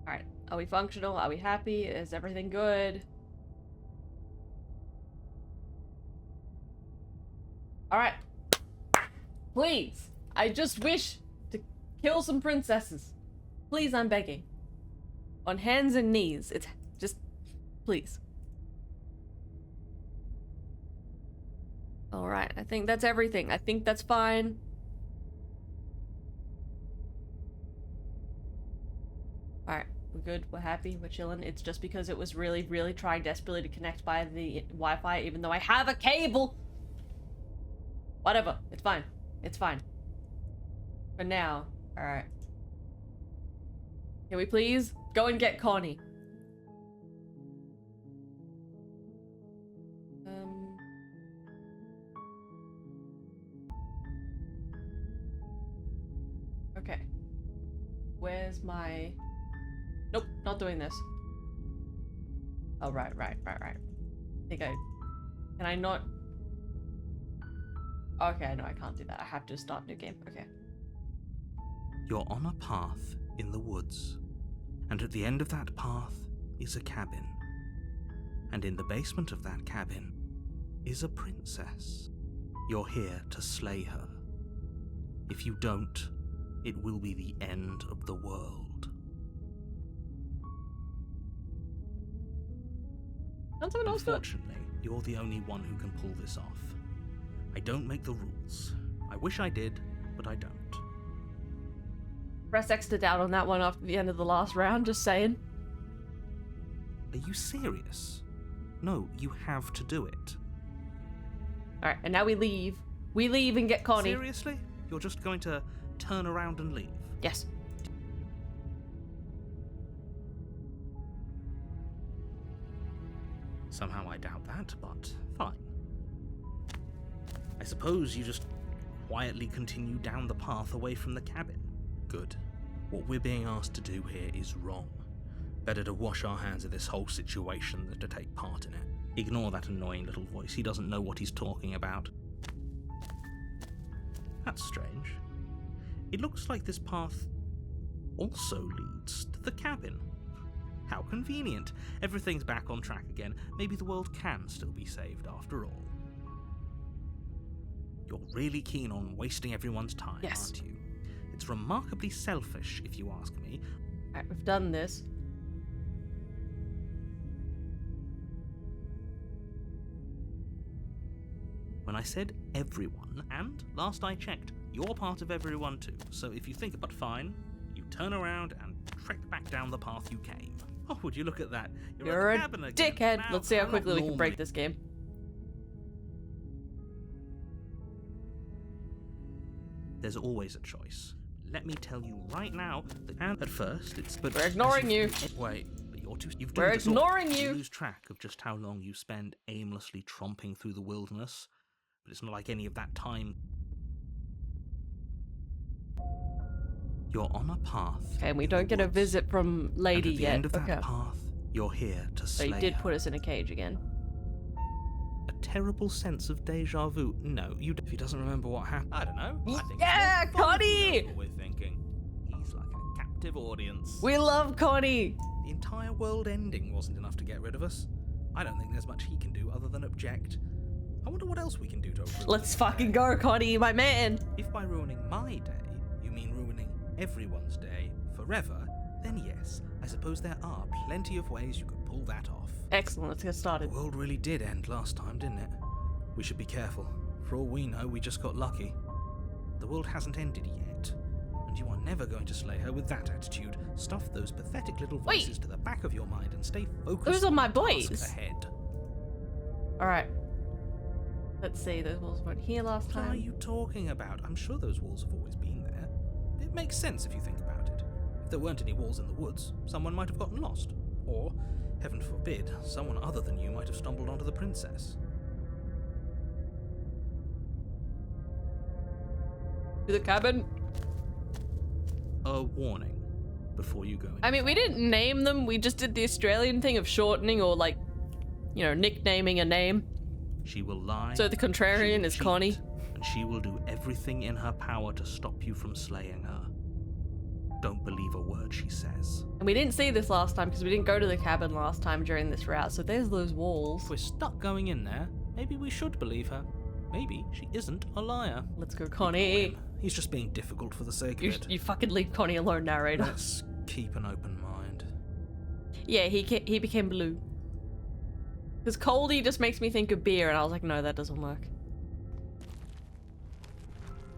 Alright, are we functional? Are we happy? Is everything good? Alright. Please! I just wish to kill some princesses. Please, I'm begging. On hands and knees. It's just... please. Alright, I think that's everything. I think that's fine. Alright, we're good, we're happy, we're chilling. It's just because it was really, really trying desperately to connect by the Wi-Fi, even though I have a cable! Whatever, it's fine. It's fine. For now. Alright. Can we please go and get Connie? Okay. Where's my... Nope, not doing this. Oh, right. I think I... Can I not... Okay, no, I can't do that. I have to start new game. Okay. You're on a path in the woods, and at the end of that path is a cabin. And in the basement of that cabin is a princess. You're here to slay her. If you don't, it will be the end of the world. Unfortunately, you're the only one who can pull this off. I don't make the rules. I wish I did, but I don't. Press X to doubt on that one after the end of the last round, just saying. Are you serious? No, you have to do it. Alright, and now we leave. We leave and get Connie. Seriously? You're just going to turn around and leave? Yes. Somehow I doubt that, but fine. I suppose you just quietly continue down the path away from the cabin. Good. What we're being asked to do here is wrong. Better to wash our hands of this whole situation than to take part in it. Ignore that annoying little voice. He doesn't know what he's talking about. That's strange. It looks like this path also leads to the cabin. How convenient. Everything's back on track again. Maybe the world can still be saved after all. You're really keen on wasting everyone's time, yes, aren't you? It's remarkably selfish, if you ask me. Alright, we've done this. When I said everyone, and last I checked, you're part of everyone too. So if you think about fine, you turn around and trek back down the path you came. Oh, would you look at that? You're a dickhead. Now, let's see how quickly we can break this game. There's always a choice. Let me tell you right now that at first it's... But we're ignoring you. Wait, but you're too... We're ignoring you. You lose track of just how long you spend aimlessly tromping through the wilderness. But it's not like any of that time. You're on a path. Okay, and we don't get a visit from Lady yet. At the end of that path, you're here to slay her. He did put us in a cage again. A terrible sense of deja vu. No, if he doesn't remember what happened, I don't know. I think yeah, Connie! What we're thinking. He's like a captive audience. We love Connie. The entire world ending wasn't enough to get rid of us. I don't think there's much he can do other than object. I wonder what else we can do to overrule. Let's fucking go, Connie, my man. If by ruining my day, you mean ruining everyone's day forever, then yes, I suppose there are plenty of ways you could pull that off. Excellent, let's get started. The world really did end last time, didn't it? We should be careful. For all we know, we just got lucky. The world hasn't ended yet, and you are never going to slay her with that attitude. Stuff those pathetic little voices to the back of your mind and stay focused. Those are my boys. Ahead. Alright. Let's see, those walls weren't here last time. What are you talking about? I'm sure those walls have always been there. It makes sense if you think about it. If there weren't any walls in the woods, someone might have gotten lost. Or, heaven forbid, someone other than you might have stumbled onto the princess. To the cabin? A warning before you go in. I mean, we didn't name them, we just did the Australian thing of shortening or like, you know, nicknaming a name. She will lie. So the contrarian is Connie. And she will do everything in her power to stop you from slaying her. Don't believe a word she says. And we didn't see this last time because we didn't go to the cabin last time during this route, so there's those walls. If we're stuck going in there, maybe we should believe her. Maybe she isn't a liar. Let's go, Connie. He's just being difficult for the sake of it. You fucking leave Connie alone, narrator. Let's keep an open mind. Yeah, he became blue. Because Coldy just makes me think of beer, and I was like, no, that doesn't work.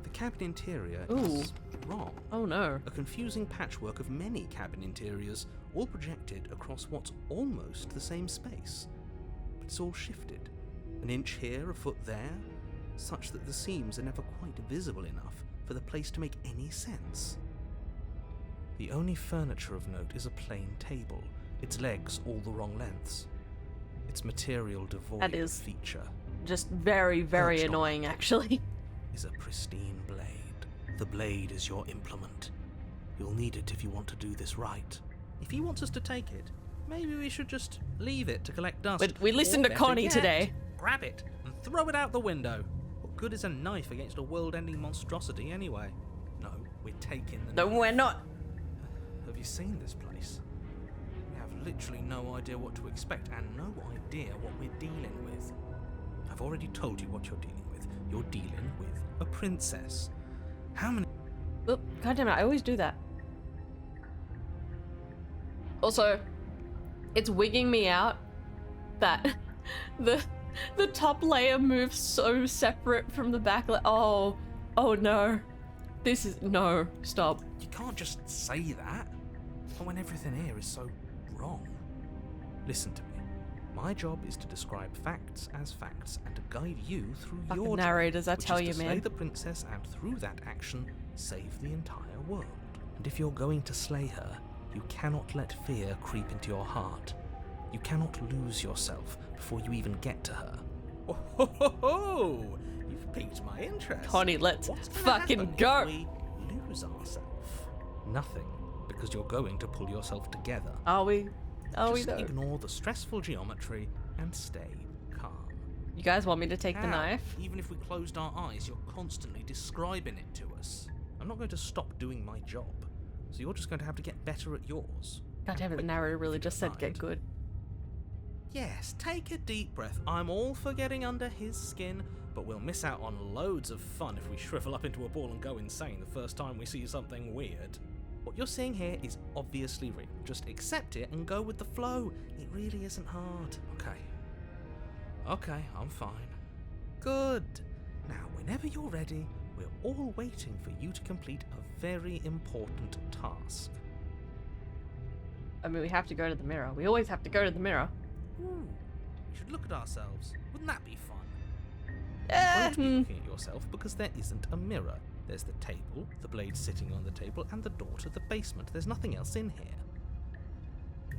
The cabin interior Ooh. is wrong. Oh no. A confusing patchwork of many cabin interiors, all projected across what's almost the same space. But it's all shifted. An inch here, a foot there, such that the seams are never quite visible enough for the place to make any sense. The only furniture of note is a plain table, its legs all the wrong lengths. Its material devoid That of is feature. just very, very Perched on annoying, it actually. Is a pristine blade. The blade is your implement. You'll need it if you want to do this right. If he wants us to take it, maybe we should just leave it to collect dust. But we listened Or to better Connie yet, today. Grab it and throw it out the window. What good is a knife against a world-ending monstrosity anyway? No, we're taking the No, knife. we're not. Have you seen this place? We have literally no idea what to expect and no idea what we're dealing with. I've already told you what you're dealing with. You're dealing with a princess. How many... Oop, God damn it, I always do that. Also, it's wigging me out that the top layer moves so separate from the back layer. Oh no. This is, no, stop. You can't just say that when everything here is so wrong. Listen to me. My job is to describe facts as facts and to guide you through Fucking your narrators, I job, which tell is you, to slay man. the princess and through that action save the entire world. And if you're going to slay her, you cannot let fear creep into your heart. You cannot lose yourself before you even get to her. Oh, ho, ho, ho. You've piqued my interest. Connie, let's What's gonna fucking happen go. if we lose ourselves? Nothing, because you're going to pull yourself together. Are we? Are we Just though? ignore the stressful geometry and stay calm. You guys want me to take the How? knife? Even if we closed our eyes, you're constantly describing it to us. I'm not going to stop doing my job, so you're just going to have to get better at yours. God damn it, the Quickly, narrator really if you just don't said get mind. good. Yes, take a deep breath. I'm all for getting under his skin, but we'll miss out on loads of fun if we shrivel up into a ball and go insane the first time we see something weird. What you're seeing here is obviously real. Just accept it and go with the flow. It really isn't hard. Okay, I'm fine. Good. Now, whenever you're ready, we're all waiting for you to complete a very important task. I mean, we have to go to the mirror. We always have to go to the mirror. Ooh, we should look at ourselves. Wouldn't that be fun? You Eh, won't be looking at yourself because there isn't a mirror. There's the table, the blade sitting on the table, and the door to the basement. There's nothing else in here.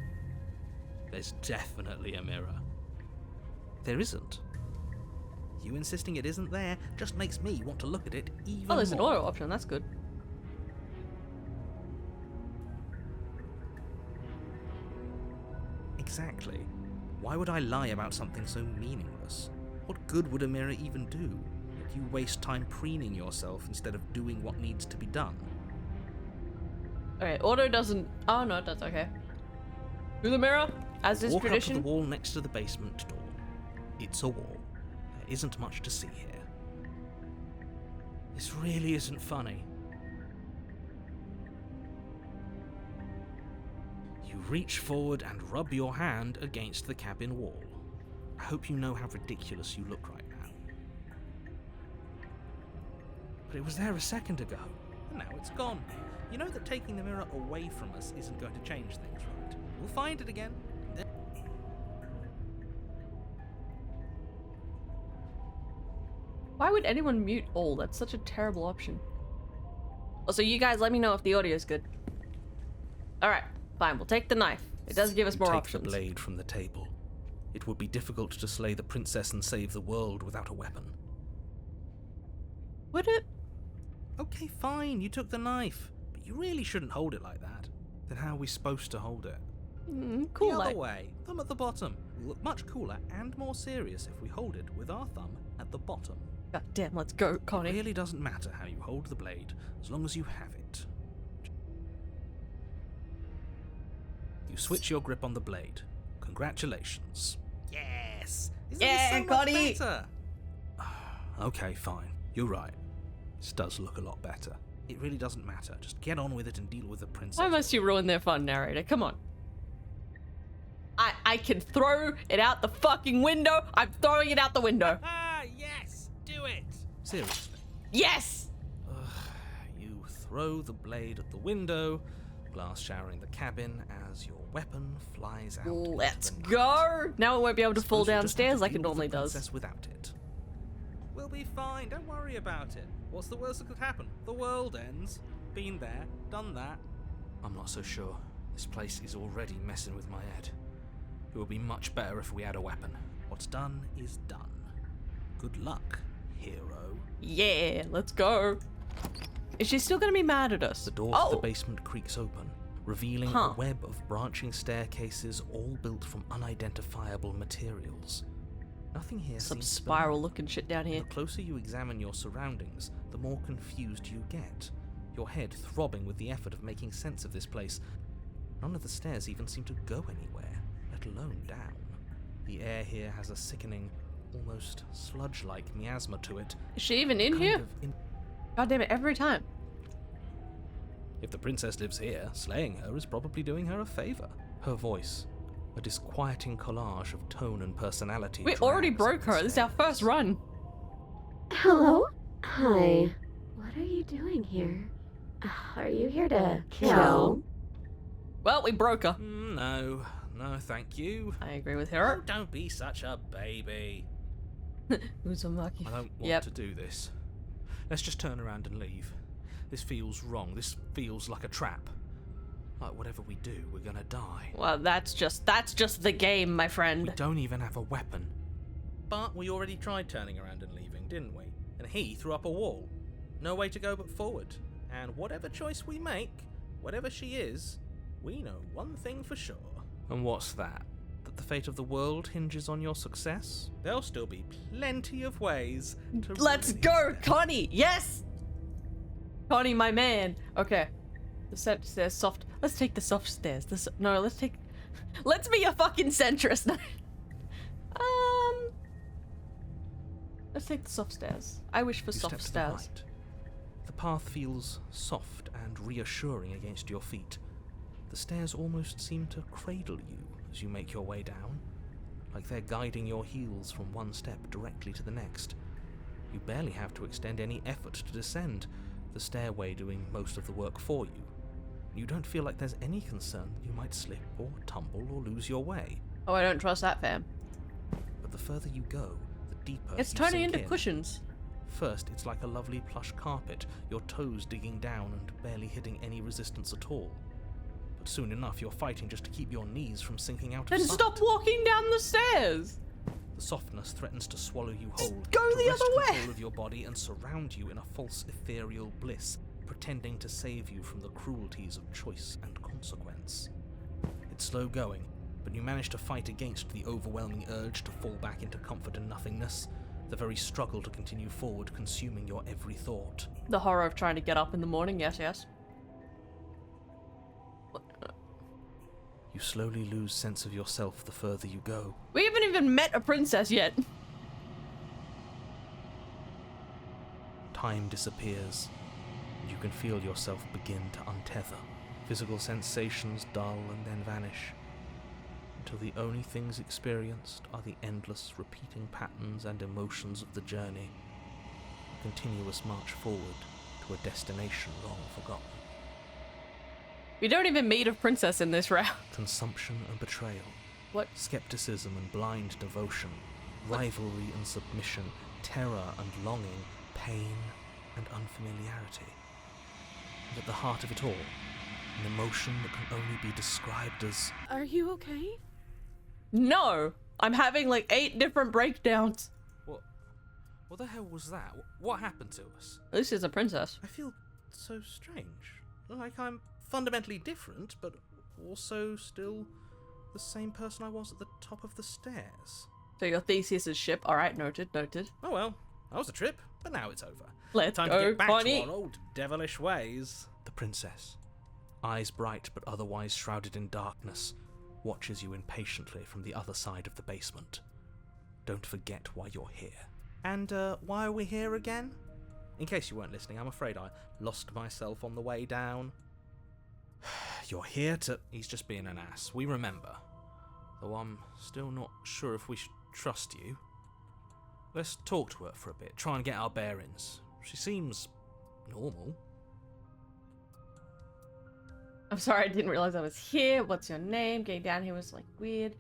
There's definitely a mirror. There isn't. You insisting it isn't there just makes me want to look at it even Oh, there's an more. auto option. That's good. Exactly. Why would I lie about something so meaningless? What good would a mirror even do? Make you waste time preening yourself instead of doing what needs to be done. Okay, auto doesn't. Oh no, that's okay. Through the mirror, as is Walk up to tradition. the wall next to the basement door. It's a wall. There isn't much to see here. This really isn't funny. You reach forward and rub your hand against the cabin wall. I hope you know how ridiculous you look right now. But it was there a second ago, and now it's gone. You know that taking the mirror away from us isn't going to change things, right? We'll find it again. Why would anyone mute all? That's such a terrible option. Also, you guys let me know if the audio is good. Alright, fine, we'll take the knife. It does give us more Take options. the blade from the table. It would be difficult to slay the princess and save the world without a weapon. Would it? Okay, fine, you took the knife, but you really shouldn't hold it like that. Then how are we supposed to hold it? Cool, The other like. way, thumb at the bottom. Will look much cooler and more serious if we hold it with our thumb at the bottom. God damn, let's go, It Connie. really doesn't matter how you hold the blade, as long as you have it. You switch your grip on the blade. Congratulations. Yes! Isn't Yeah, this so much Connie! better? Okay, fine. You're right. This does look a lot better. It really doesn't matter. Just get on with it and deal with the princess. Why must you ruin their fun, narrator? Come on. I can throw it out the fucking window. I'm throwing it out the window. Ah, yes! Do it! Seriously. Yes! You throw the blade at the window, glass showering the cabin as your weapon flies out. Let's into the night. go! Now it won't be able to fall Suppose you'll just have downstairs to like deal it with the normally does. princess without it. We'll be fine. Don't worry about it. What's the worst that could happen? The world ends. Been there, done that. I'm not so sure. This place is already messing with my head. It would be much better if we had a weapon. What's done is done. Good luck, hero. Yeah, let's go. Is she still gonna be mad at us? The door to the basement creaks open, revealing a web of branching staircases all built from unidentifiable materials. Nothing here Some seems spiral looking shit down here. The closer you examine your surroundings, the more confused you get, your head throbbing with the effort of making sense of this place. None of the stairs even seem to go anywhere, let alone down. The air here has a sickening, almost sludge-like miasma to it. Is she even in kind here? of God damn it, every time. If the princess lives here, slaying her is probably doing her a favor. Her voice, a disquieting collage of tone and personality. We already drags broke at the her. This is our stairs. first run. Hello? Hi. What are you doing here? Are you here to kill? Well, we broke her. No, thank you. I agree with her. Oh, don't be such a baby. Uzumaki. I don't want to do this. Let's just turn around and leave. This feels wrong. This feels like a trap. Like whatever we do, we're gonna die. Well, that's just the game, my We friend. don't even have a weapon. But we already tried turning around and leaving, didn't we? And he threw up a wall. No way to go but forward. And whatever choice we make, whatever she is, we know one thing for sure. And what's that? That the fate of the world hinges on your success? There'll still be plenty of ways to Let's ruin go, his day. Connie. Yes. Connie, my man. Okay. The stairs soft. Let's take the soft stairs. Let's be a fucking centrist. Let's take the soft stairs. I wish for You soft step to the stairs. right. The path feels soft and reassuring against your feet. The stairs almost seem to cradle you as you make your way down, like they're guiding your heels from one step directly to the next. You barely have to extend any effort to descend, the stairway doing most of the work for you. You don't feel like there's any concern that you might slip or tumble or lose your way. Oh, I don't trust that, fam. But the further you go, the deeper It's you turning sink into in. cushions. First, it's like a lovely plush carpet, your toes digging down and barely hitting any resistance at all. But soon enough, you're fighting just to keep your knees from sinking out Then of sight. stop walking down the stairs. The softness threatens to swallow you whole, go to the wrest other way. control of your body and surround you in a false ethereal bliss, pretending to save you from the cruelties of choice and consequence. It's slow going, but you manage to fight against the overwhelming urge to fall back into comfort and nothingness, the very struggle to continue forward consuming your every thought. The horror of trying to get up in the morning. Yes, yes. You slowly lose sense of yourself the further you go. We haven't even met a princess yet. Time disappears, and you can feel yourself begin to untether. Physical sensations dull and then vanish, until the only things experienced are the endless repeating patterns and emotions of the journey, a continuous march forward to a destination long forgotten. We don't even meet a princess in this round. Consumption and betrayal, What? skepticism and blind devotion, rivalry and submission, terror and longing, pain and unfamiliarity. And at the heart of it all, an emotion that can only be described as... Are you okay? No! I'm having like 8 different breakdowns. What the hell was that? What happened to us? This is a princess. I feel so strange. Like I'm fundamentally different, but also still the same person I was at the top of the stairs. So your thesis is ship. Alright, noted. Oh well, that was a trip, but now it's over. Let's Time go, to get back Connie. to our old devilish ways. The princess, eyes bright but otherwise shrouded in darkness, watches you impatiently from the other side of the basement. Don't forget why you're here. And, why are we here again? In case you weren't listening, I'm afraid I lost myself on the way down. You're here to... He's just being an ass. We remember. Though I'm still not sure if we should trust you. Let's talk to her for a bit, try and get our bearings. She seems... normal. I'm sorry, I didn't realize I was here. What's your name? Getting down here was like weird.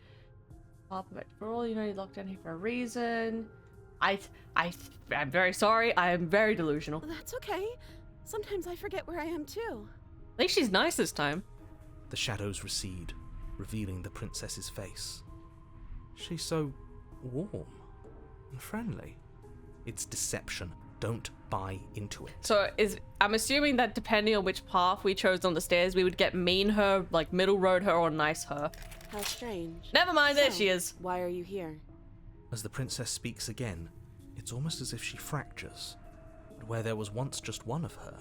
For all you know, you locked down here for a reason. I'm very sorry. I am very delusional. That's okay. Sometimes I forget where I am too. At least she's nice this time. The shadows recede, revealing the princess's face. She's so warm and friendly. It's deception. Don't buy into it. So I'm assuming that depending on which path we chose on the stairs, we would get mean her, like middle road her, or nice her. How strange. Never mind, there So, she is. Why are you here? As the princess speaks again, it's almost as if she fractures. And where there was once just one of her,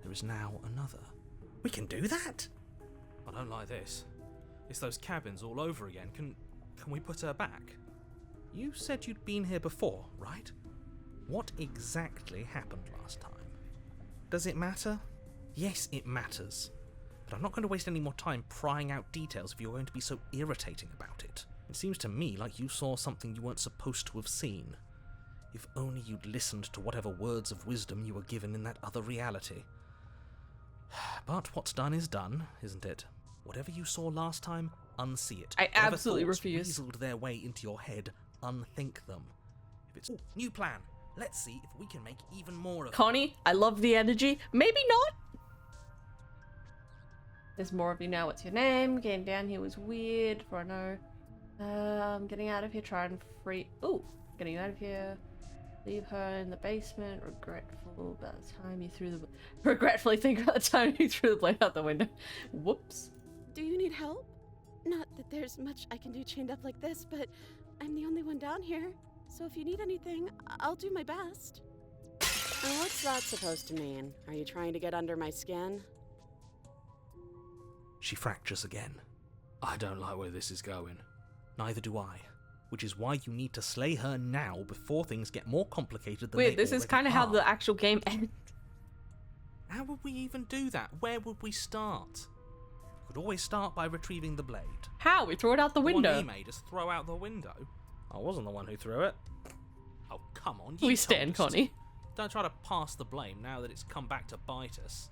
there is now another. We can do that? I don't like this. It's those cabins all over again. Can we put her back? You said you'd been here before, right? What exactly happened last time? Does it matter? Yes, it matters. But I'm not going to waste any more time prying out details if you're going to be so irritating about it. It seems to me like you saw something you weren't supposed to have seen. If only you'd listened to whatever words of wisdom you were given in that other reality. But what's done is done, isn't it? Whatever you saw last time, unsee it. I Whatever absolutely thoughts refuse. weaseled their way into your head, unthink them. If it's new plan. Let's see if we can make even more of it. Connie, I love the energy. Maybe not. There's more of you now. What's your name? Getting down here was weird. For I know. I'm getting out of here. Try and free. Ooh, getting out of here. Leave her in the basement. Regretful about the time you threw the. Regretfully think about the time you threw the blade out the window. Whoops. Do you need help? Not that there's much I can do chained up like this, but I'm the only one down here. So if you need anything, I'll do my best. And what's that supposed to mean? Are you trying to get under my skin? She fractures again. I don't like where this is going. Neither do I. Which is why you need to slay her now before things get more complicated than Wait, they this is already kind of how are. the actual game ends. How would we even do that? Where would we start? We could always start by retrieving the blade. How? We throw it out the One window. he made us throw out the window. I wasn't the one who threw it. Oh, come on. We you stand, told us to. Connie. Don't try to pass the blame now that it's come back to bite us.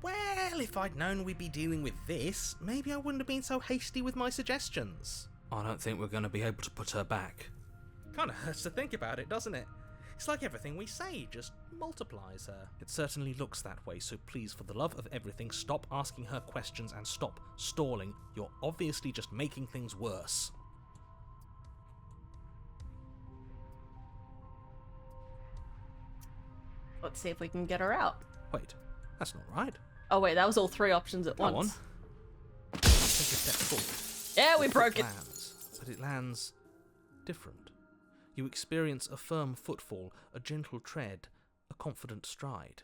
Well, if I'd known we'd be dealing with this, maybe I wouldn't have been so hasty with my suggestions. I don't think we're going to be able to put her back. Kind of hurts to think about it, doesn't it? It's like everything we say just multiplies her. It certainly looks that way, so please, for the love of everything, stop asking her questions and stop stalling. You're obviously just making things worse. Let's see if we can get her out. Wait, that's not right. Oh wait, that was all three options at Go once. on. Take a step forward. Yeah, we The broke foot it. lands, but it lands different. You experience a firm footfall, a gentle tread, a confident stride.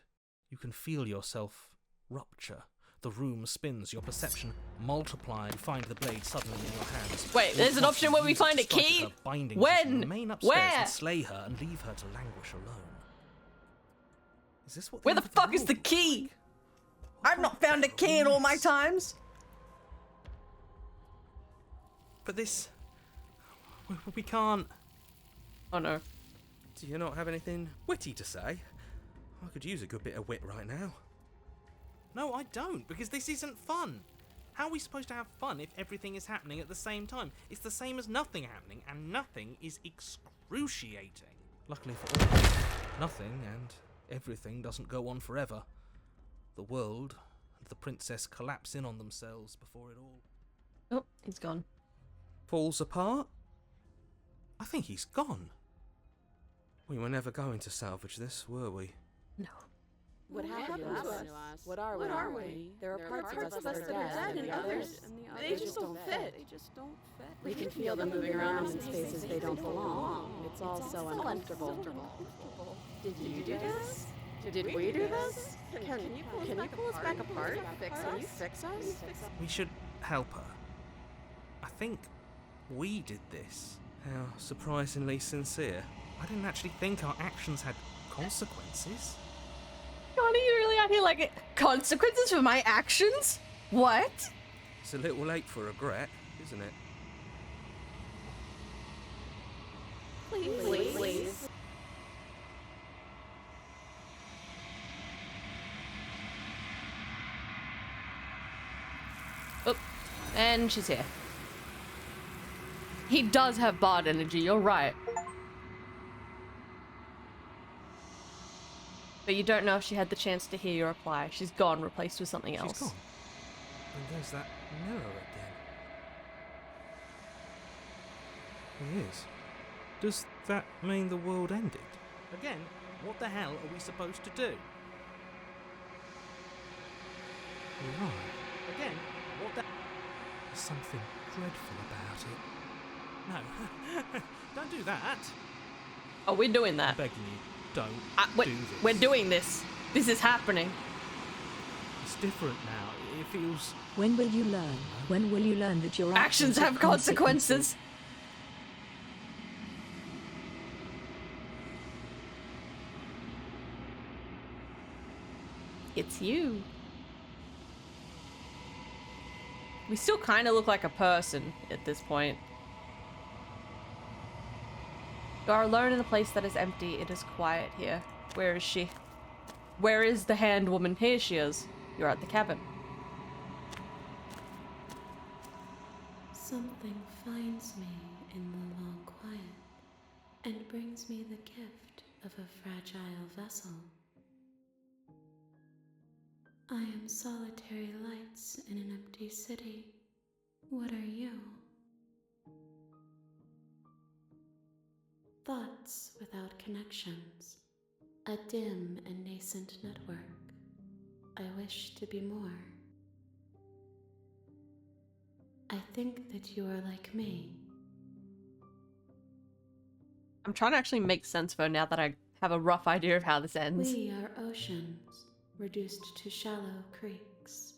You can feel yourself rupture. The room spins, your perception multiplies. You find the blade suddenly in your hands. Wait, Or there's an you option where we use it find to a strike at key? her binding When? position, remain upstairs Where? and slay her and leave her to languish alone. Is this what Where the end of fuck is the world key? looks like? I've not found a key in all my times. But this... We can't... Oh no. Do you not have anything witty to say? I could use a good bit of wit right now. No, I don't, because this isn't fun. How are we supposed to have fun if everything is happening at the same time? It's the same as nothing happening, and nothing is excruciating. Luckily for all, nothing and everything doesn't go on forever. The world and the princess collapse in on themselves before it all Oh, he's gone. falls apart. I think he's gone. We were never going to salvage this, were we? No. What happened to us? What are we? There are parts of us that are dead, and the others, they just don't fit. We can feel them moving around in spaces they don't belong. It's all so uncomfortable. Did you do this? Did we do this? Can you pull us back apart? Can you fix us? We should help her. I think we did this. How surprisingly sincere. I didn't actually think our actions had consequences. God, are you really out here like consequences for my actions? What? It's a little late for regret, isn't it? Please. Oh, and she's here. He does have bard energy, you're right. But you don't know if she had the chance to hear your reply. She's gone, replaced with something else. She's gone. And there's that mirror again. It is. Does that mean the world ended? Again, what the hell are we supposed to do? Right. Again, what the... There's something dreadful about it. No, don't do that. Oh, we're doing that. I'm begging you, don't do this. We're doing this. This is happening. It's different now. It feels... When will you learn? When will you learn that your Actions have consequences. It's you. We still kind of look like a person at this point. You are alone in a place that is empty. It is quiet here. Where is she? Where is the hand woman? Here she is. You're at the cabin. Something finds me in the long quiet and brings me the gift of a fragile vessel. I am solitary lights in an empty city. What are you? Thoughts without connections. A dim and nascent network. I wish to be more. I think that you are like me. I'm trying to actually make sense of her now that I have a rough idea of how this ends. We are oceans, reduced to shallow creeks.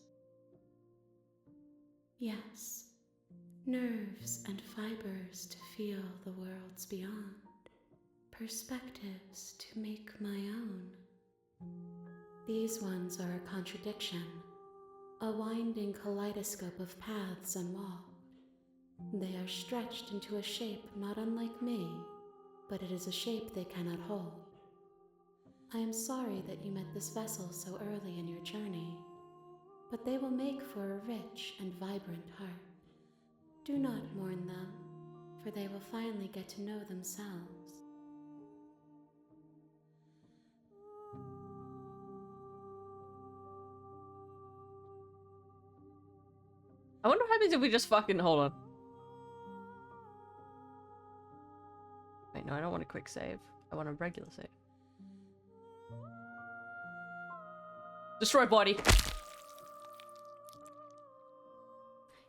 Yes, nerves and fibers to feel the worlds beyond. Perspectives to make my own. These ones are a contradiction, a winding kaleidoscope of paths unwalked. They are stretched into a shape not unlike me, but it is a shape they cannot hold. I am sorry that you met this vessel so early in your journey, but they will make for a rich and vibrant heart. Do not mourn them, for they will finally get to know themselves. I wonder what happens if we just fucking hold on. Wait, no, I don't want a quick save. I want a regular save. Destroy body.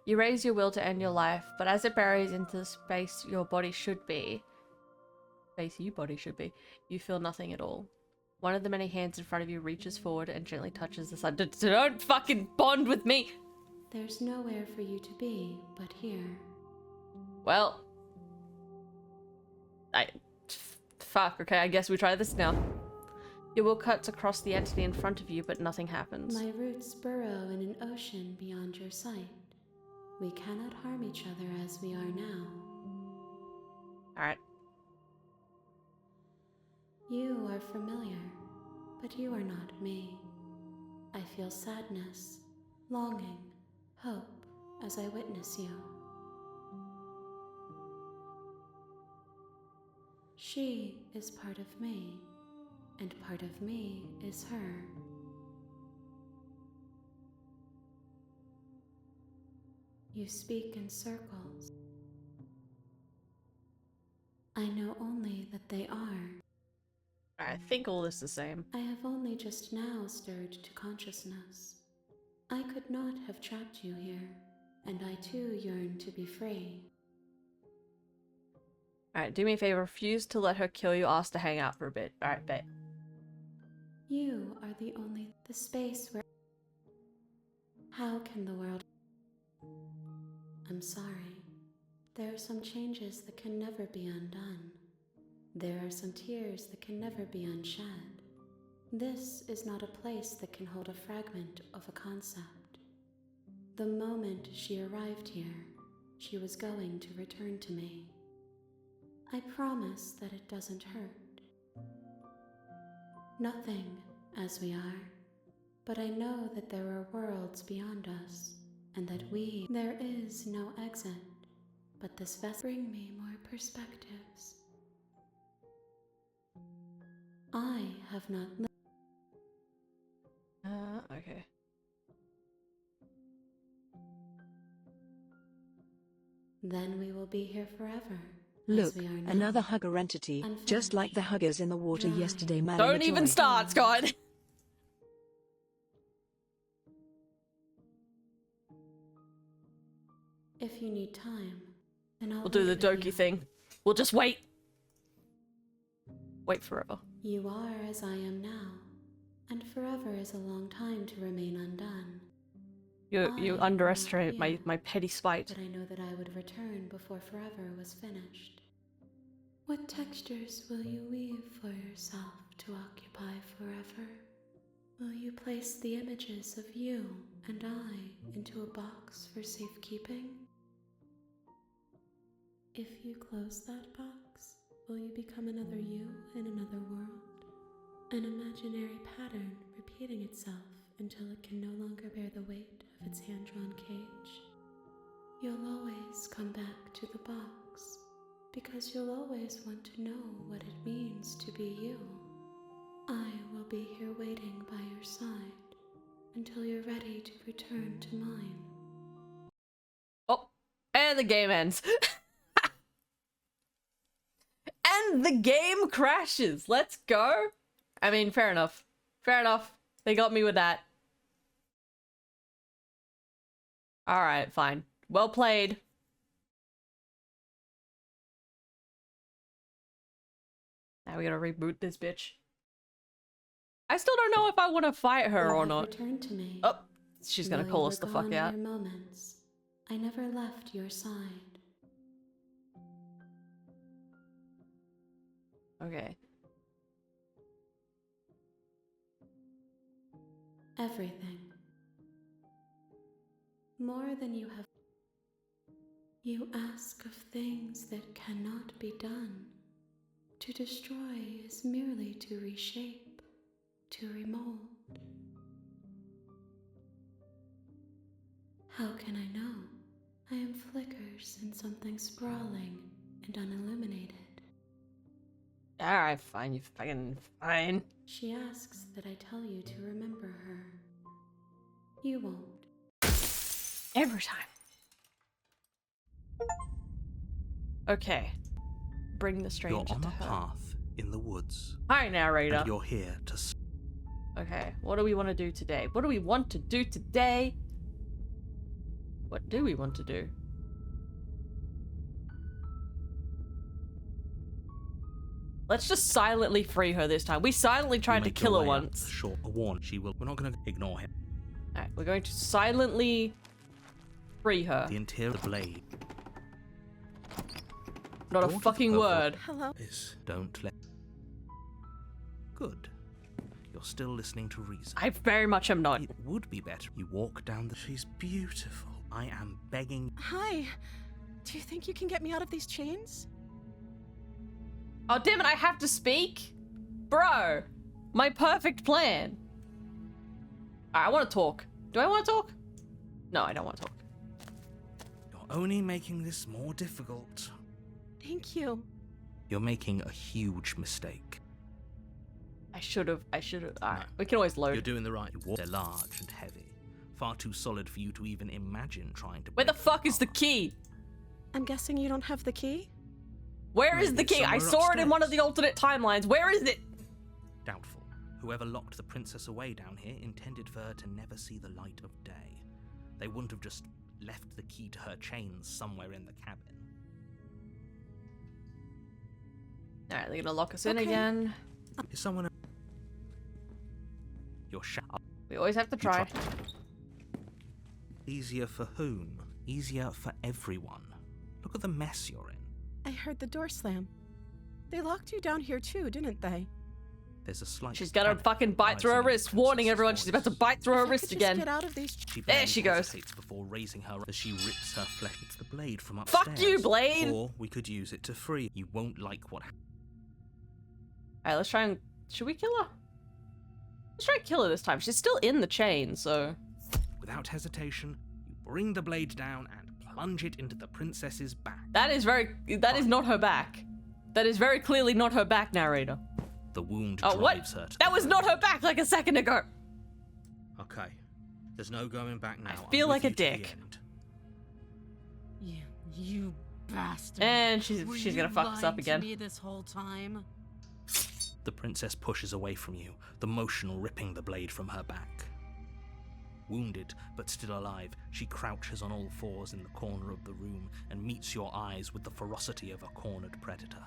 You raise your will to end your life, but as it buries into the space your body should be, you feel nothing at all. One of the many hands in front of you reaches forward and gently touches the side. Don't fucking bond with me! There's nowhere for you to be but here. Well, fuck, okay, I guess we try this now. Your will cuts across the entity in front of you, but nothing happens. My roots burrow in an ocean beyond your sight. We cannot harm each other as we are now. Alright. You are familiar, but you are not me. I feel sadness, longing, hope as I witness you. She is part of me, and part of me is her. You speak in circles. I know only that they are. I think all this is the same. I have only just now stirred to consciousness. I could not have trapped you here, and I too yearn to be free. Alright, do me a favor, refuse to let her kill you, ask to hang out for a bit. Alright, bet. You are the space where... How can the world... I'm sorry. There are some changes that can never be undone. There are some tears that can never be unshed. This is not a place that can hold a fragment of a concept. The moment she arrived here, she was going to return to me. I promise that it doesn't hurt. Nothing, as we are, but I know that there are worlds beyond us, and that there is no exit, but this vessel bring me more perspectives. I have not lived. Okay. Then we will be here forever. Look, as we are now. another hugger entity, just like the huggers in the water Dry. yesterday, Madame Don't even Joy. start, Scott! If you need time, then I'll We'll do the wait with Doki you. thing. We'll just wait. Wait forever. You are as I am now, and forever is a long time to remain undone. You I underestimate am not here, my petty spite. But I know that I would return before forever was finished. What textures will you weave for yourself to occupy forever? Will you place the images of you and I into a box for safekeeping? If you close that box, will you become another you in another world? An imaginary pattern repeating itself until it can no longer bear the weight of its hand-drawn cage. You'll always come back to the box, because you'll always want to know what it means to be you. I will be here waiting by your side until you're ready to return to mine. Oh, and the game ends. And the game crashes. Let's go. I mean, fair enough. Fair enough. They got me with that. Alright, fine. Well played. Now we gotta reboot this bitch. I still don't know if I want to fight her You or have not. returned to me. Oh, she's gonna Though call you us the were fuck gone out. mere moments, I never left your side. Okay. Everything. More than you have. You ask of things that cannot be done. To destroy is merely to reshape, to remold. How can I know? I am flickers in something sprawling and unilluminated. Alright, fine, you fucking fine. She asks that I tell you to remember her. You won't. Every time. Okay. Bring the You're stranger on to a her. path in the woods, Hi, narrator. and you're here to. Okay, what do we want to do today? What do we want to do today? What do we want to do? Let's just silently free her this time. We silently tried to kill her once. Sure, a warn. She will. We're not going to ignore him. Alright, we're going to silently free her. The interior of the blade Not a Daughter fucking of word. Hello? is don't let. Good. You're still listening to reason. I very much am not. It would be better. You walk down the. She's beautiful. I am begging. Hi. Do you think you can get me out of these chains? Oh, damn it, I have to speak? Bro, my perfect plan. I want to talk. Do I want to talk? No, I don't want to talk. You're only making this more difficult. Thank you. You're making a huge mistake. I should have. Alright, No. we can always load. You're doing the right. They're large and heavy, far too solid for you to even imagine trying to. Where the break fuck is the apart. key? I'm guessing you don't have the key? Where is Maybe the it's key? I somewhere saw it in one of upstairs. the alternate timelines. Where is it? Doubtful. Whoever locked the princess away down here intended for her to never see the light of day. They wouldn't have just left the key to her chains somewhere in the cabin. Alright, they're gonna lock us in Okay. again. Is someone? You're We always have to You try. Easier for whom? Easier for everyone. Look at the mess you're in. I heard the door slam. They locked you down here too, didn't they? There's a slight She's gonna panic fucking bite through her rising in wrist. the Warning princess's everyone, she's about to voice. bite through her If I wrist could just again. get out of these. She There barely she goes. hesitates before raising her as she rips her flesh. It's the blade from upstairs. Fuck you, Blade! Or we could use it to free. You won't like what happens. Alright, let's try and... Should we kill her? Let's try and kill her this time. She's still in the chain, so... Without hesitation, you bring the blade down and plunge it into the princess's back. That is not her back. That is very clearly not her back, narrator. The wound Oh, what? drives her to That the was not ground. her back like a second ago. Okay. There's no going back now. feel I'm with like a you to the dick. end. You bastard. And she's gonna fuck us up again. Me this whole time. The princess pushes away from you, the motion ripping the blade from her back. Wounded, but still alive, she crouches on all fours in the corner of the room and meets your eyes with the ferocity of a cornered predator.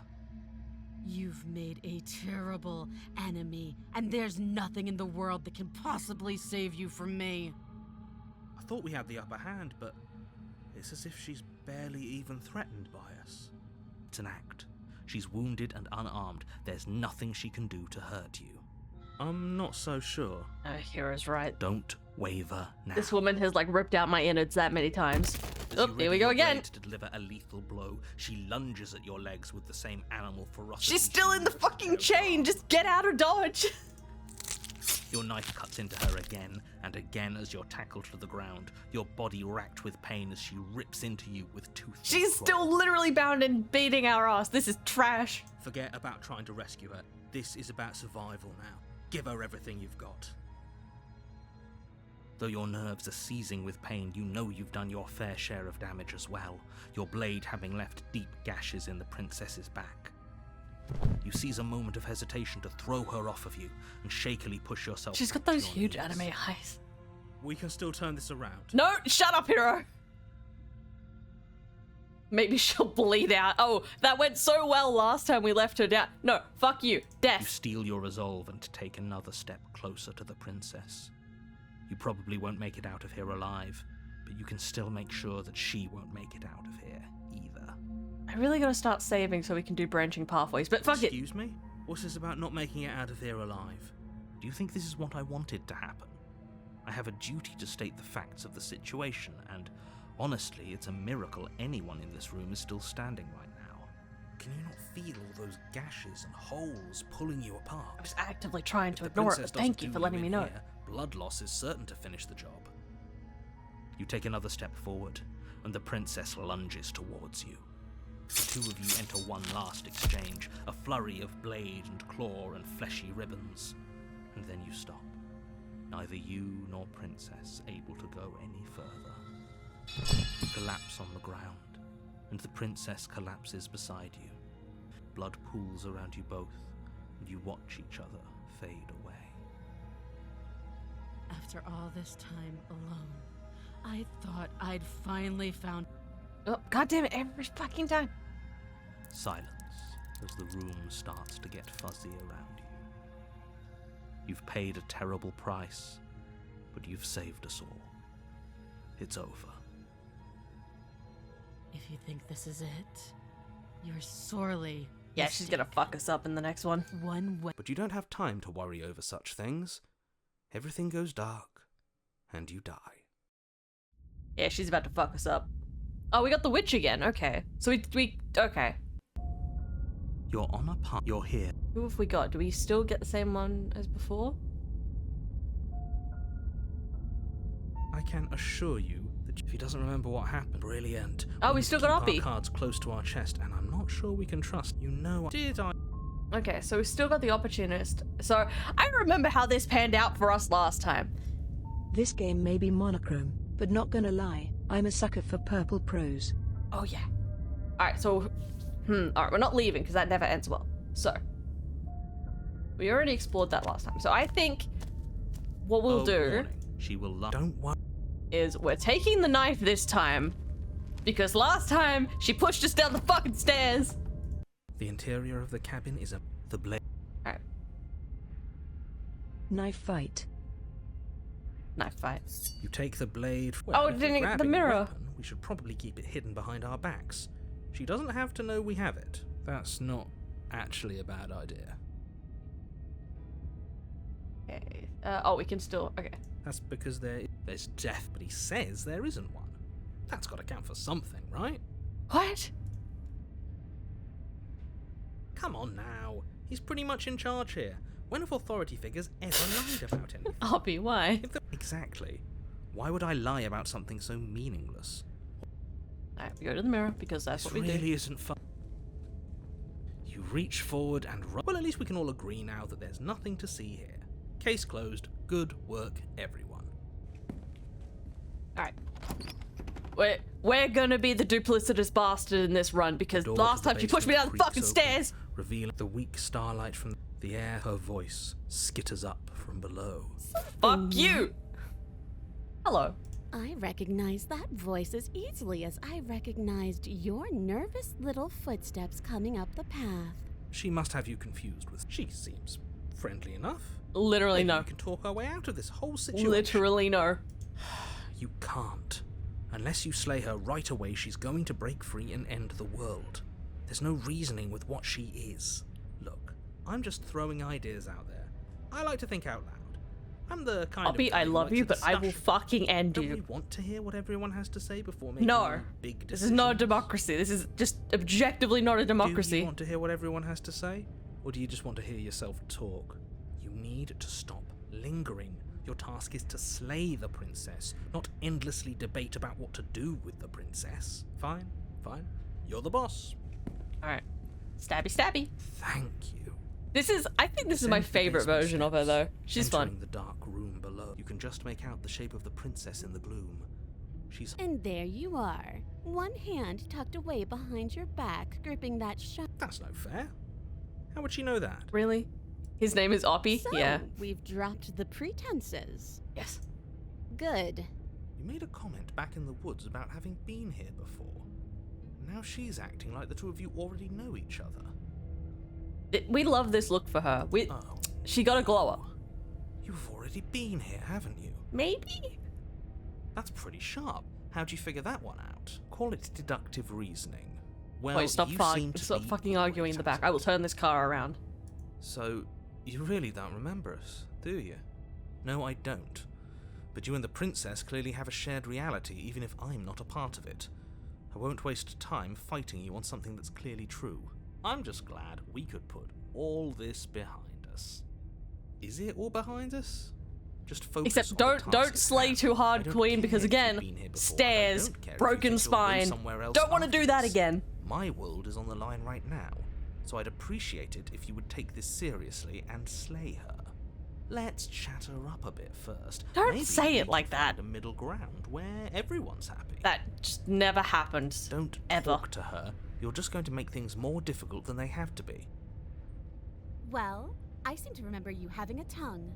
You've made a terrible enemy, and there's nothing in the world that can possibly save you from me. I thought we had the upper hand, but it's as if she's barely even threatened by us. It's an act. She's wounded and unarmed. There's nothing she can do to hurt you. I'm not so sure. Hero's right. Don't waver now. This woman has like ripped out my innards that many times. As Oh, you here we ready go your again. blade to deliver a lethal blow, she lunges at your legs with the same animal ferocity. She's still in the fucking chain. Just get out or dodge. Your knife cuts into her again and again as you're tackled to the ground, your body racked with pain as she rips into you with toothless She's claws. still literally bound and beating our ass. This is trash. Forget about trying to rescue her. This is about survival now. Give her everything you've got. Though your nerves are seizing with pain, you know you've done your fair share of damage as well, your blade having left deep gashes in the princess's back. You seize a moment of hesitation to throw her off of you and shakily push yourself. She's got back to those your huge knees. anime eyes. We can still turn this around. No, shut up, hero. Maybe she'll bleed out. Oh, that went so well last time we left her down. No, fuck you. You Death. steel your resolve and take another step closer to the princess. You probably won't make it out of here alive, but you can still make sure that she won't make it out of here either. I really gotta start saving so we can do branching pathways, but fuck it. Excuse me? What's this about not making it out of here alive? Do you think this is what I wanted to happen? I have a duty to state the facts of the situation, and honestly, it's a miracle anyone in this room is still standing right now. Can you not feel all those gashes and holes pulling you apart? I was actively trying to If the ignore it, princess but thank doesn't you do for letting me in know. here, blood loss is certain to finish the job. You take another step forward, and the princess lunges towards you. The two of you enter one last exchange, a flurry of blade and claw and fleshy ribbons. And then you stop. Neither you nor princess able to go any further. You collapse on the ground, and the princess collapses beside you. Blood pools around you both, and you watch each other fade away. After all this time alone, I thought I'd finally found. Oh, God damn it, every fucking time. Silence as the room starts to get fuzzy around you. You've paid a terrible price, but you've saved us all. It's over. If you think this is it, you're sorely. Yeah, she's gonna fuck us up in the next one. One way. But you don't have time to worry over such things. Everything goes dark, and you die. Yeah, she's about to fuck us up. Oh, we got the witch again. Okay. So okay. You're on a path. You're here. Who have we got? Do we still get the same one as before? I can assure you that if he doesn't remember what happened, brilliant. Oh, we need still to got keep Oppie. our cards close to our chest, and I'm not sure we can trust. You know, did I? Okay, so we still got the opportunist. So I remember how this panned out for us last time. This game may be monochrome, but not gonna lie, I'm a sucker for purple prose. Oh yeah. Alright, so alright, we're not leaving because that never ends well. So we already explored that last time. So I think what we'll do Warning. She will love. Don't worry. is we're taking the knife this time because last time she pushed us down the fucking stairs. The interior of the cabin is the blade. Alright, Knife fight. knife fight. You take the blade. Oh, if didn't we're it- the grabbing a mirror. weapon, we should probably keep it hidden behind our backs. She doesn't have to know we have it. That's not actually a bad idea. Okay. Oh, we can still. Okay. That's because there's death, but he says there isn't one. That's got to count for something, right? What? Come on now. He's pretty much in charge here. When have authority figures ever lied about anything? Oppie, why? Exactly. Why would I lie about something so meaningless? Alright, we go to the mirror because that's This what we really do. isn't fun. You reach forward and well, at least we can all agree now that there's nothing to see here. Case closed. Good work, everyone. Alright. We're gonna be the duplicitous bastard in this run because Door last to the time she pushed me down the basement fucking creaks open, stairs! Revealing the weak starlight from the air. Her voice skitters up from below. Fuck you! Hello. I recognize that voice as easily as I recognized your nervous little footsteps coming up the path. She must have you confused with. She seems friendly enough. Literally Maybe no. we can talk our way out of this whole situation. Literally no. You can't. Unless you slay her right away, she's going to break free and end the world. There's no reasoning with what she is. Look, I'm just throwing ideas out there. I like to think out loud. I'm the kind of Oppie, guy I who love likes you, a but I will discussion. fucking end Don't we you. want to hear what everyone has to say before making No. a big decision? This is not a democracy. This is just objectively not a Do democracy. you want to hear what everyone has to say? Or do you just want to hear yourself talk? You need to stop lingering. Your task is to slay the princess, not endlessly debate about what to do with the princess. Fine, fine. You're the boss. Alright. Stabby stabby. Thank you. I think this is my Descend the favorite basement version of her steps. though. She's Entering fun. the dark room below, you can just make out the shape of the princess in the gloom. She's And there you are, one hand tucked away behind your back, gripping that shut. That's no fair. How would she know that? Really? His name is Oppie? So, Yeah. we've dropped the pretenses. Yes. Good. You made a comment back in the woods about having been here before. Now she's acting like the two of you already know each other. We love this look for her. Oh. She got a glow up. You've already been here, haven't you? Maybe? That's pretty sharp. How'd you figure that one out? Call it deductive reasoning. Well, Wait, stop you fucking seem to be fucking arguing in the always back. I will turn this car around. So, you really don't remember us, do you? No, I don't. But you and the princess clearly have a shared reality, even if I'm not a part of it. I won't waste time fighting you on something that's clearly true. I'm just glad we could put all this behind us. Is it all behind us? Just focus Except on the don't task at slay hand. too I hard, don't Queen, care because if you've again, been here before, and I stairs, don't care if you broken think you'll go spine. somewhere else Don't want to do that afterwards. again. My world is on the line right now, so I'd appreciate it if you would take this seriously and slay her. Let's chat her up a bit first. Don't Maybe say we it can like find that. A middle ground where everyone's happy. That just never happens. Don't ever. talk to her. You're just going to make things more difficult than they have to be. Well, I seem to remember you having a tongue.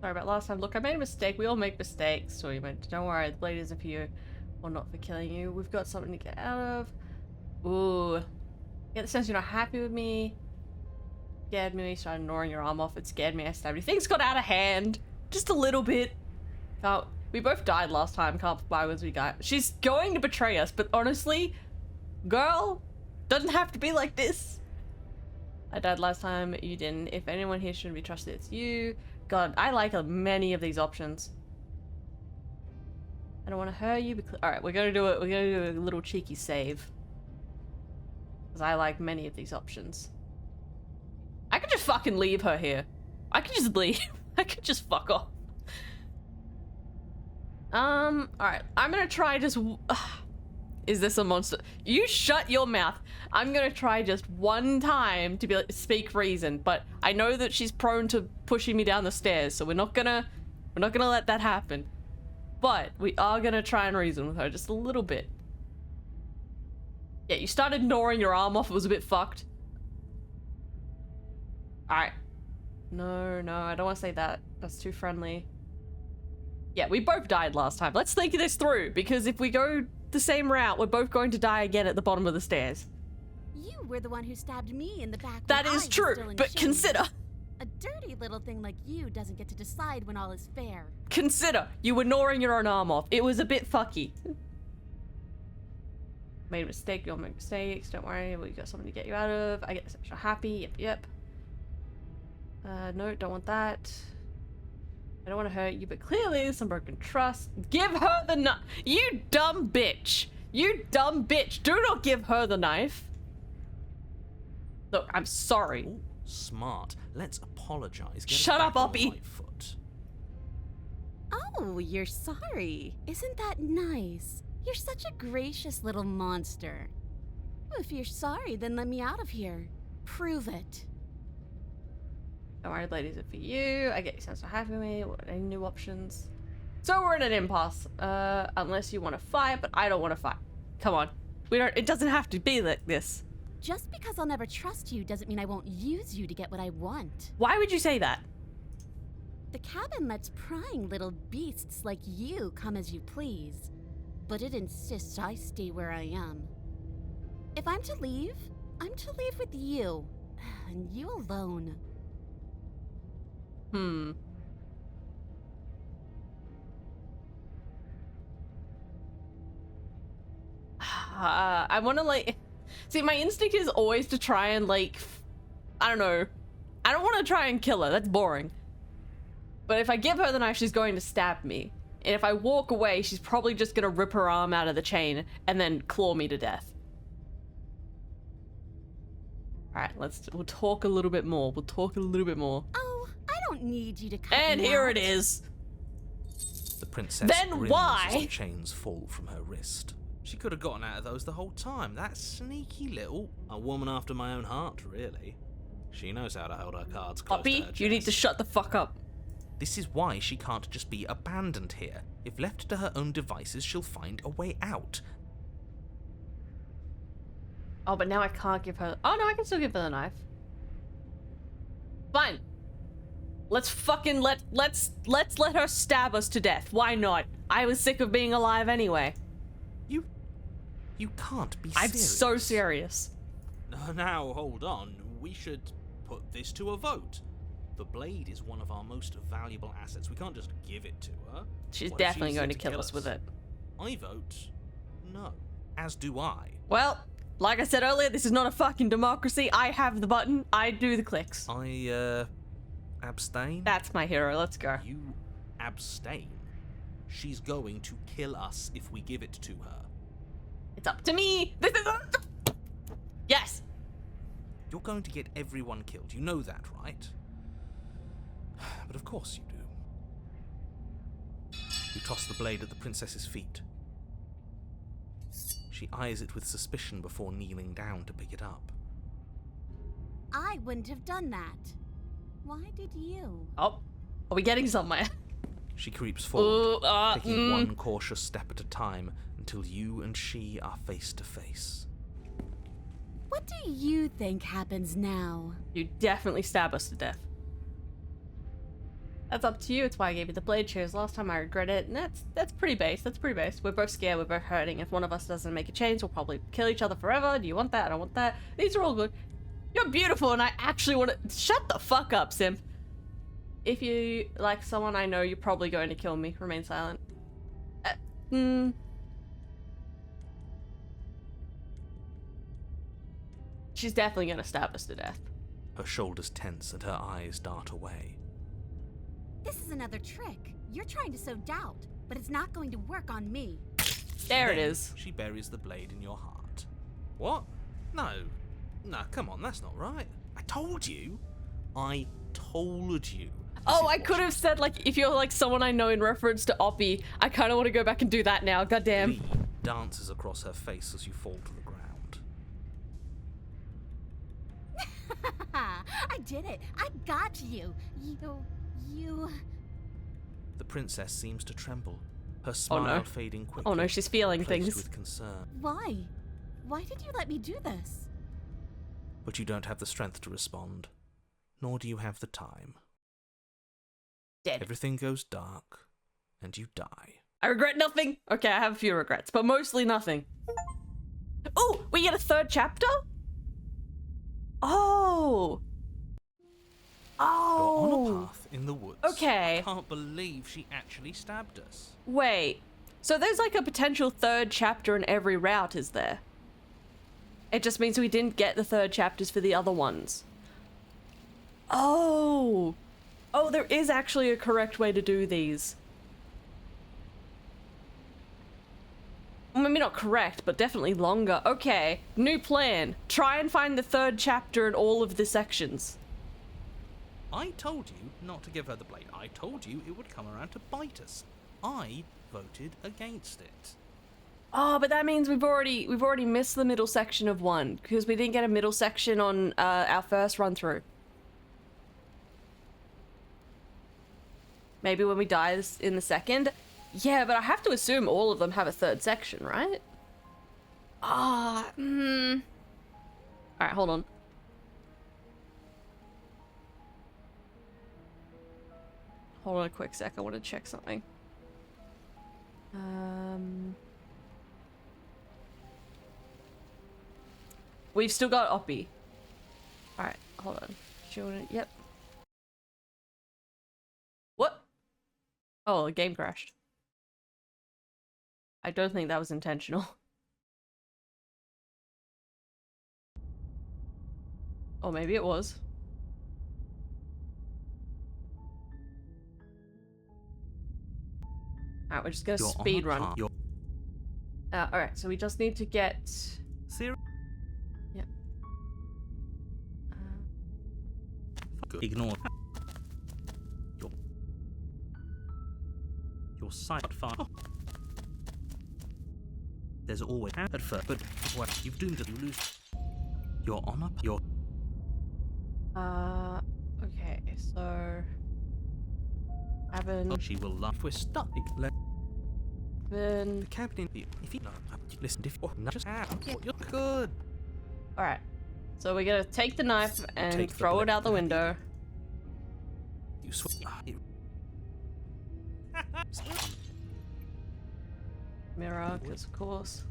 Sorry about last time. Look, I made a mistake. We all make mistakes, so don't worry. The blade isn't for you, or not for killing you. We've got something to get out of. Ooh. Get the sense you're not happy with me. Scared me. Started gnawing your arm off. It scared me. I stabbed you. Things got out of hand. Just a little bit. We both died last time. Can't buy words we got. She's going to betray us, but honestly, girl, doesn't have to be like this. I died last time. You didn't. If anyone here shouldn't be trusted, it's you. God, I like many of these options. I don't want to hurt you. Alright, we're gonna do it. We're gonna do a little cheeky save. Because I like many of these options. I could just fucking leave her here. I could just leave. I could just fuck off. Alright. I'm gonna try just... Is this a monster? You shut your mouth. I'm gonna try just one time to be like, speak reason, but I know that she's prone to pushing me down the stairs, so we're not gonna let that happen. But we are gonna try and reason with her just a little bit. Yeah, you started gnawing your arm off. It was a bit fucked. Alright. No, I don't want to say that. That's too friendly. Yeah, we both died last time. Let's think this through, because if we go the same route, we're both going to die again at the bottom of the stairs. You were the one who stabbed me in the back. That when I is was true, still in but chains. consider, A dirty little thing like you doesn't get to decide when all is fair. you were gnawing your own arm off. It was a bit fucky. Made a mistake, you all make mistakes, don't worry, we got something to get you out of. I get this extra happy, yep. No, don't want that. I don't want to hurt you, but clearly there's some broken trust. Give her the knife! You dumb bitch! You dumb bitch! Do not give her the knife! Look, I'm sorry. Ooh, smart. Let's apologize. Get Shut us up, back on the Oppie. right foot. Oh, you're sorry. Isn't that nice? You're such a gracious little monster. If you're sorry, then let me out of here. Prove it. Don't worry, ladies, it's for you. I get you sound so happy with me. What, any new options? So we're in an impasse. Unless you want to fight, but I don't want to fight. Come on. It doesn't have to be like this. Just because I'll never trust you doesn't mean I won't use you to get what I want. Why would you say that? The cabin lets prying little beasts like you come as you please, but it insists I stay where I am. If I'm to leave, I'm to leave with you, and you alone. I want to like... See, my instinct is always to try and like... I don't know. I don't want to try and kill her. That's boring. But if I give her the knife, she's going to stab me. And if I walk away, she's probably just going to rip her arm out of the chain and then claw me to death. Alright, we'll talk a little bit more. We'll talk a little bit more. Oh, I don't need you to cut And me here out. it is. The princess Then grins why? as the chains fall from her wrist. She could have gotten out of those the whole time. That sneaky little... A woman after my own heart, really. She knows how to hold her cards close to her Poppy, chest. you need to shut the fuck up. This is why she can't just be abandoned here. If left to her own devices, she'll find a way out. Oh, but now I can't give her... Oh, no, I can still give her the knife. Fine. Let's fucking let's let her stab us to death. Why not? I was sick of being alive anyway. You can't be I'm serious. so serious. Now, hold on. We should put this to a vote. The blade is one of our most valuable assets. We can't just give it to her. She's What if definitely uses going it to kill us with it. I vote no. As do I. Well, like I said earlier, this is not a fucking democracy. I have the button. I do the clicks. I, abstain? That's my hero. Let's go. You abstain. She's going to kill us if we give it to her. It's up to me. This is... Yes. You're going to get everyone killed. You know that, right? But of course you do. You toss the blade at the princess's feet. She eyes it with suspicion before kneeling down to pick it up. I wouldn't have done that. Why did you? Oh, are we getting somewhere? She creeps forward, Ooh, taking one cautious step at a time until you and she are face to face. What do you think happens now? You definitely stab us to death. That's up to you. It's why I gave you the blade shears last time. I regret it. And that's pretty base. That's pretty base. We're both scared. We're both hurting. If one of us doesn't make a change, we'll probably kill each other forever. Do you want that? I don't want that. These are all good. You're beautiful, and I actually want to... Shut the fuck up, Sim. If you like someone I know, you're probably going to kill me. Remain silent. She's definitely going to stab us to death. Her shoulders tense and her eyes dart away. This is another trick. You're trying to sow doubt, but it's not going to work on me. There it Then is. She buries the blade in your heart. What? No. No, come on, that's not right. I told you. I told you. Oh, I could have said, like, if you're, like, someone I know in reference to Oppie, I kind of want to go back and do that now. Goddamn. Bleed dances across her face as you fall to the ground. I did it. I got you. You... The princess seems to tremble, her smile fading quickly. Oh no, she's feeling placed things. with concern. Why? Why did you let me do this? But you don't have the strength to respond, nor do you have the time. Dead. Everything goes dark, and you die. I regret nothing. Okay, I have a few regrets, but mostly nothing. Oh, we get a third chapter? Oh. You're on a Oh. path in the woods. Okay. I can't believe she actually stabbed us. Wait. So there's like a potential third chapter in every route, is there? It just means we didn't get the third chapters for the other ones. Oh! Oh, there is actually a correct way to do these. Well, maybe not correct, but definitely longer. Okay, new plan. Try and find the third chapter in all of the sections. I told you not to give her the blade. I told you it would come around to bite us. I voted against it. Oh, but that means we've already missed the middle section of 1 because we didn't get a middle section on our first run through. Maybe when we die in the second. Yeah, but I have to assume all of them have a third section, right? Alright, hold on. Hold on a quick sec, I want to check something. We've still got Oppie. Alright, hold on. Children, yep. What? Oh, the game crashed. I don't think that was intentional. Or maybe it was. Alright, we're just gonna speed run. Alright, so we just need to get... Serious? Yeah. Ignore. Your sight far. There's always at first, but what you've doomed it, you lose. Your honor, your. Okay, so. Evan. She will laugh. We're stuck. Evan. The captain. If you know, listen. If not just you're good. All right. So we're gonna take the knife and throw it out the window. You Mirror, because of course.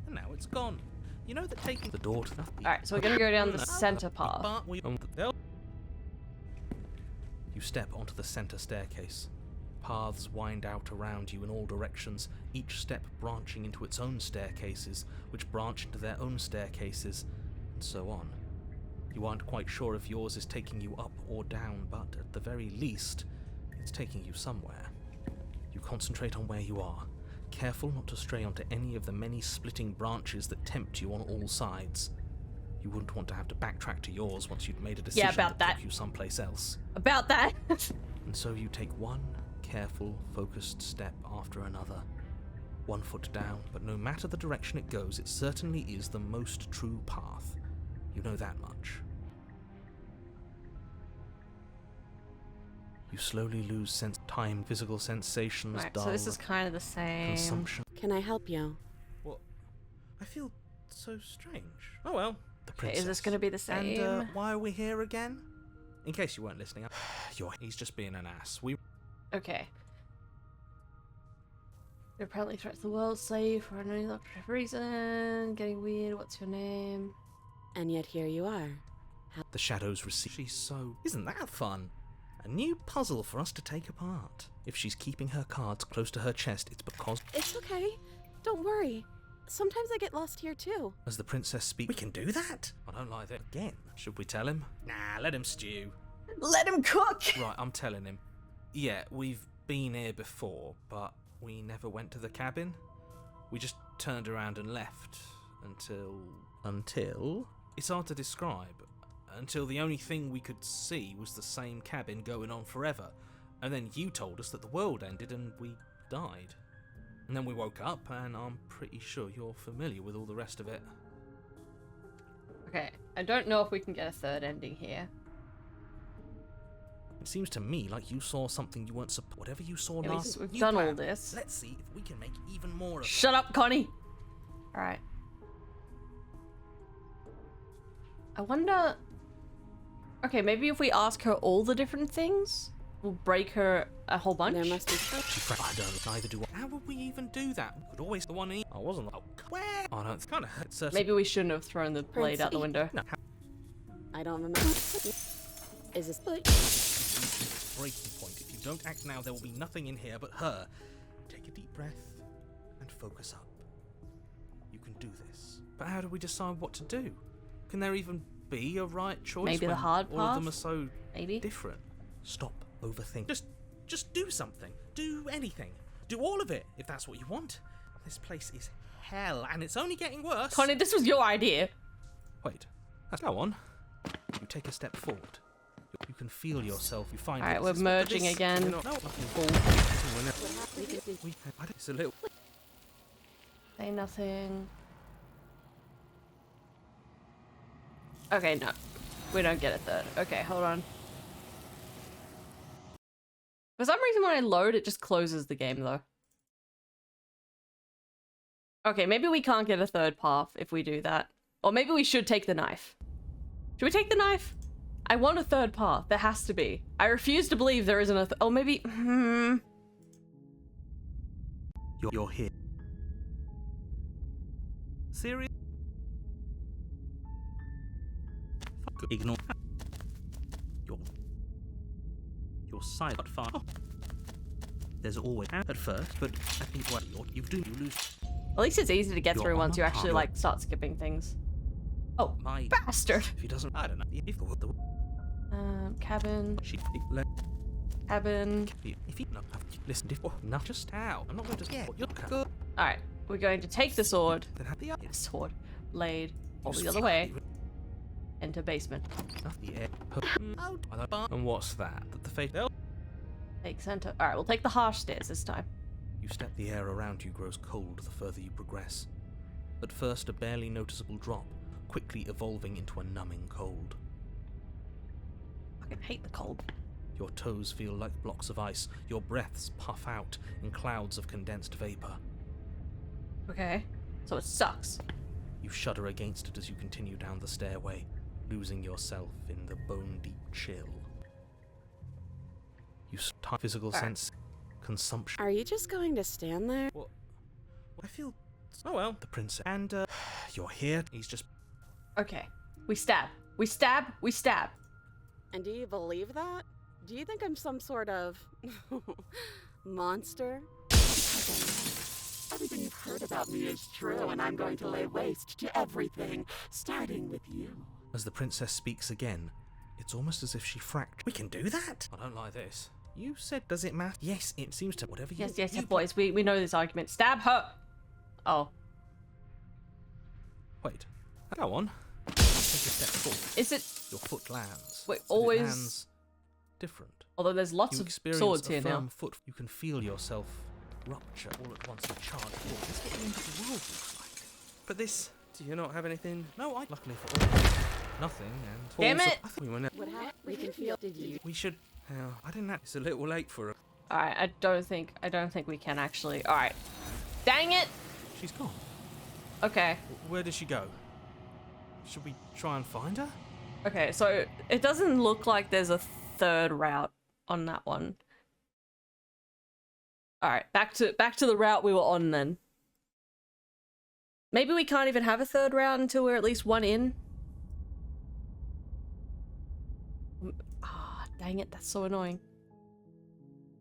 And now it's gone. You know that taking the door to nothing. Alright, so we're gonna go down the center path. You step onto the center staircase. Paths wind out around you in all directions, each step branching into its own staircases, which branch into their own staircases, and so on. You aren't quite sure if yours is taking you up or down, but at the very least, it's taking you somewhere. You concentrate on where you are, careful not to stray onto any of the many splitting branches that tempt you on all sides. You wouldn't want to have to backtrack to yours once you'd made a decision that took you someplace else. About that. And so you take one careful, focused step after another. 1 foot down, but no matter the direction it goes, it certainly is the most true path. You know that much. You slowly lose sense time, physical sensations, Right, dull, so this is kind of the same. consumption. Can I help you? What? I feel so strange. Oh well. The Okay, princess. is this going to be the same? And why are we here again? In case you weren't listening, he's just being an ass. Okay. It apparently threats the world, safe for an unorthodox reason. Getting weird. What's your name? And yet here you are. The shadows receive. She's so. Isn't that fun? A new puzzle for us to take apart. If she's keeping her cards close to her chest, it's because. It's okay. Don't worry. Sometimes I get lost here too. As the princess speaks, we can do that. I don't like that. Again, should we tell him? Nah, let him stew. Let him cook! Right, I'm telling him. Yeah, we've been here before, but we never went to the cabin. We just turned around and left. Until? It's hard to describe. Until the only thing we could see was the same cabin going on forever. And then you told us that the world ended and we died. And then we woke up, and I'm pretty sure you're familiar with all the rest of it. Okay, I don't know if we can get a third ending here. It seems to me like you saw something you weren't supposed. Whatever you saw Yeah, last. we've new done plan. all this. Let's see if we can make even more of it. Shut up, Connie! Alright. I wonder... Okay, maybe if we ask her all the different things, we'll break her a whole bunch. There must be I don't neither do I. How would we even do that? We could always the one. I wasn't. Oh, where? Oh no, it's kind of hurt. Maybe we shouldn't have thrown the blade out the window. No. I don't remember. Is this Breaking point. If you don't act now, there will be nothing in here but her. Take a deep breath and focus up. You can do this. But how do we decide what to do? Can there even be a right choice? Maybe the when hard all of them path? are so Maybe. different. Stop overthinking. Just do something. Do anything. Do all of it if that's what you want. This place is hell, and it's only getting worse. Connie, this was your idea. Wait. Let's go on. You take a step forward. You can feel yourself. You find. Alright, it. we're This is- merging this- again. you know, no, nothing forward. It's a little. Say nothing. Okay, no. We don't get a third. Okay, hold on. For some reason when I load, it just closes the game, though. Okay, maybe we can't get a third path if we do that. Or maybe we should take the knife. Should we take the knife? I want a third path. There has to be. I refuse to believe there isn't a oh, maybe... You're here. Serious? Ignore. Your side got far. There's always at first, but I think what you do, you lose. At least it's easy to get You're through on once the you actually, path. like, start skipping things. Oh, My bastard! if he doesn't, I don't know. If the Cabin. she let Cabin. if he no, listen, if not just how I'm not going to get what you're good. Alright, we're going to take the sword. Then have the other. Sword. Blade. All the other way. Enter basement. Not the air. Out. And what's that? That the fate. Take center. Alright, we'll take the harsh stairs this time. You step, the air around you grows cold the further you progress. At first, a barely noticeable drop, quickly evolving into a numbing cold. I fucking hate the cold. Your toes feel like blocks of ice. Your breaths puff out in clouds of condensed vapor. Okay. So it sucks. You shudder against it as you continue down the stairway, losing yourself in the bone-deep chill. You start physical sense consumption. Are you just going to stand there? What? I feel. Oh well, the princess. And you're here. He's just. Okay. We stab. We stab. We stab. And do you believe that? Do you think I'm some sort of monster? Everything you've heard about me is true, and I'm going to lay waste to everything, starting with you. As the princess speaks again, it's almost as if she fractured. We can do that. I don't like this. You said, does it matter? Yes, it seems to. Whatever you. Yes, you boys. We know this argument. Stab her. Oh. Wait. Go on. Take a step forward. Is it? Your foot lands. Wait, but always- It lands different. Although there's lots You of experience swords a here firm now. foot. You can feel yourself rupture all at once and charge forward. That's what the end of the world looks like. But this, do you not have anything? No, I. Luckily for all, nothing. And Damn also, it! I thought we were. What happened? We can feel. Did you? We should. I didn't. It's a little late for her. All right. I don't think we can actually. All right. Dang it. She's gone. Okay. Where did she go? Should we try and find her? Okay. So it doesn't look like there's a third route on that one. All right. Back to the route we were on then. Maybe we can't even have a third route until we're at least one in. Ah, dang it. That's so annoying.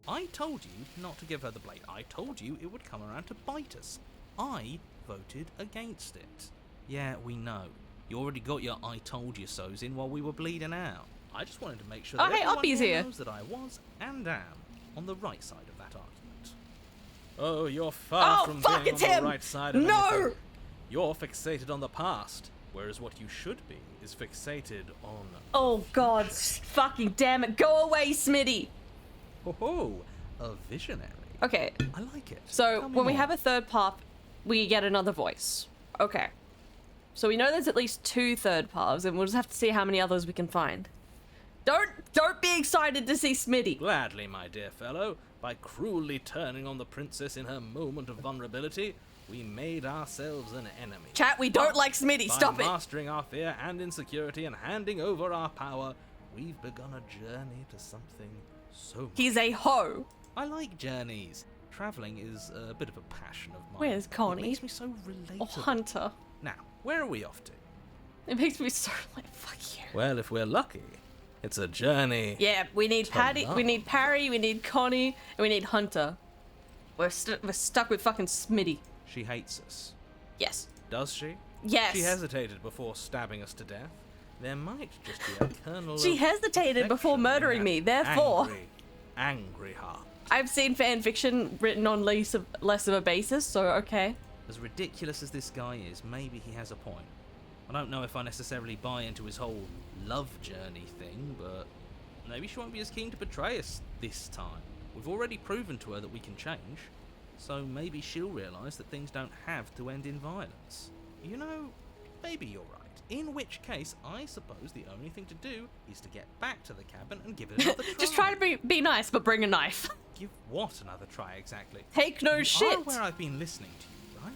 I told you not to give her the blade. I told you it would come around to bite us. I voted against it. Yeah, we know. You already got your I told you so's in while we were bleeding out. I just wanted to make sure that Oh, hey, everyone Oppie's here here. knows that I was and am on the right side of that argument. Oh, you're far Oh, from fuck, being it's on him! the right side of No! anything. You're fixated on the past, whereas what you should be is fixated on... Oh god, fucking damn it. Go away, Smitty. Ho-ho, a visionary. Okay, I like it. so Tell me when we more. have a third path, we get another voice. Okay. So we know there's at least 2 third paths, and we'll just have to see how many others we can find. Don't be excited to see Smitty. Gladly, my dear fellow. By cruelly turning on the princess in her moment of vulnerability, we made ourselves an enemy. Chat, we don't like Smitty. Stop By it. mastering our fear and insecurity and handing over our power, we've begun a journey to something so much. He's a hoe. I like journeys. Traveling is a bit of a passion of mine. Where's Connie? It makes me so relatable. Or Hunter. Now, where are we off to? It makes me so like, fuck you. Well, if we're lucky, it's a journey. Yeah, we need Patty, love. we need Parry, we need Connie, and we need Hunter. We're stuck with fucking Smitty. She hates us. Yes. Does she? Yes. She hesitated before stabbing us to death. There might just be a kernel She of hesitated before affection in murdering that me, therefore. angry heart. I've seen fan fiction written on less of a basis, so okay. As ridiculous as this guy is, maybe he has a point. I don't know if I necessarily buy into his whole love journey thing, but maybe she won't be as keen to betray us this time. We've already proven to her that we can change, so maybe she'll realise that things don't have to end in violence. You know, maybe you're right. In which case, I suppose the only thing to do is to get back to the cabin and give it another try. Just try to be nice, but bring a knife. Give what another try exactly? Take no You shit. are aware I've been listening to you, right?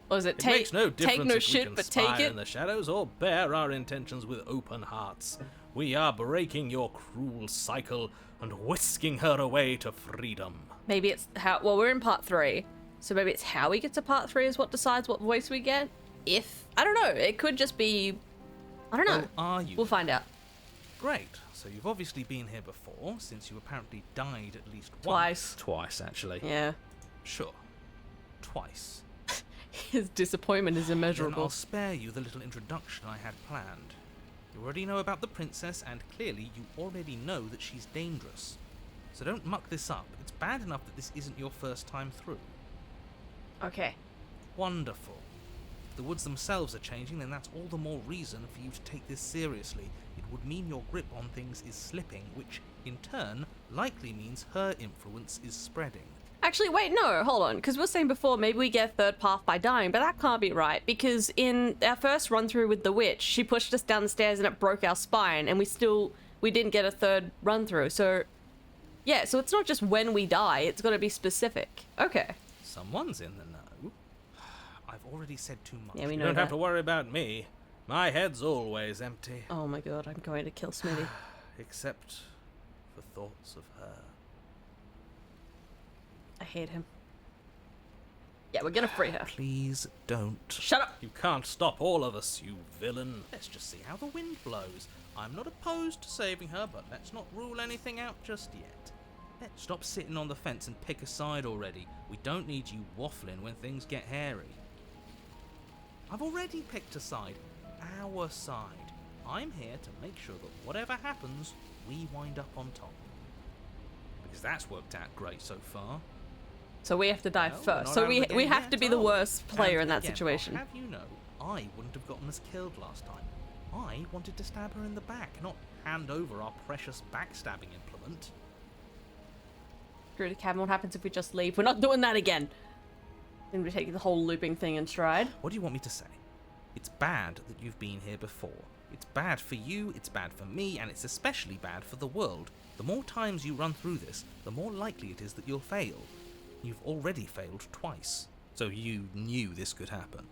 Or is it It makes no difference take no if we shit, but take conspire it? in the shadows or bear our intentions with open hearts. We are breaking your cruel cycle and whisking her away to freedom. Maybe it's how. Well, we're in part 3, so maybe it's how we get to part 3 is what decides what voice we get. If I don't know, it could just be. I don't know. Oh, are you? We'll find out. Great. So you've obviously been here before, since you apparently died at least Twice. once. Twice, actually. Yeah. Sure. Twice. His disappointment is Then immeasurable. I'll spare you the little introduction I had planned. You already know about the princess, and clearly you already know that she's dangerous. So don't muck this up. It's bad enough that this isn't your first time through. Okay. Wonderful. If the woods themselves are changing, then that's all the more reason for you to take this seriously. It would mean your grip on things is slipping, which, in turn, likely means her influence is spreading. Actually, wait, no, hold on, because we were saying before maybe we get a third path by dying, but that can't be right, because in our first run through with the witch, she pushed us down the stairs and it broke our spine, and we didn't get a third run through, so yeah, so it's not just when we die, it's got to be specific. Okay. Someone's in the know. I've already said too much. Yeah, we You know don't have that. to worry about me. My head's always empty. Oh my god, I'm going to kill Smitty. Except for thoughts of her. I hate him. Yeah, we're gonna free her. Please don't. Shut up! You can't stop all of us, you villain. Let's just see how the wind blows. I'm not opposed to saving her, but let's not rule anything out just yet. Let's stop sitting on the fence and pick a side already. We don't need you waffling when things get hairy. I've already picked a side. Our side. I'm here to make sure that whatever happens, we wind up on top. Because that's worked out great so far. So we have to die No, we're first. not So out of we the game have yet, to be the are we? worst player And in that again, situation. I'll have you know, I wouldn't have gotten us killed last time. I wanted to stab her in the back, not hand over our precious backstabbing implement. Screw the cabin, what happens if we just leave? We're not doing that again. Then we take the whole looping thing in stride. What do you want me to say? It's bad that you've been here before. It's bad for you, it's bad for me, and it's especially bad for the world. The more times you run through this, the more likely it is that you'll fail. You've already failed twice, so you knew this could happen.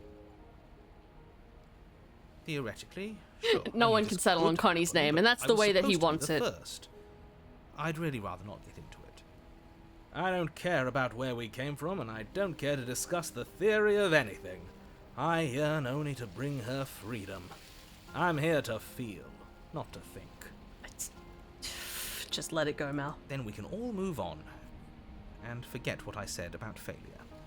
Theoretically, sure. No I one mean, can it's settle on good Connie's happen, name, but and that's I the was way that he supposed to be wants the it. First. I'd really rather not get into it. I don't care about where we came from, and I don't care to discuss the theory of anything. I yearn only to bring her freedom. I'm here to feel, not to think. Just let it go, Mal. Then we can all move on and forget what I said about failure.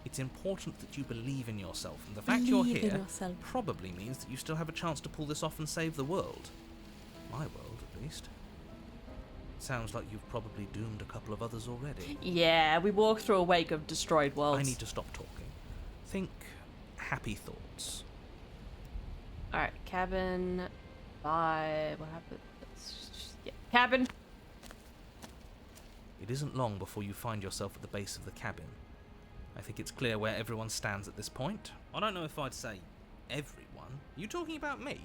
It's important that you believe in yourself, and the fact you're Believe in here yourself. probably means that you still have a chance to pull this off and save the world. My world, at least. Sounds like you've probably doomed a couple of others already. Yeah, we walk through a wake of destroyed worlds. I need to stop talking. Think happy thoughts. Alright, cabin. Bye. What happened? Yeah, cabin. It isn't long before you find yourself at the base of the cabin. I think it's clear where everyone stands at this point. I don't know if I'd say everyone. You talking about me?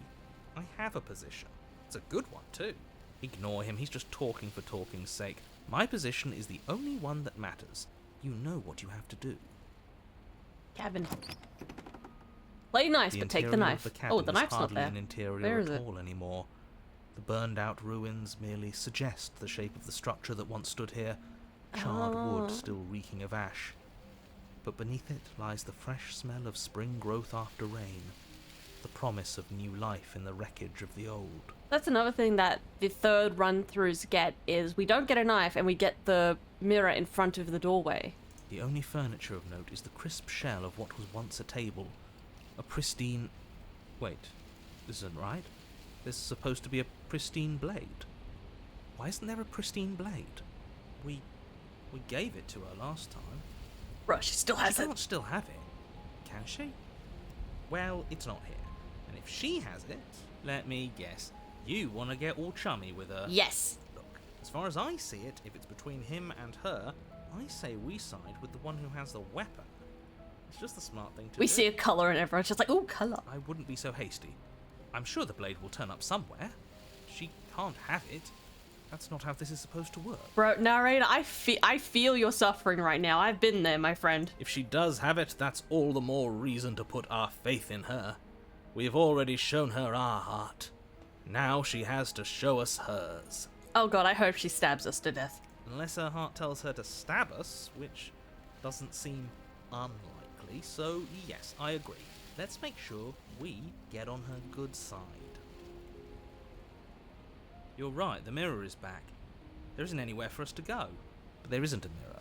I have a position. It's a good one, too. Ignore him, he's just talking for talking's sake. My position is the only one that matters. You know what you have to do. Cabin. Play nice, The but take the interior knife. of the cabin Oh, the is knife's not hardly there. an interior Where is at it? all anymore. The burned-out ruins merely suggest the shape of the structure that once stood here, charred Oh. wood still reeking of ash. But beneath it lies the fresh smell of spring growth after rain, the promise of new life in the wreckage of the old. That's another thing that the third run-throughs get is we don't get a knife and we get the mirror in front of the doorway. The only furniture of note is the crisp shell of what was once a table. A pristine... Wait, this isn't right. There's supposed to be a pristine blade. Why isn't there a pristine blade? We gave it to her last time. Bruh, she still has She it. can't still have it, can she? Well, it's not here. And if she has it, let me guess, you want to get all chummy with her. Yes. Look, as far as I see it, if it's between him and her, I say we side with the one who has the weapon. It's just the smart thing to do. We see a colour and everyone's just like, ooh, colour. I wouldn't be so hasty. I'm sure the blade will turn up somewhere. She can't have it. That's not how this is supposed to work. Bro, narrator, I feel your suffering right now. I've been there, my friend. If she does have it, that's all the more reason to put our faith in her. We've already shown her our heart. Now she has to show us hers. Oh god, I hope she stabs us to death. Unless her heart tells her to stab us, which doesn't seem unlikely, so yes, I agree. Let's make sure we get on her good side. You're right, the mirror is back. There isn't anywhere for us to go, but there isn't a mirror.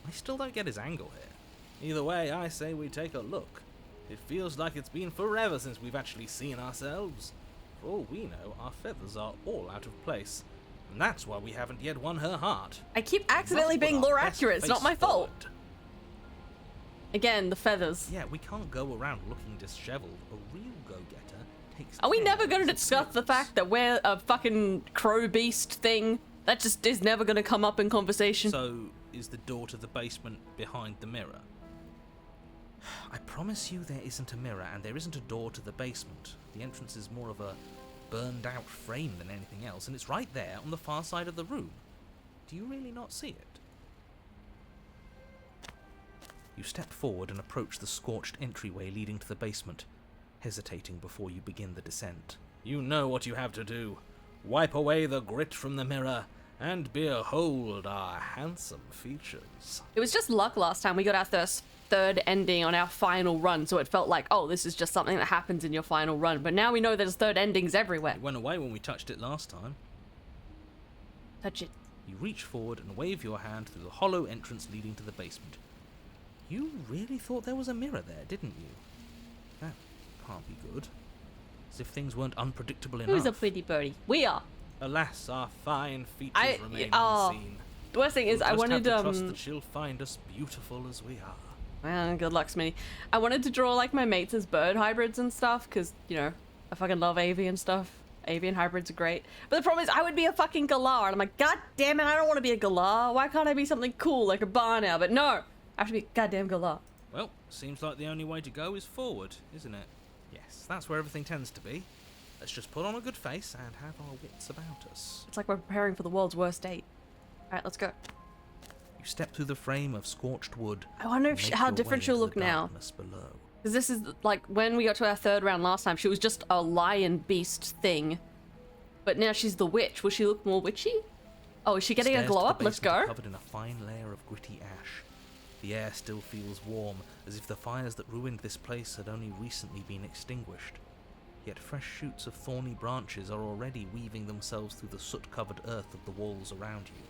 I still don't get his angle here. Either way, I say we take a look. It feels like it's been forever since we've actually seen ourselves. For all we know, our feathers are all out of place, and that's why we haven't yet won her heart. I keep accidentally Must put being our lore best accurate. It's not face my fault. forward. Again, the feathers. Yeah, we can't go around looking disheveled. A real go-getter takes Are we care never of going to his discuss the appearance. fact that we're a fucking crow beast thing? That just is never going to come up in conversation. So, is the door to the basement behind the mirror? I promise you there isn't a mirror, and there isn't a door to the basement. The entrance is more of a burned-out frame than anything else, and it's right there on the far side of the room. Do you really not see it? You step forward and approach the scorched entryway leading to the basement, hesitating before you begin the descent. You know what you have to do. Wipe away the grit from the mirror, and behold our handsome features. It was just luck last time we got our third ending on our final run, so it felt like, oh, this is just something that happens in your final run. But now we know there's third endings everywhere. It went away when we touched it last time. Touch it. You reach forward and wave your hand through the hollow entrance leading to the basement. You really thought there was a mirror there, didn't you? That can't be good. As if things weren't unpredictable enough. Who's a pretty birdie? We are. Alas, our fine features remain oh. unseen. The worst thing is, We'll I just wanted have to trust that she'll find us beautiful as we are. well, good luck, Smitty. I wanted to draw like my mates as bird hybrids and stuff, because, you know, I fucking love avian stuff. Avian hybrids are great. But the problem is, I would be a fucking galah, and I'm like, god damn it, I don't want to be a galah. Why can't I be something cool like a barn owl? But no, I have to be a goddamn galah. Well, seems like the only way to go is forward, isn't it? Yes, that's where everything tends to be. Let's just put on a good face and have our wits about us. It's like we're preparing for the world's worst date. Alright, let's go. You step through the frame of scorched wood. I wonder and if make how your different way she'll into look the now. darkness below. Because this is, like, when we got to our third round last time, she was just a lion beast thing. But now she's the witch. Will she look more witchy? Oh, is she getting a Stairs glow to the up? Let's basement are go. covered in a fine layer of gritty ash. The air still feels warm, as if the fires that ruined this place had only recently been extinguished. Yet fresh shoots of thorny branches are already weaving themselves through the soot-covered earth of the walls around you.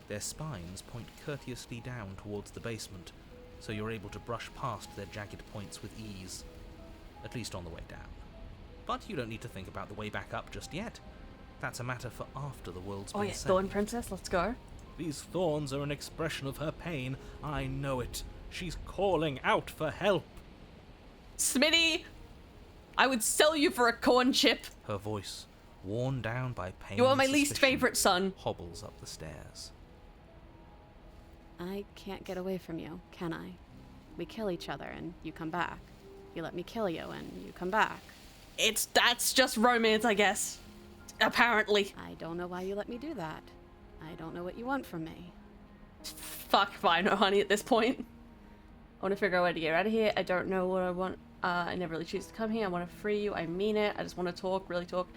Their spines point courteously down towards the basement, so you're able to brush past their jagged points with ease. At least on the way down. But you don't need to think about the way back up just yet. That's a matter for after the world's Oh been yeah, saved. Thorn Princess, let's go. These thorns are an expression of her pain. I know it. She's calling out for help. Smitty! I would sell you for a corn chip. Her voice, worn down by pain You are and my least suspicion, favorite son. hobbles up the stairs. I can't get away from you, can I? We kill each other and you come back. You let me kill you and you come back. That's just romance, I guess. Apparently. I don't know why you let me do that. I don't know what you want from me. Fuck if I know, honey, at this point. I want to figure out where to get out of here. I don't know what I want. I never really choose to come here. I want to free you. I mean it. I just want to talk, really talk.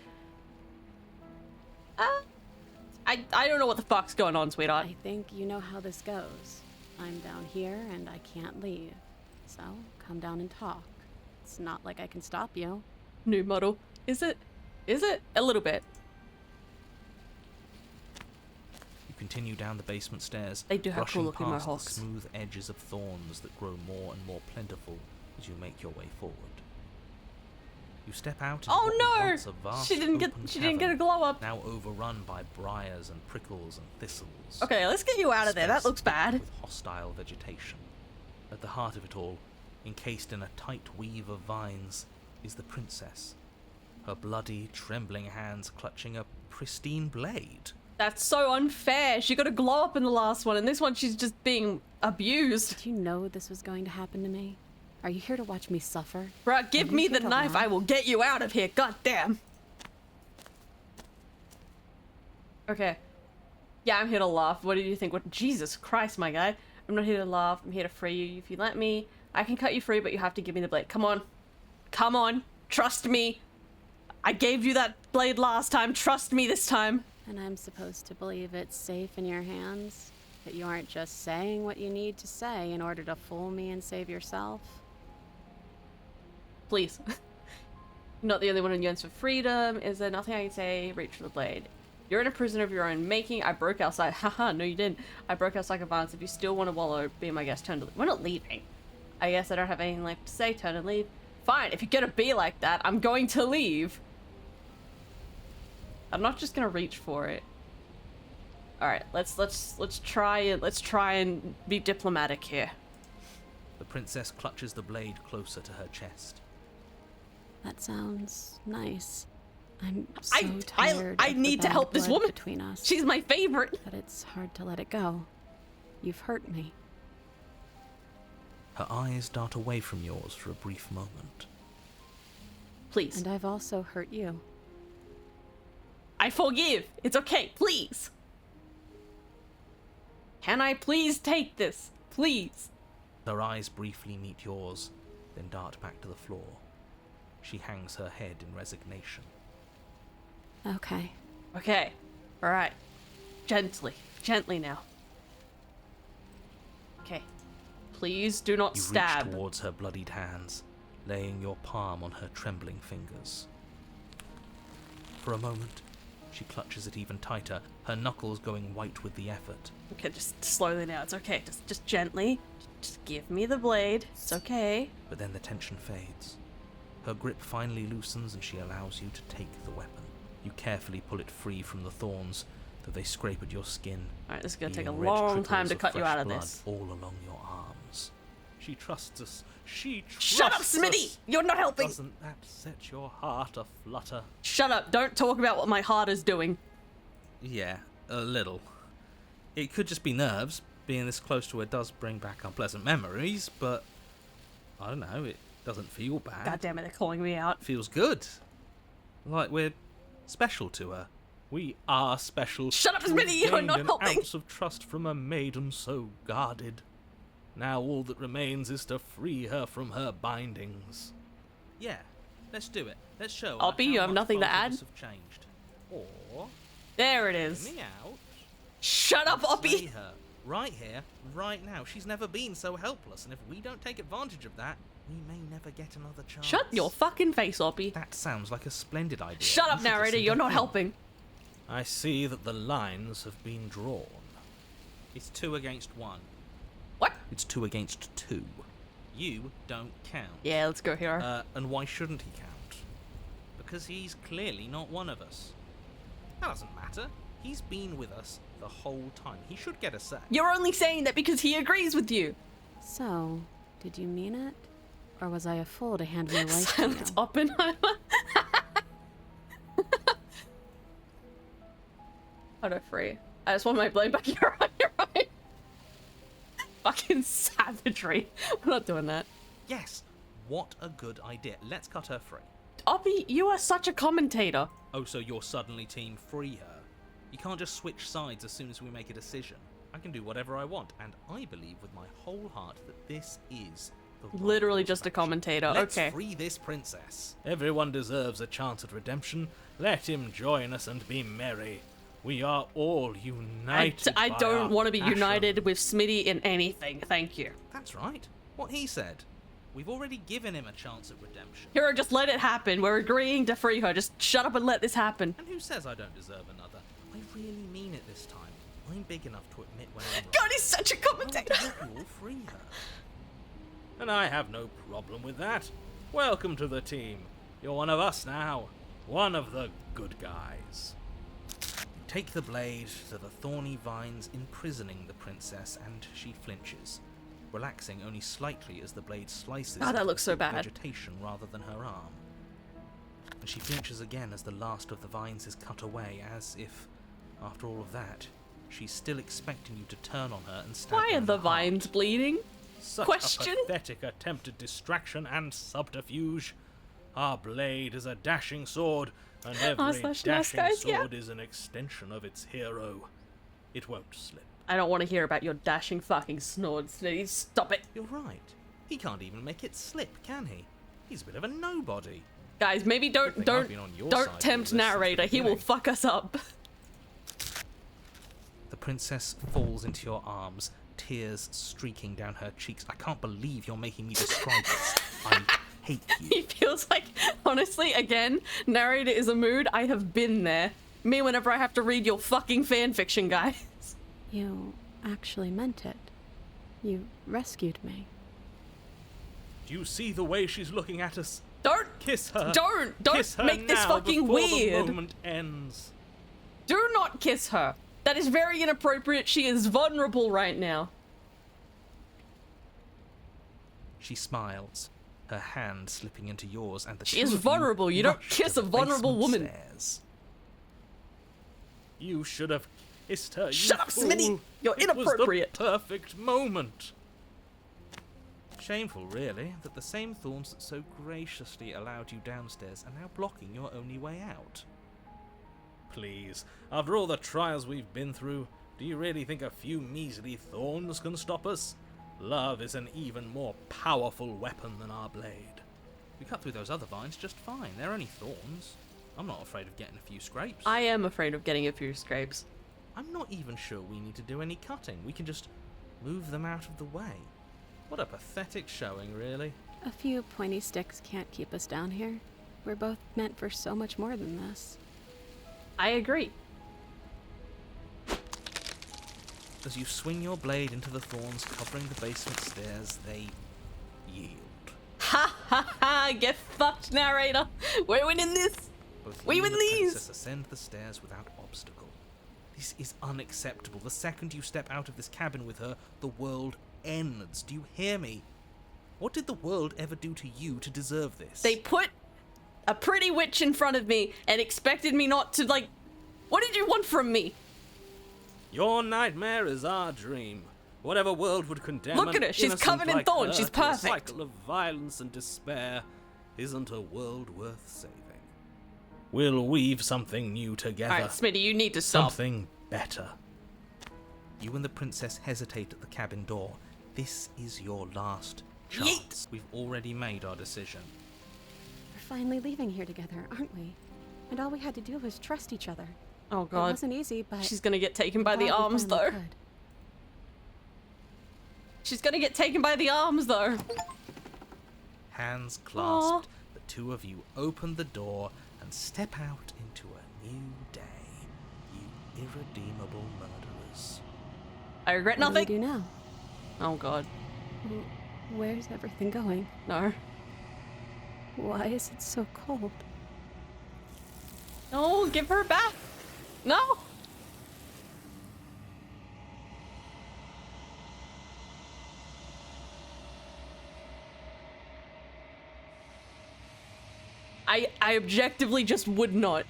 I don't know what the fuck's going on, sweetheart. I think you know how this goes. I'm down here and I can't leave. So, come down and talk. It's not like I can stop you. New model. Is it? Is it? A little bit. You continue down the basement stairs, They do have brushing cool-looking past the mohawks. smooth edges of thorns that grow more and more plentiful as you make your way forward. You step out into what was Oh once a no! vast She didn't get a cavern, glow up. now overrun by briars and prickles and thistles. Okay, let's get you out of there. That Space looks bad. with hostile vegetation. At the heart of it all, encased in a tight weave of vines, is the princess. Her bloody, trembling hands clutching a pristine blade. That's so unfair. She got a glow up in the last one, and this one she's just being abused. Did you know this was going to happen to me? Are you here to watch me suffer? Bruh, give Are you me here the to knife. laugh? I will get you out of here. God damn. Okay. Yeah, I'm here to laugh. What do you think? What? Jesus Christ, my guy. I'm not here to laugh. I'm here to free you. If you let me, I can cut you free, but you have to give me the blade. Come on. Come on. Trust me. I gave you that blade last time. Trust me this time. And I'm supposed to believe it's safe in your hands? That you aren't just saying what you need to say in order to fool me and save yourself? Please. You're not the only one who yearns for freedom. Is there nothing I can say? Reach for the blade. You're in a prison of your own making. I broke outside. Haha, no you didn't. I broke out cycle violence. If you still want to wallow, be my guest. Turn to leave. We're not leaving. I guess I don't have anything left to say. Turn and leave. Fine, if you're gonna be like that, I'm going to leave. I'm not just gonna reach for it. Alright, let's try and be diplomatic here. The princess clutches the blade closer to her chest. That sounds nice. I'm so I tired. of the need to bad help this blood woman. between us. She's my favorite. But it's hard to let it go. You've hurt me. Her eyes dart away from yours for a brief moment. Please. And I've also hurt you. I forgive. It's okay. Please. Can I please take this? Please. Her eyes briefly meet yours, then dart back to the floor. She hangs her head in resignation. Okay. Okay. All right. Gently. Gently now. Okay. Please do not You stab. reach towards her bloodied hands, laying your palm on her trembling fingers. For a moment, she clutches it even tighter, her knuckles going white with the effort. Okay, just slowly now. It's okay. Just gently. Just give me the blade. It's okay. But then the tension fades. Her grip finally loosens and she allows you to take the weapon. You carefully pull it free from the thorns, though they scrape at your skin. Alright, this is gonna take a leaving red long time trickles to cut you fresh out of blood this. all along your arms. She trusts us. She trusts Shut up, us. Smitty! You're not helping! Doesn't that set your heart aflutter? Shut up. Don't talk about what my heart is doing. Yeah, a little. It could just be nerves. Being this close to her does bring back unpleasant memories, but I don't know, it doesn't feel bad. God damn it, they're calling me out. It feels good. Like we're special to her. We are special. Shut up, to Smitty, you're gain not an helping. ounce of trust from a maiden so guarded. Now all that remains is to free her from her bindings. Yeah, let's do it. Let's show her Oppie, you how have much nothing to both of add? us have changed. Or There it hear is. me out. Shut up, Slay Oppie! her right here, right now. She's never been so helpless, and if we don't take advantage of that, we may never get another chance. Shut your fucking face, Oppie. That sounds like a splendid idea. Shut You up, should narrator, listen to you're not him. helping. I see that the lines have been drawn. It's 2 against 1. What? It's 2 against 2. You don't count. Yeah, let's go here. And why shouldn't he count? Because he's clearly not one of us. That doesn't matter. He's been with us the whole time. He should get a say. You're only saying that because he agrees with you. So, did you mean it? Or was I a fool to hand my life to you? Silence, Oppenheimer. Auto free. I just want my blade back. You're right. Fucking savagery. We're not doing that. Yes. What a good idea. Let's cut her free. Oppie, you are such a commentator. Oh, so you're suddenly team free her. You can't just switch sides as soon as we make a decision. I can do whatever I want, and I believe with my whole heart that this is the right Literally course just a of action. commentator. Let's Okay. free this princess. Everyone deserves a chance at redemption. Let him join us and be merry. We are all united. I by don't our want to be passion. united with Smitty in anything. Thank you. That's right. What he said. We've already given him a chance at redemption. Hero, just let it happen. We're agreeing to free her. Just shut up and let this happen. And who says I don't deserve another? I really mean it this time. I'm big enough to admit when I'm wrong. God, he's such a I want commentator. to help you all free her. And I have no problem with that. Welcome to the team. You're one of us now. One of the good guys. You take the blade to the thorny vines imprisoning the princess, and she flinches, relaxing only slightly as the blade slices Oh, that into looks so the thick bad. vegetation rather than her arm. And she flinches again as the last of the vines is cut away, as if, after all of that, she's still expecting you to turn on her and stab Why her are in the heart. vines bleeding? Such Question? a pathetic attempt at distraction and subterfuge. Our blade is a dashing sword, and every slash dashing nice guys, yeah. sword is an extension of its hero. It won't slip. I don't want to hear about your dashing fucking snords. Please stop it. You're right. He can't even make it slip, can he? He's a bit of a nobody. Guys, maybe Good thing I've been on your side of don't tempt all this since the narrator. He will beginning. fuck us up. The princess falls into your arms, tears streaking down her cheeks. I can't believe you're making me describe this. I hate He you. feels like, honestly, again, narrator is a mood. I have been there. Me whenever I have to read your fucking fanfiction, guys. You actually meant it. You rescued me. Do you see the way she's looking at us? Don't Kiss her. Don't Kiss her make this now fucking before weird. The moment ends. Do not kiss her. That is very inappropriate. She is vulnerable right now. She smiles, her hand slipping into yours, and the She two is of vulnerable. You don't rush kiss to a the vulnerable basement woman. stairs. You should have kissed her. Shut you up, fool. Smitty. You're It was the inappropriate. perfect moment. Shameful, really, that the same thorns that so graciously allowed you downstairs are now blocking your only way out. Please, after all the trials we've been through, do you really think a few measly thorns can stop us? Love is an even more powerful weapon than our blade. We cut through those other vines just fine. They're only thorns. I'm not afraid of getting a few scrapes. I am afraid of getting a few scrapes. I'm not even sure we need to do any cutting. We can just move them out of the way. What a pathetic showing, really. A few pointy sticks can't keep us down here. We're both meant for so much more than this. I agree. As you swing your blade into the thorns covering the basement stairs, they yield. Ha ha ha! Get fucked, narrator. We're winning this. Both We you win and the these! princess ascend the stairs without obstacle. This is unacceptable. The second you step out of this cabin with her, the world ends. Do you hear me? What did the world ever do to you to deserve this? They put a pretty witch in front of me and expected me not to, like... What did you want from me? Your nightmare is our dream. Whatever world would condemn Look an at her, she's innocent covered in like thorns, her she's to a perfect. cycle of violence and despair isn't a world worth saving. We'll weave something new together. Alright, Smitty, you need to stop. Something better. You and the princess hesitate at the cabin door. This is your last chance. Yeet. We've already made our decision. We're finally leaving here together, aren't we? And all we had to do was trust each other. Oh It god. wasn't easy, but She's gonna get taken by glad the we arms, finally though. could. She's gonna get taken by the arms, though. Hands clasped, the two of you open the door and step out into a new day. You irredeemable murderers. I regret What do we nothing. do now? Oh god. Where's everything going? No. Why is it so cold? No, give her back. No. I objectively just would not.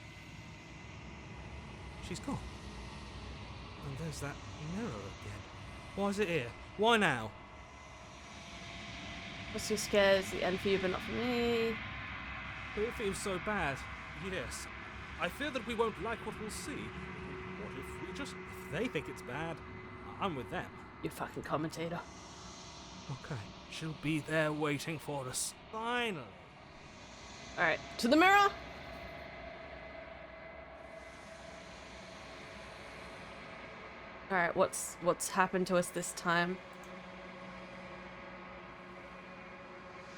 She's gone. And there's that mirror again. Why is it here? Why now? I'm so scared. It's the end for you, but not for me. But it feels so bad. Yes. I fear that we won't like what we'll see. What if we just... If they think it's bad, I'm with them. You fucking commentator. Okay. She'll be there waiting for us. Finally. Alright, to the mirror. Alright, what's happened to us this time?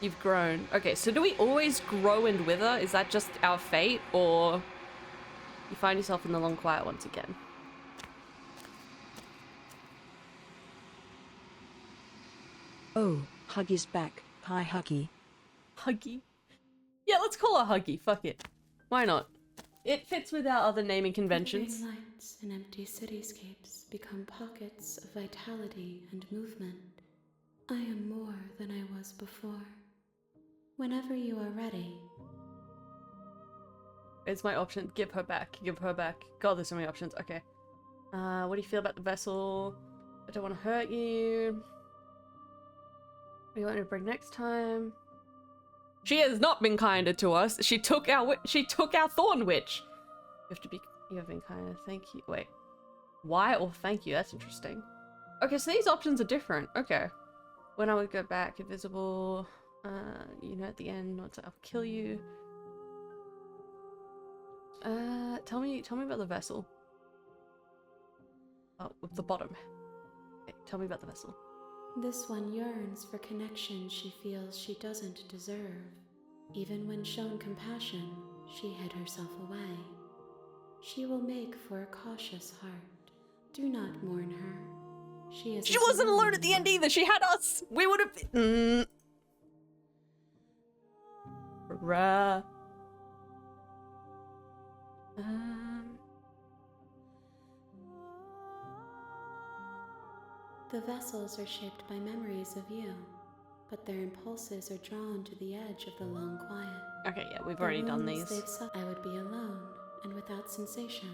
You've grown. Okay, so do we always grow and wither? Is that just our fate, or you find yourself in the long quiet once again? Oh, Huggy's back. Hi, Huggy. Huggy. Yeah, let's call her Huggy. Fuck it. Why not? It fits with our other naming conventions. Flickering lights and empty cityscapes become pockets of vitality and movement. I am more than I was before. Whenever you are ready. It's my option. Give her back. Give her back. God, there's so many options. Okay. What do you feel about the vessel? I don't want to hurt you. What do you want me to bring next time? She has not been kinder to us. She took our Thorn Witch. You have been kinder. Thank you. Wait. Why or thank you? That's interesting. Okay, so these options are different. Okay. When I would go back, invisible. You know, at the end, once I'll kill you. Tell me about the vessel. Oh, with the bottom. Okay, tell me about the vessel. This one yearns for connection she feels she doesn't deserve. Even when shown compassion, she hid herself away. She will make for a cautious heart. Do not mourn her. She wasn't alone at the end either. She had us. We would have been. Bruh. The vessels are shaped by memories of you, but their impulses are drawn to the edge of the long quiet. Okay, yeah, we've already done these. I would be alone and without sensation.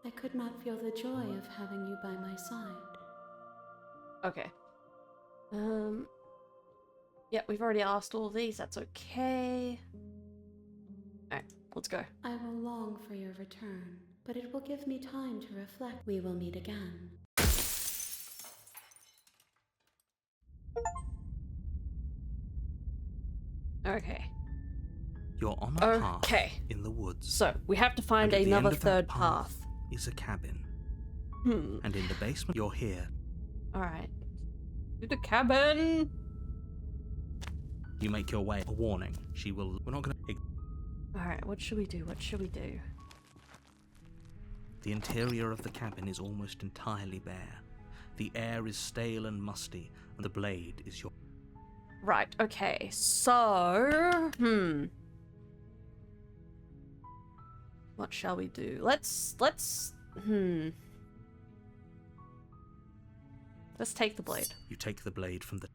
I could not feel the joy of having you by my side. Okay. Yeah, we've already asked all of these. That's okay. Alright, let's go. I will long for your return, but it will give me time to reflect. We will meet again. Okay. You're on a path in the woods. So, we have to find another third path. Is a cabin. And in the basement, you're here. Alright. To the cabin! You make your way. A warning. She will... We're not gonna... Alright, what should we do? What should we do? The interior of the cabin is almost entirely bare. The air is stale and musty, and the blade is your... Right, okay, so... What shall we do? Let's take the blade. You take the blade from the...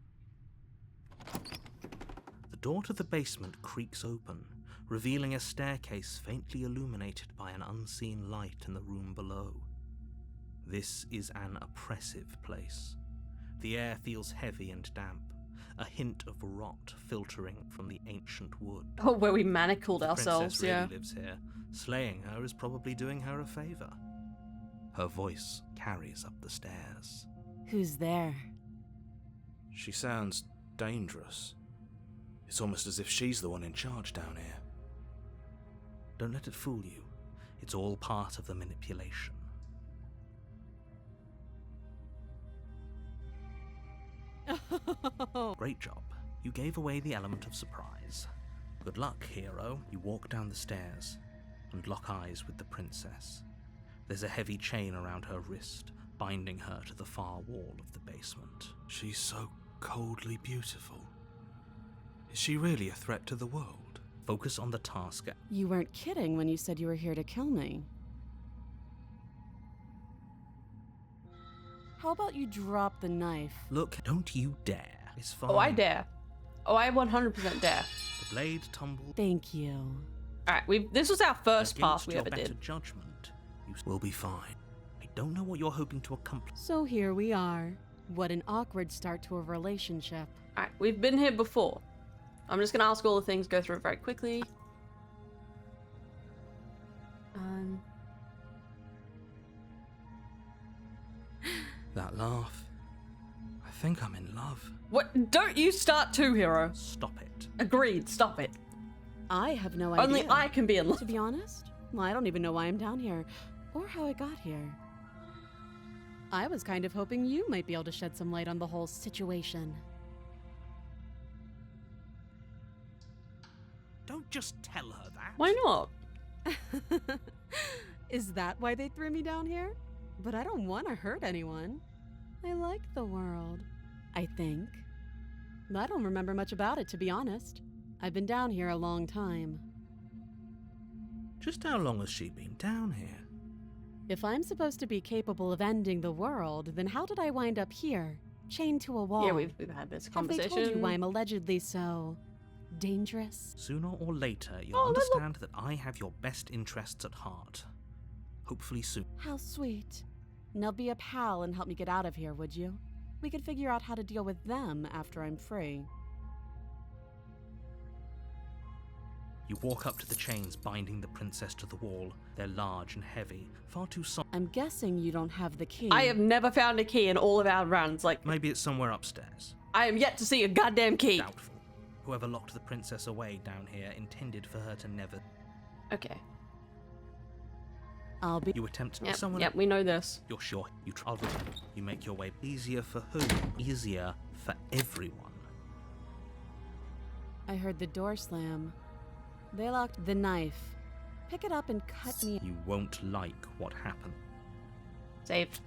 The door to the basement creaks open, revealing a staircase faintly illuminated by an unseen light in the room below. This is an oppressive place. The air feels heavy and damp, a hint of rot filtering from the ancient wood. Oh, where we manacled ourselves, the princess really lives here. Slaying her is probably doing her a favor. Her voice carries up the stairs. Who's there? She sounds dangerous. It's almost as if she's the one in charge down here. Don't let it fool you. It's all part of the manipulation. Great job. You gave away the element of surprise. Good luck, hero. You walk down the stairs and lock eyes with the princess. There's a heavy chain around her wrist, binding her to the far wall of the basement. She's so coldly beautiful. Is she really a threat to the world? Focus on the task. You weren't kidding when you said you were here to kill me. How about you drop the knife? Look, don't you dare. It's fine. Oh, I dare. Oh, I 100% dare. The blade tumbled. Thank you. Alright, this was our first path we ever did. Judgment, you will be fine. I don't know what you're hoping to accomplish. So here we are. What an awkward start to a relationship. Alright, we've been here before. I'm just gonna ask all the things, go through it very quickly. That laugh. I think I'm in love. What? Don't you start too, hero. Stop it. Agreed, stop it. I have no idea. Only I can be in love. To be honest, I don't even know why I'm down here, or how I got here. I was kind of hoping you might be able to shed some light on the whole situation. Don't just tell her that. Why not? Is that why they threw me down here? But I don't want to hurt anyone. I like the world. I think. I don't remember much about it, to be honest. I've been down here a long time. Just how long has she been down here? If I'm supposed to be capable of ending the world, then how did I wind up here, chained to a wall? Yeah, we've had this Have conversation. they told you why I'm allegedly so dangerous? Sooner or later, you'll understand that I have your best interests at heart. Hopefully soon. How sweet. Now be a pal and help me get out of here, would you? We could figure out how to deal with them after I'm free. You walk up to the chains binding the princess to the wall. They're large and heavy, far too soft. I'm guessing you don't have the key. I have never found a key in all of our runs. Like, Maybe it's somewhere upstairs. I am yet to see a goddamn key. Doubtful. Whoever locked the princess away down here intended for her to never. Okay. I'll be. You attempt Yep, someone. yep, we know this. You're sure. You try. You make your way easier for who? Easier for everyone. I heard the door slam. They locked the knife. Pick it up and cut me. You won't like what happened. Saved.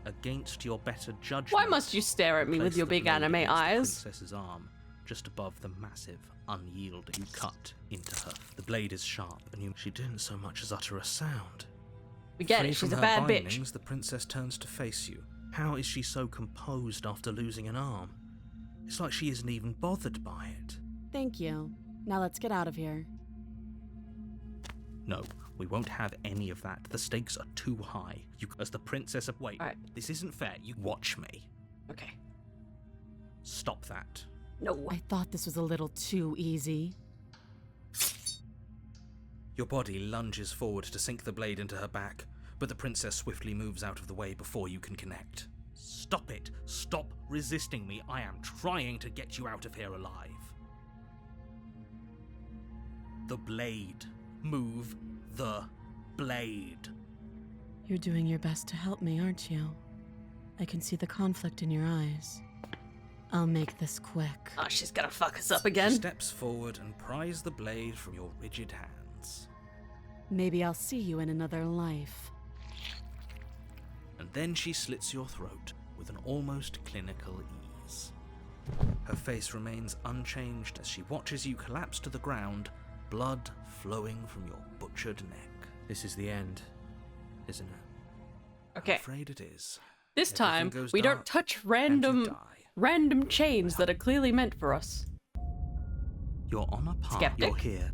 Against your better judgment. Why must you stare at me with place your the big blade anime against the eyes? princess's arm, just above the massive, unyielding. You cut into her. The blade is sharp, and she didn't so much as utter a sound. We get Free it, she's from a her bad bitch. bindings, the princess turns to face you. How is she so composed after losing an arm? It's like she isn't even bothered by it. Thank you. Now let's get out of here. No, we won't have any of that. The stakes are too high. You, as the princess of... Wait, Alright. This isn't fair. You watch me. Okay. Stop that. No. I thought this was a little too easy. Your body lunges forward to sink the blade into her back, but the princess swiftly moves out of the way before you can connect. Stop it! Stop resisting me! I am trying to get you out of here alive. The blade. Move the blade. You're doing your best to help me, aren't you? I can see the conflict in your eyes. I'll make this quick. Oh, she's gonna fuck us up She again. steps forward and pries the blade from your rigid hands. Maybe I'll see you in another life. And then she slits your throat with an almost clinical ease. Her face remains unchanged as she watches you collapse to the ground, blood flowing from your butchered neck. This is the end, isn't it? Okay. I'm afraid it is. This Everything time, goes we don't dark touch and you random die. chains that are clearly meant for us. You're on a path. Skeptic? You're here.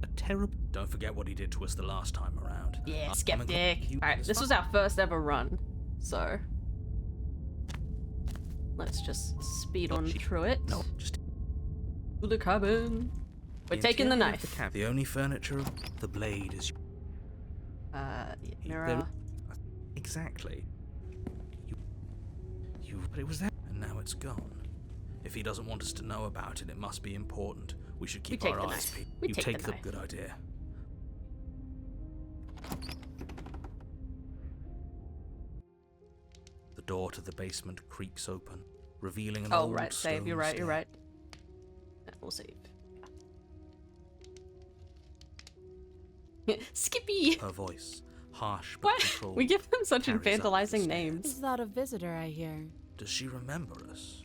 A terrible... Don't forget what he did to us the last time around. Yeah, I'm skeptic. you- Alright, this was our first ever run, so... Let's just speed on through it. No, just... To the cabin. We're The taking the interior of knife. The, the only furniture of the blade is... Mirror. Exactly. But it was there, and now it's gone. If he doesn't want us to know about it, it must be important. We should keep take our the eyes knife. peeled. We You take take the the knife. good idea. The door to the basement creaks open, revealing an Oh, old right, save. stone You're right, you're stair. right. Yeah, we'll save. Skippy! Her voice, harsh but What? controlled. We give them such carries up the infantilizing stairs. names. Is that a visitor I hear? Does she remember us?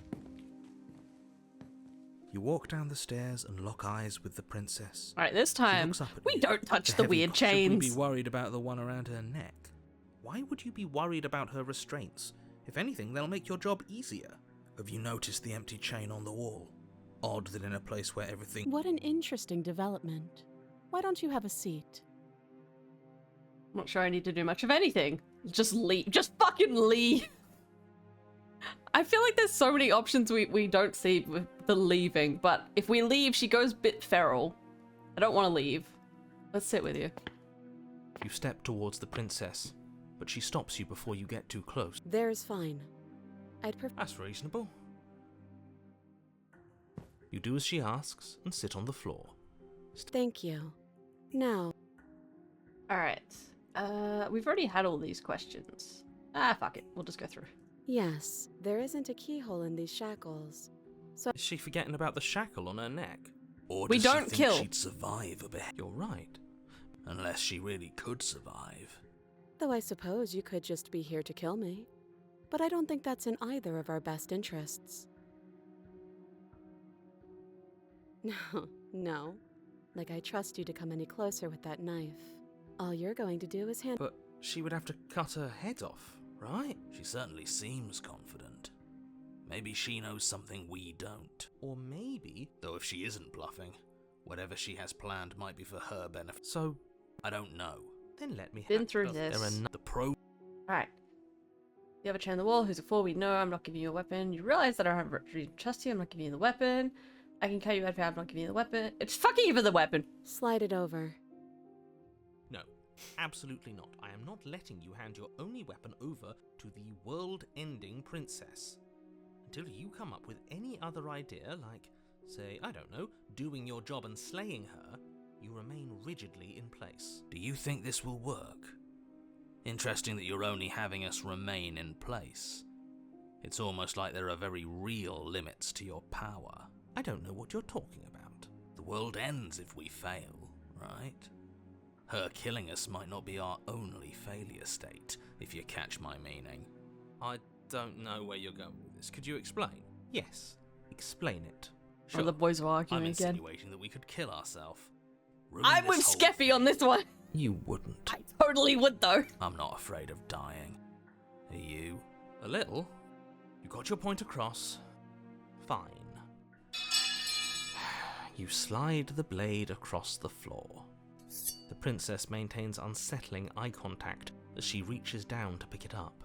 You walk down the stairs and lock eyes with the princess. Alright, this She time, looks up at we you. don't touch the heavy weird Should we chains. be worried about the one around her neck? Why would you be worried about her restraints? If anything, they'll make your job easier. Have you noticed the empty chain on the wall? Odd that in a place where everything... What an interesting development. Why don't you have a seat? I'm not sure I need to do much of anything. Just leave. Just fucking leave. I feel like there's so many options we don't see with the leaving, but if we leave, she goes a bit feral. I don't want to leave. Let's sit with you. You step towards the princess, but she stops you before you get too close. There's fine. I'd prefer. That's reasonable. You do as she asks and sit on the floor. Thank you. Now, Alright. We've already had all these questions. Ah, fuck it. We'll just go through. yes, there isn't a keyhole in these shackles. So Is she forgetting about the shackle on her neck? Or We does don't she think kill. she'd survive a bit? You're right. Unless she really could survive. though I suppose you could just be here to kill me. but I don't think that's in either of our best interests. No. Like I trust you to come any closer with that knife. All you're going to do is hand— But she would have to cut her head off, right? She certainly seems confident. Maybe she knows something we don't. Or maybe... Though if she isn't bluffing, whatever she has planned might be for her benefit. So, I don't know. then let me Been have through it. this. There are The pro... Alright. You have a chain on the wall. Who's it for? We know I'm not giving you a weapon. You realize that I don't really trust you. I'm not giving you the weapon. I can cut you out if I'm not giving you the weapon. It's fucking even the weapon. slide it over. No, absolutely not. I am not letting you hand your only weapon over to the world-ending princess. Until you come up with any other idea, like, say, I don't know, doing your job and slaying her, you remain rigidly in place. Do you think this will work? Interesting that you're only having us remain in place. It's almost like there are very real limits to your power. I don't know what you're talking about. The world ends if we fail, right? Her killing us might not be our only failure state, if you catch my meaning. I don't know where you're going with this. Could you explain? Yes, explain it. Oh, the boys are I'm arguing again. insinuating that we could kill ourselves. I'm with Skeppy on this one. You wouldn't. I totally would, though. I'm not afraid of dying. Are you? A little. You got your point across. Fine. You slide the blade across the floor. The princess maintains unsettling eye contact as she reaches down to pick it up.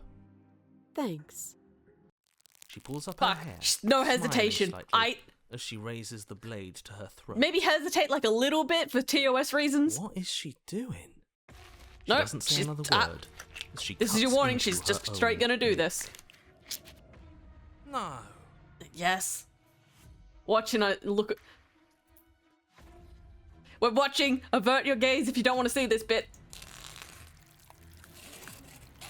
Thanks. She pulls up her Fuck. hair, No smiling hesitation. slightly as she raises the blade to her throat. Maybe hesitate like a little bit for TOS reasons. What is she doing? She Nope, doesn't say she's- another ah. word. As she This is your cuts warning. into She's her just own straight gonna do meat. this. No. Yes. Watching a look. We're watching. Avert your gaze if you don't want to see this bit.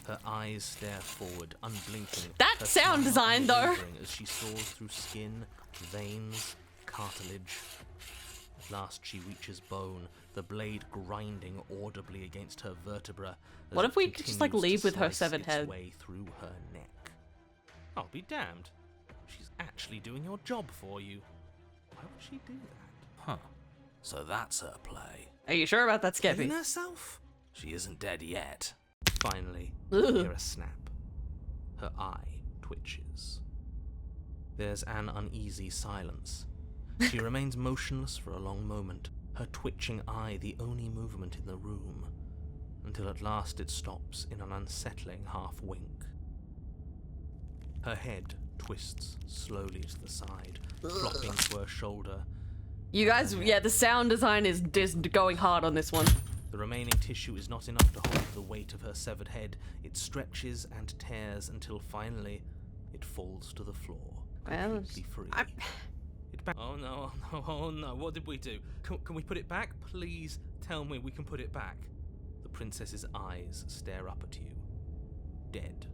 Her eyes stare forward, unblinking. That her sound smile design, though. unwavering as she soars through skin, veins, cartilage. At last she reaches bone, the blade grinding audibly against her vertebra. As What it if we could just, like, continues leave to with her slice severed its head? way through her neck. I'll be damned. She's actually doing your job for you. Why would she do that? Huh. So that's her play. Are you sure about that, Killing Skeppy? herself? She isn't dead yet. Finally, Ugh. you hear a snap. Her eye twitches. There's an uneasy silence. She remains motionless for a long moment, her twitching eye the only movement in the room, until at last it stops in an unsettling half-wink. Her head twists slowly to the side, flopping to her shoulder. You guys, yeah, the sound design is going hard on this one. The remaining tissue is not enough to hold the weight of her severed head. It stretches and tears until finally it falls to the floor, Well, completely free. Oh no, oh no, oh no, what did we do? Can we put it back? Please tell me we can put it back. The princess's eyes stare up at you. Dead.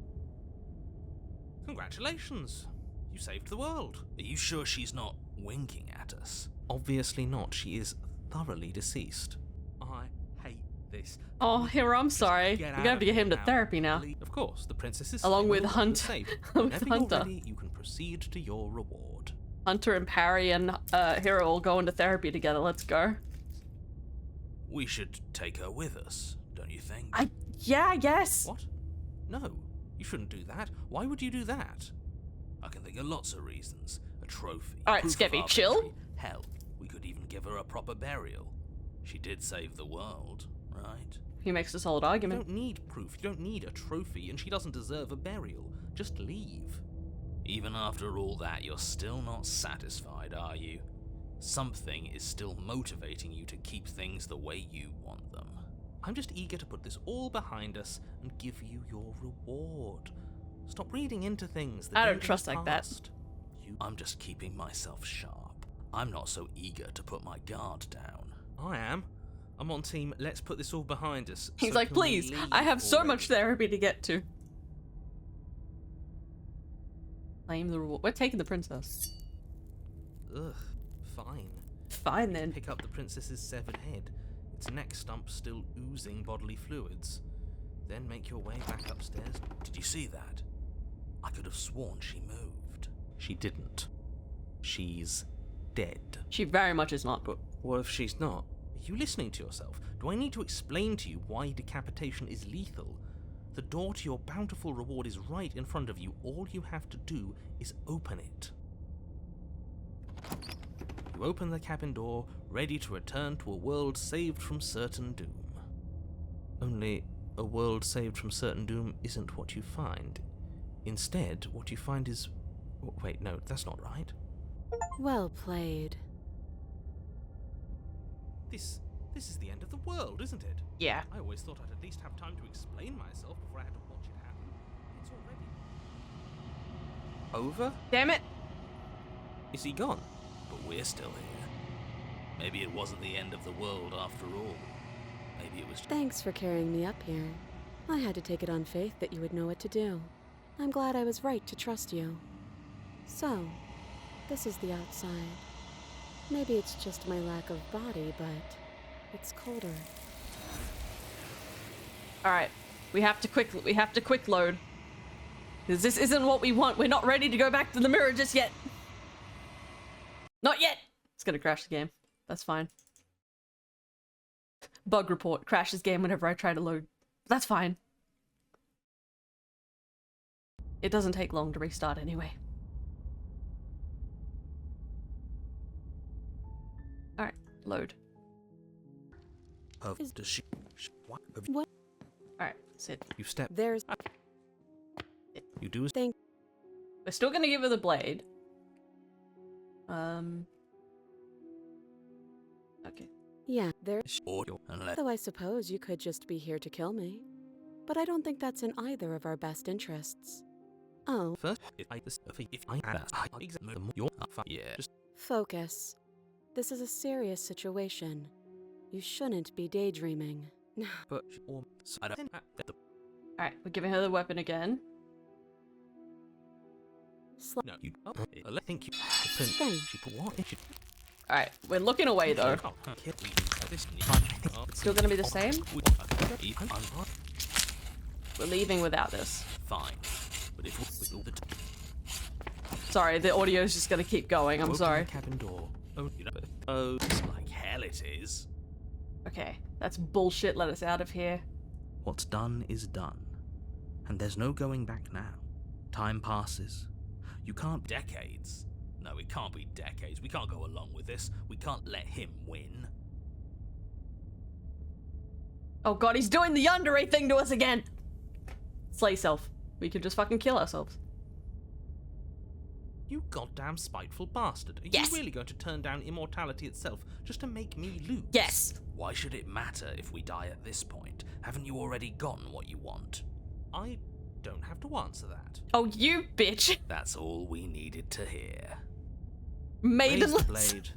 Congratulations! You saved the world. Are you sure she's not winking at us? Obviously not. She is thoroughly deceased. I hate this. Oh, Hero, I'm sorry. Get You're out gonna have of to get here him to now. therapy now. Of course, the princess is Along safe. with You're Hunter. safe. With Whenever Hunter. you're ready, you can proceed to your reward. Hunter and Parry and Hero all go into therapy together. Let's go. We should take her with us, don't you think? Yeah, I guess. What? No, you shouldn't do that. Why would you do that? I can think of lots of reasons. A trophy. Alright, proof of Skeppy, our chill. victory. Hell, we could even give her a proper burial. She did save the world, right? He makes a solid You argument. don't need proof. You don't need a trophy, and she doesn't deserve a burial. Just leave. Even after all that, you're still not satisfied, are you? Something is still motivating you to keep things the way you want them. I'm just eager to put this all behind us and give you your reward. Stop reading into things that I don't live in trust the like that. past. I'm just keeping myself sharp. I'm not so eager to put my guard down. I am. I'm on team, let's put this all behind us. He's So like, can we please, leave I have so already?" much therapy to get to. Claim the reward. We're taking the princess. Ugh, fine. Fine then. Pick up the princess's severed head, its neck stump still oozing bodily fluids. Then make your way back upstairs. Did you see that? I could have sworn she moved. She didn't. She's dead. She very much is not. But what if she's not? Are you listening to yourself? Do I need to explain to you why decapitation is lethal? The door to your bountiful reward is right in front of you. All you have to do is open it. You open the cabin door, ready to return to a world saved from certain doom. Only, a world saved from certain doom isn't what you find. Instead, what you find is... Wait, no, that's not right. Well played. This is the end of the world, isn't it? Yeah. I always thought I'd at least have time to explain myself before I had to watch it happen. It's already... Over? Damn it! Is he gone? But we're still here. Maybe it wasn't the end of the world after all. Maybe it was... Thanks for carrying me up here. I had to take it on faith that you would know what to do. I'm glad I was right to trust you. So, this is the outside. Maybe it's just my lack of body, but it's colder. Alright. We have to quick load. Because this isn't what we want. We're not ready to go back to the mirror just yet. Not yet! It's gonna crash the game. That's fine. Bug report. Crashes game whenever I try to load. That's fine. It doesn't take long to restart anyway. Alright, load. Does she... What? Alright, sit. You step... There's... You do as... Thank... We're still gonna give her the blade. Okay. Yeah, there's... Unless... Though I suppose you could just be here to kill me. But I don't think that's in either of our best interests. Oh. First, if I had yeah, just... Focus. This is a serious situation. You shouldn't be daydreaming. But... Alright, we're giving her the weapon again. No, you... I think you... She put what? Alright, we're looking away though. Still gonna be the same? We're leaving without this. Fine. But if Sorry, the audio's just gonna keep going, I'm sorry. Cabin door. Oh, it's like hell it is. Okay, that's bullshit, let us out of here. What's done is done. And there's no going back now. Time passes. You can't... Decades? No, it can't be decades. We can't go along with this. We can't let him win. Oh god, he's doing the yandere thing to us again! Slay self. We could just fucking kill ourselves. You goddamn spiteful bastard. Are Yes. you really going to turn down immortality itself just to make me lose? Yes! Why should it matter if we die at this point? Haven't you already gotten what you want? I don't have to answer that. Oh, you bitch! That's all we needed to hear. Raise the Maidenless. blade,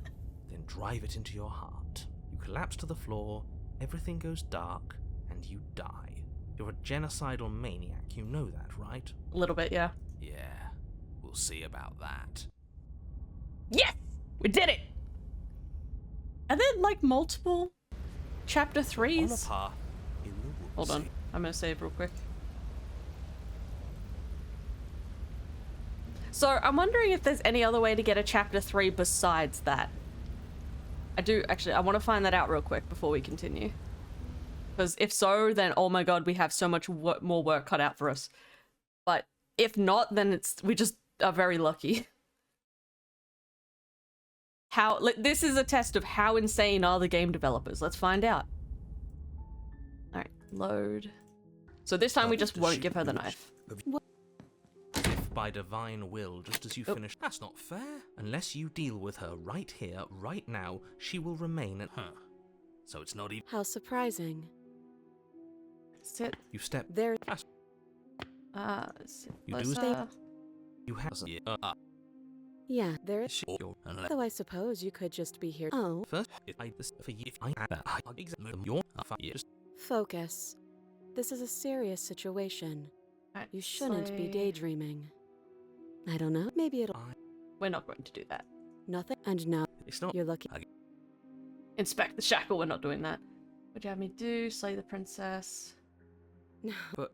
then drive it into your heart. You collapse to the floor, everything goes dark, and you die. You're a genocidal maniac, you know that, right? A little bit, yeah. Yeah, we'll see about that. Yes! We did it! Are there, like, multiple chapter On the 3s? path in the woods. Hold on, I'm gonna save real quick. So, I'm wondering if there's any other way to get a chapter 3 besides that. I want to find that out real quick before we continue. Because if so, then oh my god, we have so much more work cut out for us. But if not, then we just are very lucky. This is a test of how insane are the game developers. Let's find out. Alright, load. So this time we just won't give her the knife. If by divine will, just as you Oh. finish... That's not fair. Unless you deal with her right here, right now, she will remain... Huh. So it's not even... How surprising. Sit. You step... There... Sit You do as closer. You have... Yeah, there is... Unless... Though I suppose you could just be here... Oh. First, if I had that, I examine your... Just Focus. This is a serious situation. Alright, You shouldn't be slay. daydreaming. I don't know. Maybe it'll... We're not going to do that. Nothing. And now It's not... you're lucky. Inspect the shackle, we're not doing that. What do you have me do? Slay the princess. But...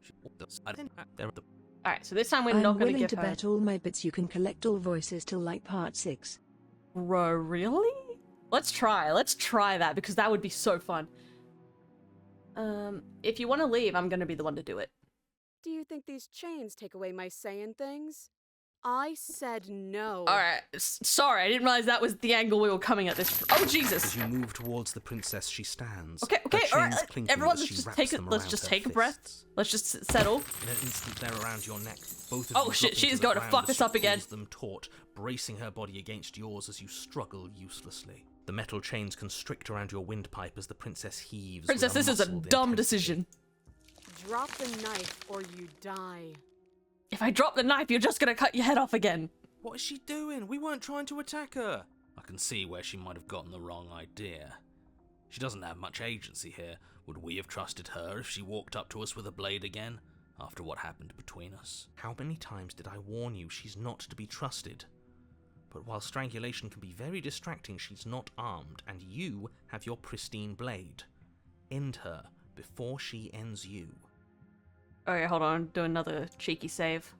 Alright, so this time we're I'm not going willing give to her... bet all my bits you can collect all voices till like part 6. Bro, really? Let's try that, because that would be so fun. If you want to leave, I'm going to be the one to do it. Do you think these chains take away my saying things? I said no. Alright, sorry, I didn't realize that was the angle we were coming at this. Oh, Jesus! As you move towards the princess, she stands. Okay, her alright, chains clinking everyone, as let's she just wraps take them let's around just her take a breath. fists. Let's just settle. In an instant, they're around your neck. Both of Oh you shit, drop she into is the going to ground fuck as us she up again. pulls them taut, bracing her body against yours as you struggle uselessly. The metal chains constrict around your windpipe as the princess heaves. Princess, with this is a muscled dumb intensity. decision. Drop the knife or you die. If I drop the knife, you're just going to cut your head off again. What is she doing? We weren't trying to attack her. I can see where she might have gotten the wrong idea. She doesn't have much agency here. Would we have trusted her if she walked up to us with a blade again, after what happened between us? How many times did I warn you she's not to be trusted? But while strangulation can be very distracting, she's not armed, and you have your pristine blade. End her before she ends you. Okay, hold on, do another cheeky save.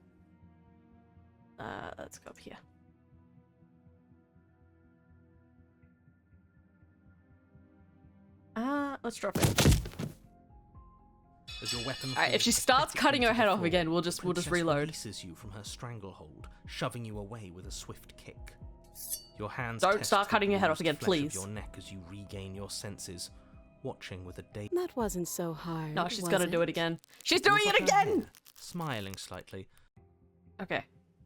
Let's go up here. Let's drop it. As your weapon Alright, if falls she starts pathetically cutting her to the head off floor, again, we'll the just princess reload. releases you from her stranglehold, shoving you away with a swift kick. Your hands Don't test start the cutting your head off bruised again, flesh please. of your neck as you regain your senses, watching with a day. That wasn't so hard. No, she's was gonna do it again. She's doing it again! Smiling slightly, Okay.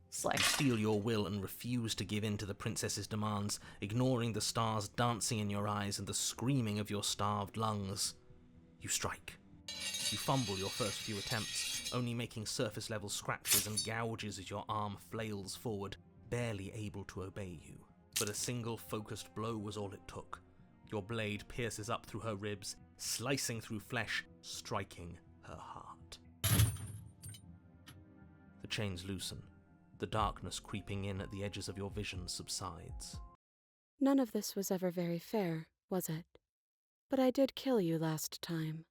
Slay. you steel your will and refuse to give in to the princess's demands, ignoring the stars dancing in your eyes and the screaming of your starved lungs. You strike. You fumble your first few attempts, only making surface-level scratches and gouges as your arm flails forward, barely able to obey you. But a single focused blow was all it took. Your blade pierces up through her ribs, slicing through flesh, striking her heart. The chains loosen. The darkness creeping in at the edges of your vision subsides. None of this was ever very fair, was it? But I did kill you last time.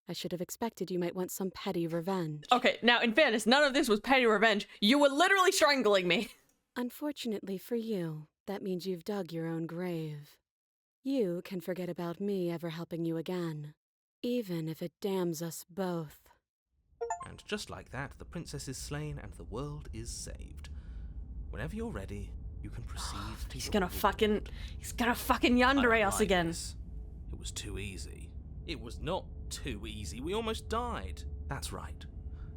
I should have expected you might want some petty revenge. Okay, now in fairness, none of this was petty revenge. You were literally strangling me. Unfortunately for you, that means you've dug your own grave. You can forget about me ever helping you again, even if it damns us both. And just like that, the princess is slain and the world is saved. Whenever you're ready, you can proceed to He's your gonna reward. fucking yandere us like again. this. It was too easy. It was not too easy. We almost died. That's right.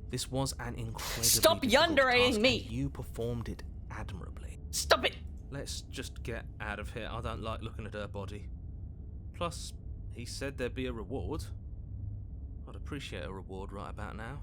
This was an incredibly Stop difficult yandereing task, me. and you performed it admirably. Stop it! Let's just get out of here. I don't like looking at her body. Plus, he said there'd be a reward. I'd appreciate a reward right about now.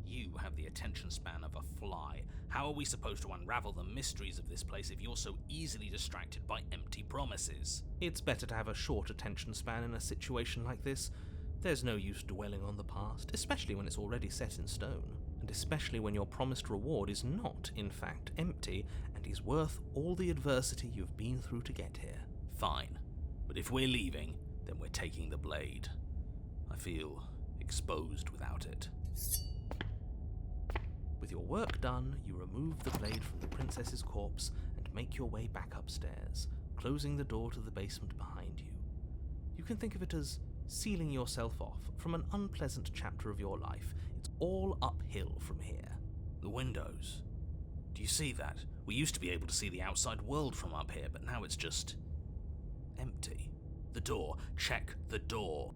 You have the attention span of a fly. How are we supposed to unravel the mysteries of this place if you're so easily distracted by empty promises? It's better to have a short attention span in a situation like this. There's no use dwelling on the past, especially when it's already set in stone, and especially when your promised reward is not, in fact, empty and is worth all the adversity you've been through to get here. Fine, but if we're leaving, then we're taking the blade. I feel exposed without it. With your work done, you remove the blade from the princess's corpse and make your way back upstairs, closing the door to the basement behind you. You can think of it as sealing yourself off from an unpleasant chapter of your life. It's all uphill from here. The windows. Do you see that? We used to be able to see the outside world from up here, but now it's just empty. The door. Check the door.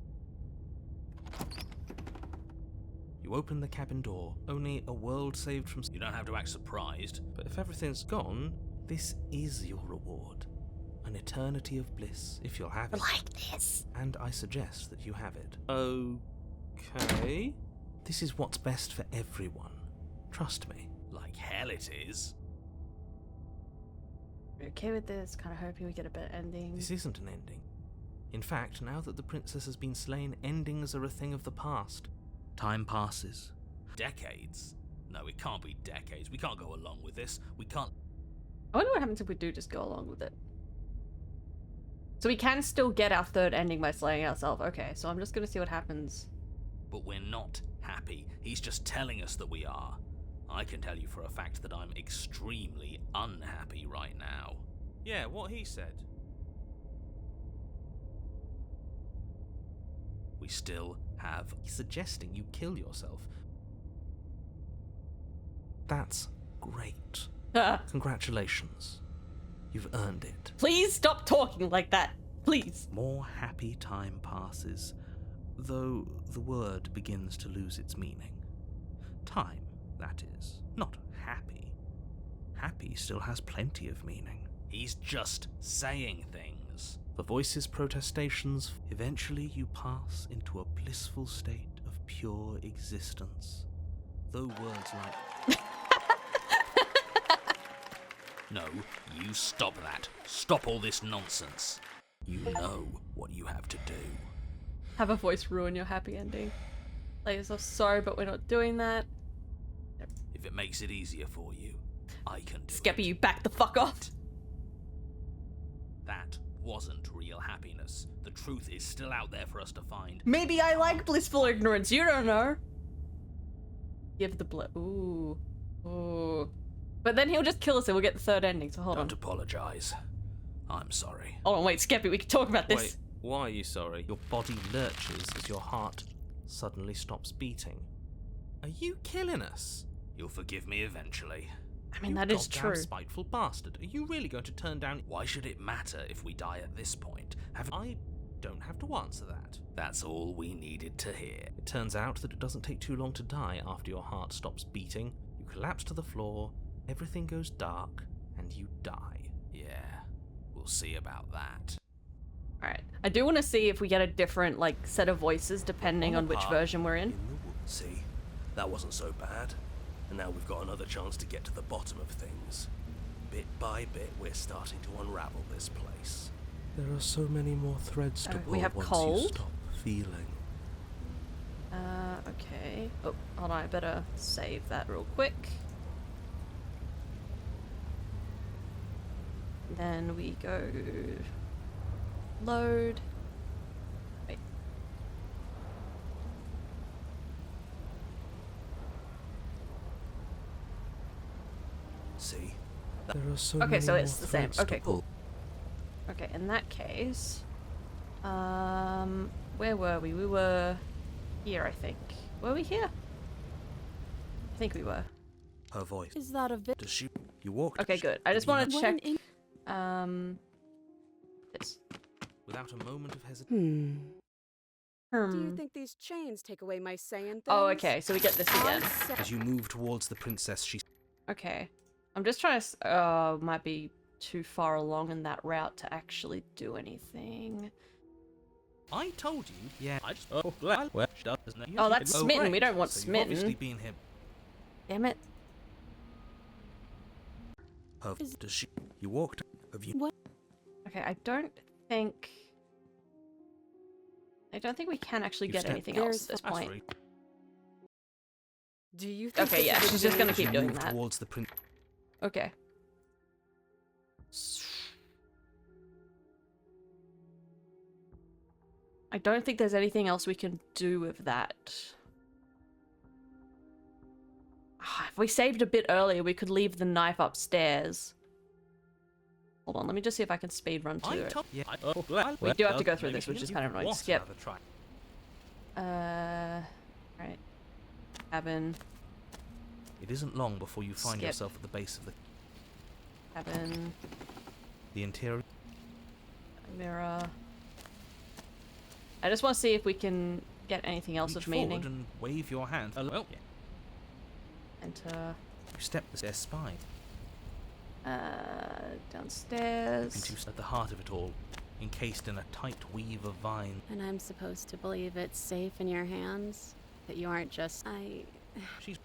You open the cabin door, only a world saved from... You don't have to act surprised, but if everything's gone, this is your reward. An eternity of bliss, if you'll have it. Like this. And I suggest that you have it. Okay. This is what's best for everyone. Trust me. Like hell it is. We're okay with this, kinda hoping we get a better ending. This isn't an ending. In fact, now that the princess has been slain, endings are a thing of the past. Time passes. Decades? No, it can't be decades. We can't go along with this. We can't... I wonder what happens if we do just go along with it. So we can still get our third ending by slaying ourselves. Okay, so I'm just gonna see what happens. But we're not happy. He's just telling us that we are. I can tell you for a fact that I'm extremely unhappy right now. Yeah, what he said. We still have... Suggesting you kill yourself. That's great. Congratulations. You've earned it. Please stop talking like that. Please. More happy time passes, though the word begins to lose its meaning. Time, that is, not happy. Happy still has plenty of meaning. He's just saying things. The voice's protestations, eventually you pass into a blissful state of pure existence. Though words like... No, you stop that. Stop all this nonsense. You know what you have to do. Have a voice ruin your happy ending. Like, so sorry, but we're not doing that. If it makes it easier for you, I can do Skeppy, it. you back the fuck off. That wasn't real happiness. The truth is still out there for us to find. Maybe I like blissful ignorance. You don't know. Give the blood. Ooh. Ooh. But then he'll just kill us and we'll get the third ending, so hold on. Don't apologize. I'm sorry. Hold on, wait, Skeppy, we can talk about this. Wait, why are you sorry? Your body lurches as your heart suddenly stops beating. Are you killing us? You'll forgive me eventually. I mean, You that is goddamn true. spiteful bastard. Are you really going to turn down... Why should it matter if we die at this point? I don't have to answer that. That's all we needed to hear. It turns out that it doesn't take too long to die after your heart stops beating. You collapse to the floor, everything goes dark, and you die. Yeah, we'll see about that. Alright. I do want to see if we get a different, like, set of voices depending on which version we're in. See, that wasn't so bad. And now we've got another chance to get to the bottom of things. Bit by bit, we're starting to unravel this place. There are so many more threads to pull we have once cold. you stop feeling. Okay. Oh, hold on, I better save that real quick. Then we go... Load. Wait. See? There are so Okay, many so more it's the same. threads to Okay, cool. pull. Okay, in that case... Where were we? We were... here, I think. Were we here? I think we were. Her voice. Is that a bit? Does she... You walked... Okay, good. I just want to check... This. Without a moment of hesitation. Do you think these chains take away my saying things? Oh, okay, so we get this again. As you move towards the princess, she... Okay. I'm just trying to... might be too far along in that route to actually do anything. I told you. Yeah. I just... Oh, well, Oh, that's smitten. We don't want so smitten. You've obviously been here. Damn it. Her... Does she... You walked... Have you... What? Okay, I don't think we can actually You've get stepped- anything else at this That's point. right. Do you think Okay, yeah, she's just gonna As you keep doing move that. towards the prince... Okay. I don't think there's anything else we can do with that. If we saved a bit earlier, we could leave the knife upstairs. Hold on, let me just see if I can speed run to it. Yeah. We do have to go through this, which is kind of annoying. Skip. Try. Right. Cabin. It isn't long before you find Skip. yourself at the base of the Cabin. interior. Mirror. I just want to see if we can get anything else Reach of meaning. forward and wave your hand. Well, yeah. Enter. You step their spine Downstairs. into at the heart of it all, encased in a tight weave of vine. And I'm supposed to believe it's safe in your hands? That you aren't just... She's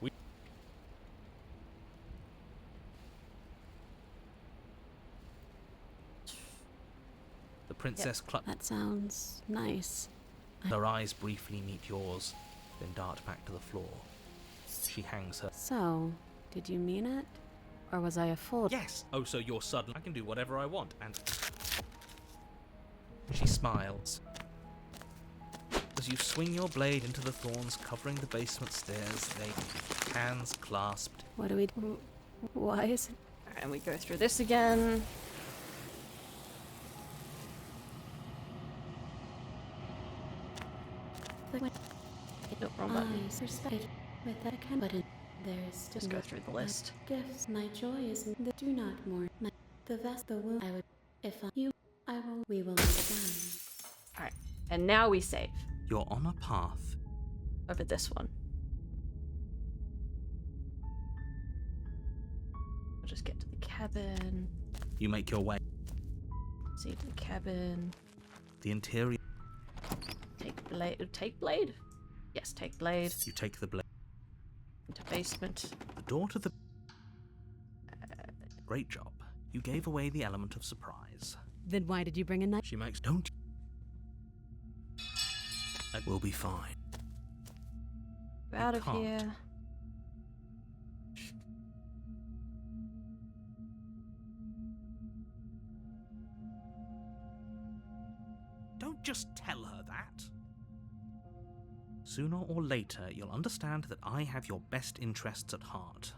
The princess clutches. That sounds nice. Her eyes briefly meet yours, then dart back to the floor. She hangs her. So, did you mean it? Or was I a fool? Yes! Oh, so you're sudden. I can do whatever I want, and... She smiles. As you swing your blade into the thorns covering the basement stairs, they hands clasped. What do we do? Why is it? And we go through this again. Nope, wrong button. I suspect with that can button. There is still Just go through the list. gifts. My joy is in the do not mourn. The vest, the wound. I would, if you, I will. We will meet again. All right, and now we save You're on a path. over this one. We'll just get to the cabin. You make your way. Save the cabin. The interior. Take blade. Take blade. Yes, take blade. You take the blade. Into basement. The door to the. Great job. You gave away the element of surprise. Then why did you bring a knife? She makes. Don't. We'll be fine. Out of can't. here. Don't just tell her that. Sooner or later, you'll understand that I have your best interests at heart.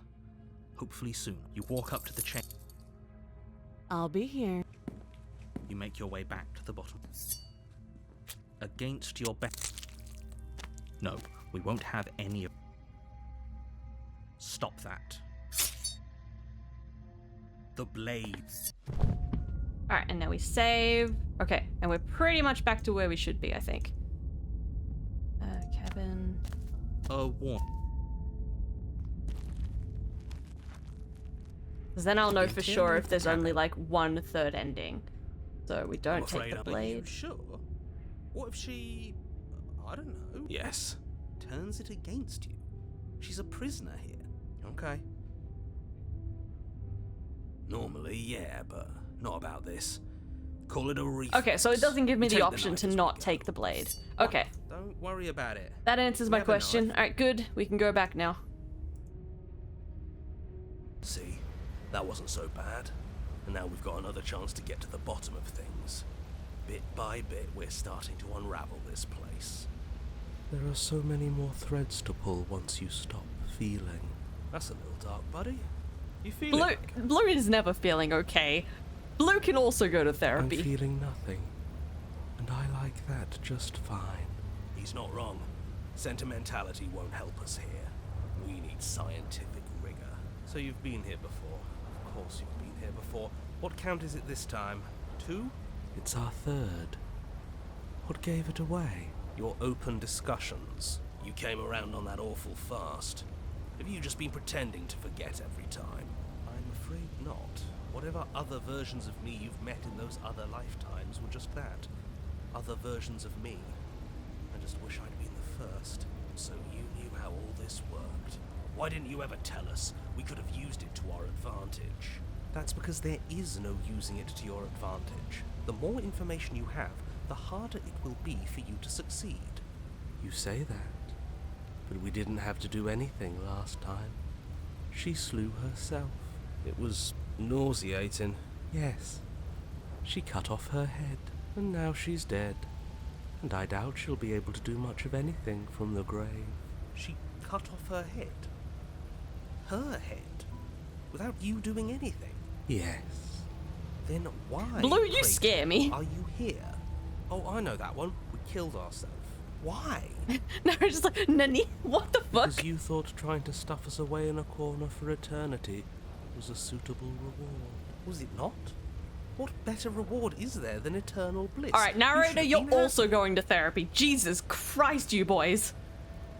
Hopefully soon. You walk up to the chain. I'll be here. You make your way back to the bottom. Against your best. No, we won't have any of. Stop that. The blades. Alright, and now we save. Okay, and we're pretty much back to where we should be, I think. Cabin. Warm. Because then I'll know for sure if there's only like 1/3 ending. So we don't take the Are you blade. sure? What if she, I don't know. Yes. Turns it against you. She's a prisoner here. Okay. Normally, yeah, but not about this. Call it a reflex. Okay, so it doesn't give me Take the option knife to as we not go. take the blade. Okay, Don't worry about it. that answers my have a question. knife. Alright, good. We can go back now. See, that wasn't so bad. And now we've got another chance to get to the bottom of things. Bit by bit, we're starting to unravel this place. There are so many more threads to pull once you stop feeling. That's a little dark, buddy. You feeling Blue, okay? Blue is never feeling okay. Blue can also go to I'm therapy. feeling nothing. And I like that just fine. He's not wrong. Sentimentality won't help us here. We need scientific rigor. So you've been here before. Of course you've been here before. What count is it this time? 2? It's our 3rd. What gave it away? Your open discussions. You came around on that awful fast. Have you just been pretending to forget every time? I'm afraid not. Whatever other versions of me you've met in those other lifetimes were just that. Other versions of me. I just wish I'd been the first. So you knew how all this worked. Why didn't you ever tell us? We could have used it to our advantage. That's because there is no using it to your advantage. The more information you have, the harder it will be for you to succeed. You say that, but we didn't have to do anything last time. She slew herself. It was nauseating. Yes. She cut off her head, and now she's dead. And I doubt she'll be able to do much of anything from the grave. She cut off her head? Her head? Without you doing anything? Yes. Then why, Blue, you pray scare me. are you here? Oh, I know that one. We killed ourselves. Why? No, just like, Nani? What the fuck? Because you thought trying to stuff us away in a corner for eternity was a suitable reward. Was it not? What better reward is there than eternal bliss? Alright, narrator, You you're should have also going to therapy. Jesus Christ, you boys.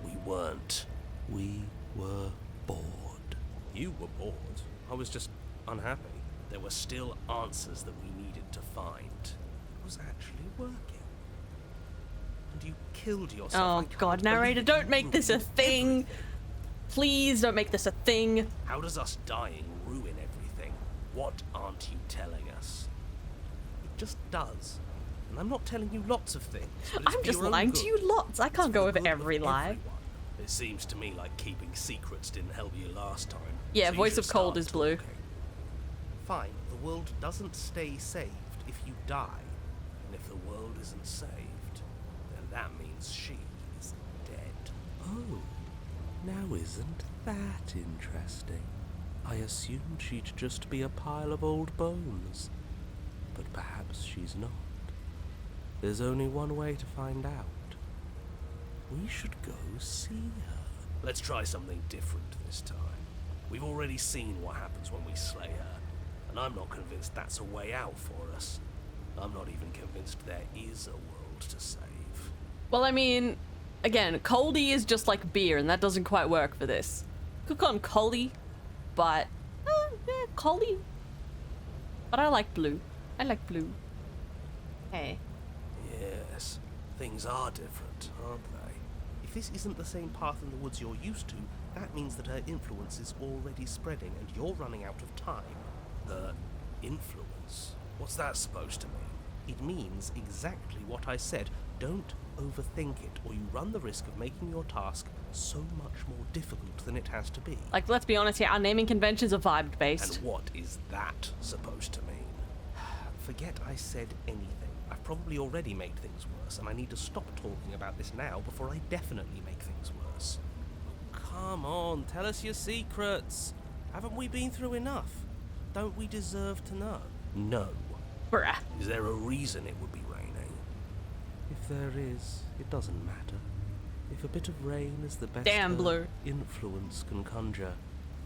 We weren't. We were bored. You were bored. I was just unhappy. There were still answers that we needed to find. It was actually working. And you killed yourself. Oh I can't god, narrator, believe don't you make this a ruined thing. everything. Please don't make this a thing. How does us dying ruin everything? What aren't you telling us? It just does. And I'm not telling you lots of things. But it's I'm for just your own lying good. to you lots. I It's can't for go the over good of every lie. everyone. It seems to me like keeping secrets didn't help you last time. Yeah, so you voice should of cold start is blue. talking. Fine, the world doesn't stay saved if you die. And if the world isn't saved, then that means she is dead. Oh, now isn't that interesting? I assumed she'd just be a pile of old bones. But perhaps she's not. There's only one way to find out. We should go see her. Let's try something different this time. We've already seen what happens when we slay her, and I'm not convinced that's a way out for us. I'm not even convinced there is a world to save. Well, I mean, again, coldy is just like beer, and that doesn't quite work for this. Could call him coldy, but yeah, coldy. But I like blue. I like blue. Hey. Yes, things are different, aren't they? If this isn't the same path in the woods you're used to, that means that her influence is already spreading and you're running out of time. The influence? What's that supposed to mean? It means exactly what I said. Don't overthink it, or you run the risk of making your task so much more difficult than it has to be. Like, let's be honest here, our naming conventions are vibe-based. And what is that supposed to mean? Forget I said anything. I've probably already made things worse, and I need to stop talking about this now before I definitely make things worse. Come on, tell us your secrets. Haven't we been through enough? Don't we deserve to know? No. Bruh. Is there a reason it would be raining? If there is, it doesn't matter. If a bit of rain is the best Blue influence can conjure,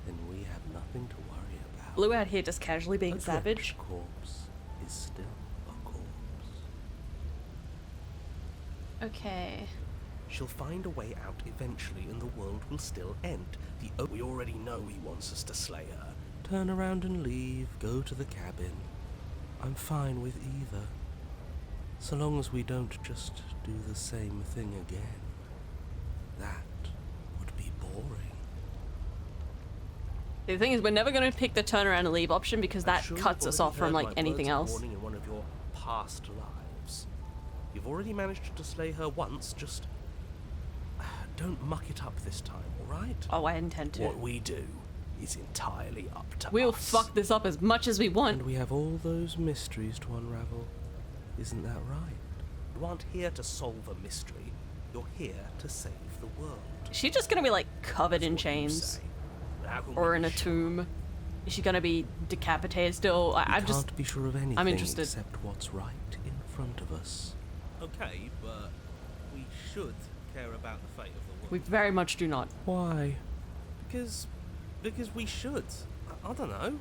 then we have nothing to worry about. Blue out here just casually being a savage. corpse is still a corpse. Okay. She'll find a way out eventually and the world will still end. We already know he wants us to slay her. Turn around and leave, go to the cabin. I'm fine with either. So long as we don't just do the same thing again. That would be boring. The thing is, we're never going to pick the turn around and leave option because that sure cuts you've us already off from heard like my anything words of else. warning in one of your past lives. You've already managed to slay her once, just don't muck it up this time, alright? Oh, I intend to. What we do is entirely up to We'll us. fuck this up as much as we want. And we have all those mysteries to unravel. Isn't that right? You aren't here to solve a mystery. You're here to save the world. Is she just gonna be like covered in That's what you chains? say. How can Or we in be a sure? tomb? Is she gonna be decapitated still? We I'm just. can't be sure of anything I'm interested. except what's right in front of us. Okay, but we should care about the fate of the world. We very much do not. Why? Because we should. I don't know.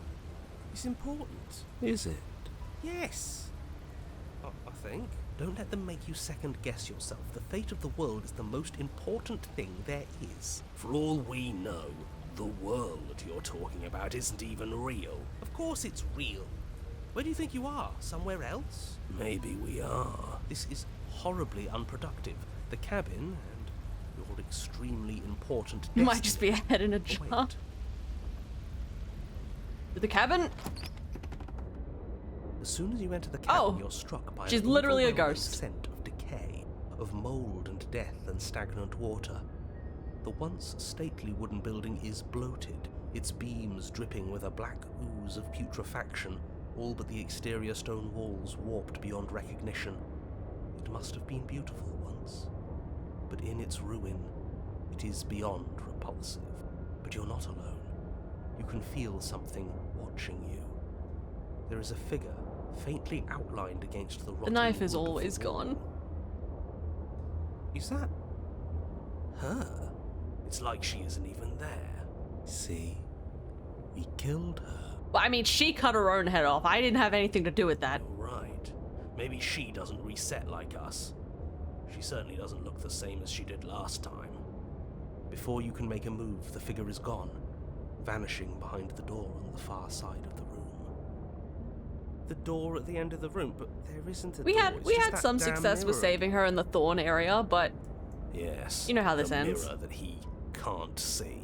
It's important. Is it? Yes. I think. Don't let them make you second guess yourself. The fate of the world is the most important thing there is. For all we know, the world you're talking about isn't even real. Of course it's real. Where do you think you are? Somewhere else? Maybe we are. This is horribly unproductive. The cabin and your extremely important destiny. You might just be a head in a Oh, jar. wait. The cabin? As soon as you enter the cabin, Oh, you're struck by she's an literally a overwhelming ghost. scent of decay, of mold and death and stagnant water. The once stately wooden building is bloated, its beams dripping with a black ooze of putrefaction, all but the exterior stone walls warped beyond recognition. It must have been beautiful once, but in its ruin, it is beyond repulsive. But you're not alone. You can feel something watching you. There is a figure, faintly outlined against the The rotting knife is wood of the always wall. gone. Is that her? It's like she isn't even there. See? We killed her. Well, I mean, she cut her own head off. I didn't have anything to do with that. You're right. Maybe she doesn't reset like us. She certainly doesn't look the same as she did last time. Before you can make a move, the figure is gone, vanishing behind the door on the far side of the room. The door at the end of the room, but there isn't a We door. had it's we just had that some damn success with mirror. saving her in the thorn area, but Yes. You know how this the ends. mirror that he can't see.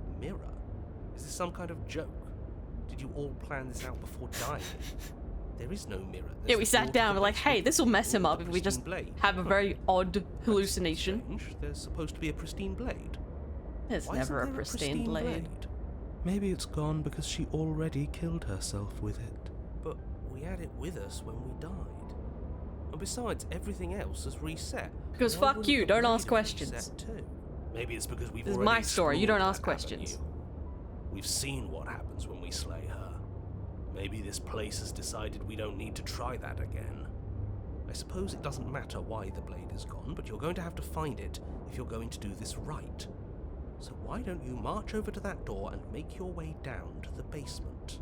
The mirror? Is this some kind of joke? Did you all plan this out before dying? There is no mirror. There's yeah, we the sat door down. to We're the like, hey, basement this will mess him or up the if we just pristine blade. have a very odd That's hallucination. strange. There's supposed to be a pristine blade. There's Why isn't never a there pristine blade. Maybe it's gone because she already killed herself with it. But we had it with us when we died. And besides, everything else has reset. Because Why fuck wouldn't you, the don't blade ask have questions. reset too? Maybe it's because we've This is already my story, you don't explored ask that questions. avenue. We've seen what happens when we slay her. Maybe this place has decided we don't need to try that again. I suppose it doesn't matter why the blade is gone, but you're going to have to find it if you're going to do this right. So why don't you march over to that door and make your way down to the basement?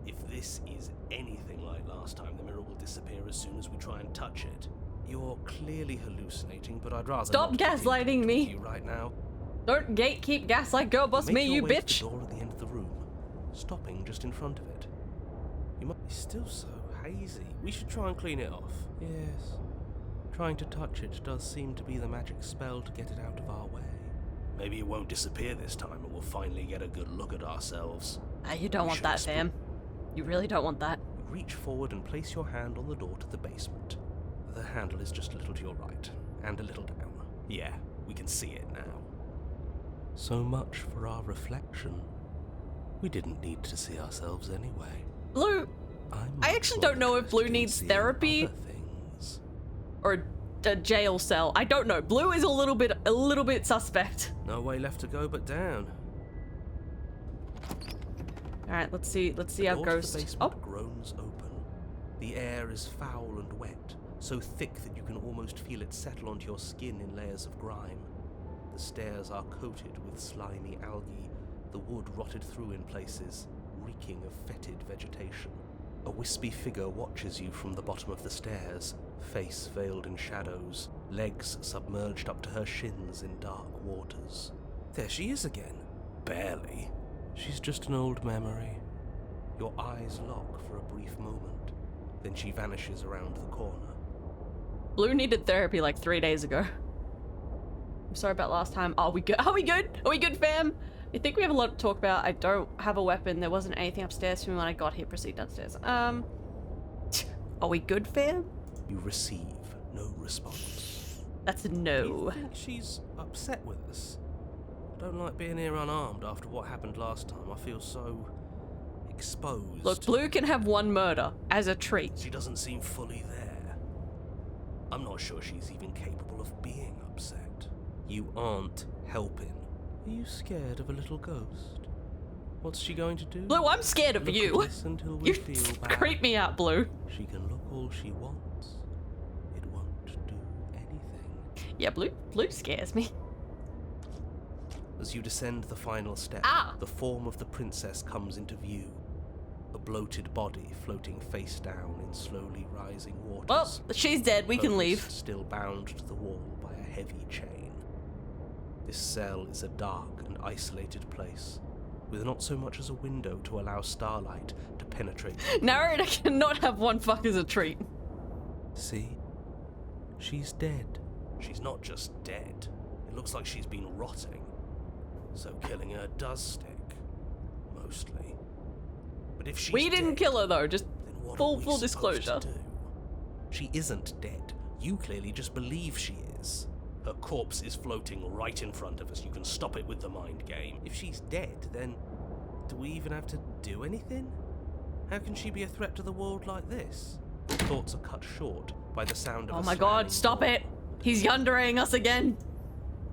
If this is anything like last time, the mirror will disappear as soon as we try and touch it. You're clearly hallucinating, but I'd rather Stop not get into gaslighting it me. with you right now. Don't gatekeep gaslight girl boss Make me, your you way to bitch. the door at the end of the room, stopping just in front of it. You might be still so hazy. We should try and clean it off. Yes. Trying to touch it does seem to be the magic spell to get it out of our way. Maybe it won't disappear this time and we'll finally get a good look at ourselves. You don't We want should that, explore- fam. You really don't want that. Reach forward and place your hand on the door to the basement. The handle is just a little to your right, and a little down. Yeah, we can see it now. So much for our reflection. We didn't need to see ourselves anyway. Blue, I actually don't know if Blue needs therapy Things. or a jail cell. I don't know. Blue is a little bit suspect. No way left to go but down. All right, let's see The how door to Ghost. the basement Oh, groans open. The air is foul and wet, so thick that you can almost feel it settle onto your skin in layers of grime. The stairs are coated with slimy algae, the wood rotted through in places, reeking of fetid vegetation. A wispy figure watches you from the bottom of the stairs, face veiled in shadows, legs submerged up to her shins in dark waters. There she is again. Barely. She's just an old memory. Your eyes lock for a brief moment, then she vanishes around the corner. Blue needed therapy like 3 days ago. I'm sorry about last time. Are we good? Are we good? Are we good, fam? I think we have a lot to talk about. I don't have a weapon. There wasn't anything upstairs for me when I got here. Proceed downstairs. Are we good, fam? You receive no response. That's a Do no. you think she's upset with us? I don't like being here unarmed after what happened last time. I feel so exposed. Look, Blue can have one murder as a treat. She doesn't seem fully there. I'm not sure she's even capable of being upset. You aren't helping. Are you scared of a little ghost? What's she going to do? Blue, I'm scared of Look you. at us until we You feel bad. creep me out, Blue. She can look all she wants. It won't do anything. Yeah, Blue scares me. As you descend the final step, the form of the princess comes into view. A bloated body floating face down in slowly rising waters. Well, she's dead. We Her can wrist leave. Still bound to the wall by a heavy chain. This cell is a dark and isolated place, with not so much as a window to allow starlight to penetrate. Narrator cannot have one fuck as a treat. See? She's dead. She's not just dead. It looks like she's been rotting. So killing her does stick. Mostly. But if she's We didn't dead, kill her though, just then what are full we full supposed disclosure. to do? She isn't dead. You clearly just believe she is. Her corpse is floating right in front of us. You can stop it with the mind game. If she's dead, then do we even have to do anything? How can she be a threat to the world like this? Thoughts are cut short by the sound of Oh a my god, slamming stop door. it! He's yandering us again!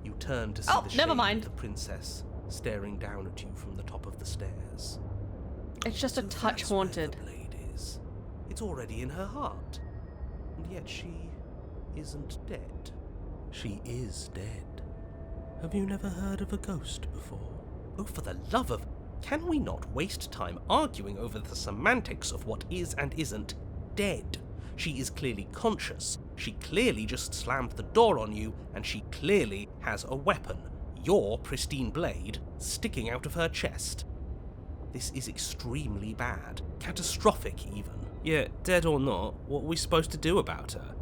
You turn to see Oh, the shape never mind. of the princess staring down at you from the top of the stairs. It's just a So touch that's where haunted. the blade is. It's already in her heart. And yet she isn't dead. She is dead. Have you never heard of a ghost before? Oh, for the love of... Can we not waste time arguing over the semantics of what is and isn't dead? She is clearly conscious. She clearly just slammed the door on you, and she clearly has a weapon. Your pristine blade sticking out of her chest. This is extremely bad. Catastrophic, even. Yeah, dead or not, what are we supposed to do about her?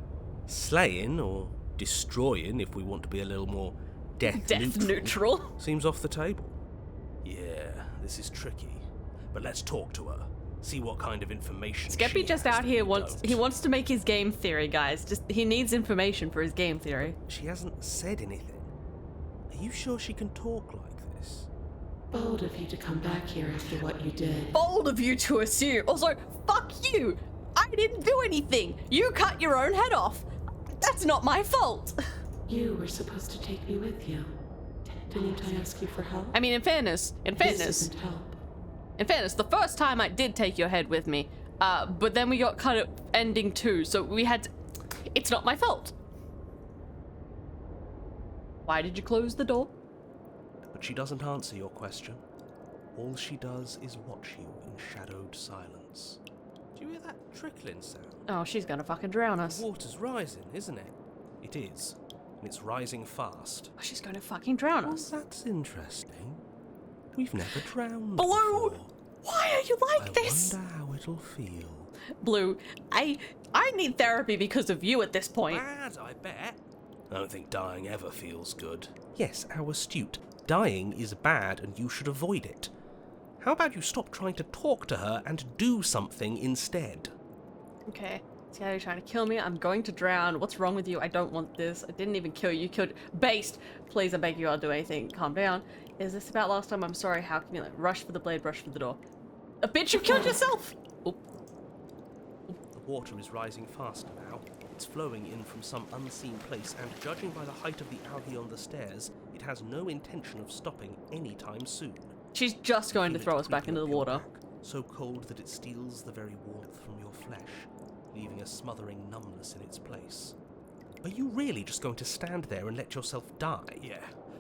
Slaying, or destroying, if we want to be a little more death neutral. Seems off the table. Yeah, this is tricky. But let's talk to her. See what kind of information she Skeppy just has out that here we wants don't. he wants to make his game theory, guys. Just he needs information for his game theory. She hasn't said anything. Are you sure she can talk like this? Bold of you to come back here after what you did. Bold of you to assume. Also, fuck you. I didn't do anything. You cut your own head off. That's not my fault. You were supposed to take me with you. Didn't I ask you for help? I mean, in fairness, This isn't help. the first time I did take your head with me, but then we got cut at ending 2, so we had to... It's not my fault. Why did you close the door? But she doesn't answer your question. All she does is watch you in shadowed silence. Do you hear that trickling sound? Oh, she's gonna fucking drown us. The water's rising, isn't it? It is. And it's rising fast. Oh, she's gonna fucking drown us. That's interesting. We've never drowned Blue! before. Why are you like this? I wonder how it'll feel. Blue, I need therapy because of you at this point. Bad, I bet. I don't think dying ever feels good. Yes, how astute. Dying is bad and you should avoid it. How about you stop trying to talk to her and do something instead? Okay. See how you're trying to kill me? I'm going to drown. What's wrong with you? I don't want this. I didn't even kill you. You killed... Based! Please, I beg you, I'll do anything. Calm down. Is this about last time? I'm sorry. How can you like rush for the blade, rush for the door? A bitch, you killed yourself! Oop. The water is rising faster now. It's flowing in from some unseen place, and judging by the height of the algae on the stairs, it has no intention of stopping anytime soon. She's just going to throw us back into the water. So cold that it steals the very warmth from your flesh, leaving a smothering numbness in its place. Are you really just going to stand there and let yourself die? Yeah,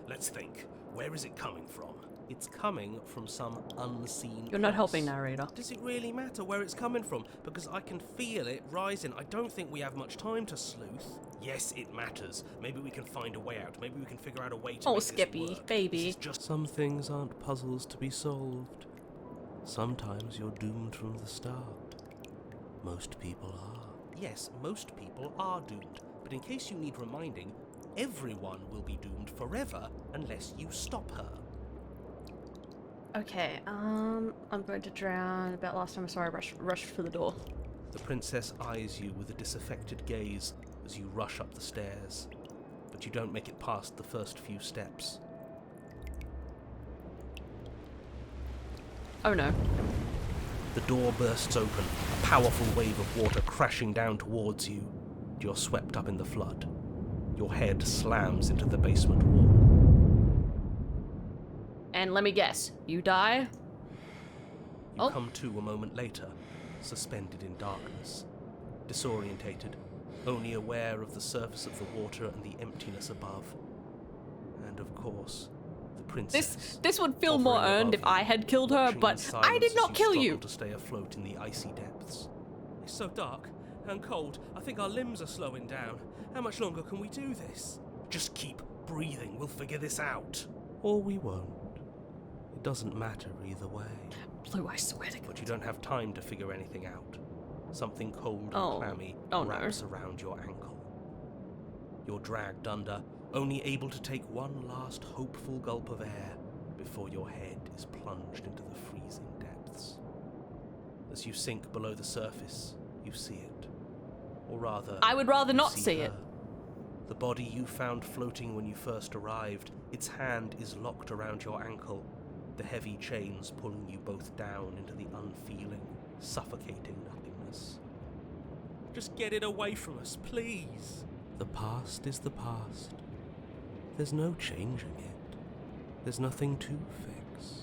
let's think. Where is it coming from? It's coming from some unseen You're not place. helping, narrator. Does it really matter where it's coming from? Because I can feel it rising. I don't think we have much time to sleuth. Yes, it matters. Maybe we can find a way out. Maybe we can figure out a way to Oh, make Skippy, this work. baby. This is just... Some things aren't puzzles to be solved. Sometimes you're doomed from the start. Most people are. Yes, most people are doomed. But in case you need reminding, everyone will be doomed forever unless you stop her. Okay, I'm going to drown. About last time I saw her rush for the door. The princess eyes you with a disaffected gaze as you rush up the stairs, but you don't make it past the first few steps. Oh no. The door bursts open, a powerful wave of water crashing down towards you. You're swept up in the flood. Your head slams into the basement wall. And let me guess, you die? You come to a moment later, suspended in darkness, disorientated, only aware of the surface of the water and the emptiness above. And of course, the princess. This would feel more earned if I had killed her, but I did not kill you. To stay afloat in the icy depths. It's so dark and cold. I think our limbs are slowing down. How much longer can we do this? Just keep breathing. We'll figure this out. Or we won't. It doesn't matter either way. Blue, I swear to God. But you don't have time to figure anything out. Something cold and clammy wraps around your ankle. You're dragged under, only able to take one last hopeful gulp of air before your head is plunged into the freezing depths. As you sink below the surface, you see it. Or rather, I would rather you not see her. it. The body you found floating when you first arrived, its hand is locked around your ankle, the heavy chains pulling you both down into the unfeeling, suffocating nothingness. Just get it away from us, please. The past is the past. There's no changing it. There's nothing to fix.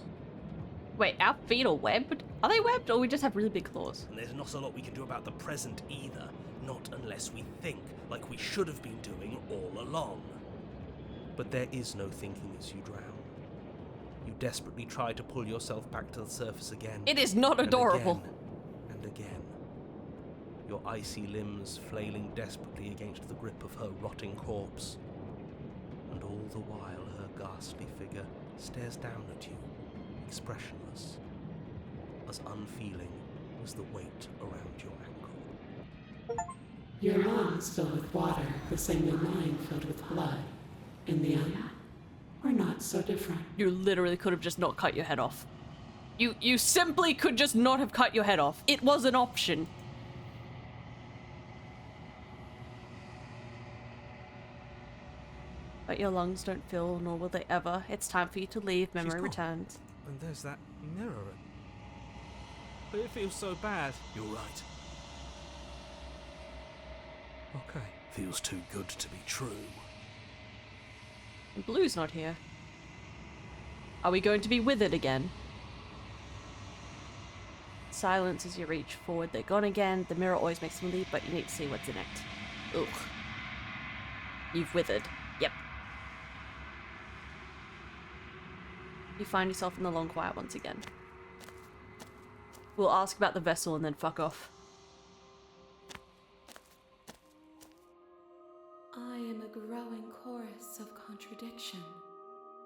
Wait, our feet are webbed? Are they webbed, or we just have really big claws? And there's not a lot we can do about the present either. Not unless we think, like we should have been doing all along. But there is no thinking as you drown. You desperately try to pull yourself back to the surface again. It is not adorable. And again. Your icy limbs flailing desperately against the grip of her rotting corpse. And all the while her ghastly figure stares down at you, expressionless, as unfeeling as the weight around your ankle. Your lungs filled with water, the same as mine filled with blood. In the end, we're not so different. You literally could have just not cut your head off. You simply could just not have cut your head off. It was an option. But your lungs don't fill, nor will they ever. It's time for you to leave. Memory returns. And there's that mirror. But it feels so bad. You're right. Okay. Feels too good to be true. And Blue's not here. Are we going to be withered again? Silence as you reach forward. They're gone again. The mirror always makes them leave, but you need to see what's in it. Ugh. You've withered. Yep. You find yourself in the long quiet once again. We'll ask about the vessel and then fuck off. I am a growing chorus of contradiction.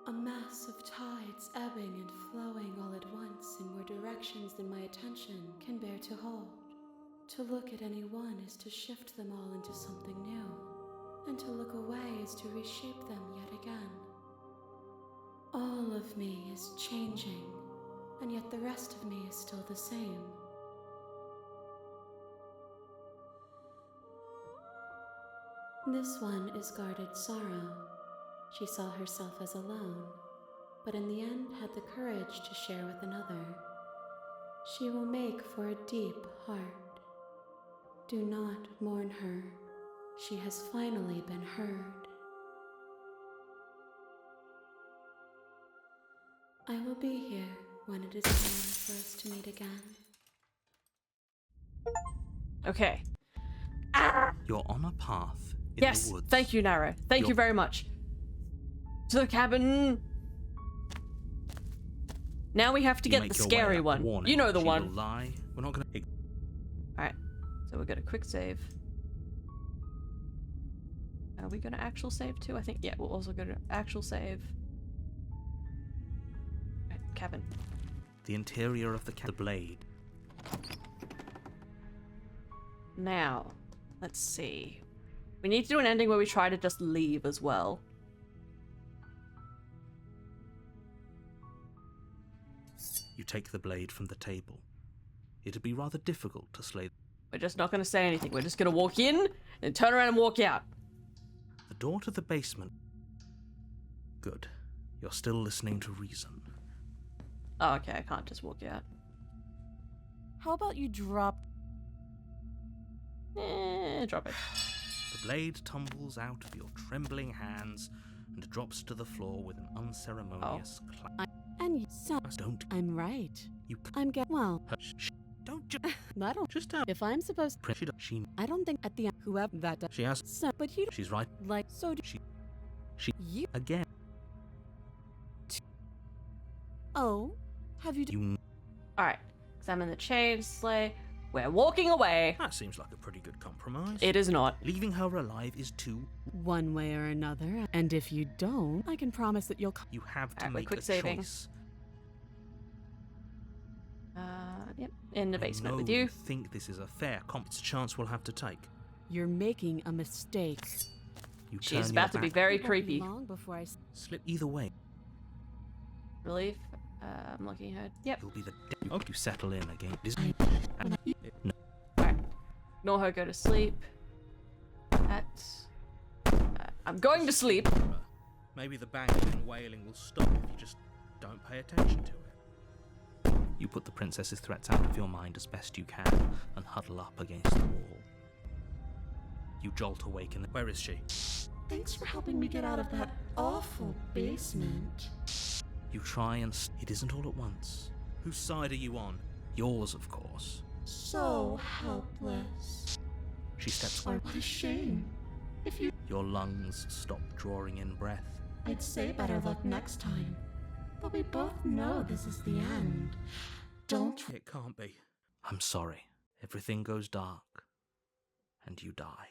A mass of tides ebbing and flowing all at once in more directions than my attention can bear to hold. To look at any one is to shift them all into something new, and to look away is to reshape them yet again. All of me is changing, and yet the rest of me is still the same. This one is guarded sorrow. She saw herself as alone, but in the end had the courage to share with another. She will make for a deep heart. Do not mourn her. She has finally been heard. I will be here when it is time for us to meet again. Okay. You're on a path in Yes, the woods. thank you, Naro. Thank you very much. To the cabin. Now we have to You get make the your way scary up one. warning. You know the She one. will lie. We're not gonna. Alright, so we're gonna quick save. Are we gonna actual save too? I think, yeah, we'll also go to actual save. Right, cabin. The interior of the blade. Now, let's see. We need to do an ending where we try to just leave as well. You take the blade from the table. It'd be rather difficult to slay. We're just not gonna say anything. We're just gonna walk in and turn around and walk out. The door to the basement. Good. You're still listening to reason. Oh, okay, I can't just walk out. How about you drop? Drop it. The blade tumbles out of your trembling hands and drops to the floor with an unceremonious clap. And you Don't. I'm right. You. I'm well. Shh. Don't just. I don't. Just tell. If I'm supposed, She. I don't think at the end, whoever that does. She has. So, but you She's right. like so. She. You. Again. Oh, have you? You. Alright, examine the chain, slay. We're walking away. That seems like a pretty good compromise. It is not. Leaving her alive is too. One way or another, and if you don't, I can promise that you'll. You have to Alright, we're make quick a saving. choice. Yep, in the basement I know with you. think this is a fair It's a chance we'll have to take. You're making a mistake. You She's turn your about to be back. very It won't be creepy. long before I. Slip either way. Relief. I'm looking ahead. Yep. You'll be the. You settle in again. No. Alright. Ignore her, go to sleep. That's. I'm going to sleep. Maybe the banging and wailing will stop if you just don't pay attention to it. You put the princess's threats out of your mind as best you can and huddle up against the wall. You jolt awake and where is she? Thanks for helping me get out of that awful basement. You try and it isn't all at once. Whose side are you on? Yours, of course. So helpless. She steps What a shame. If you... Your lungs stop drawing in breath. I'd say better luck next time. But we both know this is the end. Don't... It can't be. I'm sorry. Everything goes dark. And you die.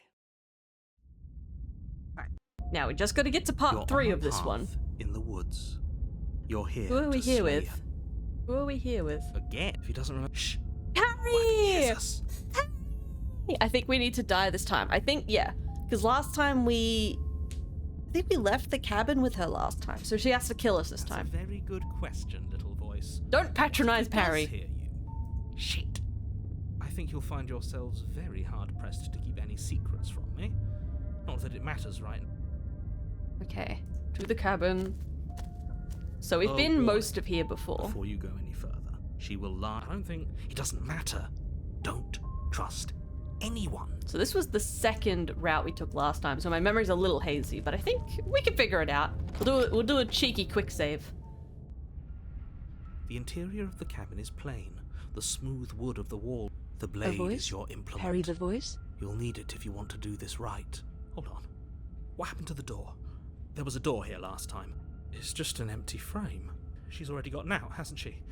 Alright. Now we just gotta get to part You're 3 on a of this path one. In the woods. You're here. Who are we to here slay with? her. Who are we here with? Again. If he doesn't remember. Shh. Harry! Jesus. I think we need to die this time. I think, yeah. Because last time I think we left the cabin with her last time, so she has to kill us this time. That's a very good question, little voice. Don't patronize He does Parry. hear you. Shit. I think you'll find yourselves very hard-pressed to keep any secrets from me. Not that it matters right now. Okay. To the cabin. So we've Oh, been boy. most of here before. Before you go any further, she will lie. I don't think it doesn't matter. Don't trust anyone. So this was the second route we took last time, so my memory's a little hazy, but I think we can figure it out. We'll do a cheeky quick save. The interior of the cabin is plain, the smooth wood of the wall. The blade is your implement. Perry the voice? You'll need it if you want to do this right. Hold on. What happened to the door? There was a door here last time. It's just an empty frame. She's already gotten out, hasn't she?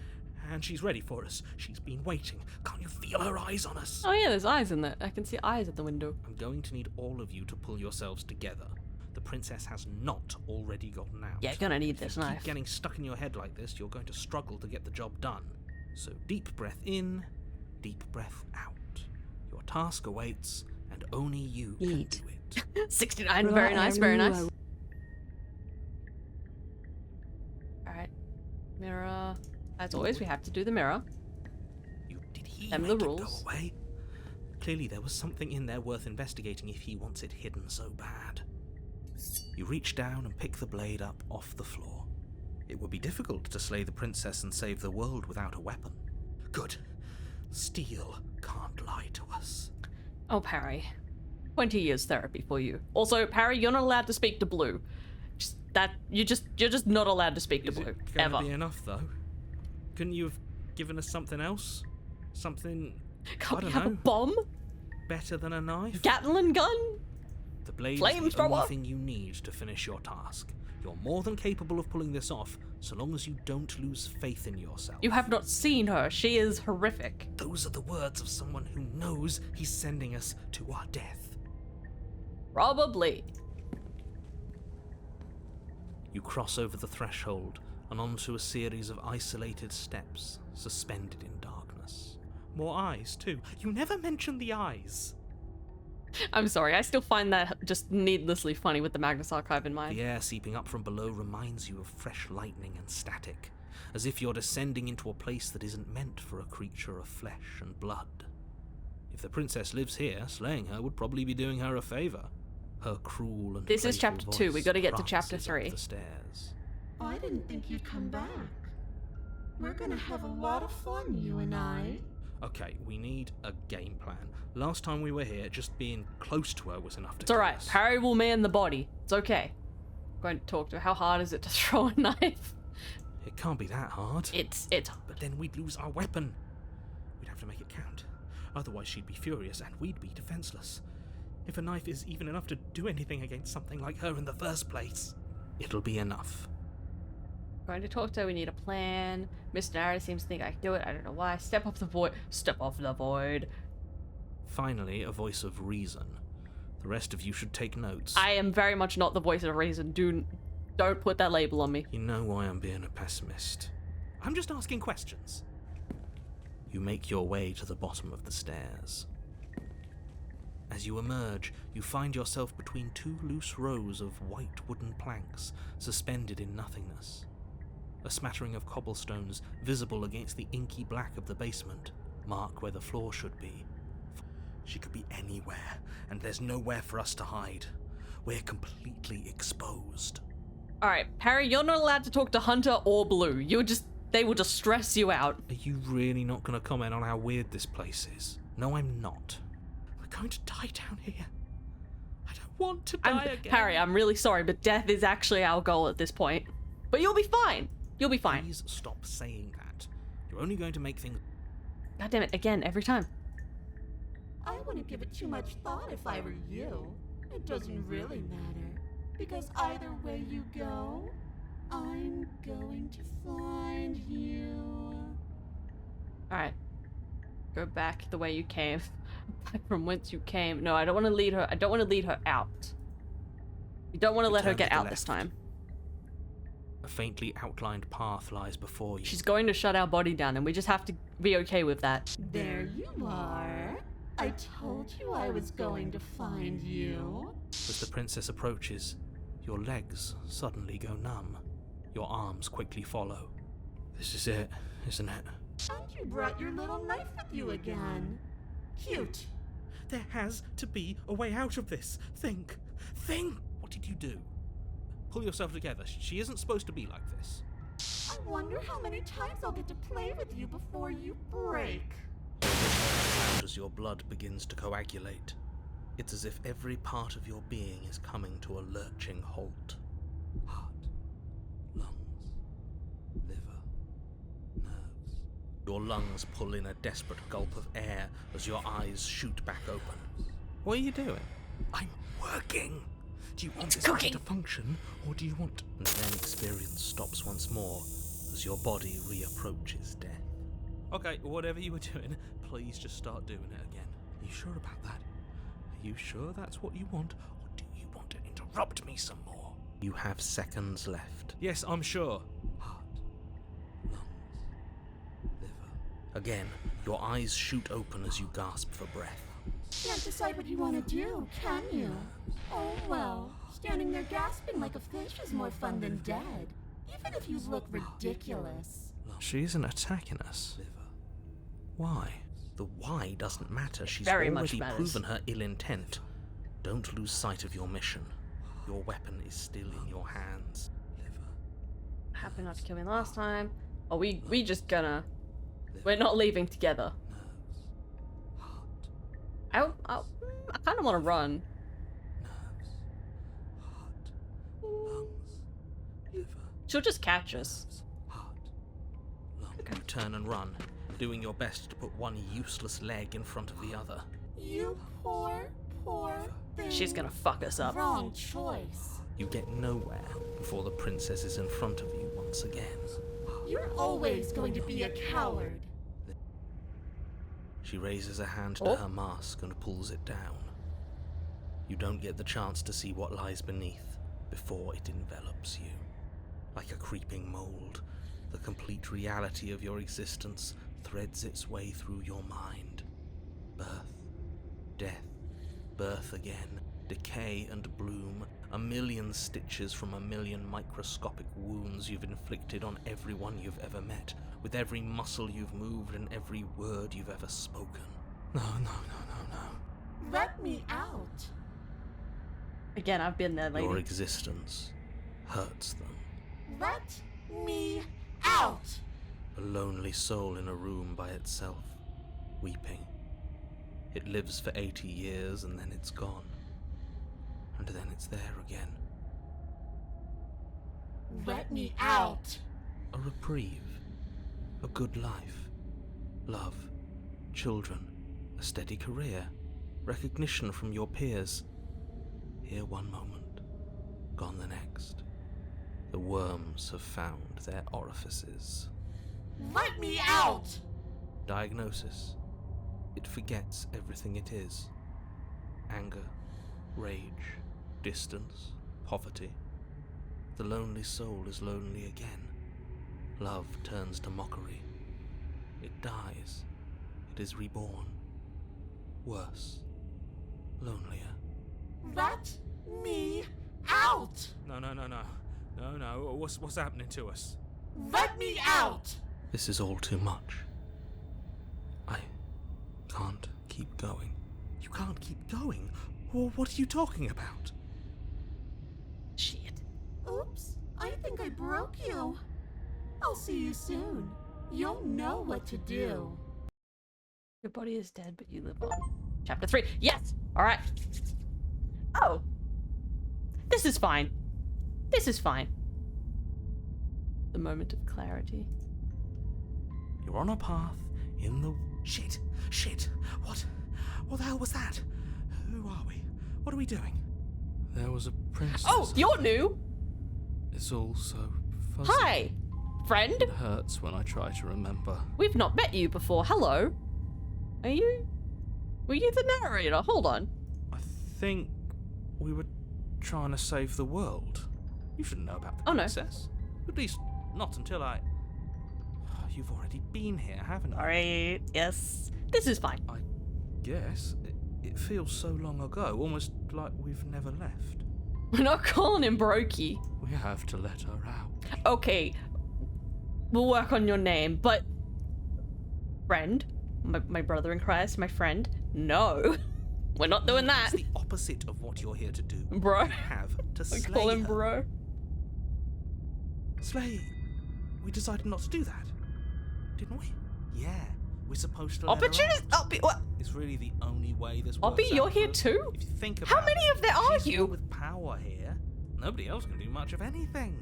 And she's ready for us. She's been waiting. Can't you feel her eyes on us? Oh yeah, there's eyes in there. I can see eyes at the window. I'm going to need all of you to pull yourselves together. The princess has not already gotten out. Yeah, gonna need this If you knife. keep getting stuck in your head like this, you're going to struggle to get the job done. So deep breath in, deep breath out. Your task awaits, and only you can do it. 69, very nice, very nice. Alright. Mirror. As always, we have to do the mirror. Did he Them make the it rules. go away? Clearly there was something in there worth investigating if he wants it hidden so bad. You reach down and pick the blade up off the floor. It would be difficult to slay the princess and save the world without a weapon. Good. Steel can't lie to us. Oh, Parry. 20 years therapy for you. Also, Parry, you're not allowed to speak to Blue. You're just not allowed to speak to Blue. Is it gonna Ever. be enough, though? Couldn't you have given us something else? Something, Can't I we don't have a know, bomb? better than a knife? Gatling gun? The blade is the only Flamethrower? thing you need to finish your task. You're more than capable of pulling this off, so long as you don't lose faith in yourself. You have not seen her. She is horrific. Those are the words of someone who knows he's sending us to our death. Probably. You cross over the threshold and onto a series of isolated steps, suspended in darkness. More eyes, too. You never mention the eyes. I'm sorry, I still find that just needlessly funny with the Magnus Archive in mind. The air seeping up from below reminds you of fresh lightning and static, as if you're descending into a place that isn't meant for a creature of flesh and blood. If the princess lives here, slaying her would probably be doing her a favor. Her cruel and This is playful chapter 2, we voice gotta get to chapter prances up 3. the stairs. I didn't think you'd come back. We're gonna have a lot of fun, you and I. Okay, we need a game plan. Last time we were here, just being close to her was enough to It's alright, kill us. Parry will man the body. It's okay. I'm going to talk to her. How hard is it to throw a knife? It can't be that hard. It's But then we'd lose our weapon. We'd have to make it count. Otherwise she'd be furious and we'd be defenseless. If a knife is even enough to do anything against something like her in the first place, it'll be enough. Going to talk to her, we need a plan. Miss Nara seems to think I can do it. I don't know why. Step off the void. Step off the void. Finally, a voice of reason. The rest of you should take notes. I am very much not the voice of reason. Don't put that label on me. You know why I'm being a pessimist. I'm just asking questions. You make your way to the bottom of the stairs. As you emerge, you find yourself between two loose rows of white wooden planks suspended in nothingness. A smattering of cobblestones visible against the inky black of the basement mark where the floor should be. She could be anywhere, and there's nowhere for us to hide. We're completely exposed. Alright, Parry, you're not allowed to talk to Hunter or Blue. They will just stress you out. Are you really not going to comment on how weird this place is? No, I'm not. We're going to die down here. I don't want to die again. Parry, I'm really sorry, but death is actually our goal at this point. But you'll be fine. You'll be fine. Please stop saying that. You're only going to make things... God damn it, again, every time. I wouldn't give it too much thought if I were you. It doesn't really matter. Because either way you go, I'm going to find you. Alright. Go back the way you came. Back from whence you came. No, I don't want to lead her. I don't want to lead her out. You don't want to let her Return get to the out this left. time. A faintly outlined path lies before you. She's going to shut our body down, and we just have to be okay with that. There you are. I told you I was going to find you. As the princess approaches, your legs suddenly go numb. Your arms quickly follow. This is it, isn't it? And you brought your little knife with you again. Cute. There has to be a way out of this. Think! What did you do? Pull yourself together. She isn't supposed to be like this. I wonder how many times I'll get to play with you before you break. Your vision out as your blood begins to coagulate. It's as if every part of your being is coming to a lurching halt. Heart, lungs, liver, nerves. Your lungs pull in a desperate gulp of air as your eyes shoot back open. What are you doing? I'm working! Do you want this to function, or do you want... And then experience stops once more as your body reapproaches death. Okay, whatever you were doing, please just start doing it again. Are you sure about that? Are you sure that's what you want, or do you want to interrupt me some more? You have seconds left. Yes, I'm sure. Heart, lungs, liver. Again, your eyes shoot open as you gasp for breath. Can't decide what you want to do, can you? Oh well, standing there gasping like a fish is more fun than dead, even if you look ridiculous. She isn't attacking us. Why? The why doesn't matter. She's Very much already matters. proven her ill intent. Don't lose sight of your mission. Your weapon is still in your hands. Happened not to kill me last time. Oh, we just gonna... We're not leaving together. I kind of want to run. She'll just catch us. You turn and run, doing your best to put one useless leg in front of the other. You poor thing. She's gonna fuck us up. Wrong choice. You get nowhere before the princess is in front of you once again. You're always going to be a coward. She raises a hand to her mask and pulls it down. You don't get the chance to see what lies beneath before it envelops you. Like a creeping mold, the complete reality of your existence threads its way through your mind. Birth, death, birth again, decay and bloom, a million stitches from a million microscopic wounds you've inflicted on everyone you've ever met, with every muscle you've moved and every word you've ever spoken. No. Let me out. Again, I've been there, lady. Your existence hurts them. Let me out. A lonely soul in a room by itself, weeping. It lives for 80 years and then it's gone. And then it's there again. Let me out. A reprieve. A good life. Love. Children. A steady career. Recognition from your peers. Here one moment. Gone the next. The worms have found their orifices. Let me out. Diagnosis. It forgets everything it is. Anger. Rage. Distance. Poverty. The lonely soul is lonely again. Love turns to mockery. It dies. It is reborn. Worse. Lonelier. Let me out. No. What's happening to us? Let me out. This is all too much. I can't keep going. You can't keep going? Well, what are you talking about? Shit. Oops, I think I broke you. I'll see you soon. You'll know what to do. Your body is dead, but you live on. Chapter 3. Yes! Alright. Oh. This is fine. This is fine. The moment of clarity. You're on a path in the... Shit! What the hell was that? Who are we? What are we doing? There was a princess. Oh, you're new! It's all so fuzzy. Hi! Friend? It hurts when I try to remember. We've not met you before. Hello? Were you the narrator? Hold on. I think we were trying to save the world. You shouldn't know about the Oh, no. princess. At least, not until I... You've already been here, haven't you? Alright, yes. This is fine. I guess. It feels so long ago, almost like we've never left. We're not calling him Brokey. We have to let her out. Okay. We'll work on your name, but... Friend? My brother in Christ, my friend? No. We're not doing that. It's the opposite of what you're here to do. Bro. We have to I slay call him her. bro. Slay? We decided not to do that, didn't we? Yeah, We're supposed to let her Opportunist. out. What? It's really the only way this works Oppie, out you're for here us. too? If you think How about many it, of there are she's you? the one with power here. Nobody else can do much of anything.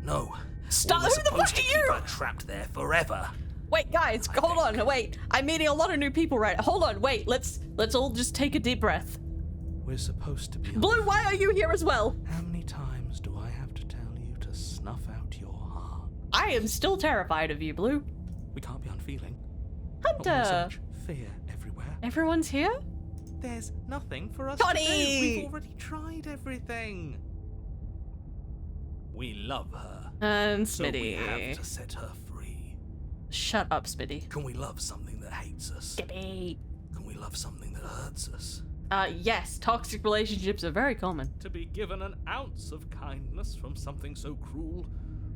No. Stop! We were Who the supposed fuck to are keep you? her trapped there forever. Wait, guys, hold on. Wait, I'm meeting a lot of new people, right? Hold on. Wait, let's all just take a deep breath. We're supposed to be. Blue, why are you here as well? How many times do I have to tell you to snuff out your heart? I am still terrified of you, Blue. We can't be unfeeling. Not when there's so Hunter. much fear everywhere. Everyone's here? There's nothing for us Connie! to do. We've already tried everything. We love her. And So we Smitty. have to set her free. Shut up, Smitty. Can we love something that hates us? Skippy. Can we love something that hurts us? Yes, toxic relationships are very common. To be given an ounce of kindness from something so cruel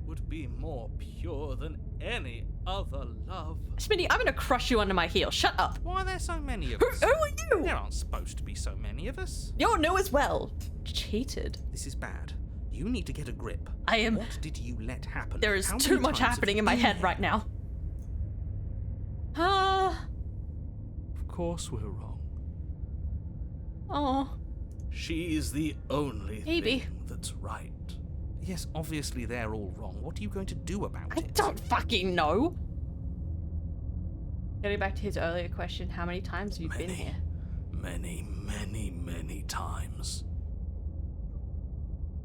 would be more pure than any other love. Smitty, I'm gonna crush you under my heel. Shut up. Why are there so many of Who us? are you? There aren't supposed to be so many of us. You're new as well. Cheated. This is bad. You need to get a grip. I am. What did you let happen? There is How too many much times have happening you in my been head here? right now. Of course we're wrong. Oh. She's the only Maybe. thing that's right. Yes, obviously they're all wrong. What are you going to do about I it? don't fucking know. Getting back to his earlier question, how many times have you been here? Many times.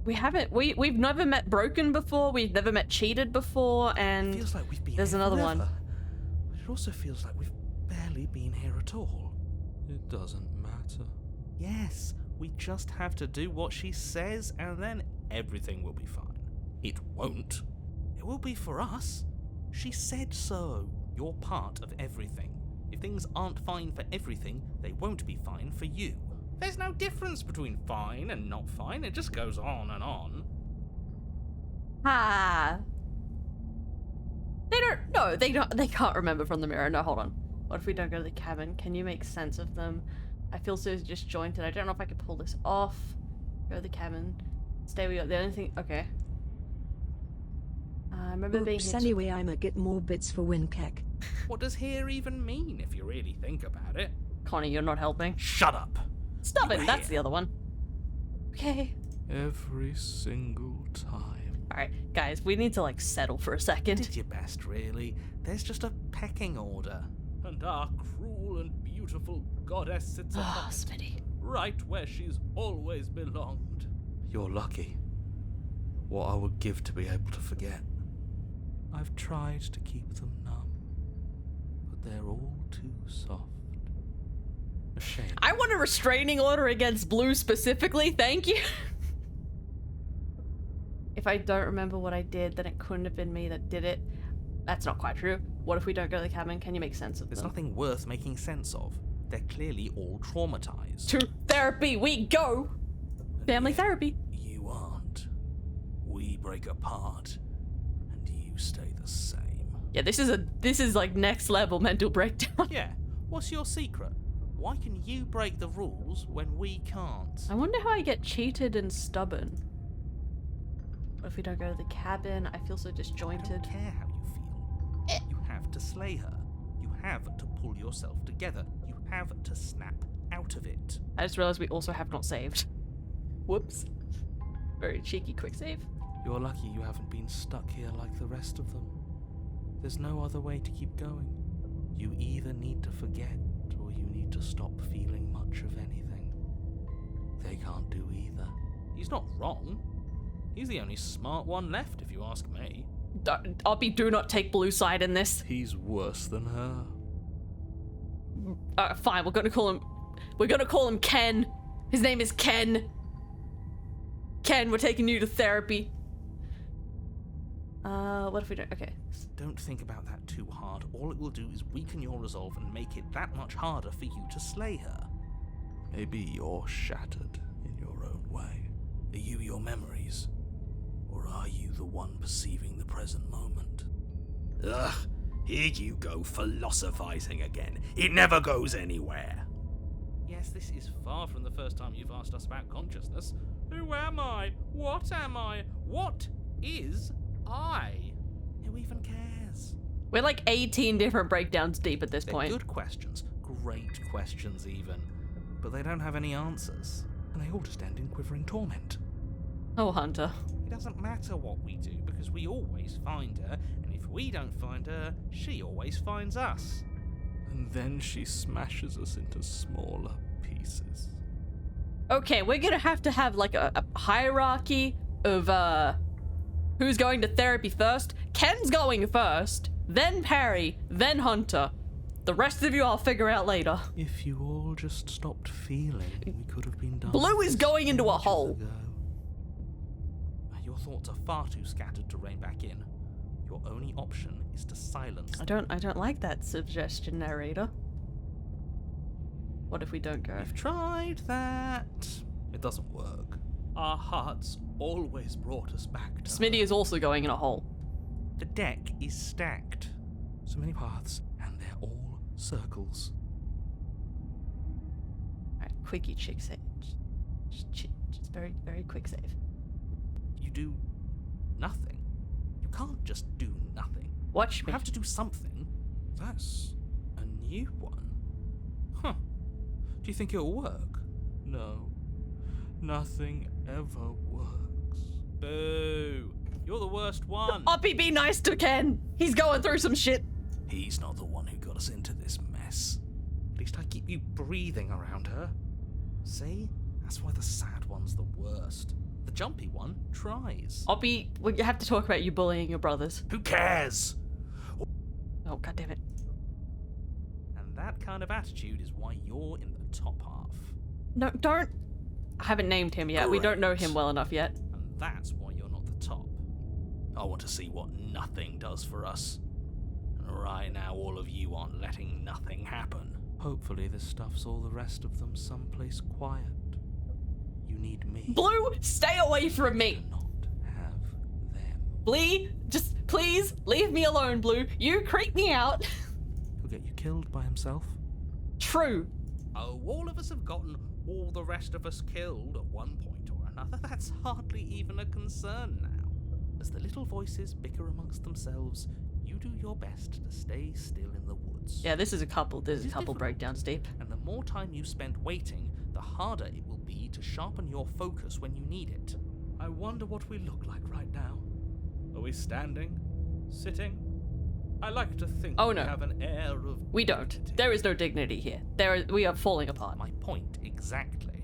We've never met Broken before, we've never met Cheated before, It and feels like we've been there's here another forever. one. But it also feels like we've barely been here at all. It doesn't matter. Yes, we just have to do what she says and then everything will be fine. It won't. It will be for us. She said so. You're part of everything. If things aren't fine for everything, they won't be fine for you. There's no difference between fine and not fine. It just goes on and on. Ah. They can't remember from the mirror. No, hold on. What if we don't go to the cabin? Can you make sense of them? I feel so disjointed. I don't know if I could pull this off. Go to the cabin. Stay we got the only thing. Okay. I remember being Oops, here. anyway, I'ma get more bits for Winkek. What does here even mean if you really think about it? Connie, you're not helping. Shut up! Stop You it. were That's here. the other one. Okay. Every single time. All right, guys, we need to like settle for a second. Did your best, really. There's just a pecking order. And our cruel and beautiful goddess sits Ah, atop Smitty. right where she's always belonged. You're lucky. What I would give to be able to forget. I've tried to keep them numb, but they're all too soft. A shame. I want a restraining order against Blue specifically. Thank you. If I don't remember what I did, then it couldn't have been me that did it. That's not quite true. What if we don't go to the cabin? Can you make sense of There's them? nothing worth making sense of. They're clearly all traumatized. To therapy we go. Family therapy. You aren't. We break apart, and you stay the same. Yeah, this is like next level mental breakdown. Yeah. What's your secret? Why can you break the rules when we can't? I wonder how I get cheated and stubborn. What if we don't go to the cabin? I feel so I disjointed. don't care how you feel. You have to slay her. You have to pull yourself together. You have to snap out of it. I just realized we also have not saved. Whoops. Very cheeky quick save. You're lucky you haven't been stuck here like the rest of them. There's no other way to keep going. You either need to forget, or you need to stop feeling much of anything. They can't do either. He's not wrong. He's the only smart one left, if you ask me. Oppie, do not take Blue side in this. He's worse than her. Fine, we're gonna call him Ken. His name is Ken. Ken, we're taking you to therapy. What if we don't? Okay. Don't think about that too hard. All it will do is weaken your resolve and make it that much harder for you to slay her. Maybe you're shattered in your own way. Are you your memories? Or are you the one perceiving the present moment? Ugh, here you go philosophizing again. It never goes anywhere. Yes, this is far from the first time you've asked us about consciousness. Who am I? What am I? What is I? Who even cares? We're like 18 different breakdowns deep at this They're point. good questions, great questions even, but they don't have any answers, and they all just end in quivering torment. Oh, Hunter. It doesn't matter what we do, because we always find her, and if we don't find her, she always finds us. And then she smashes us into smaller pieces. Okay, we're gonna have to have like a hierarchy of who's going to therapy first. Ken's going first, then Perry, then Hunter. The rest of you I'll figure out later. If you all just stopped feeling, we could have been done. Blue is going into a ages hole. ago. Your thoughts are far too scattered to rein back in. Your only option is to silence them. I don't like that suggestion, narrator. What if we don't go? We've tried that. It doesn't work. Our hearts always brought us back to Smitty her. is also going in a hole. The deck is stacked. So many paths, and they're all circles. Alright, quickie chick save. Just very, very quick save. You do nothing. You can't just do nothing. Watch You me. have to do something. That's a new one. Huh. Do you think it'll work? No. Nothing ever works. Boo! You're the worst one! Oppie, be nice to Ken! He's going through some shit! He's not the one who got us into this mess. At least I keep you breathing around her. See? That's why the sad one's the worst. The jumpy one tries. Oppie, we have to talk about you bullying your brothers. Who cares? Oh, goddammit. And that kind of attitude is why you're in the top half. No, don't. I haven't named him yet. We don't know him well enough yet. And that's why you're not the top. I want to see what nothing does for us. And right now, all of you aren't letting nothing happen. Hopefully, this stuffs all the rest of them someplace quiet. You need me. Blue, stay away from me! Do not have them. Blee, just please leave me alone, Blue. You creep me out. He'll get you killed by himself. True. Oh, all of us have gotten all the rest of us killed at one point or another. That's hardly even a concern now. As the little voices bicker amongst themselves, you do your best to stay still in the woods. Yeah, this is a couple It's difficult. breakdowns deep. And the more time you spend waiting, the harder it will be to sharpen your focus when you need it. I wonder what we look like right now. Are we standing? Sitting? I like to think Oh, we no. have an air of We don't. dignity. There is no dignity here. We are falling apart. My point exactly.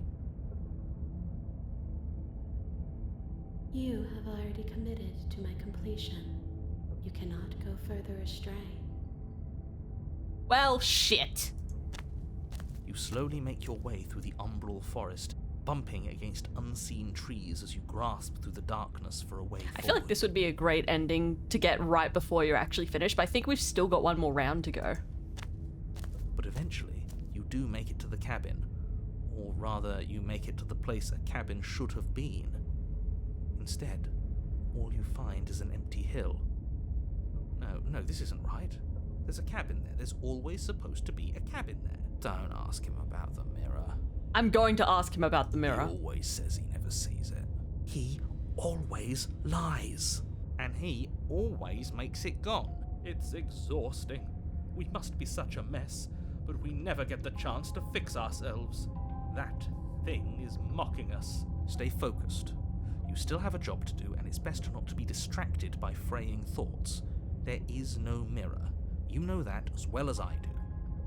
You have already committed to my completion. You cannot go further astray. Well, shit. You slowly make your way through the umbral forest, bumping against unseen trees as you grasp through the darkness for a way forward. I feel like this would be a great ending to get right before you're actually finished, but I think we've still got one more round to go. But eventually, you do make it to the cabin. Or rather, you make it to the place a cabin should have been. Instead, all you find is an empty hill. No, this isn't right. There's a cabin there. There's always supposed to be a cabin there. Don't ask him about the mirror. I'm going to ask him about the He mirror. always says he never sees it. He always lies. And he always makes it gone. It's exhausting. We must be such a mess, but we never get the chance to fix ourselves. That thing is mocking us. Stay focused. You still have a job to do, and it's best not to be distracted by fraying thoughts. There is no mirror. You know that as well as I do.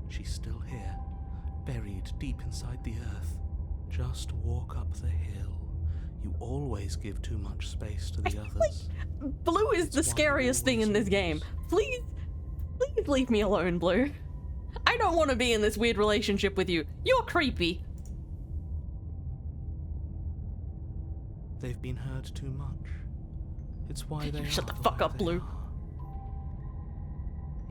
She's still here, buried deep inside the earth. Just walk up the hill. You always give too much space to the others. Blue is the scariest thing in this game. Please leave me alone, Blue. I don't want to be in this weird relationship with you. You're creepy. They've been hurt too much. It's why they Shut are the fuck where up, they Blue. are.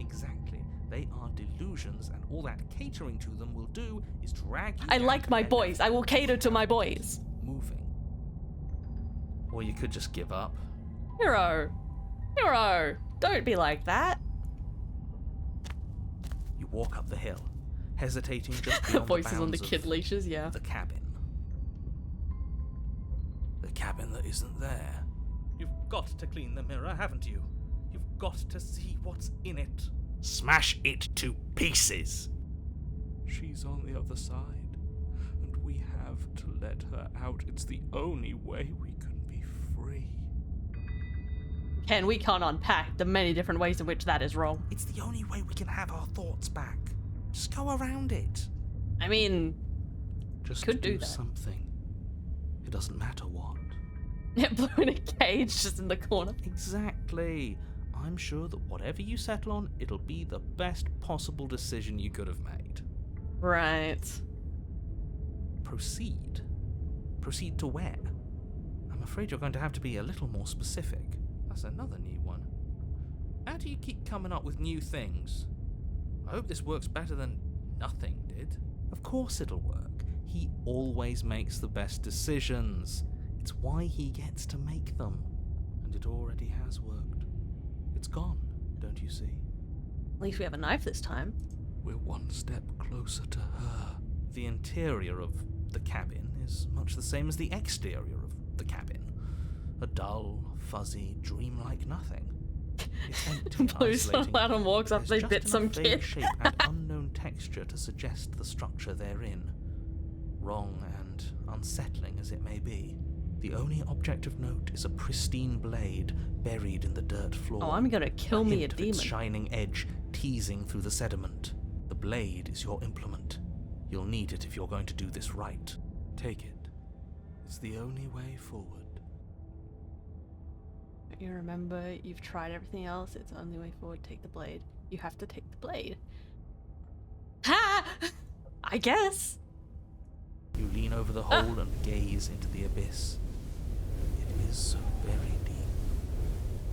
Exactly. They are delusions, and all that catering to them will do is drag you I down like to my their boys. I level will cater to my boys. moving. Or you could just give up. Hero. Don't be like that. You walk up the hill, hesitating just beyond Voices the on the bounds kid of leashes, yeah. the cabin. The cabin that isn't there. You've got to clean the mirror, haven't you? You've got to see what's in it. Smash it to pieces. She's on the other side, and we have to let her out. It's the only way we can be free. Ken, we can't unpack the many different ways in which that is wrong. It's the only way we can have our thoughts back. Just go around it. I mean, Just could do do that. something. It doesn't matter what. Blue in a cage just in the corner. Exactly. I'm sure that whatever you settle on, it'll be the best possible decision you could have made. Right. Proceed. Proceed to where? I'm afraid you're going to have to be a little more specific. That's another new one. How do you keep coming up with new things? I hope this works better than nothing did. Of course it'll work. He always makes the best decisions. It's why he gets to make them. And it already has worked. It's gone, don't you see? At least we have a knife this time. We're one step closer to her. The interior of the cabin is much the same as the exterior of the cabin. A dull, fuzzy, dreamlike nothing. It's empty and Blue's isolating. out and walks up, they There's bit just some enough vague kid. shape and unknown texture to suggest the structure they're in. Wrong and unsettling as it may be, the only object of note is a pristine blade buried in the dirt floor. Oh, I'm gonna kill me a hint of its demon. shining edge teasing through the sediment. The blade is your implement. You'll need it if you're going to do this right. Take it. It's the only way forward. You remember, you've tried everything else, it's the only way forward, take the blade. You have to take the blade. Ha! I guess. You lean over the hole and gaze into the abyss. It is so very deep.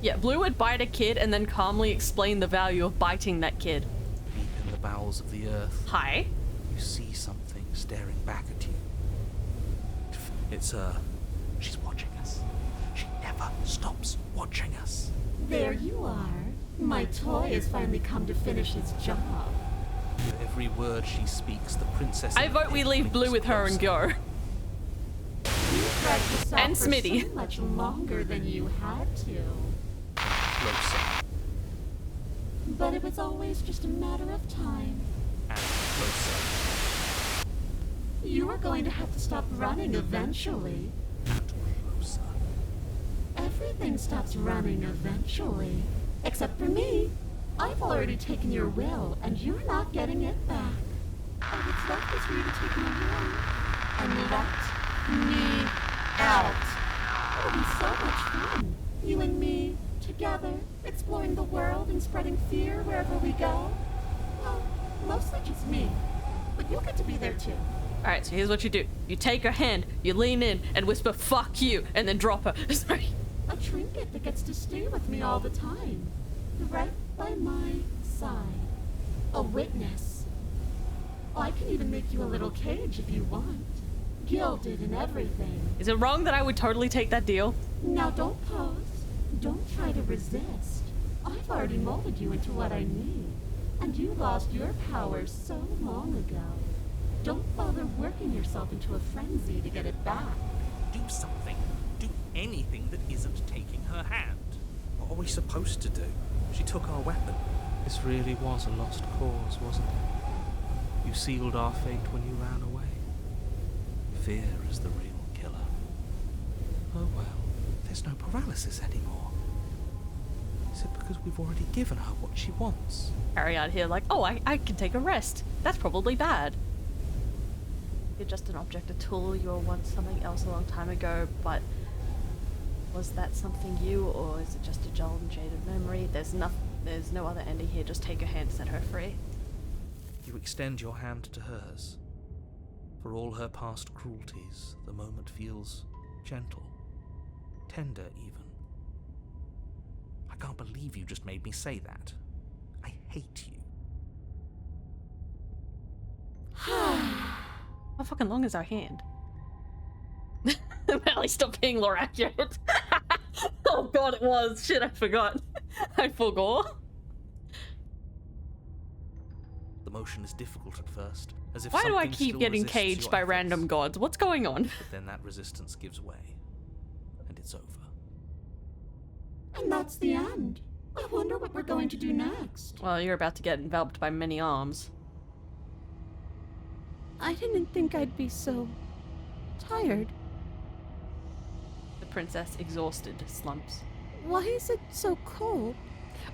Yeah, Blue would bite a kid and then calmly explain the value of biting that kid. Deep in the bowels of the earth, Hi? you see something staring back at you. It's her. She's watching us. She never stops watching us. There you are. My toy has finally come to finish its job. With every word she speaks, the princess. I vote we leave Blue with her and go. You dragged this out And for Smitty. so much longer than you had to. Closer But it was always just a matter of time. and closer You were going to have to stop running eventually. and closer. Everything stops running eventually. Except for me. I've already taken your will, and you're not getting it back. All that's left is for you to take my will and let me out. It'll be so much fun. You and me, together, exploring the world and spreading fear wherever we go. Well, mostly just me. But you'll get to be there too. Alright, so here's what you do. You take her hand, you lean in, and whisper, "Fuck you," and then drop her. Sorry. A trinket that gets to stay with me all the time. Right by my side. A witness. I can even make you a little cage if you want. Gilded and everything. Is it wrong that I would totally take that deal? Now don't pose. Don't try to resist. I've already molded you into what I need. And you lost your power so long ago. Don't bother working yourself into a frenzy to get it back. Do something. Do anything that isn't taking her hand. What are we supposed to do? She took our weapon. This really was a lost cause, wasn't it? You sealed our fate when you ran away. Fear is the real killer. Oh well, there's no paralysis anymore. Is it because we've already given her what she wants? Harry out here like, oh, I can take a rest. That's probably bad. You're just an object, a tool. You were once something else a long time ago, but was that something you, or is it just a dull and jaded memory? There's no other ending here. Just take her hand, set her free. You extend your hand to hers. For all her past cruelties, the moment feels gentle, tender even. I can't believe you just made me say that. I hate you. How fucking long is our hand? Melly, stop being Lorac. Oh god, it was. Shit, I forgot. I forgot. The motion is difficult at first, as if Why do I something keep still getting resists caged your by efforts. random gods? What's going on? But then that resistance gives way, and it's over. And that's the end. I wonder what we're going to do next. Well, you're about to get enveloped by many arms. I didn't think I'd be so tired. The princess, exhausted, slumps. Why is it so cold?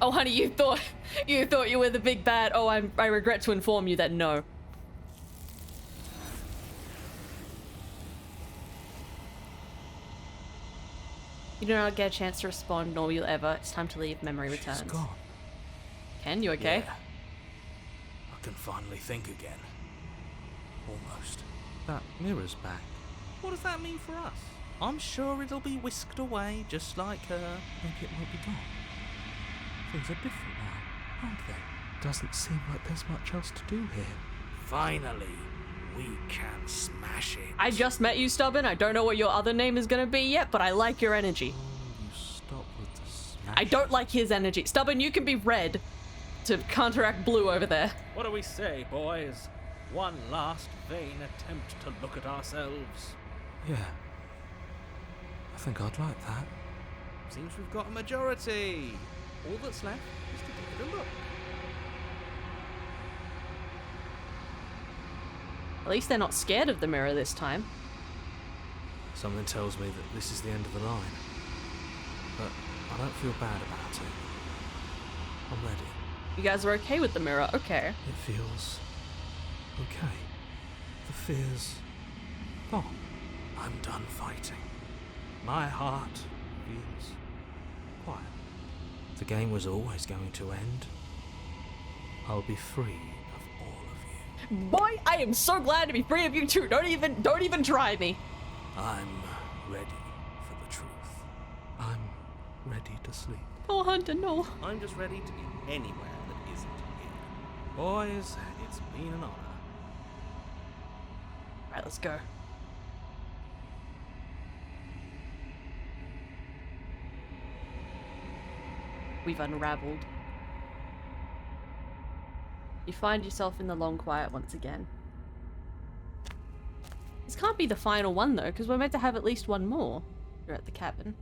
Oh, honey, you thought you were the big bad. Oh, I regret to inform you that no. You do not get a chance to respond, nor will you ever. It's time to leave. Memory returns. She's gone. Ken, you okay? Yeah. I can finally think again. Almost. That mirror's back. What does that mean for us? I'm sure it'll be whisked away, just like her. Maybe it won't be gone. Things are different now, aren't they? Doesn't seem like there's much else to do here. Finally, we can smash it. I just met you, Stubborn. I don't know what your other name is gonna be yet, but I like your energy. Oh, you stop with the smash. I don't like his energy. Stubborn, you can be red to counteract Blue over there. What do we say, boys? One last vain attempt to look at ourselves. Yeah. I think I'd like that. Seems we've got a majority. All that's left is to give it a look. At least they're not scared of the mirror this time. Something tells me that this is the end of the line. But I don't feel bad about it. I'm ready. You guys are okay with the mirror? Okay. It feels okay. The fear's gone. I'm done fighting. My heart feels quiet. The game was always going to end. I'll be free of all of you. Boy, I am so glad to be free of you too. Don't even try me. I'm ready for the truth. I'm ready to sleep. Oh, Hunter, no. I'm just ready to be anywhere that isn't here. Boys, it's been an honor. Alright, let's go. We've unraveled. You find yourself in the long quiet once again. This can't be the final one though, because we're meant to have at least one more. You're at the cabin.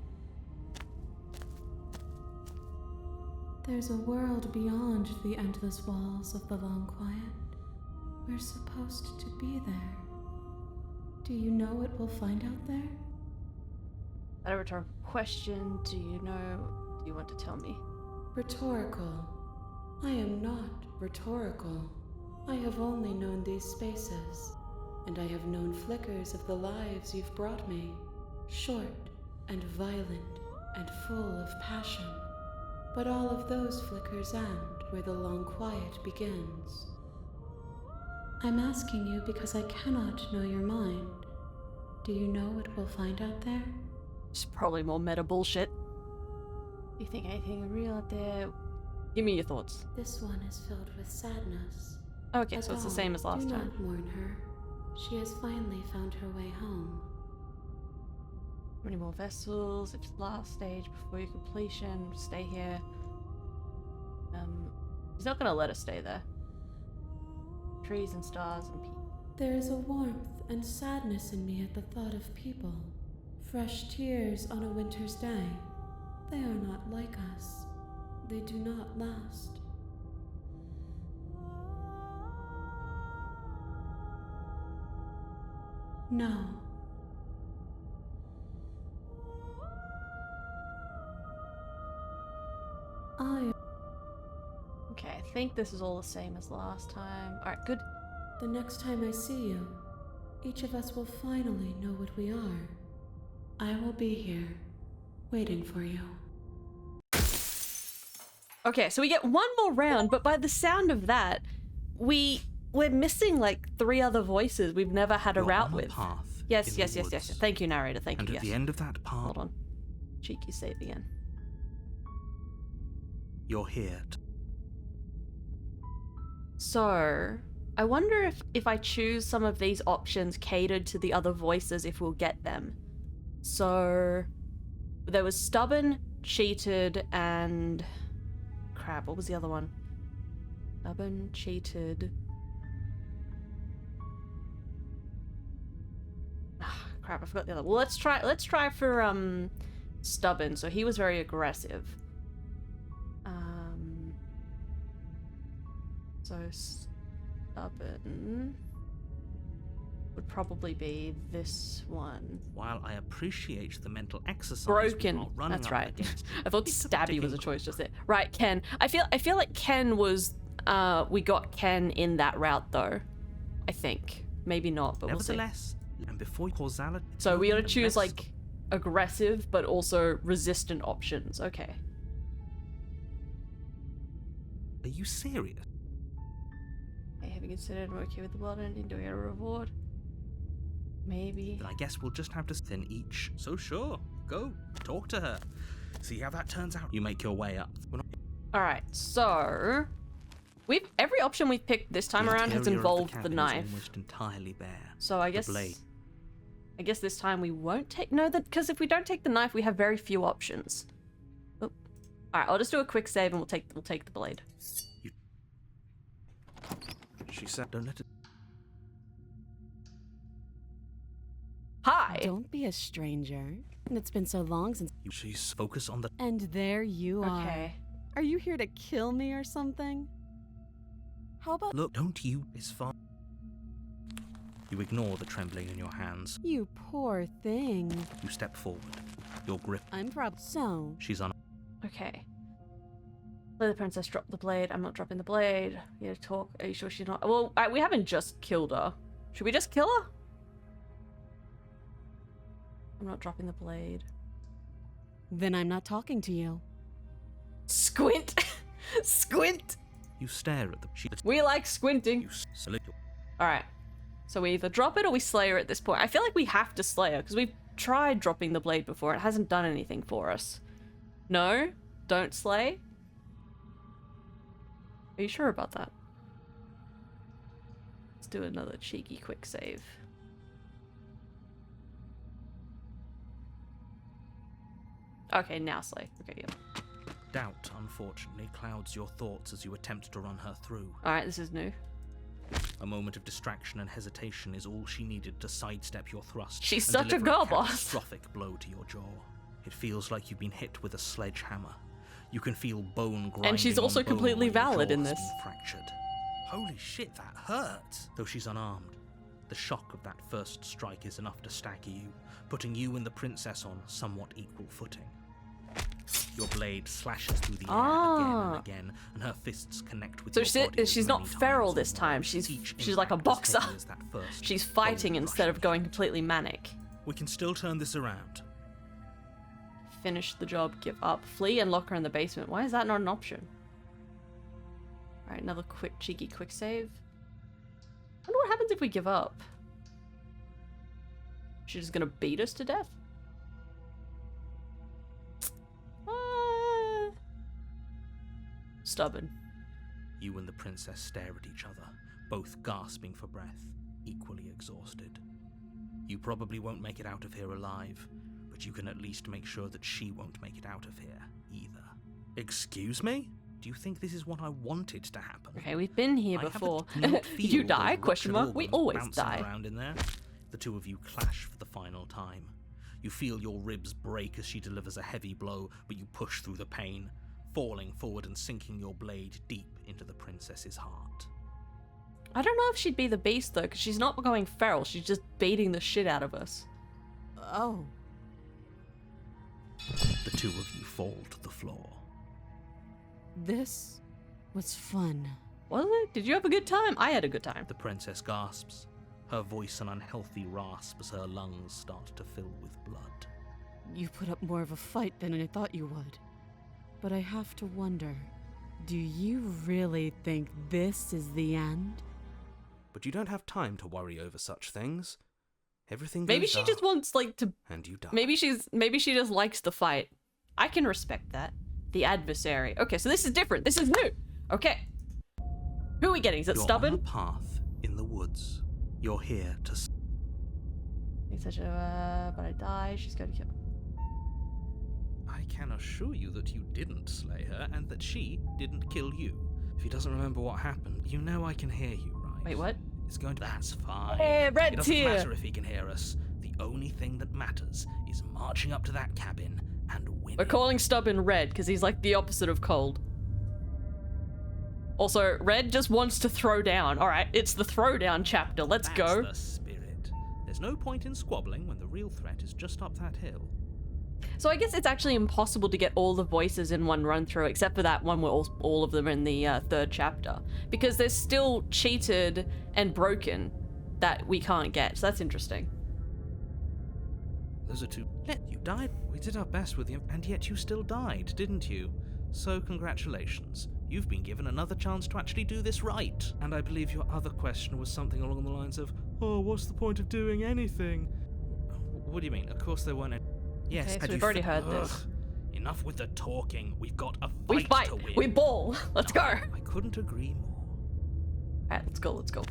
There's a world beyond the endless walls of the long quiet. We're supposed to be there. Do you know what we'll find out there? I don't return question. Do you know? Do you want to tell me? Rhetorical. I am not rhetorical. I have only known these spaces, and I have known flickers of the lives you've brought me. Short and violent and full of passion. But all of those flickers end where the long quiet begins. I'm asking you because I cannot know your mind. Do you know what we'll find out there? It's probably more meta bullshit. Do you think anything real out there? Give me your thoughts. This one is filled with sadness. Okay, so it's the same as last do time. not mourn her. She has finally found her way home. How many more vessels? It's the last stage before your completion. Stay here. He's not gonna let us stay there. Trees and stars and people. There is a warmth and sadness in me at the thought of people. Fresh tears on a winter's day. They are not like us. They do not last. No. Okay, I think this is all the same as last time. Alright, good. The next time I see you, each of us will finally know what we are. I will be here, waiting for you. Okay, so we get one more round, but by the sound of that, we're missing like 3 other voices we've never had a You're route on a with. path Yes, in yes, the yes, yes. woods. Thank you, narrator. Thank And you. at Yes. the end of that path, Hold on. Cheeky save again. you're here. So, I wonder if I choose some of these options catered to the other voices, if we'll get them. So, there was Stubborn, Cheated, and... Crap, what was the other one? Stubborn, Cheated... Crap, I forgot the other. Well, let's try for, Stubborn. So he was very aggressive. Stubborn would probably be this one. While I appreciate the mental exercise, Broken. while running That's up right. against I thought it's a Stabby was a sticking choice just there. Right, Ken. I feel like Ken was. We got Ken in that route though. I think maybe not, but we'll see. Nevertheless, and before causality. So we gotta choose like aggressive but also resistant options. Okay. Are you serious? Okay, have you considered working with the world ending? Do we get a reward? Maybe. Then I guess we'll just have to then each. So sure, go talk to her. See how that turns out. You make your way up. All right, so every option we've picked this time around has involved the knife. Almost entirely bare. So I guess. Blade. I guess this time we won't take because if we don't take the knife, we have very few options. Oop. All right, I'll just do a quick save and we'll take the blade. She said, "Don't let it." Hi. Don't be a stranger. It's been so long since. She's focused on the. And there you are. Okay. Are you here to kill me or something? How about. Look, don't you? It's fine. You ignore the trembling in your hands. You poor thing. You step forward. Your grip. I'm probably. So. She's on. Okay. Let the princess drop the blade. I'm not dropping the blade. You gotta talk. Are you sure she's not? Well, we haven't just killed her. Should we just kill her? I'm not dropping the blade. Then I'm not talking to you. Squint. Squint. You stare at the. We like squinting. You salute. All right. So we either drop it or we slay her at this point. I feel like we have to slay her because we've tried dropping the blade before. It hasn't done anything for us. No? Don't slay? Are you sure about that? Let's do another cheeky quick save. Okay, now slay. Okay, yeah. Doubt, unfortunately, clouds your thoughts as you attempt to run her through. Alright, this is new. A moment of distraction and hesitation is all she needed to sidestep your thrust. She's and such a deliver girl boss. catastrophic blow to your jaw. It feels like you've been hit with a sledgehammer. You can feel bone grinding. And she's also on bone completely where your valid jaw in has this. been fractured. Holy shit, that hurt! Though she's unarmed, the shock of that first strike is enough to stagger you, putting you and the princess on somewhat equal footing. Your blade slashes through the air again and again, and her fists connect with So your body she's as not many feral times this as time. one. She's Each like a impact as boxer. heavy as that first She's fighting bone instead of crushing going hit. completely manic. We can still turn this around. Finish the job, give up, flee, and lock her in the basement. Why is that not an option? Alright, another cheeky quick save. I wonder what happens if we give up. She's just gonna beat us to death? Stubborn. You and the princess stare at each other, both gasping for breath, equally exhausted. You probably won't make it out of here alive, but you can at least make sure that she won't make it out of here either. Excuse me? Do you think this is what I wanted to happen? Okay, we've been here I have before. to not feel You die? those Question ruptured mark. We organs always bouncing die. around in there. The two of you clash for the final time. You feel your ribs break as she delivers a heavy blow, but you push through the pain, falling forward and sinking your blade deep into the princess's heart. I don't know if she'd be the beast though, because she's not going feral. She's just beating the shit out of us. Oh. The two of you fall to the floor. This was fun. Was it? Did you have a good time? I had a good time. The princess gasps, her voice an unhealthy rasp as her lungs start to fill with blood. You put up more of a fight than I thought you would. But I have to wonder, do you really think this is the end? But you don't have time to worry over such things. Everything goes Maybe she just dark, wants to. and you die. Maybe she just likes the fight. I can respect that. The adversary. Okay, so this is different. This is new. Okay. Who are we getting? Is it You're Stubborn? on a path in the woods. You're here to. He's such a. But I die. She's going to kill. I can assure you that you didn't slay her and that she didn't kill you. If he doesn't remember what happened, You know I can hear you, right? Wait, what? It's going to. That's fine. Hey, red It doesn't tear. matter if he can hear us. The only thing that matters is marching up to that cabin and winning. We're calling Stubborn red because he's like the opposite of cold. Also, Red just wants to throw down. Alright, it's the throwdown chapter. Let's go. That's the spirit. There's no point in squabbling when the real threat is just up that hill. So I guess it's actually impossible to get all the voices in one run through, except for that one where all of them are in the third chapter. Because they're still cheated and broken that we can't get. So that's interesting. Those are two. You died. We did our best with you, and yet you still died, didn't you? So congratulations. You've been given another chance to actually do this right. And I believe your other question was something along the lines of, oh, what's the point of doing anything? What do you mean? Of course there weren't any... Yes, Okay, so we've already heard this. Ugh. Enough with the talking. We've got a fight We fight. to win. We ball. Let's go. I couldn't agree more. Alright, let's go. Let's go.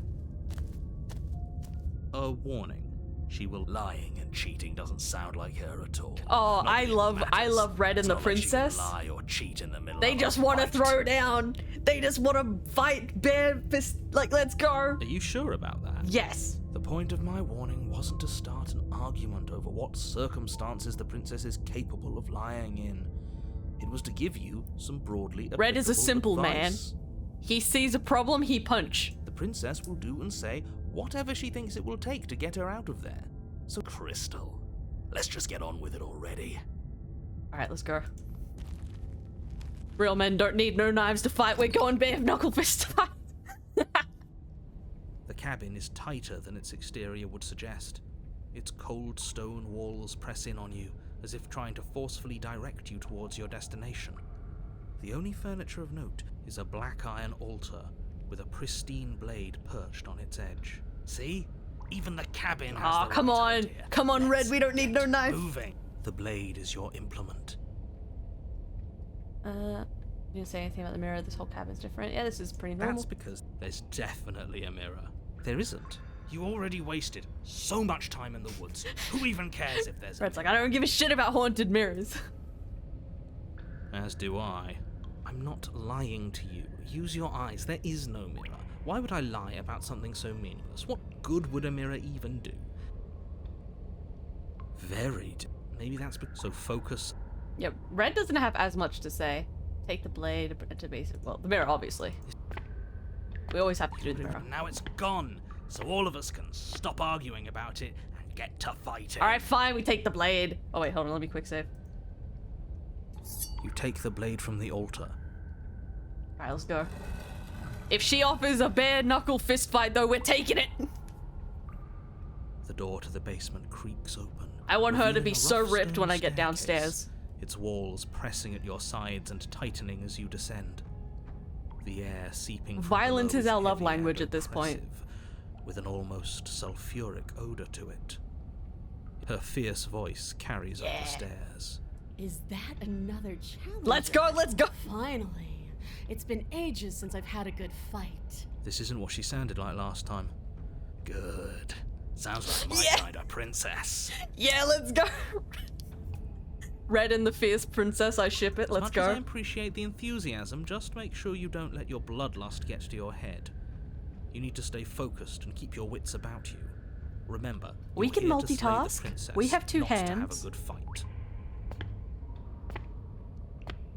A warning. She will... Lying and cheating doesn't sound like her at all. Oh, Not I that it love matters. Red and It's the not like she can princess. lie or cheat in the middle They of just a want to fight. throw down. They just want to fight bare fist. Like, let's go. Are you sure about that? Yes. The point of my warning wasn't to start an argument over what circumstances the princess is capable of lying in. It was to give you some broadly Red is a applicable simple man. advice. He sees a problem, he punch. The princess will do and say whatever she thinks it will take to get her out of there. So, Crystal, let's just get on with it already. Alright, let's go. Real men don't need no knives to fight. We're going bare knuckle fist to fight. The cabin is tighter than its exterior would suggest. Its cold stone walls press in on you, as if trying to forcefully direct you towards your destination. The only furniture of note is a black iron altar with a pristine blade perched on its edge. See? Even the cabin has Aw, the come right on. idea. Come on, Red, Let's we don't need no get knife. Moving. The blade is your implement. You didn't say anything about the mirror. This whole cabin's different. Yeah, this is pretty normal. That's because there's definitely a mirror. There isn't. You already wasted so much time in the woods. Who even cares if there's a Red's like, I don't give a shit about haunted mirrors. As do I. I'm not lying to you. Use your eyes. There is no mirror. Why would I lie about something so meaningless? What good would a mirror even do? Maybe that's so focus. Yeah, Red doesn't have as much to say. Take the blade to basic. Well, the mirror, obviously. We always have to do the mirror. Now it's gone, so all of us can stop arguing about it and get to fighting. Alright, fine, we take the blade. Oh wait, hold on, let me quick save. You take the blade from the altar. Alright, let's go. If she offers a bare knuckle fist fight though, we're taking it! The door to the basement creaks open. I want her to revealing be a so rough ripped when stone I get staircase, downstairs. its walls pressing at your sides and tightening as you descend. The air seeping from Violence below is our love heavy language and at this point. oppressive, with an almost sulfuric odor to it. Her fierce voice carries up the stairs. Is that another challenge? Let's go, let's go! Finally. It's been ages since I've had a good fight. This isn't what she sounded like last time. Good. Sounds like my Yeah. kind of princess. Yeah, let's go! Red and the fierce princess, I ship it, let's As much as I go. appreciate the enthusiasm, just make sure you don't let your bloodlust get to your head. You need to stay focused and keep your wits about you. Remember, We you're can here to slay the multitask. princess, We have two not to have hands. a good fight.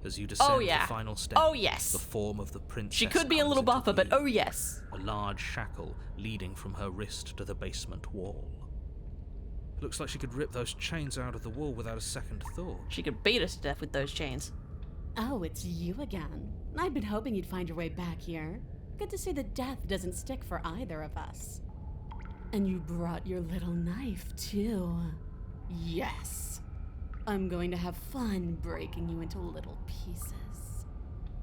As you descend yeah. the final step, Oh, yes. the form of the princess She could be a comes little into buffer, but view. oh yes. A large shackle leading from her wrist to the basement wall. It looks like she could rip those chains out of the wall without a second thought. She could beat us to death with those chains. Oh, it's you again. I'd been hoping you'd find your way back here. Good to see that death doesn't stick for either of us. And you brought your little knife, too. Yes. I'm going to have fun breaking you into little pieces.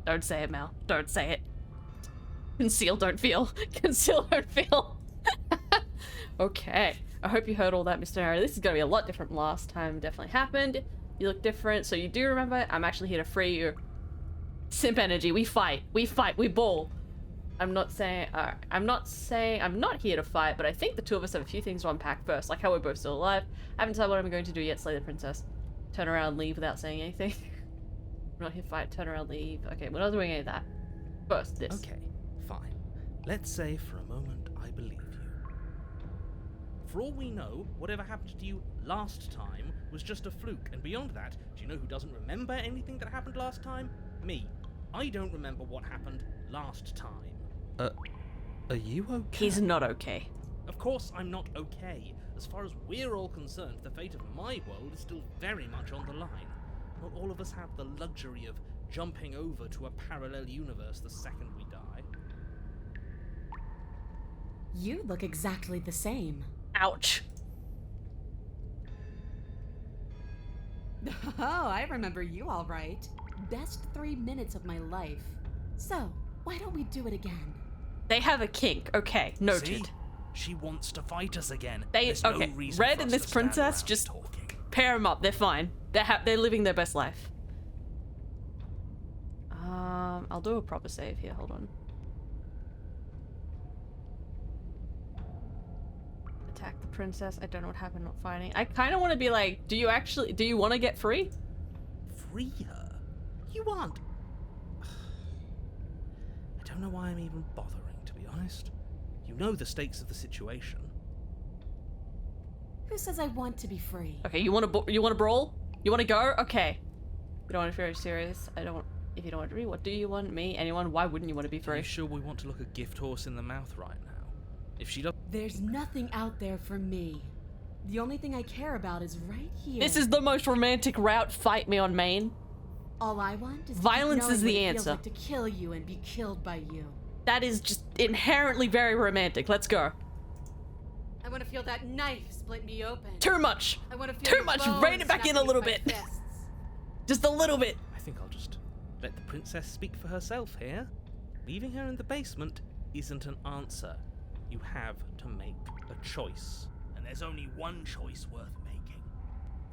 Don't say it, Mel. Don't say it. Conceal, don't feel. Conceal, don't feel. Okay. I hope you heard all that, Mr. Harry. This is going to be a lot different than last time. It definitely happened. You look different, so you do remember. I'm actually here to free you. Simp energy. We fight. We fight. We ball. I'm not saying I'm not here to fight, but I think the two of us have a few things to unpack first, like how we're both still alive. I haven't decided what I'm going to do yet. Slay the princess. Turn around, leave without saying anything. We're not here to fight. Turn around, leave. Okay, we're not doing any of that. First, this. Okay, fine. Let's say for a moment I believe you. For all we know, whatever happened to you last time was just a fluke, and beyond that, do you know who doesn't remember anything that happened last time? Me. I don't remember what happened last time. Are you okay? He's not okay. Of course I'm not okay. As far as we're all concerned, the fate of my world is still very much on the line. Not all of us have the luxury of jumping over to a parallel universe the second we die. You look exactly the same. Ouch. Oh, I remember you all right. Best 3 minutes of my life. So, why don't we do it again? They have a kink. Okay, noted. See? She wants to fight us again. There's no reason Red and this princess just pair them up. They're fine. They're living their best life. I'll do a proper save here. Hold on. Attack the princess. I don't know what happened. Not fighting. I kind of want to be like, do you want to get free? Free her? You aren't. I don't know why I'm even bothering, to be honest. You know the stakes of the situation. Who says I want to be free? Okay, you want to brawl? You want to go? Okay. You don't want to be very serious. If you don't want to be, what do you want? Me? Anyone? Why wouldn't you want to be free? Are you sure we want to look a gift horse in the mouth right now? If she does... There's nothing out there for me. The only thing I care about is right here. This is the most romantic route. Fight me on main. All I want is violence is the answer. Like to kill you and be killed by you. That is just inherently very romantic. Let's go. I want to feel that knife split me open. Too much. I want to feel too much. Rein it back in a little bit. Just a little bit. I think I'll just let the princess speak for herself here. Leaving her in the basement isn't an answer. You have to make a choice. And there's only one choice worth making.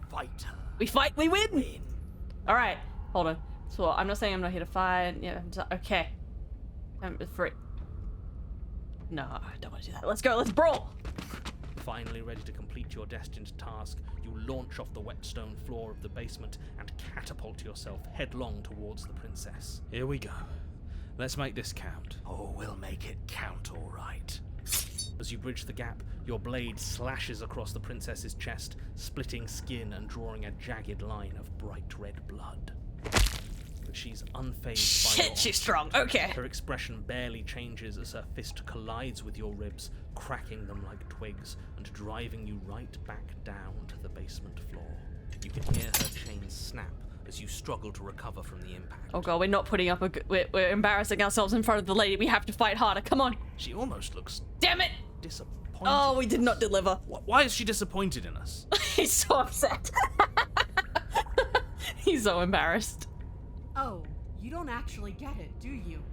Fight her. We fight, we win. Alright, hold on. So I'm not saying I'm not here to fight. Yeah, okay. I'm free. No, I don't want to do that. Let's go, let's brawl! Finally ready to complete your destined task, you launch off the wet stone floor of the basement and catapult yourself headlong towards the princess. Here we go. Let's make this count. Oh, we'll make it count, all right. As you bridge the gap, your blade slashes across the princess's chest, splitting skin and drawing a jagged line of bright red blood. But she's unfazed by Shit, she's strong. Okay. Her expression barely changes as her fist collides with your ribs, cracking them like twigs and driving you right back down to the basement floor. You can hear her chains snap as you struggle to recover from the impact. Oh god, we're not putting up we're embarrassing ourselves in front of the lady. We have to fight harder. Come on. She almost looks... Damn it! Disappointed. Oh, we did not deliver. Why is she disappointed in us? He's so upset. He's so embarrassed. Oh, you don't actually get it, do you?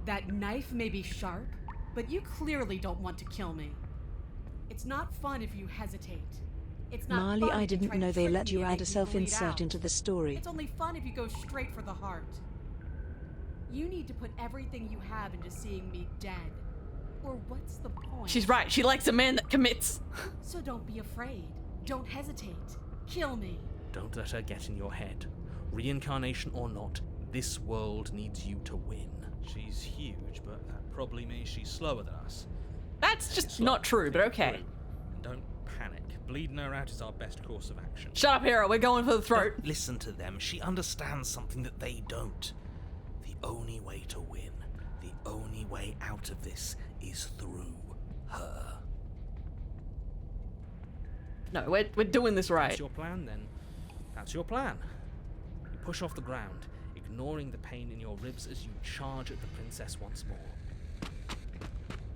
That knife may be sharp, but you clearly don't want to kill me. It's not fun if you hesitate. It's not Marley, fun I if you didn't try to know they trick let me you and add make a me self-insert bleed out. into the story. It's only fun if you go straight for the heart. You need to put everything you have into seeing me dead. Or what's the point? She's right. She likes a man that commits. So don't be afraid. Don't hesitate. Kill me. Don't let her get in your head. Reincarnation or not, this world needs you to win. She's huge, but that probably means she's slower than us. That's just not true, but okay. And don't panic. Bleeding her out is our best course of action. Shut up, hero. We're going for the throat. Don't listen to them. She understands something that they don't. The only way to win, the only way out of this is through her. No, we're doing this right. That's your plan, then. That's your plan. You push off the ground, ignoring the pain in your ribs as you charge at the princess once more.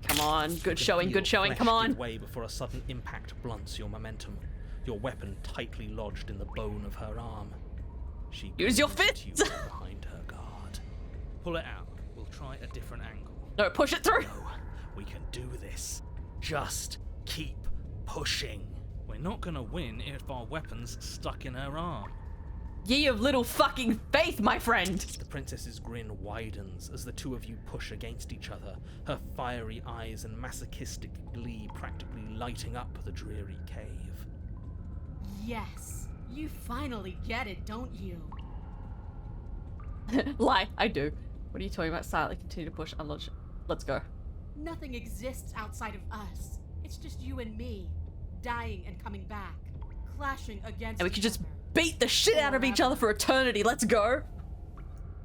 Come on, good showing, good showing, come on. Give way before a sudden impact blunts your momentum, your weapon tightly lodged in the bone of her arm. She use your fists fists. you behind her guard. Pull it out. We'll try a different angle. No, push it through. No, we can do this. Just keep pushing. We're not gonna win if our weapon's stuck in her arm. Ye of little fucking faith, my friend. The princess's grin widens as the two of you push against each other, her fiery eyes and masochistic glee practically lighting up the dreary cave. Yes, you finally get it, don't you? Lie, I do. What are you talking about? Silently continue to push, unlaunch. Let's go. Nothing exists outside of us. It's just you and me, dying and coming back, clashing against And we could each just other. beat the shit out of each other for eternity. Let's go.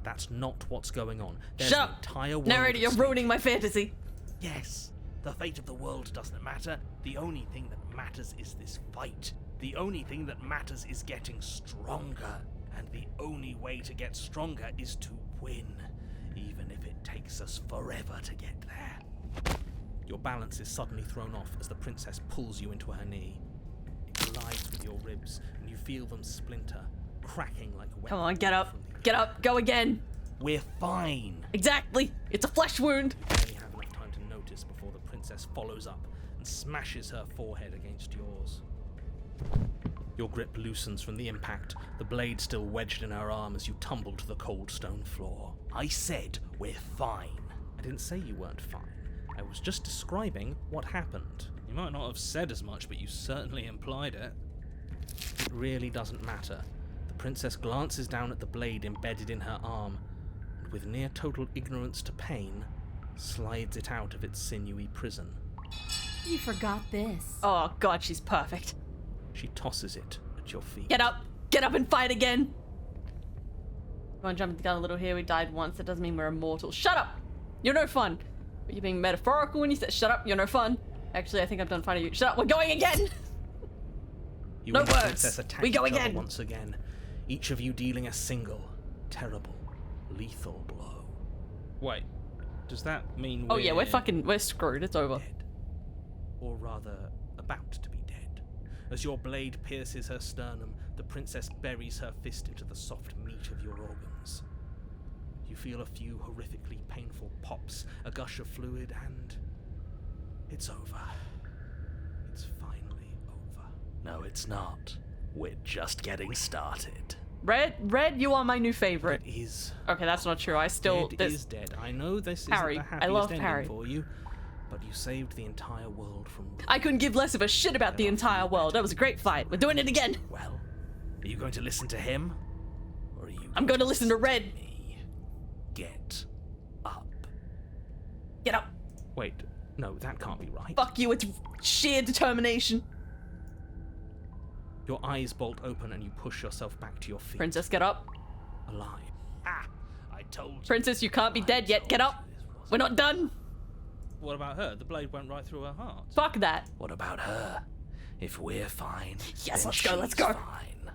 That's not what's going on. There's Shut an up! entire world Narrator, at you're stake. ruining my fantasy. Yes, the fate of the world doesn't matter. The only thing that matters is this fight. The only thing that matters is getting stronger. And the only way to get stronger is to win, even if it takes us forever to get there. Your balance is suddenly thrown off as the princess pulls you into her knee. It collides with your ribs, and you feel them splinter, cracking like weapons. Come on, get up. Get up. Go again. We're fine. Exactly. It's a flesh wound. You barely have enough time to notice before the princess follows up and smashes her forehead against yours. Your grip loosens from the impact, the blade still wedged in her arm as you tumble to the cold stone floor. I said we're fine. I didn't say you weren't fine. I was just describing what happened. You might not have said as much, but you certainly implied it. It really doesn't matter. The princess glances down at the blade embedded in her arm, and with near total ignorance to pain, slides it out of its sinewy prison. You forgot this. Oh god, she's perfect. She tosses it at your feet. Get up. Get up and fight again. Come on, jumping the gun a little here. We died once. That doesn't mean we're immortal. Shut up. You're no fun. But you're being metaphorical when you said shut up. You're no fun. Actually, I think I'm done fighting you. Shut up. We're going again. You No and the words. princess attack We go each other again. once again, each of you dealing a single, terrible, lethal blow. Wait, does that mean Oh yeah, we're screwed. It's over. Dead. Or rather, about to be dead. As your blade pierces her sternum, the princess buries her fist into the soft meat of your organs. You feel a few horrifically painful pops, a gush of fluid, and it's over. It's finally over. No, it's not. We're just getting started. Red, you are my new favorite. It is. Okay, that's not true. I still. Dead is dead. I know this Harry, isn't the I happiest love ending Harry. for you, but you saved the entire world from ruin. I couldn't give less of a shit about the entire world. That was a great fight. We're doing it again. Well, are you going to listen to him? Or are you I'm going to listen to Red. me? Get up. Get up. Wait, no, that can't be right. Fuck you. It's sheer determination. Your eyes bolt open and you push yourself back to your feet. Princess, get up. Alive. Ah, I told you. Princess, you can't be dead yet. Get up. We're not done. What about her? The blade went right through her heart. Fuck that. What about her? If we're fine, Yes, then let's go, let's she's go. Fine.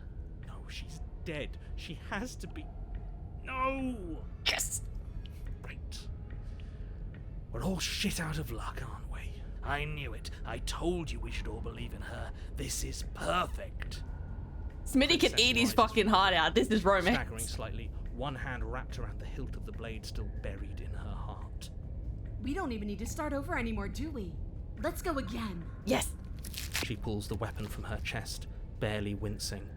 No, she's dead. She has to be. No! Yes. Right. We're all shit out of luck, aren't we? I knew it. I told you we should all believe in her. This is perfect. Smitty can eat his fucking heart out. This is Staggering romance. slightly, one hand wrapped around the hilt of the blade still buried in her heart. We don't even need to start over anymore, do we? Let's go again. Yes. She pulls the weapon from her chest, barely wincing,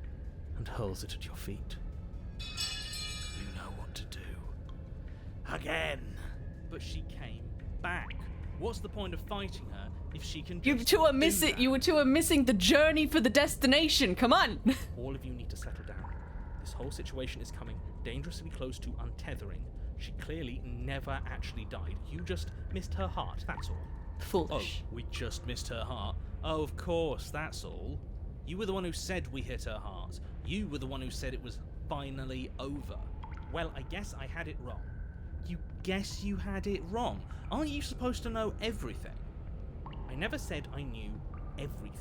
and hurls it at your feet. You know what to do. Again. But she came back. What's the point of fighting her if she can You just two are do missing. that? You two are missing the journey for the destination. Come on. All of you need to settle down. This whole situation is coming dangerously close to untethering. She clearly never actually died. You just missed her heart, that's all. Oh, Foolish. we just missed her heart. Oh, of course, that's all. You were the one who said we hit her heart. You were the one who said it was finally over. Well, I guess I had it wrong. You guess you had it wrong? Aren't you supposed to know everything? I never said I knew everything.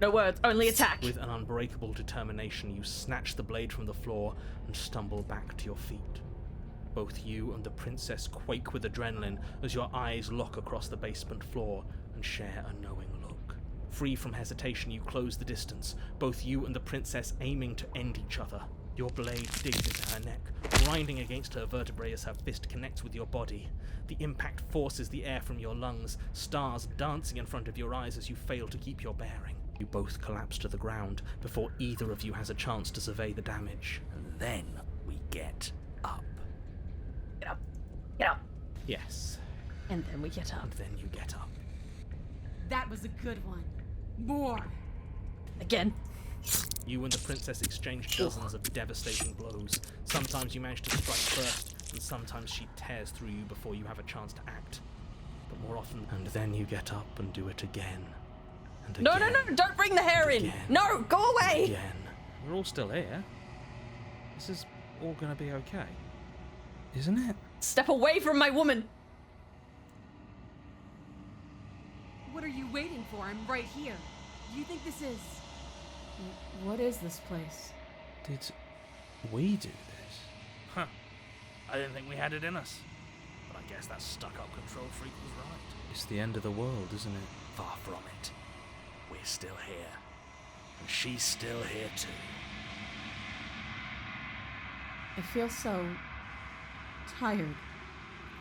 No words. Only attack. With an unbreakable determination, you snatch the blade from the floor and stumble back to your feet. Both you and the princess quake with adrenaline as your eyes lock across the basement floor and share a knowing look. Free from hesitation, you close the distance, both you and the princess aiming to end each other. Your blade digs into her neck, grinding against her vertebrae as her fist connects with your body. The impact forces the air from your lungs, stars dancing in front of your eyes as you fail to keep your bearing. You both collapse to the ground before either of you has a chance to survey the damage. And then we get up. Get up. Get up. Yes, And then we get up. and then you get up. That was a good one. More. Again. You and the princess exchange dozens of devastating blows. Sometimes you manage to strike first, and sometimes she tears through you before you have a chance to act. But more often, and then you get up and do it again. And No, again. no, no. Don't bring the hair in. Again. No, go away. Again We're all still here. This is all gonna be okay. Isn't it? Step away from my woman! What are you waiting for? I'm right here. You think this is... What is this place? Did we do this? Huh. I didn't think we had it in us. But I guess that stuck-up control freak was right. It's the end of the world, isn't it? Far from it. We're still here. And she's still here too. I feel so... tired.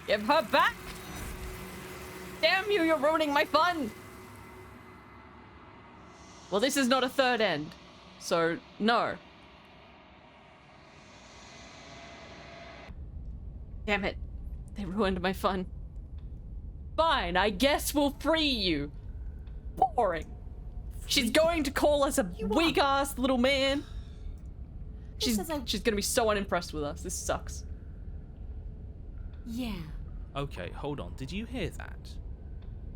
Give her back! Damn you, you're ruining my fun! Well, this is not a third end. So, no. Damn it. They ruined my fun. Fine, I guess we'll free you. Boring. She's going to call us a weak-ass little man. She's gonna be so unimpressed with us. This sucks. Yeah. Okay, hold on. Did you hear that?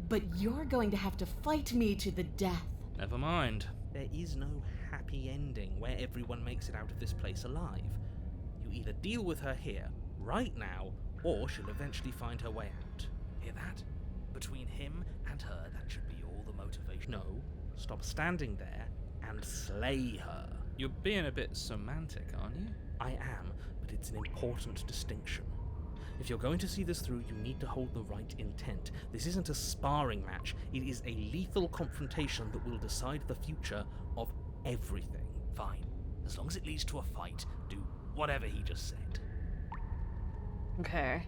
But you're going to have to fight me to the death. Never mind. There is no happy ending where everyone makes it out of this place alive. You either deal with her here, right now, or she'll eventually find her way out. Hear that? Between him and her, that should be all the motivation. No, stop standing there and slay her. You're being a bit semantic, aren't you? I am, but it's an important distinction. If you're going to see this through, you need to hold the right intent. This isn't a sparring match. It is a lethal confrontation that will decide the future of everything. Fine. As long as it leads to a fight, do whatever he just said. Okay.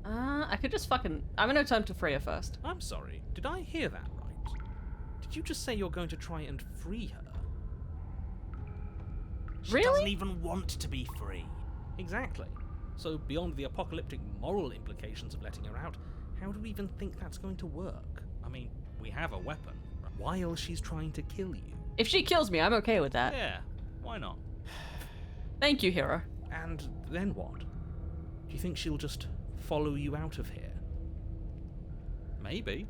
I could just fucking... I'm gonna attempt to free her first. I'm sorry, did I hear that right? Did you just say you're going to try and free her? She doesn't even want to be free. Exactly. So beyond the apocalyptic moral implications of letting her out, how do we even think that's going to work? I mean, we have a weapon. While she's trying to kill you. If she kills me, I'm okay with that. Yeah, why not? Thank you, hero. And then what? Do you think she'll just follow you out of here? Maybe.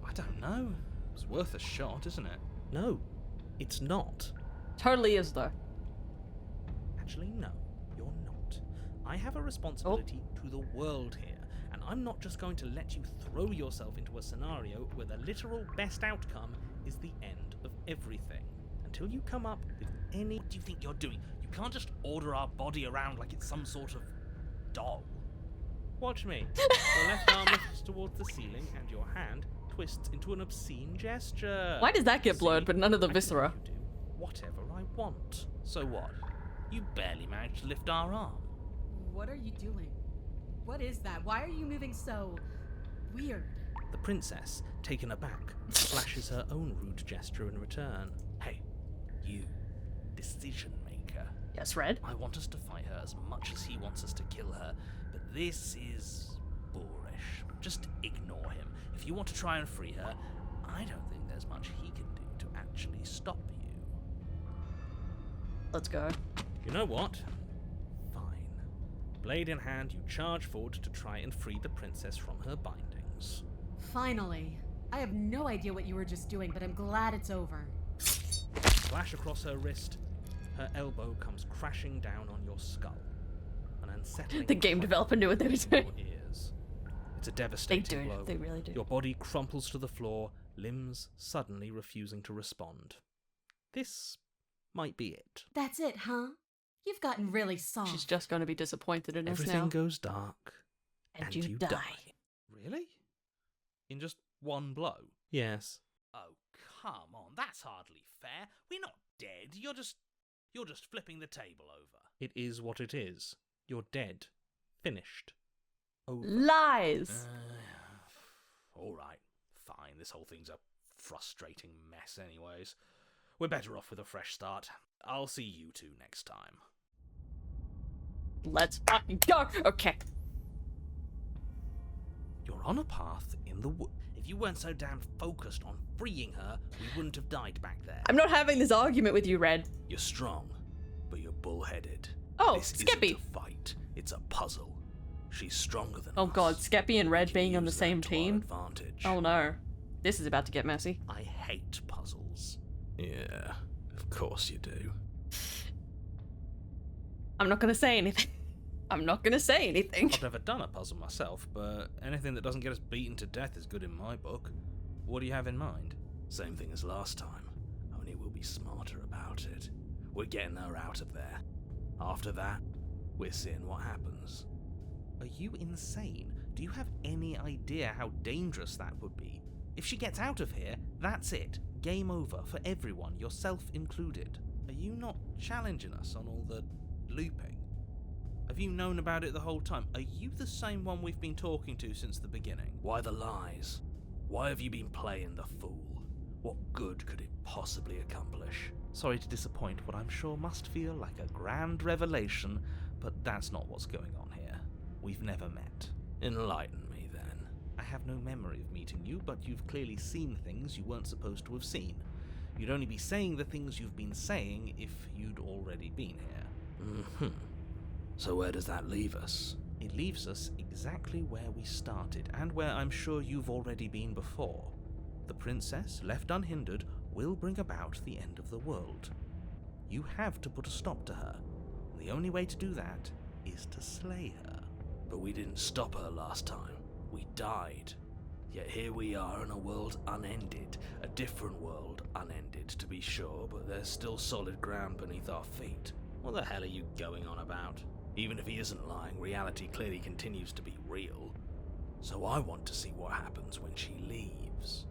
I don't know. It's worth a shot, isn't it? No, it's not. Totally is, though. Actually, no, you're not. I have a responsibility to the world here, and I'm not just going to let you throw yourself into a scenario where the literal best outcome is the end of everything. Until you come up with any... What do you think you're doing? You can't just order our body around like it's some sort of doll. Watch me. Your left arm lifts towards the ceiling, and your hand twists into an obscene gesture. Why does that get blurred, but none of the viscera? You do whatever I want. So what? You barely managed to lift our arm. What are you doing? What is that? Why are you moving so... weird? The princess, taken aback, flashes her own rude gesture in return. Hey, you, decision maker. Yes, Red? I want us to fight her as much as he wants us to kill her, but this is boorish. Just ignore him. If you want to try and free her, I don't think there's much he can do to actually stop you. Let's go. You know what? Fine. Blade in hand, you charge forward to try and free the princess from her bindings. Finally. I have no idea what you were just doing, but I'm glad it's over. Flash across her wrist, her elbow comes crashing down on your skull. An unsettling... The game developer knew what they were doing. Your ears. It's a devastating blow. They really do. Your body crumples to the floor, limbs suddenly refusing to respond. This might be it. That's it, huh? You've gotten really soft. She's just going to be disappointed in us now. Everything goes dark. And you die. Really? In just one blow? Yes. Oh, come on. That's hardly fair. We're not dead. You're just flipping the table over. It is what it is. You're dead. Finished. Over. Lies! All right. Fine. This whole thing's a frustrating mess anyways. We're better off with a fresh start. I'll see you two next time. Let's fucking go! Okay. You're on a path in the wood. If you weren't so damn focused on freeing her, we wouldn't have died back there. I'm not having this argument with you, Red. You're strong, but you're bullheaded. Oh, this Skeppy. Isn't a fight. It's a puzzle. She's stronger than us. Oh god, Skeppy and Red being on the same team? Advantage. Oh no. This is about to get messy. I hate puzzles. Yeah, of course you do. I'm not gonna say anything. I'm not gonna say anything. I've never done a puzzle myself, but anything that doesn't get us beaten to death is good in my book. What do you have in mind? Same thing as last time, only we'll be smarter about it. We're getting her out of there. After that, we're seeing what happens. Are you insane? Do you have any idea how dangerous that would be? If she gets out of here, that's it. Game over for everyone, yourself included. Are you not challenging us on all the looping? Have you known about it the whole time? Are you the same one we've been talking to since the beginning? Why the lies? Why have you been playing the fool? What good could it possibly accomplish? Sorry to disappoint what I'm sure must feel like a grand revelation, but that's not what's going on here. We've never met. Enlighten me, then. I have no memory of meeting you, but you've clearly seen things you weren't supposed to have seen. You'd only be saying the things you've been saying if you'd already been here. Mm-hmm. So where does that leave us? It leaves us exactly where we started, and where I'm sure you've already been before. The princess, left unhindered, will bring about the end of the world. You have to put a stop to her. The only way to do that is to slay her. But we didn't stop her last time. We died. Yet here we are in a world unended. A different world unended, to be sure, but there's still solid ground beneath our feet. What the hell are you going on about? Even if he isn't lying, reality clearly continues to be real. So I want to see what happens when she leaves.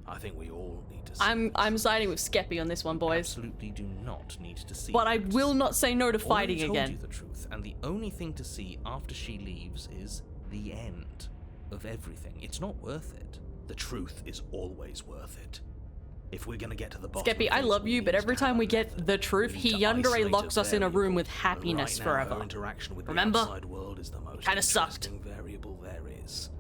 I think we all need to see I'm siding with Skeppy on this one, boys. Absolutely do not need to see But I this. will not say no to fighting I told again. you the truth, and the only thing to see after she leaves is the end of everything. It's not worth it. The truth is always worth it. If we're gonna get to the bottom Skeppy, of I things, love we you, need but to every have time a we get method. the truth, We need he to yandere isolate locks a us in a room with variable, happiness and right now, forever. Her interaction with Remember? the outside world is the most Kinda sucked. interesting variable there is.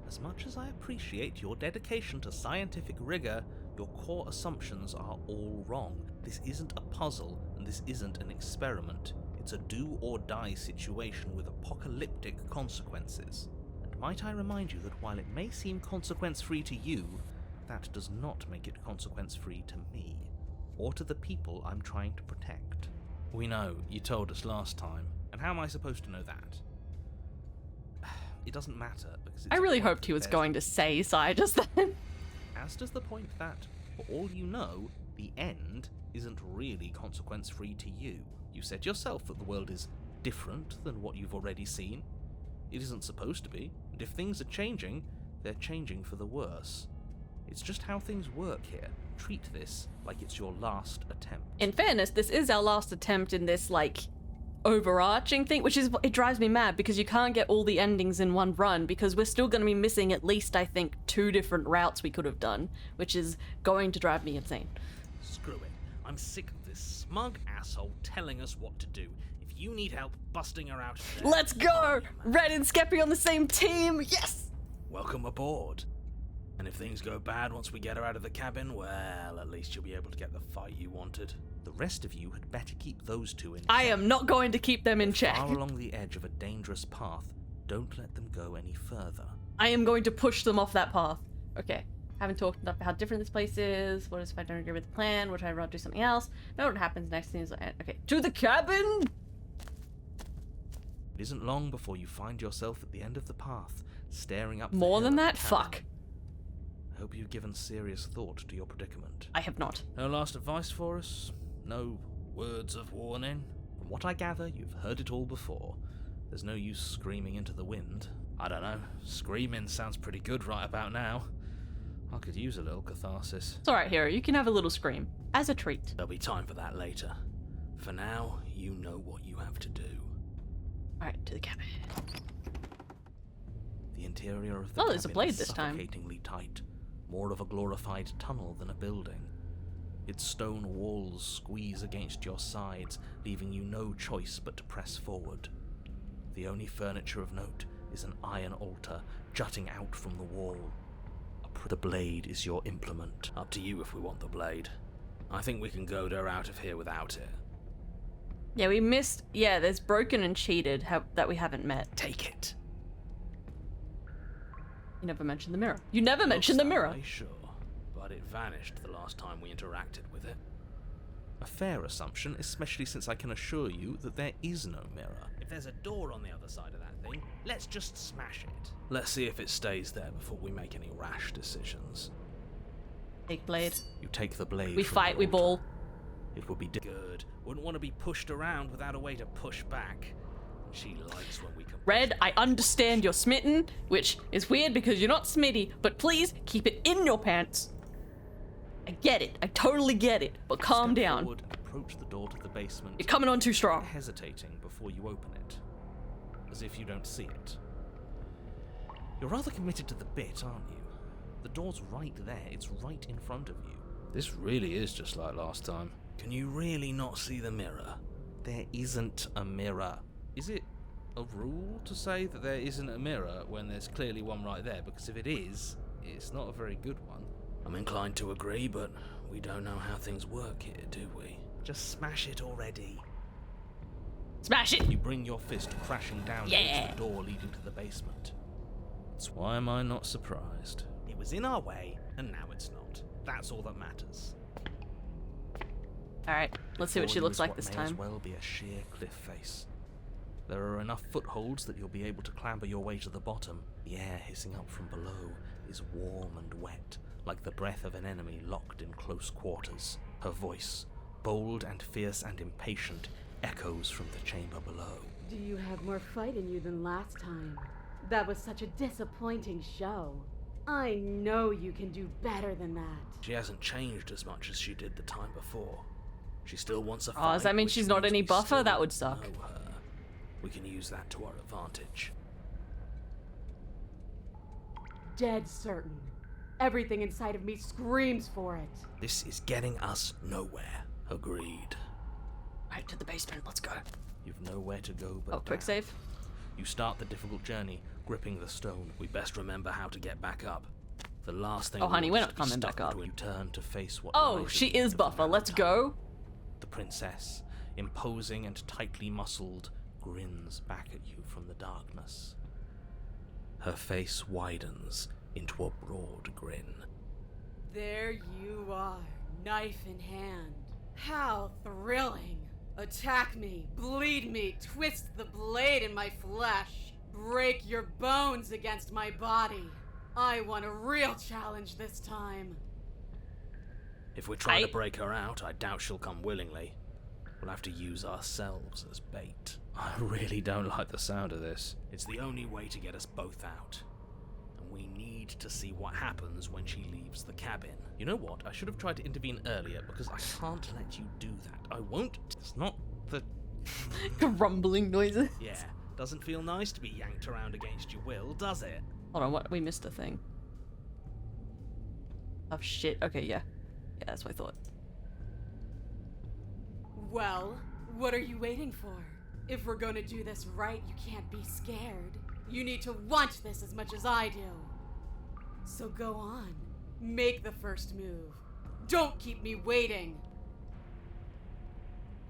As much as I appreciate your dedication to scientific rigor, your core assumptions are all wrong. This isn't a puzzle, and this isn't an experiment. It's a do-or-die situation with apocalyptic consequences. And might I remind you that while it may seem consequence-free to you, that does not make it consequence-free to me, or to the people I'm trying to protect. We know, you told us last time. And how am I supposed to know that? It doesn't matter, because it's I really a point hoped he that was bears going to say Sai just then. As does the point that, for all you know, the end isn't really consequence-free to you. You said yourself that the world is different than what you've already seen. It isn't supposed to be, and if things are changing, they're changing for the worse. It's just how things work here. Treat this like it's your last attempt. In fairness, this is our last attempt in this, like, overarching thing, which is, it drives me mad because you can't get all the endings in one run because we're still going to be missing at least, I think, 2 different routes we could have done, which is going to drive me insane. Screw it. I'm sick of this smug asshole telling us what to do. If you need help busting her out of there, Let's go! Red and Skeppy on the same team! Yes! Welcome aboard. And if things go bad once we get her out of the cabin, well, at least you'll be able to get the fight you wanted. The rest of you had better keep those two in check. I am not going to keep them in check. Far along the edge of a dangerous path. Don't let them go any further. I am going to push them off that path. Okay. Haven't talked enough about how different this place is. What if I don't agree with the plan? Would I rather do something else? No, what happens next thing is okay. To the cabin! It isn't long before you find yourself at the end of the path, staring up the More hill than at that? the cabin. Fuck. I hope you've given serious thought to your predicament. I have not. no last advice for us? No words of warning? From what I gather, you've heard it all before. There's no use screaming into the wind. I don't know. Screaming sounds pretty good right about now. I could use a little catharsis. It's alright, Hero. You can have a little scream. As a treat. There'll be time for that later. For now, you know what you have to do. Alright, to the cabin. The interior of the Oh, there's a cabin blade is this time. suffocatingly tight, more of a glorified tunnel than a building. Its stone walls squeeze against your sides, leaving you no choice but to press forward. The only furniture of note is an iron altar jutting out from the wall. The blade is your implement. Up to you if we want the blade. I think we can goad her out of here without it. Yeah, we missed... Yeah, there's broken and cheated that we haven't met. Take it. You never mentioned the mirror. You never mentioned the mirror. Sure, but but it vanished the last time we interacted with it. A fair assumption, especially since I can assure you that there is no mirror. If there's a door on the other side of that thing, let's just smash it. Let's see if it stays there before we make any rash decisions. Take blade. You take the blade. We from fight, the we altar. ball. It will be Good. Wouldn't want to be pushed around without a way to push back. She likes when we can. Red, I understand you're smitten, which is weird because you're not Smitty, but please keep it in your pants. I get it. I totally get it. But calm Step down. Forward, approach the door to the basement. You're coming on too strong. Hesitating before you open it, as if you don't see it. You're rather committed to the bit, aren't you? The door's right there. It's right in front of you. This really is just like last time. Can you really not see the mirror? There isn't a mirror. Is it a rule to say that there isn't a mirror when there's clearly one right there? Because if it is, it's not a very good one. I'm inclined to agree, but we don't know how things work here, do we? Just smash it already. Smash it! You bring your fist crashing down against the door leading to the basement. That's why am I not surprised? It was in our way, and now it's not. That's all that matters. Alright, let's see what she Before you looks is like what this may time. as well be a sheer cliff face. There are enough footholds that you'll be able to clamber your way to the bottom. The air hissing up from below is warm and wet, like the breath of an enemy locked in close quarters. Her voice, bold and fierce and impatient, echoes from the chamber below. Do you have more fight in you than last time? That was such a disappointing show. I know you can do better than that. She hasn't changed as much as she did the time before. She still wants a fight. Oh, does that mean which she's not means any we buffer? still That would suck. know her. We can use that to our advantage. Dead certain. Everything inside of me screams for it. This is getting us nowhere. Agreed. Right to the basement, let's go. You've nowhere to go but Oh, quick down. save. You start the difficult journey, gripping the stone. We best remember how to get back up. The last thing Oh, we honey, want we're is not to be coming stuck back up. between- You turn to face what Oh, lies at she the end is of the buffer. Let's tunnel. go. The princess, imposing and tightly muscled, grins back at you from the darkness. Her face widens into a broad grin. There you are, knife in hand. How thrilling. Attack me, bleed me, twist the blade in my flesh. Break your bones against my body. I want a real challenge this time. If we're trying to break her out, I doubt she'll come willingly. We'll have to use ourselves as bait. I really don't like the sound of this. It's the only way to get us both out. And we need to see what happens when she leaves the cabin. You know what? I should have tried to intervene earlier because I can't let you do that. I won't. It's not the... Grumbling noises. Yeah, doesn't feel nice to be yanked around against your will, does it? Hold on, what? We missed a thing. Oh shit. Okay, yeah. Yeah, that's what I thought. Well, what are you waiting for? If we're gonna do this right, you can't be scared. You need to want this as much as I do. So go on. Make the first move. Don't keep me waiting.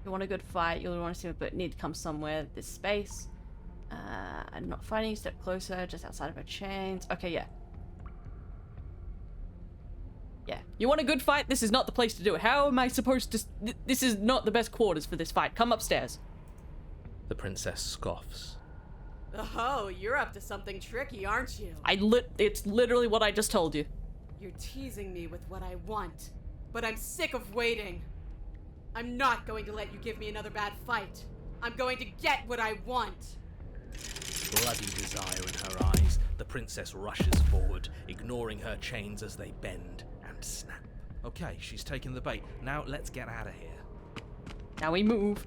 You want a good fight, you'll want to see it, but need to come somewhere. This space. I'm not fighting, step closer, just outside of her chains. Okay, yeah. Yeah. You want a good fight? This is not the place to do it. How am I supposed to... This is not the best quarters for this fight. Come upstairs. The princess scoffs. Oh, you're up to something tricky, aren't you? It's literally what I just told you. You're teasing me with what I want, but I'm sick of waiting. I'm not going to let you give me another bad fight. I'm going to get what I want. Bloody desire in her eyes, the princess rushes forward, ignoring her chains as they bend and snap. Okay, she's taken the bait. Now let's get out of here. Now we move.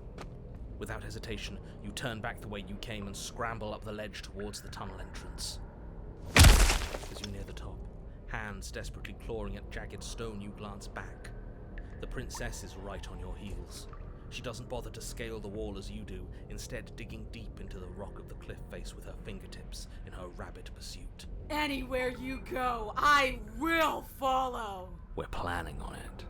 Without hesitation, you turn back the way you came and scramble up the ledge towards the tunnel entrance. As you near the top, hands desperately clawing at jagged stone, you glance back. The princess is right on your heels. She doesn't bother to scale the wall as you do, instead digging deep into the rock of the cliff face with her fingertips in her rabid pursuit. Anywhere you go, I will follow. We're planning on it.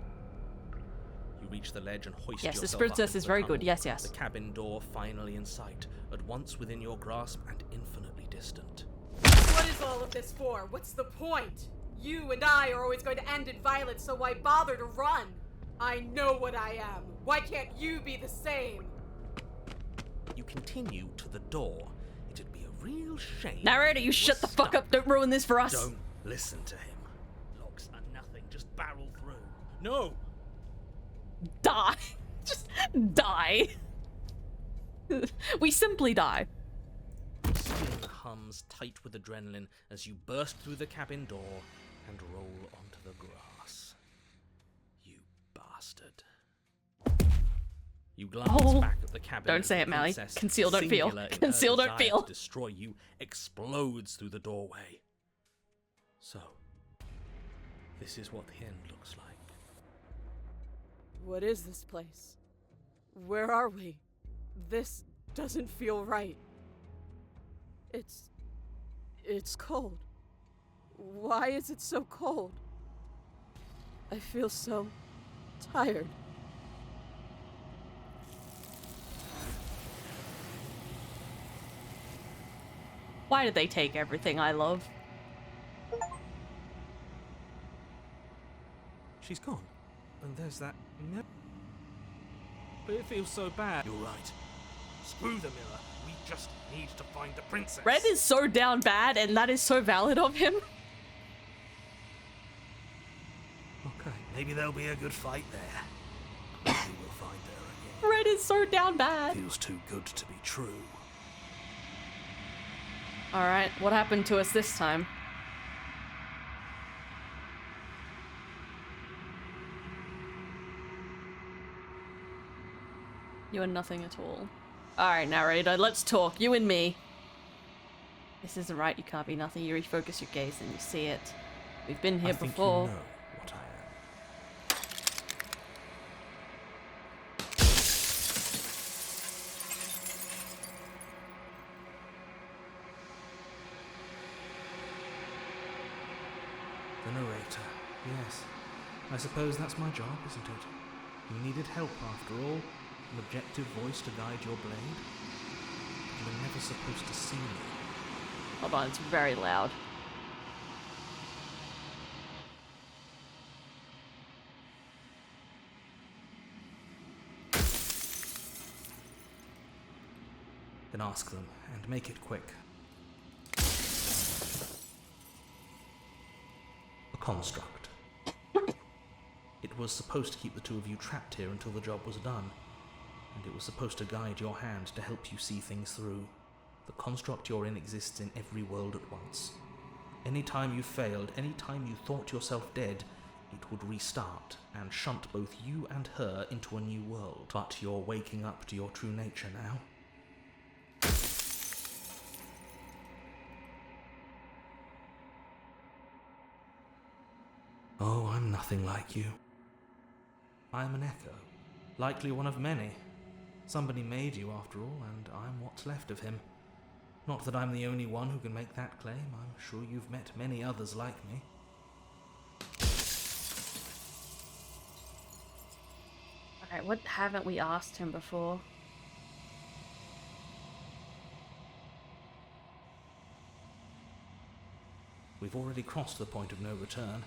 You reach the ledge and hoist Yes, yourself this up princess into is the very tunnel. good. Yes, yes. The cabin door finally in sight, at once within your grasp and infinitely distant. What is all of this for? What's the point? You and I are always going to end in violence, so why bother to run? I know what I am. Why can't you be the same? You continue to the door. It'd be a real shame. Narrator, you shut the fuck up. Don't ruin this for us. Don't listen to him. Locks are nothing. Just barrel through. No! Die. Just die. We simply die. Skin hums tight with adrenaline as you burst through the cabin door and roll onto the grass. You bastard. You glance back at the cabin. Don't say it, Mally. Princess, Conceal, don't feel. singular in her Conceal, don't desire feel. to destroy you, explodes through the doorway. So, this is what the end looks like. What is this place? Where are we? This doesn't feel right. It's cold. Why is it so cold? I feel so tired. Why did they take everything I love? She's gone. And there's that mirror. But it feels so bad. You're right. Screw the mirror. We just need to find the princess. Red is so down bad, and that is so valid of him. Okay, maybe there'll be a good fight there. Maybe we'll find her again. Red is so down bad. Feels too good to be true. Alright, what happened to us this time? You are nothing at all. Alright, narrator, let's talk. You and me. This isn't right, you can't be nothing. You refocus your gaze and you see it. We've been here before. I think you know what I am. The narrator. Yes. I suppose that's my job, isn't it? You needed help after all. An objective voice to guide your blade. You were never supposed to see me. Hold on, it's very loud. Then ask them, and make it quick. A construct. It was supposed to keep the two of you trapped here until the job was done. And it was supposed to guide your hand to help you see things through. The construct you're in exists in every world at once. Any time you failed, any time you thought yourself dead, it would restart and shunt both you and her into a new world. But you're waking up to your true nature now. Oh, I'm nothing like you. I'm an echo, likely one of many. Somebody made you after all, and I'm what's left of him. Not that I'm the only one who can make that claim. I'm sure you've met many others like me. Alright, what haven't we asked him before? We've already crossed the point of no return.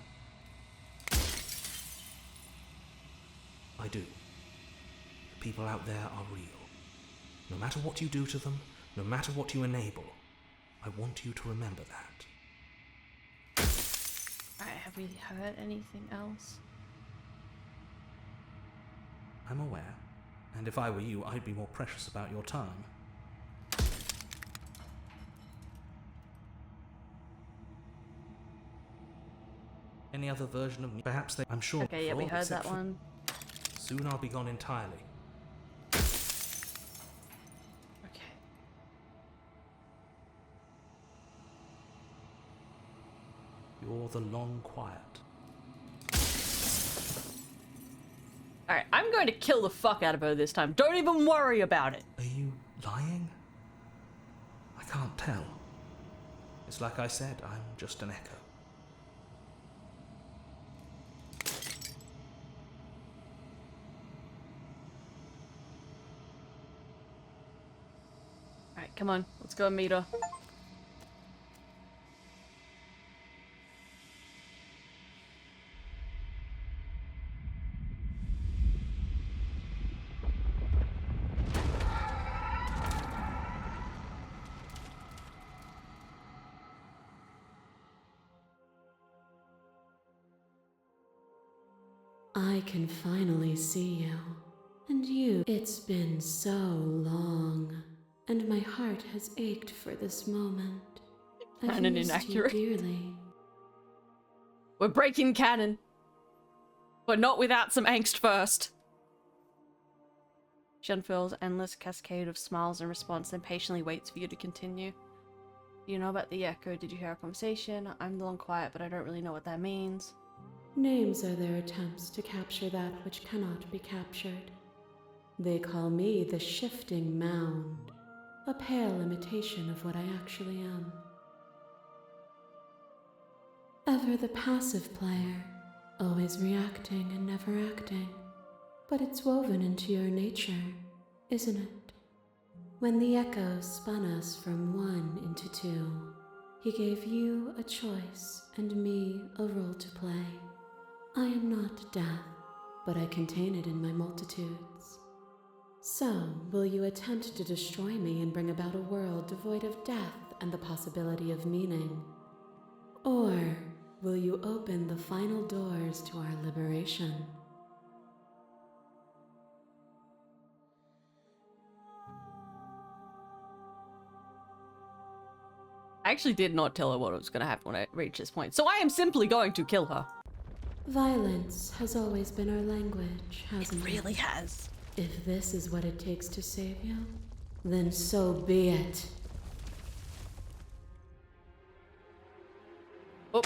I do. The people out there are real. No matter what you do to them, no matter what you enable, I want you to remember that. Alright, have we heard anything else? I'm aware, and if I were you, I'd be more precious about your time. Any other version of me? Perhaps they... I'm sure... Okay, yeah, we heard that one. Soon I'll be gone entirely. Okay. You're the long quiet. Alright, I'm going to kill the fuck out of her this time. Don't even worry about it. Are you lying? I can't tell. It's like I said, I'm just an echo. Alright, come on. Let's go and meet her. I can finally see you. And you. It's been so long, and my heart has ached for this moment. I've Canon missed inaccurate. you dearly. We're breaking canon. But not without some angst first. She unfurls an endless cascade of smiles in response, then patiently waits for you to continue. Do you know about the echo? Did you hear our conversation? I'm the one quiet, but I don't really know what that means. Names are their attempts to capture that which cannot be captured. They call me the Shifting Mound, a pale imitation of what I actually am. Ever the passive player, always reacting and never acting. But it's woven into your nature, isn't it? When the echo spun us from one into two, he gave you a choice and me a role to play. I am not death, but I contain it in my multitudes. So, will you attempt to destroy me and bring about a world devoid of death and the possibility of meaning? Or will you open the final doors to our liberation? I actually did not tell her what was going to happen when I reached this point, so I am simply going to kill her. Violence has always been our language, hasn't it? It really has. If this is what it takes to save you, then so be it. Oh.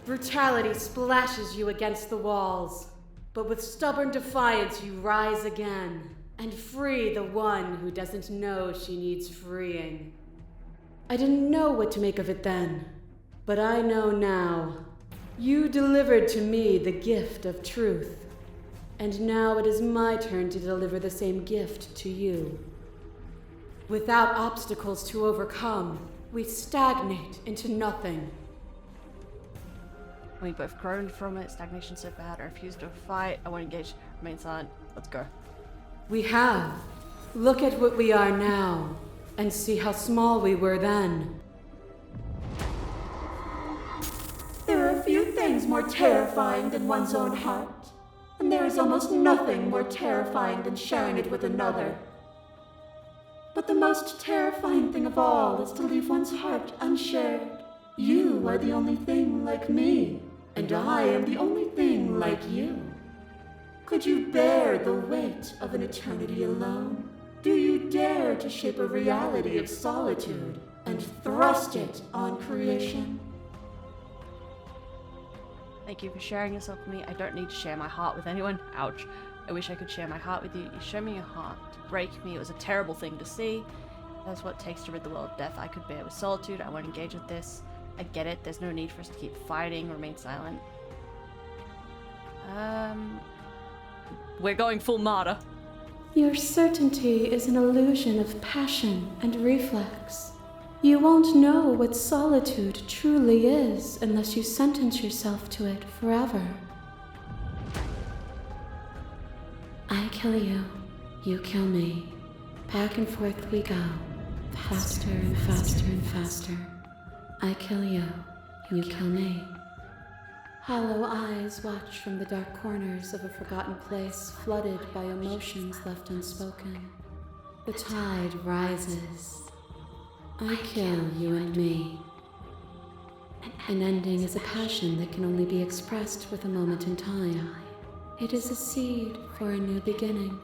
Brutality splashes you against the walls, but with stubborn defiance you rise again and free the one who doesn't know she needs freeing. I didn't know what to make of it then, but I know now. You delivered to me the gift of truth, and now it is my turn to deliver the same gift to you. Without obstacles to overcome, we stagnate into nothing. We both groaned from it. Stagnation so bad. I refuse to fight. I won't engage. Remain silent. Let's go. We have. Look at what we are now, and see how small we were then. There are few things more terrifying than one's own heart, and there is almost nothing more terrifying than sharing it with another. But the most terrifying thing of all is to leave one's heart unshared. You are the only thing like me, and I am the only thing like you. Could you bear the weight of an eternity alone? Do you dare to shape a reality of solitude and thrust it on creation? Thank you for sharing yourself with me. I don't need to share my heart with anyone. Ouch. I wish I could share my heart with you. You show me your heart to break me. It was a terrible thing to see. That's what it takes to rid the world of death. I could bear with solitude. I won't engage with this. I get it. There's no need for us to keep fighting. Remain silent. We're going full martyr. Your certainty is an illusion of passion and reflex. You won't know what solitude truly is unless you sentence yourself to it forever. I kill you, you kill me. Back and forth we go, faster and faster and faster. I kill you, you kill me. Hollow eyes watch from the dark corners of a forgotten place flooded by emotions left unspoken. The tide rises. I kill you and me. An ending is a passion that can only be expressed with a moment in time. It is a seed for a new beginning.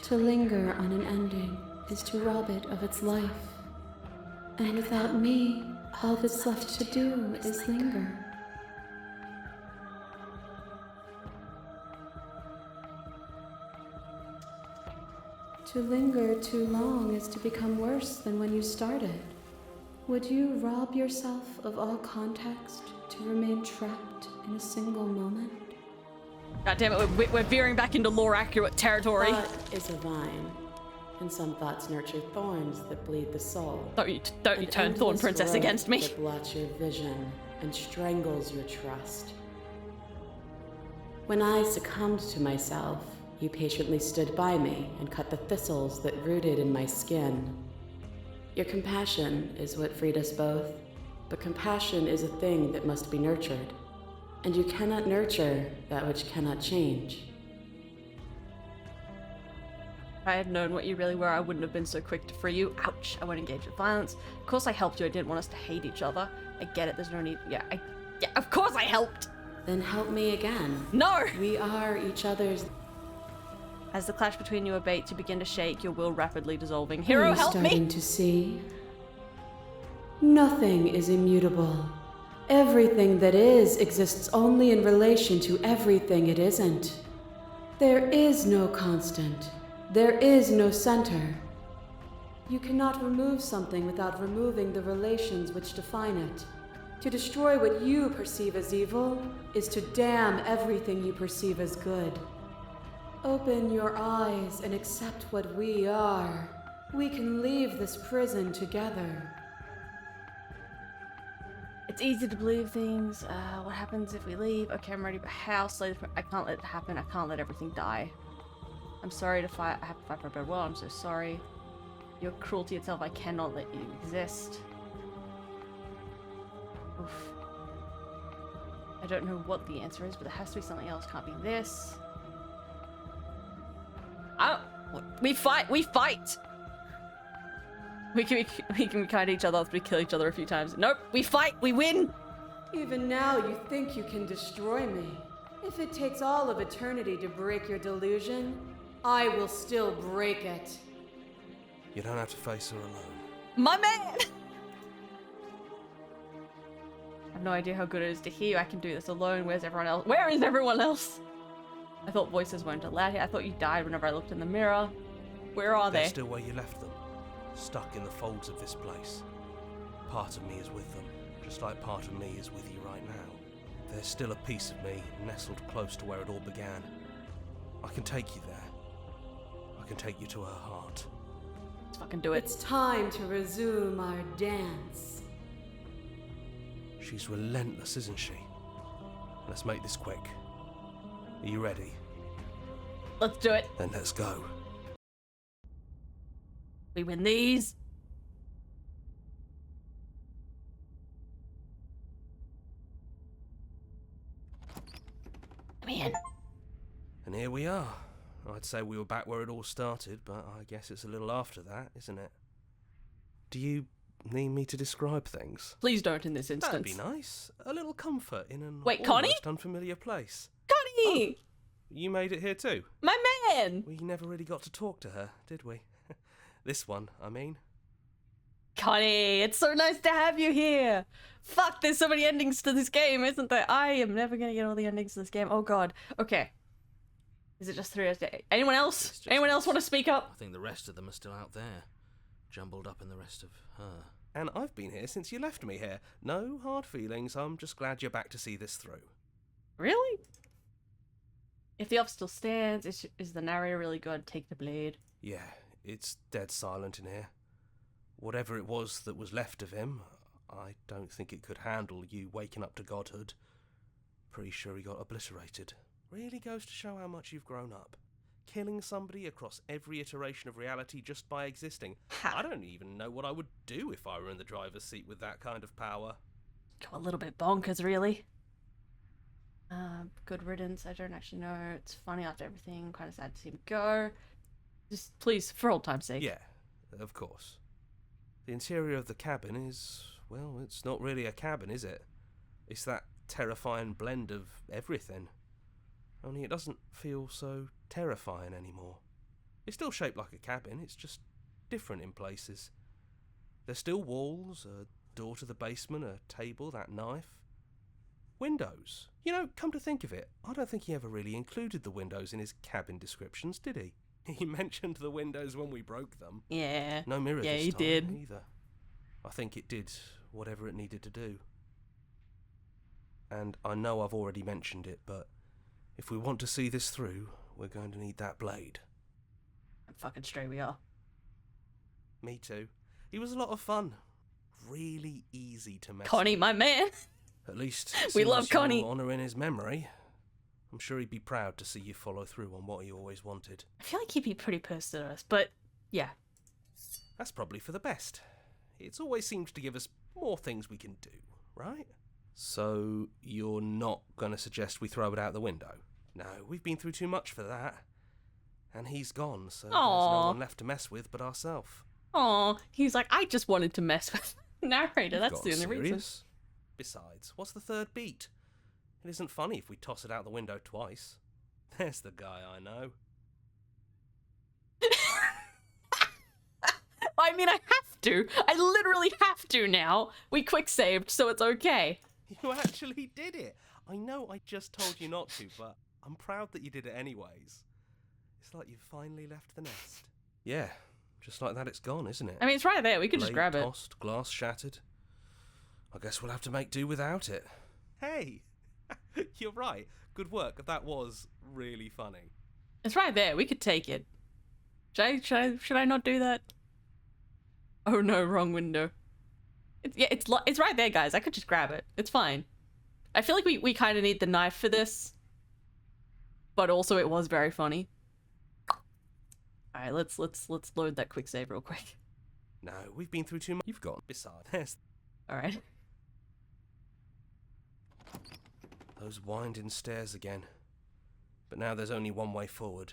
To linger on an ending is to rob it of its life. And without me, all that's left to do is linger. To linger too long is to become worse than when you started. Would you rob yourself of all context to remain trapped in a single moment? God damn it, we're veering back into lore-accurate territory. Thought is a vine, and some thoughts nurture thorns that bleed the soul. Don't you turn Thorn Princess against me. That blots your vision and strangles your trust. When I succumbed to myself, you patiently stood by me and cut the thistles that rooted in my skin. Your compassion is what freed us both, but compassion is a thing that must be nurtured. and you cannot nurture that which cannot change. If I had known what you really were, I wouldn't have been so quick to free you. Ouch, I won't engage in violence. Of course I helped you, I didn't want us to hate each other. I get it, there's no need. Yeah, of course I helped! Then help me again. No! We are each other's... As the clash between you abates, you begin to shake, your will rapidly dissolving. Hero, help me! Starting to see? Nothing is immutable. Everything that is exists only in relation to everything it isn't. There is no constant. There is no center. You cannot remove something without removing the relations which define it. To destroy what you perceive as evil is to damn everything you perceive as good. Open your eyes and accept what we are. We can leave this prison together. It's easy to believe things. What happens if we leave? Okay, I'm ready, but how? I can't let it happen. I can't let everything die. I'm sorry to fight. I have to fight for a better world. I'm so sorry. Your cruelty itself, I cannot let you exist. Oof. I don't know what the answer is, but there has to be something else. Can't be this. We fight! We fight! We can be kind to each other after we kill each other a few times. Nope, we fight! We win! Even now you think you can destroy me. If it takes all of eternity to break your delusion, I will still break it. You don't have to face her alone. My man! I have no idea how good it is to hear you. I can do this alone. Where's everyone else? Where is everyone else? I thought voices weren't allowed here. I thought you died whenever I looked in the mirror. Where are they? They're still where you left them. Stuck in the folds of this place. Part of me is with them, just like part of me is with you right now. There's still a piece of me nestled close to where it all began. I can take you there. I can take you to her heart. Let's fucking do it. It's time to resume our dance. She's relentless, isn't she? Let's make this quick. Are you ready? Let's do it. Then let's go. We win these. Come in. And here we are. I'd say we were back where it all started, but I guess it's a little after that, isn't it? Do you need me to describe things? Please don't in this instance. That'd be nice. A little comfort in an almost Connie? Unfamiliar place. Connie! Oh, you made it here too? My man! We never really got to talk to her, did we? This one, I mean. Connie, it's so nice to have you here. Fuck, there's so many endings to this game, isn't there? I am never gonna get all the endings to this game. Oh god. Okay. Is it just 3 hours? Anyone else? Anyone else want to speak up? I think the rest of them are still out there, jumbled up in the rest of her. And I've been here since you left me here. No hard feelings, I'm just glad you're back to see this through. Really? If the offer still stands, is the narrator really good? Take the blade. Yeah, it's dead silent in here. Whatever it was that was left of him, I don't think it could handle you waking up to godhood. Pretty sure he got obliterated. Really goes to show how much you've grown up. Killing somebody across every iteration of reality just by existing. I don't even know what I would do if I were in the driver's seat with that kind of power. Go a little bit bonkers, really. Good riddance. I don't actually know. It's funny after everything. Kind of sad to see him go. Just please, for old time's sake. Yeah, of course. The interior of the cabin is, well, it's not really a cabin, is it? It's that terrifying blend of everything. Only it doesn't feel so terrifying anymore. It's still shaped like a cabin, it's just different in places. There's still walls, a door to the basement, a table, that knife. Windows. You know, come to think of it, I don't think he ever really included the windows in his cabin descriptions, did he? He mentioned the windows when we broke them. Yeah. No mirror yeah, this he time did. either. I think it did whatever it needed to do. And I know I've already mentioned it, but if we want to see this through, we're going to need that blade. I'm fucking straight we are. Me too. He was a lot of fun. Really easy to mess Connie, with. my man. At least we love Connie. Honour in his memory. I'm sure he'd be proud to see you follow through on what he always wanted. I feel like he'd be pretty pissed at us, but yeah. That's probably for the best. It's always seems to give us more things we can do, right? So you're not going to suggest we throw it out the window? No, we've been through too much for that. And he's gone, so there's no one left to mess with but ourselves. Aw, he's like, I just wanted to mess with the narrator. That's the only reason. Besides, what's the third beat? It isn't funny if we toss it out the window twice. There's the guy I know. I mean, I have to. I literally have to now. We quick saved, so it's okay. You actually did it. I know I just told you not to, but I'm proud that you did it anyways. It's like you've finally left the nest. Yeah, just like that it's gone, isn't it? I mean, it's right there. We could just Blade grab it. Tossed, glass shattered. I guess we'll have to make do without it. Hey, you're right. Good work. That was really funny. It's right there. We could take it. Should I not do that? Oh no, wrong window. It's right there, guys. I could just grab it. It's fine. I feel like we kind of need the knife for this, but also it was very funny. All right, let's load that quick save real quick. No, we've been through too much. You've gone. Besides, all right. Those winding stairs again. But now there's only one way forward.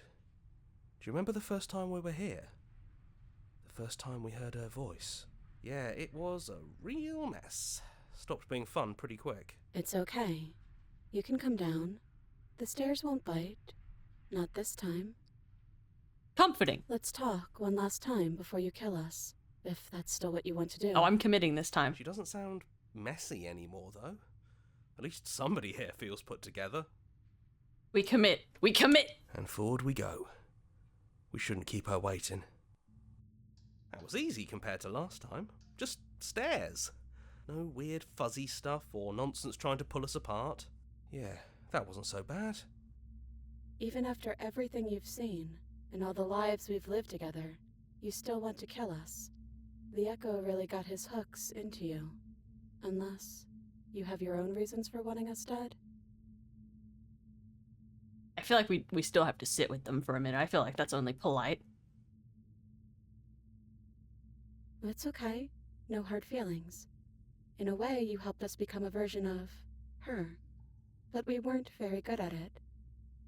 Do you remember the first time we were here? The first time we heard her voice? Yeah, it was a real mess. Stopped being fun pretty quick. It's okay. You can come down. The stairs won't bite. Not this time. Comforting. Let's talk one last time before you kill us, if that's still what you want to do. Oh, I'm committing this time. She doesn't sound messy anymore, though. At least somebody here feels put together. We commit. We commit! And forward we go. We shouldn't keep her waiting. That was easy compared to last time. Just stairs. No weird fuzzy stuff or nonsense trying to pull us apart. Yeah, that wasn't so bad. Even after everything you've seen, and all the lives we've lived together, you still want to kill us. The Echo really got his hooks into you. Unless you have your own reasons for wanting us dead? I feel like we still have to sit with them for a minute. I feel like that's only polite. It's okay. No hard feelings. In a way, you helped us become a version of her. But we weren't very good at it.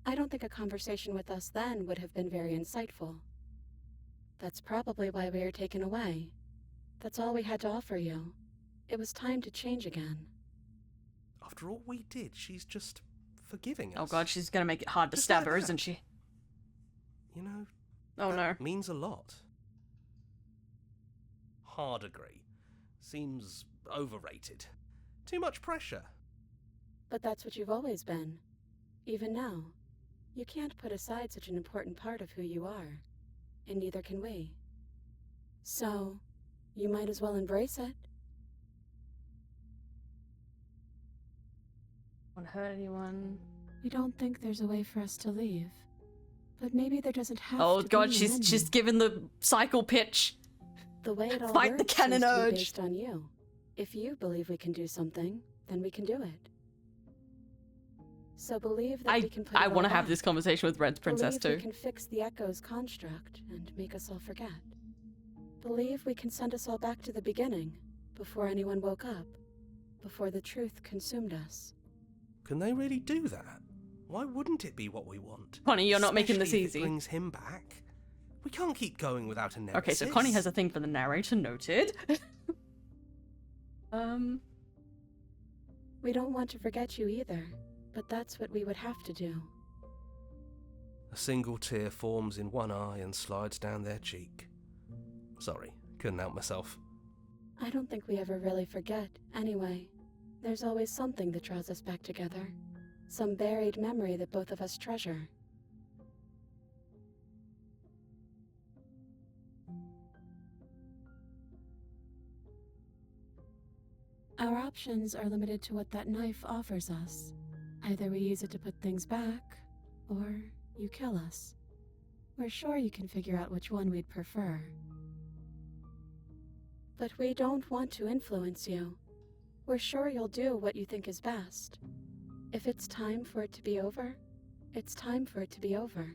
I don't think a conversation with us then would have been very insightful. That's probably why we were taken away. That's all we had to offer you. It was time to change again. After all we did, she's just forgiving us. Oh god, she's gonna make it hard to Just stab like her, that. isn't she? You know, Oh no. that means a lot. Hard agree. Seems overrated. Too much pressure. But that's what you've always been. Even now. You can't put aside such an important part of who you are. And neither can we. So, you might as well embrace it. Won't hurt anyone. We don't think there's a way for us to leave. But maybe there doesn't have Oh to god, be she's given the cycle pitch. The way it all Fight works the cannon seems to be urge. based on you. If you believe we can do something, then we can do it. So believe that we can put I it all want to have back. this conversation with Red's princess Believe too. we can fix the Echo's construct and make us all forget. Believe we can send us all back to the beginning, before anyone woke up, before the truth consumed us. Can they really do that? Why wouldn't it be what we want? Connie, you're not making this Especially if easy. It brings him back. We can't keep going without a nemesis. Okay, so Connie has a thing for the narrator, noted. We don't want to forget you either, but that's what we would have to do. A single tear forms in one eye and slides down their cheek. Sorry, couldn't help myself. I don't think we ever really forget, anyway. There's always something that draws us back together. Some buried memory that both of us treasure. Our options are limited to what that knife offers us. Either we use it to put things back, or you kill us. We're sure you can figure out which one we'd prefer. But we don't want to influence you. We're sure you'll do what you think is best. If it's time for it to be over, it's time for it to be over.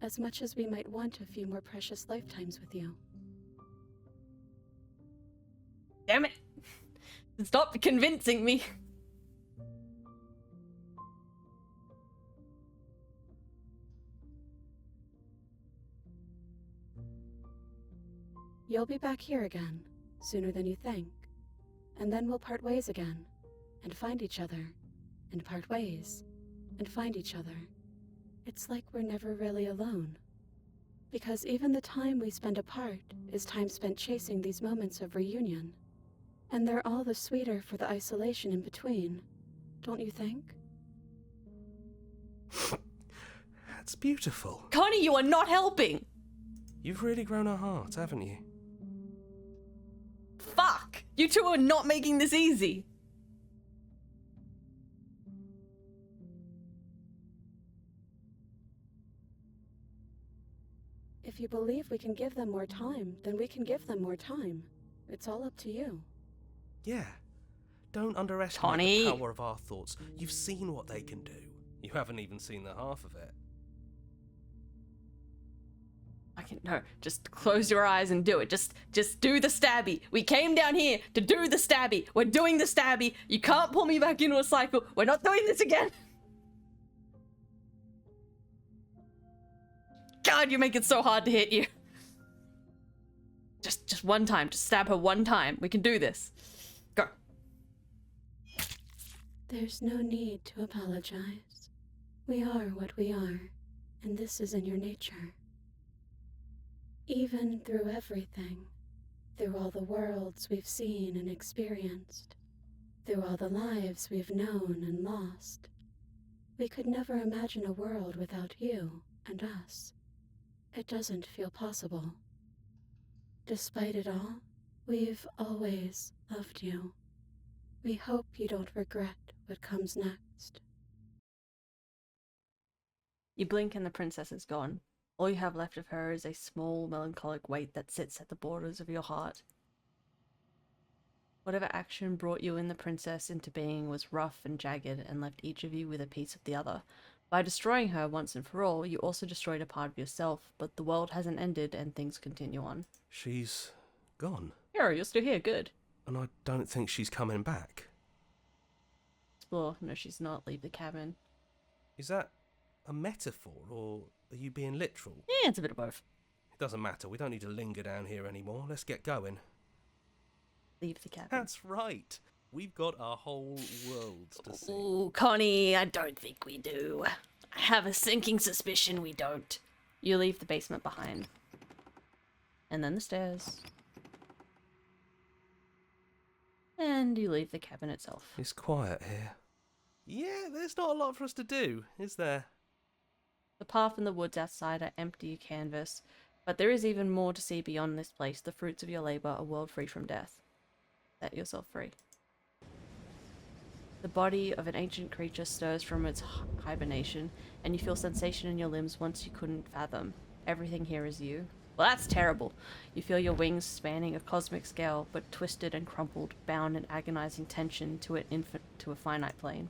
As much as we might want a few more precious lifetimes with you. Damn it! Stop convincing me. You'll be back here again, sooner than you think. And then we'll part ways again, and find each other, and part ways, and find each other. It's like we're never really alone. Because even the time we spend apart is time spent chasing these moments of reunion. And they're all the sweeter for the isolation in between, don't you think? That's beautiful. Connie, you are not helping! You've really grown a heart, haven't you? Fuck! You two are not making this easy! If you believe we can give them more time, then we can give them more time. It's all up to you. Yeah. Don't underestimate Connie. the power of our thoughts. You've seen what they can do. You haven't even seen the half of it. No, just close your eyes and do it. Just do the stabby. We came down here to do the stabby. We're doing the stabby. You can't pull me back into a cycle. We're not doing this again. God, you make it so hard to hit you. Just one time. Just stab her one time. We can do this. Go. There's no need to apologize. We are what we are, and this is in your nature. Even through everything, through all the worlds we've seen and experienced, through all the lives we've known and lost, we could never imagine a world without you and us. It doesn't feel possible. Despite it all, we've always loved you. We hope you don't regret what comes next. You blink and the princess is gone. All you have left of her is a small, melancholic weight that sits at the borders of your heart. Whatever action brought you and the princess into being was rough and jagged and left each of you with a piece of the other. By destroying her once and for all, you also destroyed a part of yourself, but the world hasn't ended and things continue on. She's gone. Hero, you're still here, good. And I don't think she's coming back. Explore. No, she's not. Leave the cabin. Is that a metaphor, or are you being literal? Yeah, it's a bit of both. It doesn't matter. We don't need to linger down here anymore. Let's get going. Leave the cabin. That's right. We've got a whole world to see. Ooh, Connie, I don't think we do. I have a sinking suspicion we don't. You leave the basement behind. And then the stairs. And you leave the cabin itself. It's quiet here. Yeah, there's not a lot for us to do, is there? The path and the woods outside are empty canvas, but there is even more to see beyond this place, the fruits of your labor, a world free from death. Set yourself free. The body of an ancient creature stirs from its hibernation, and you feel sensation in your limbs once you couldn't fathom. Everything here is you. Well, that's terrible. You feel your wings spanning a cosmic scale, but twisted and crumpled, bound in agonizing tension to a finite plane.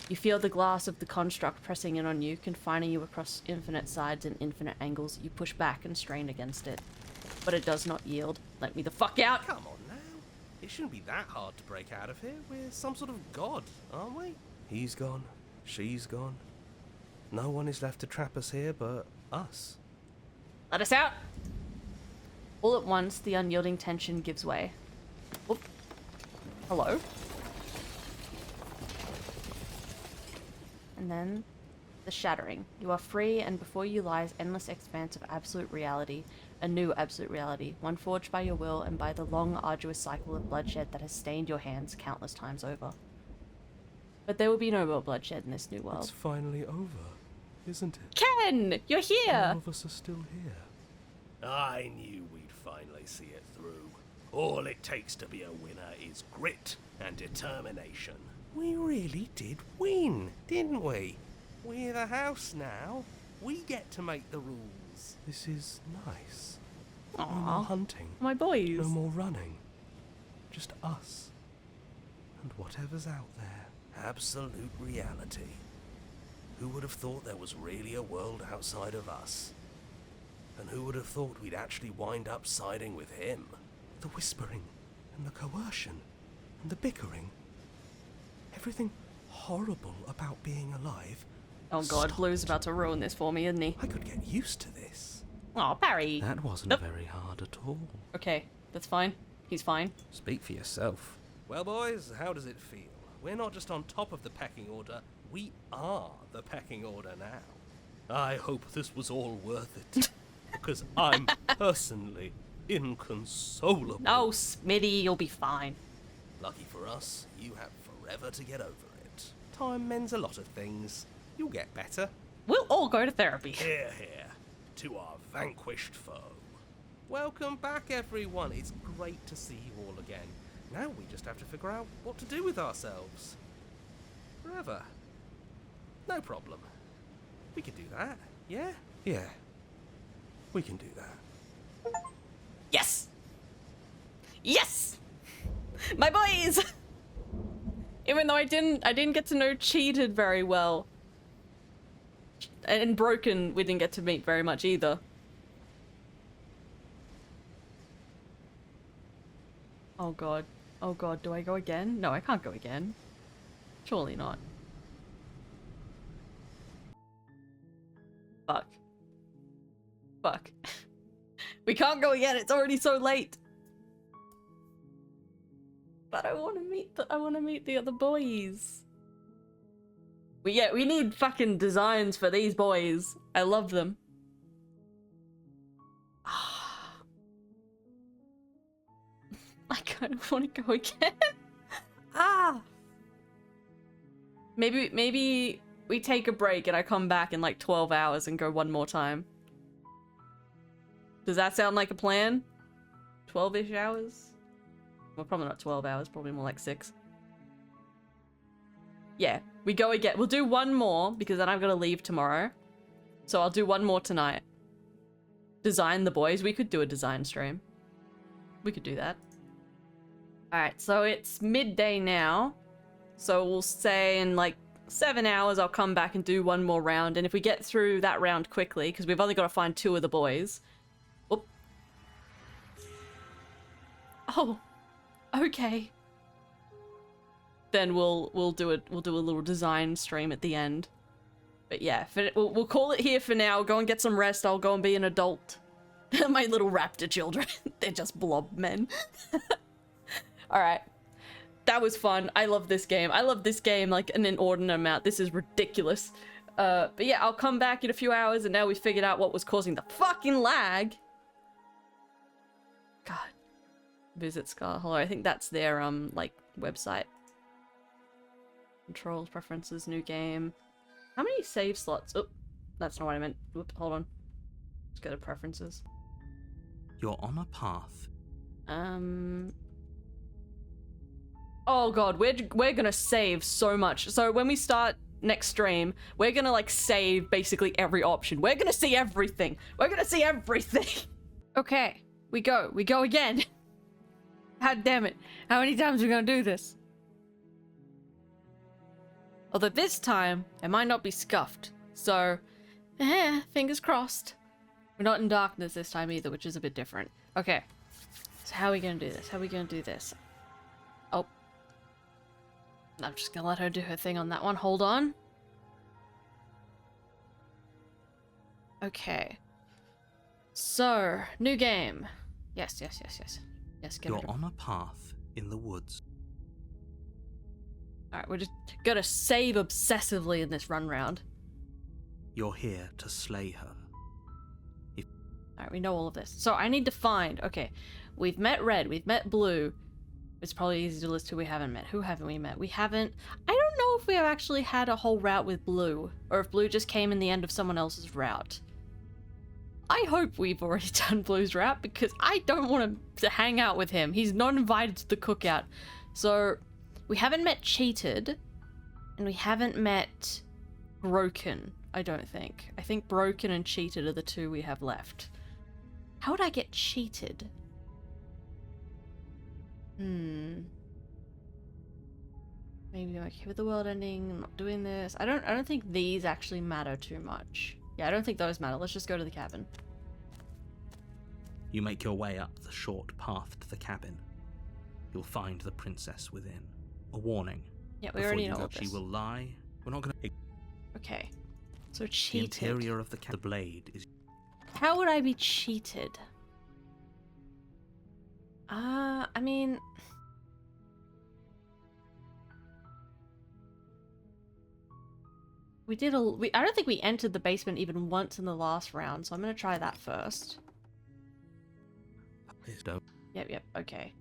You feel the glass of the construct pressing in on you, confining you across infinite sides and infinite angles. You push back and strain against it. But it does not yield. Let me the fuck out! Come on now. It shouldn't be that hard to break out of here. We're some sort of god, aren't we? He's gone. She's gone. No one is left to trap us here but us. Let us out! All at once, the unyielding tension gives way. Oop. Hello? And then, the shattering. You are free, and before you lies endless expanse of absolute reality, a new absolute reality, one forged by your will and by the long, arduous cycle of bloodshed that has stained your hands countless times over. But there will be no more bloodshed in this new world. It's finally over, isn't it? Ken! You're here! All of us are still here. I knew we'd finally see it through. All it takes to be a winner is grit and determination. We really did win, didn't we? We're the house now. We get to make the rules. This is nice. Aww. No more hunting. My boys. No more running. Just us. And whatever's out there. Absolute reality. Who would have thought there was really a world outside of us? And who would have thought we'd actually wind up siding with him? The whispering, and the coercion, and the bickering. Everything horrible about being alive. Oh god, Blue's about to ruin this for me, isn't he? I could get used to this. Aw, Barry. That wasn't very hard at all. Okay, that's fine. He's fine. Speak for yourself. Well, boys, how does it feel? We're not just on top of the pecking order, we are the pecking order now. I hope this was all worth it, because I'm personally inconsolable. Oh, Smitty, you'll be fine. Lucky for us, you have forever to get over it. Time mends a lot of things. You'll get better. We'll all go to therapy. Hear, hear, to our vanquished foe. Welcome back, everyone. It's great to see you all again. Now we just have to figure out what to do with ourselves. Forever. No problem. We can do that, yeah? Yeah. We can do that. Yes! Yes! My boys! Even though I didn't get to know Cheated very well. And Broken we didn't get to meet very much either. Oh god. Oh god, do I go again? No, I can't go again. Surely not. Fuck. Fuck. We can't go again, it's already so late. But I wanna meet the other boys. We need fucking designs for these boys. I love them. I kind of want to go again. Maybe we take a break and I come back in like 12 hours and go one more time. Does that sound like a plan? 12-ish hours? Well, probably not 12 hours, probably more like 6. Yeah, we go again. We'll do one more because then I've got to leave tomorrow. So I'll do one more tonight. Design the boys. We could do a design stream. We could do that. Alright, so it's midday now. So we'll say in like 7 hours I'll come back and do one more round. And if we get through that round quickly, because we've only got to find 2 of the boys. Whoop. Oh, okay. Then we'll do a little design stream at the end. But yeah, we'll call it here for now. Go and get some rest. I'll go and be an adult. My little raptor children. They're just blob men. Alright. That was fun. I love this game. I love this game like an inordinate amount. This is ridiculous. But yeah, I'll come back in a few hours and now we've figured out what was causing the fucking lag. God. Visit Scarlet Hollow. I think that's their, like, website. Controls, preferences, new game. How many save slots? Oh, that's not what I meant. Whoop, hold on. Let's go to preferences. You're on a path. Oh god, we're gonna save so much. So when we start next stream, we're gonna like save basically every option. We're gonna see everything. We're gonna see everything. Okay, we go again. God damn it. How many times are we gonna do this? Although this time, it might not be scuffed. So, fingers crossed. We're not in darkness this time either, which is a bit different. Okay. So how are we gonna do this? How are we gonna do this? Oh. I'm just gonna let her do her thing on that one. Hold on. Okay. So, new game. Yes. Yes, get You're it. on a path in the woods. Alright, we're just gonna save obsessively in this run round. You're here to slay her. Alright, we know all of this. So I need to find... Okay, we've met Red, we've met Blue. It's probably easy to list who we haven't met. Who haven't we met? We haven't... I don't know if we have actually had a whole route with Blue. Or if Blue just came in the end of someone else's route. I hope we've already done Blue's route because I don't want to hang out with him. He's not invited to the cookout. So... We haven't met Cheated, and we haven't met Broken, I don't think. I think Broken and Cheated are the 2 we have left. How would I get Cheated? Maybe I'm okay with the world ending, I'm not doing this. I don't think these actually matter too much. Yeah, I don't think those matter. Let's just go to the cabin. You make your way up the short path to the cabin. You'll find the princess within. A warning. Yeah, we already know all all this. She will lie. We're not gonna... Okay. So The Cheated. interior of the blade is... How would I be cheated? I mean... I don't think we entered the basement even once in the last round, so I'm gonna try that first. Please don't. Yep, okay.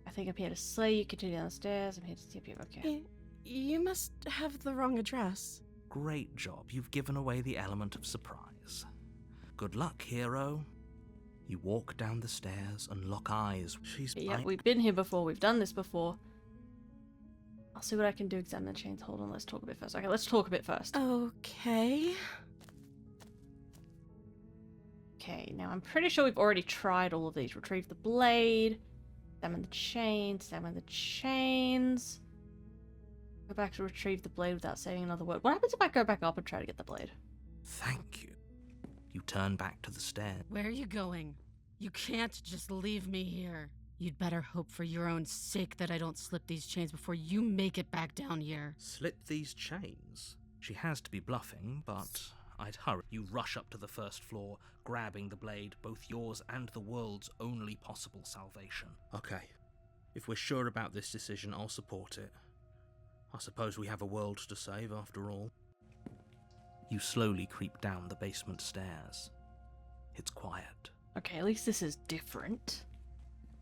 I think I'm here to slay you, continue down the stairs, I'm here to tip you, okay. You must have the wrong address. Great job. You've given away the element of surprise. Good luck, hero. You walk down the stairs and lock eyes. Yeah, we've been here before, we've done this before. I'll see what I can do, examine the chains. Hold on, let's talk a bit first. Okay, let's talk a bit first. Okay. Okay, now I'm pretty sure we've already tried all of these. Retrieve the blade, examine the chains, examine the chains. Go back to retrieve the blade without saying another word. What happens if I go back up and try to get the blade? Thank you. You turn back to the stairs. Where are you going? You can't just leave me here. You'd better hope for your own sake that I don't slip these chains before you make it back down here. Slip these chains? She has to be bluffing, but I'd hurry. You rush up to the first floor, grabbing the blade, both yours and the world's only possible salvation. Okay. If we're sure about this decision, I'll support it. I suppose we have a world to save after all. You slowly creep down the basement stairs. It's quiet. Okay, at least this is different.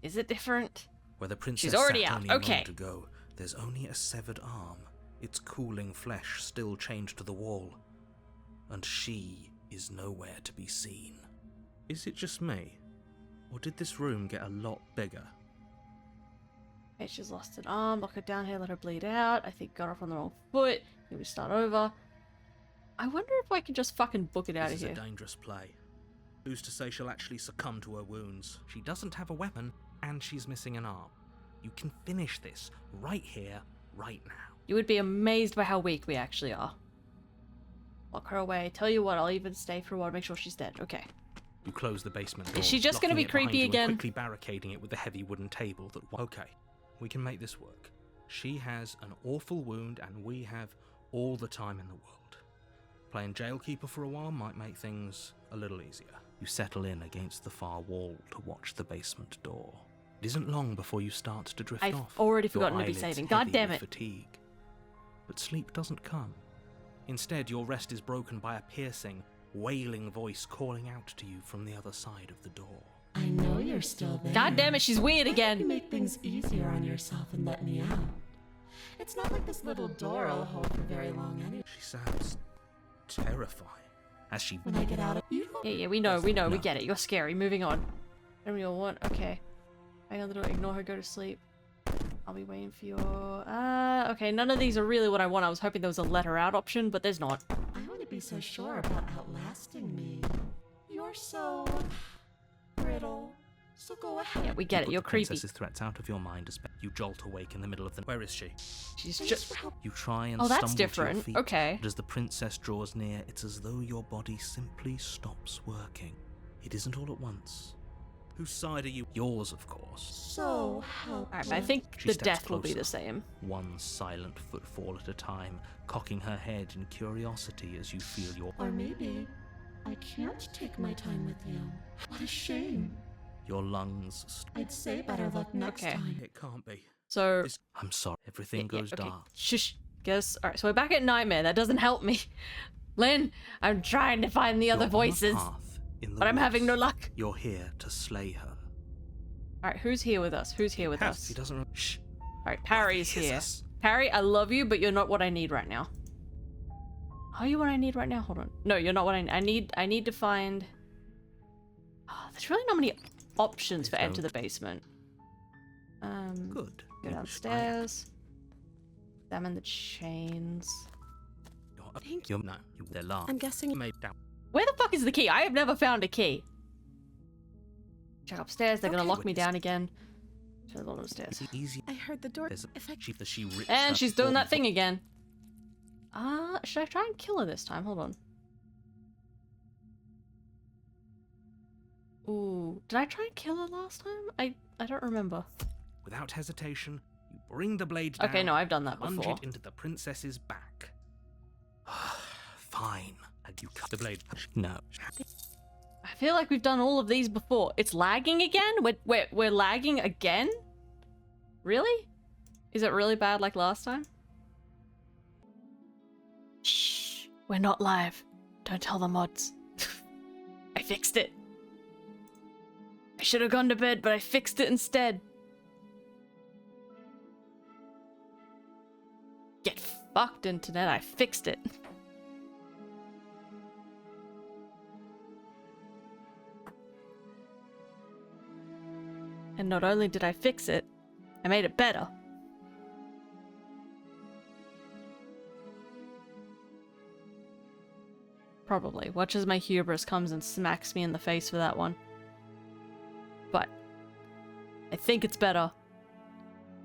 Is it different? Where the princess She's already sat out. only a Okay. moment ago, there's only a severed arm, its cooling flesh still chained to the wall, and she is nowhere to be seen. Is it just me, or did this room get a lot bigger? Okay, she's lost an arm. Lock her down here, let her bleed out. I think got off on the wrong foot. Maybe start over. I wonder if I can just fucking book it out This of is here. a dangerous play. Who's to say she'll actually succumb to her wounds? She doesn't have a weapon, and she's missing an arm. You can finish this right here, right now. You would be amazed by how weak we actually are. Lock her away. Tell you what, I'll even stay for a while to make sure she's dead. Okay. You close the basement door. Is she just gonna locking be it behind creepy you and again? quickly barricading it with the heavy wooden table that... Okay, we can make this work. She has an awful wound, and we have all the time in the world. Playing jailkeeper for a while might make things a little easier. You settle in against the far wall to watch the basement door. It isn't long before you start to drift I've off. already Your forgotten to be eyelids saving. heavy God damn with it. Fatigue. But sleep doesn't come. Instead, your rest is broken by a piercing, wailing voice calling out to you from the other side of the door. I know you're still there. God damn it, she's weird You again. make things easier on yourself and let me out. It's not like this little door will hold for very long anyway. She sounds terrifying. As she... When I get out of you, Yeah, we know, we No. get it. You're scary. Moving on. And we all want. Okay. Hang on the door. Ignore her. Go to sleep. I'll be waiting for your. Okay. None of these are really what I want. I was hoping there was a let her out option, but there's not. I wouldn't be so sure about outlasting me. You're so brittle. So go ahead. Yeah, we get it. put You're the creepy. princess's threats out of your mind as you jolt awake in the middle of the... Where is she? She's just. You try and Oh, that's stumble to your different. feet, Okay. but as the princess draws near, it's as though your body simply stops working. It isn't all at once. Whose side are you? Yours, of course. So helpless. Alright, but I think She the steps death will be closer. the same. One silent footfall at a time, cocking her head in curiosity as you feel your... Or maybe I can't take my time with you. What a shame. Your lungs... I'd say better luck next Okay. time. It can't be. So. I'm sorry. Everything goes okay. dark. Shush. Guess. Alright, so we're back at Nightmare. That doesn't help me. Lynn, I'm trying to find the other You're on a voices, path in the but I'm having woods. no luck. You're here to slay her. Alright, who's here with us? Who's here with He us? doesn't... Shh. Alright, Parry's He hears here. us. Parry, I love you, but you're not what I need right now. Are you what I need right now? Hold on. No, you're not what I need. I need to find... Oh, there's really not many options for enter the basement. Good. Go downstairs. Examine the chains. You're, no, they're large. I'm guessing... Made down. Where the fuck is the key? I have never found a key. Check upstairs. They're gonna Okay. lock me down again. To the bottom of the stairs. It's easy. I heard the door... There's a If I... sheep that she rips And her she's doing that form- thing again. Should I try and kill her this time? Hold on. Ooh, did I try and kill her last time? I don't remember. Without hesitation, you bring the blade down. Okay, no, I've done that plunge before. it into the princess's back. Fine. And you cut the blade. No. I feel like we've done all of these before. It's lagging again? We're lagging again? Really? Is it really bad like last time? Shh. We're not live. Don't tell the mods. I fixed it. I should have gone to bed, but I fixed it instead. Get fucked, internet. I fixed it. And not only did I fix it, I made it better. Probably. Watch as my hubris comes and smacks me in the face for that one. But I think it's better.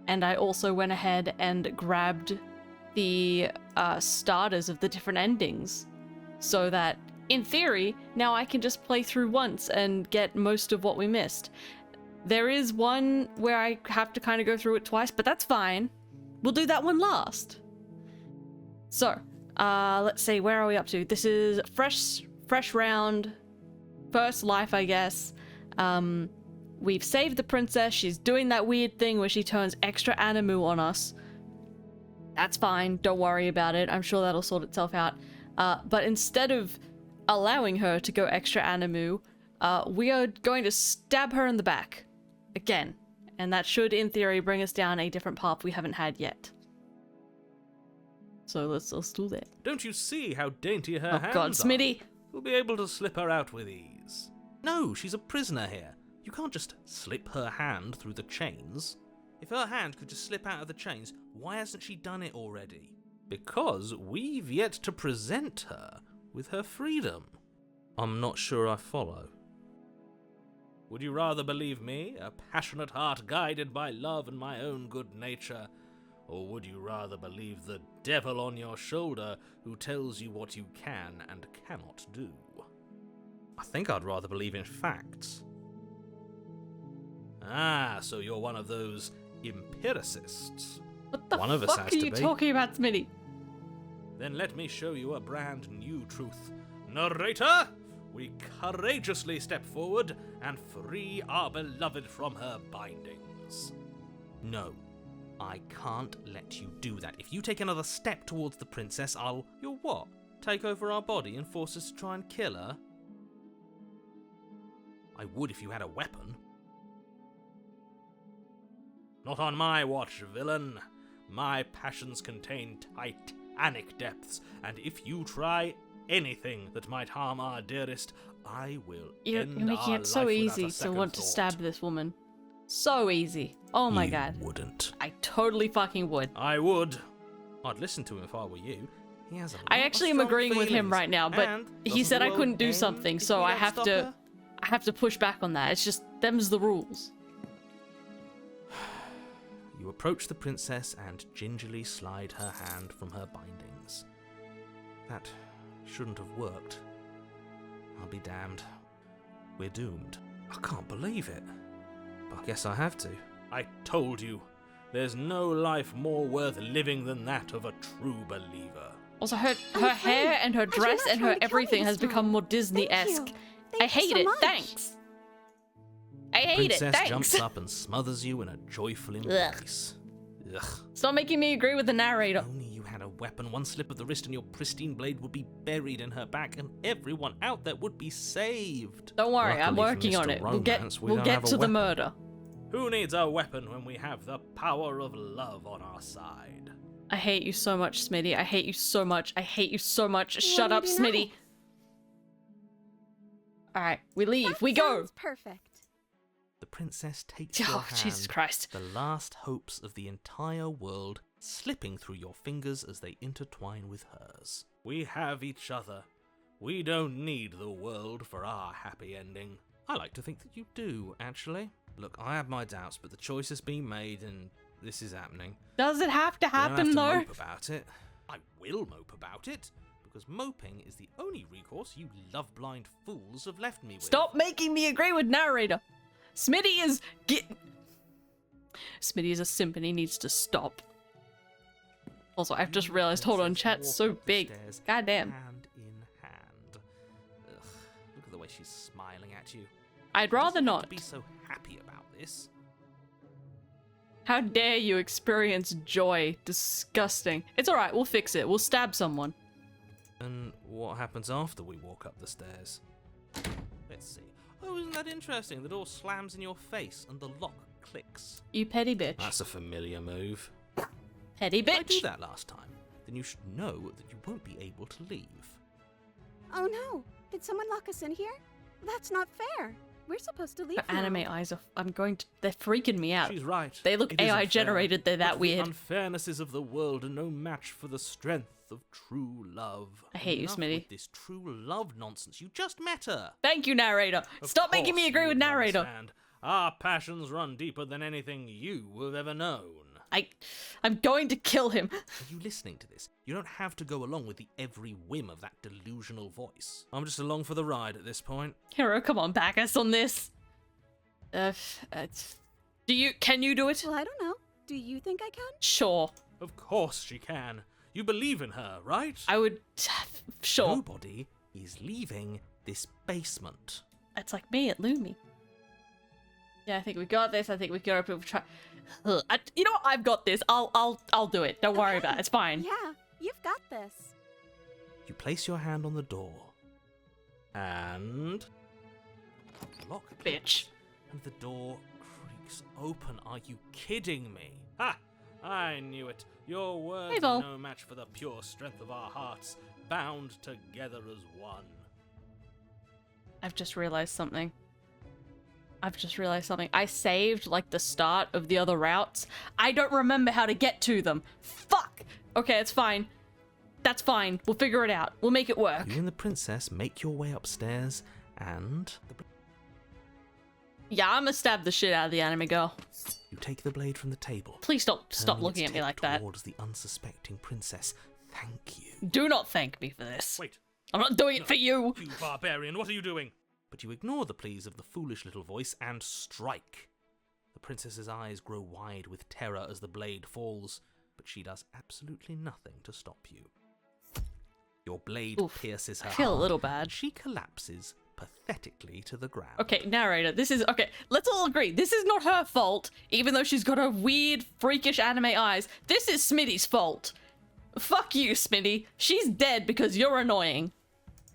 And I also went ahead and grabbed the starters of the different endings. So that, in theory, now I can just play through once and get most of what we missed. There is one where I have to kind of go through it twice, but that's fine. We'll do that one last. So, let's see, where are we up to? This is fresh round, first life, I guess. We've saved the princess. She's doing that weird thing where she turns extra Animu on us. That's fine. Don't worry about it. I'm sure that'll sort itself out. But instead of allowing her to go extra Animu, we are going to stab her in the back. Again. And that should, in theory, bring us down a different path we haven't had yet. So let's do that. Don't you see how dainty her hands are? Oh god, Smitty! We'll be able to slip her out with ease. No, she's a prisoner here. You can't just slip her hand through the chains. If her hand could just slip out of the chains, why hasn't she done it already? Because we've yet to present her with her freedom. I'm not sure I follow. Would you rather believe me, a passionate heart guided by love and my own good nature, or would you rather believe the devil on your shoulder who tells you what you can and cannot do? I think I'd rather believe in facts. Ah, so you're one of those empiricists. What the one of us fuck has are you to be. talking about, Smitty? Then let me show you a brand new truth. Narrator, we courageously step forward and free our beloved from her bindings. No, I can't let you do that. If you take another step towards the princess, You'll what? Take over our body and force us to try and kill her? I would if you had a weapon. Not on my watch, villain. My passions contain titanic depths, and if you try anything that might harm our dearest, I will You're making it so easy to want to stab this woman. So easy. Oh my god. You wouldn't. I totally fucking would. I would. I'd listen to him if I were you. He has a lot I actually of am strong agreeing with him feelings. right now, but And he doesn't said the I world couldn't do end something, if so we I don't have stop to her? I have to push back on that. It's just them's the rules. You approach the princess and gingerly slide her hand from her bindings. That shouldn't have worked. I'll be damned. We're doomed. I can't believe it. But I guess I have to. I told you, there's no life more worth living than that of a true believer. Also, her hair and her dress and her everything has become more Disney-esque. I hate it. Thanks. I hate it. Princess Thanks. jumps up and smothers you in a joyful embrace. Ugh. Stop making me agree with the narrator. Only you had a weapon, one slip of the wrist and your pristine blade would be buried in her back and everyone out there would be saved. Don't worry, I'm Luckily for working on Mr. it. Romance, We'll don't get have a to the weapon. murder. Who needs a weapon when we have the power of love on our side? I hate you so much, Smitty. I hate you so much. I hate you so much. Shut up, Smitty. Alright, we leave. We go. Perfect. The princess takes your hand, Jesus Christ. the last hopes of the entire world slipping through your fingers as they intertwine with hers. We have each other. We don't need the world for our happy ending. I like to think that you do, actually. Look, I have my doubts, but the choice has been made and this is happening. Does it have to You don't happen, have to though? mope about it. I will mope about it, because moping is the only recourse you love-blind fools have left me with. Stop making me agree with narrator. Smitty is Smitty is a simp and he needs to stop. Also, I've just realized, hold on, chat's so big. Goddamn. Hand in hand. Ugh, look at the way she's smiling at you. I'd rather Doesn't have not. to be so happy about this. How dare you experience joy? Disgusting. It's alright, we'll fix it. We'll stab someone. And what happens after we walk up the stairs? Let's see. Oh, isn't that interesting? The door slams in your face and the lock clicks. You petty bitch. That's a familiar move. Petty Did I do bitch. that last time? Then you should know that you won't be able to leave. Oh no! Did someone lock us in here? That's not fair. We're supposed to leave Her now. anime eyes are. They're freaking me out. She's right. They look It isn't AI fair, generated. They're that but weird. The unfairnesses of the world are no match for the strength of true love. I hate you, Enough Smitty. with this true love nonsense. You just met her. Thank you, narrator. Of Stop making me course agree you with would narrator. understand. Our passions run deeper than anything you have ever known. I'm going to kill him. Are you listening to this? You don't have to go along with the every whim of that delusional voice. I'm just along for the ride at this point. Hero, come on, back us on this. Can you do it? Well, I don't know. Do you think I can? Sure. Of course she can. You believe in her, right? I would. Sure. Nobody is leaving this basement. It's like me at Lumi. Yeah, I think we got this. I think we got to try. You know what? I've got this. I'll do it. Don't worry about it. It's fine. Yeah, you've got this. You place your hand on the door. And... lock. Bitch. And the door creaks open. Are you kidding me? Ha! I knew it. Your words Hey, Vol. are no match for the pure strength of our hearts, bound together as one. I've just realized something. I saved, like, the start of the other routes. I don't remember how to get to them. Fuck! Okay, it's fine. That's fine. We'll figure it out. We'll make it work. You and the princess make your way upstairs, and... Yeah, I'm gonna stab the shit out of the anime girl. You take the blade from the table. Please stop turning looking its at me tip like that. towards the unsuspecting princess. Thank you. Do not thank me for this. Wait. I'm not doing it for you. You barbarian, what are you doing? But you ignore the pleas of the foolish little voice and strike. The princess's eyes grow wide with terror as the blade falls, but she does absolutely nothing to stop you. Your blade pierces her I feel a heart, little bad. and she collapses pathetically to the ground. Okay, narrator, this is... Okay, let's all agree. This is not her fault, even though she's got her weird, freakish anime eyes. This is Smitty's fault. Fuck you, Smitty. She's dead because you're annoying.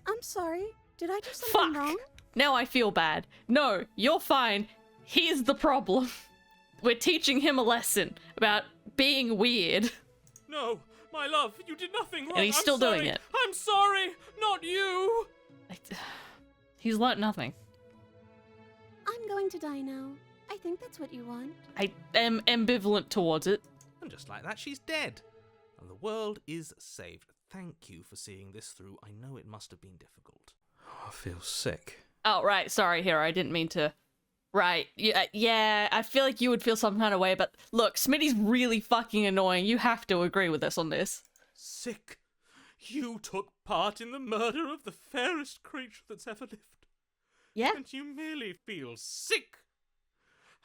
I'm sorry. Did I do something Fuck. wrong? Now I feel bad. No, you're fine. He's the problem. We're teaching him a lesson about being weird. No, my love, you did nothing wrong. And he's still doing it. I'm sorry, not you. He's learnt nothing. I'm going to die now. I think that's what you want. I am ambivalent towards it. And just like that, she's dead. And the world is saved. Thank you for seeing this through. I know it must have been difficult. I feel sick. Oh, right. Sorry, Hero. I didn't mean to. Right. Yeah, I feel like you would feel some kind of way, but look, Smitty's really fucking annoying. You have to agree with us on this. Sick? You took part in the murder of the fairest creature that's ever lived. Yeah. And you merely feel sick.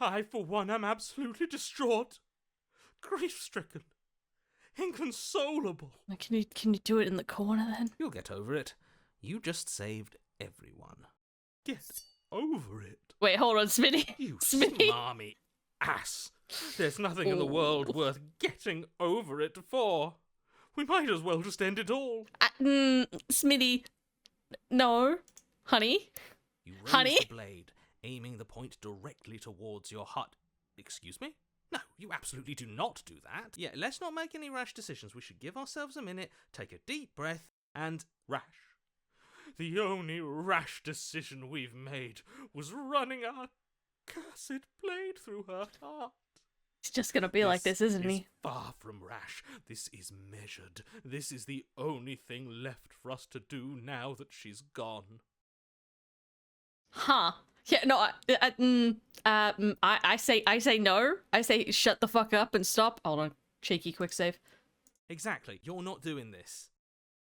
I, for one, am absolutely distraught. Grief-stricken. Inconsolable. Can you do it in the corner then? You'll get over it. You just saved everyone. Get over it. Wait, hold on, Smitty. You Smitty. smarmy ass. There's nothing in the world worth getting over it for. We might as well just end it all. Smitty. No. Honey. You raise Honey? the blade, aiming the point directly towards your heart. Excuse me? No, you absolutely do not do that. Yeah, let's not make any rash decisions. We should give ourselves a minute, take a deep breath, and rash. The only rash decision we've made was running our cursed blade through her heart. He's just gonna be like this, isn't he? Far from rash. This is measured. This is the only thing left for us to do now that she's gone. Huh. Yeah, no, I say no. I say shut the fuck up and stop. Hold on. Cheeky quick save. Exactly. You're not doing this.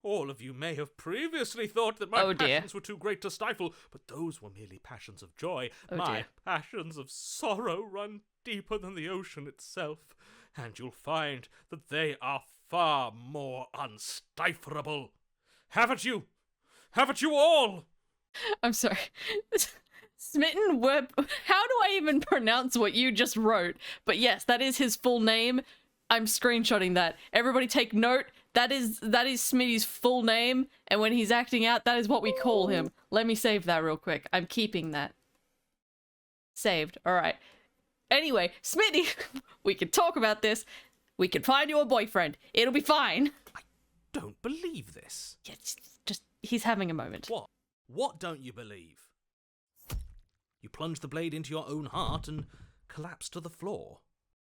All of you may have previously thought that my passions were too great to stifle, but those were merely passions of joy. My passions of sorrow run deeper than the ocean itself, and you'll find that they are far more unstifleable. Haven't you? Haven't you all? I'm sorry. Smitten Web. How do I even pronounce what you just wrote? But yes, that is his full name. I'm screenshotting that. Everybody take note. That is Smitty's full name, and when he's acting out, that is what we call him. Let me save that real quick. I'm keeping that. Saved. Alright. Anyway, Smitty, we can talk about this. We can find you a boyfriend. It'll be fine. I don't believe this. Yeah, just he's having a moment. What? What don't you believe? You plunged the blade into your own heart and collapsed to the floor.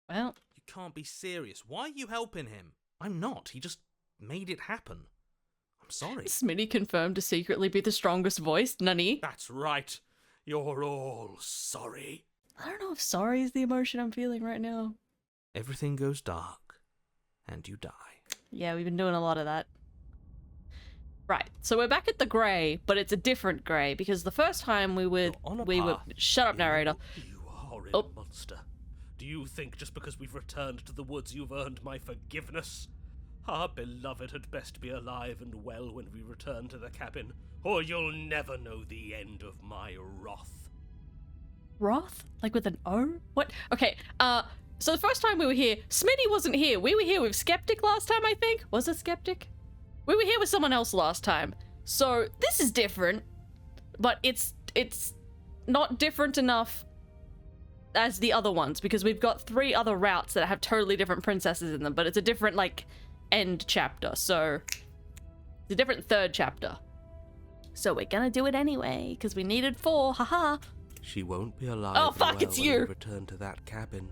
Well, you can't be serious. Why are you helping him? I'm not. He just made it happen. I'm sorry. Smitty confirmed to secretly be the strongest voice, Nani. That's right. You're all sorry. I don't know if sorry is the emotion I'm feeling right now. Everything goes dark, and you die. Yeah, we've been doing a lot of that. Right, so we're back at the grey, but it's a different grey, because the first time we were... Shut up, narrator. You horrid monster. Do you think just because we've returned to the woods you've earned my forgiveness? Our beloved had best be alive and well when we return to the cabin, or you'll never know the end of my wrath. Wrath? Like with an O? What? Okay, so the first time we were here, Smitty wasn't here. We were here with Skeptic last time, I think. Was it Skeptic? We were here with someone else last time. So this is different, but it's not different enough as the other ones, because we've got 3 other routes that have totally different princesses in them, but it's a different, like, end chapter. So it's a different 3rd chapter. So we're gonna do it anyway, because we needed 4, haha. She won't be alive. Oh fuck, it's you! When we return to that cabin,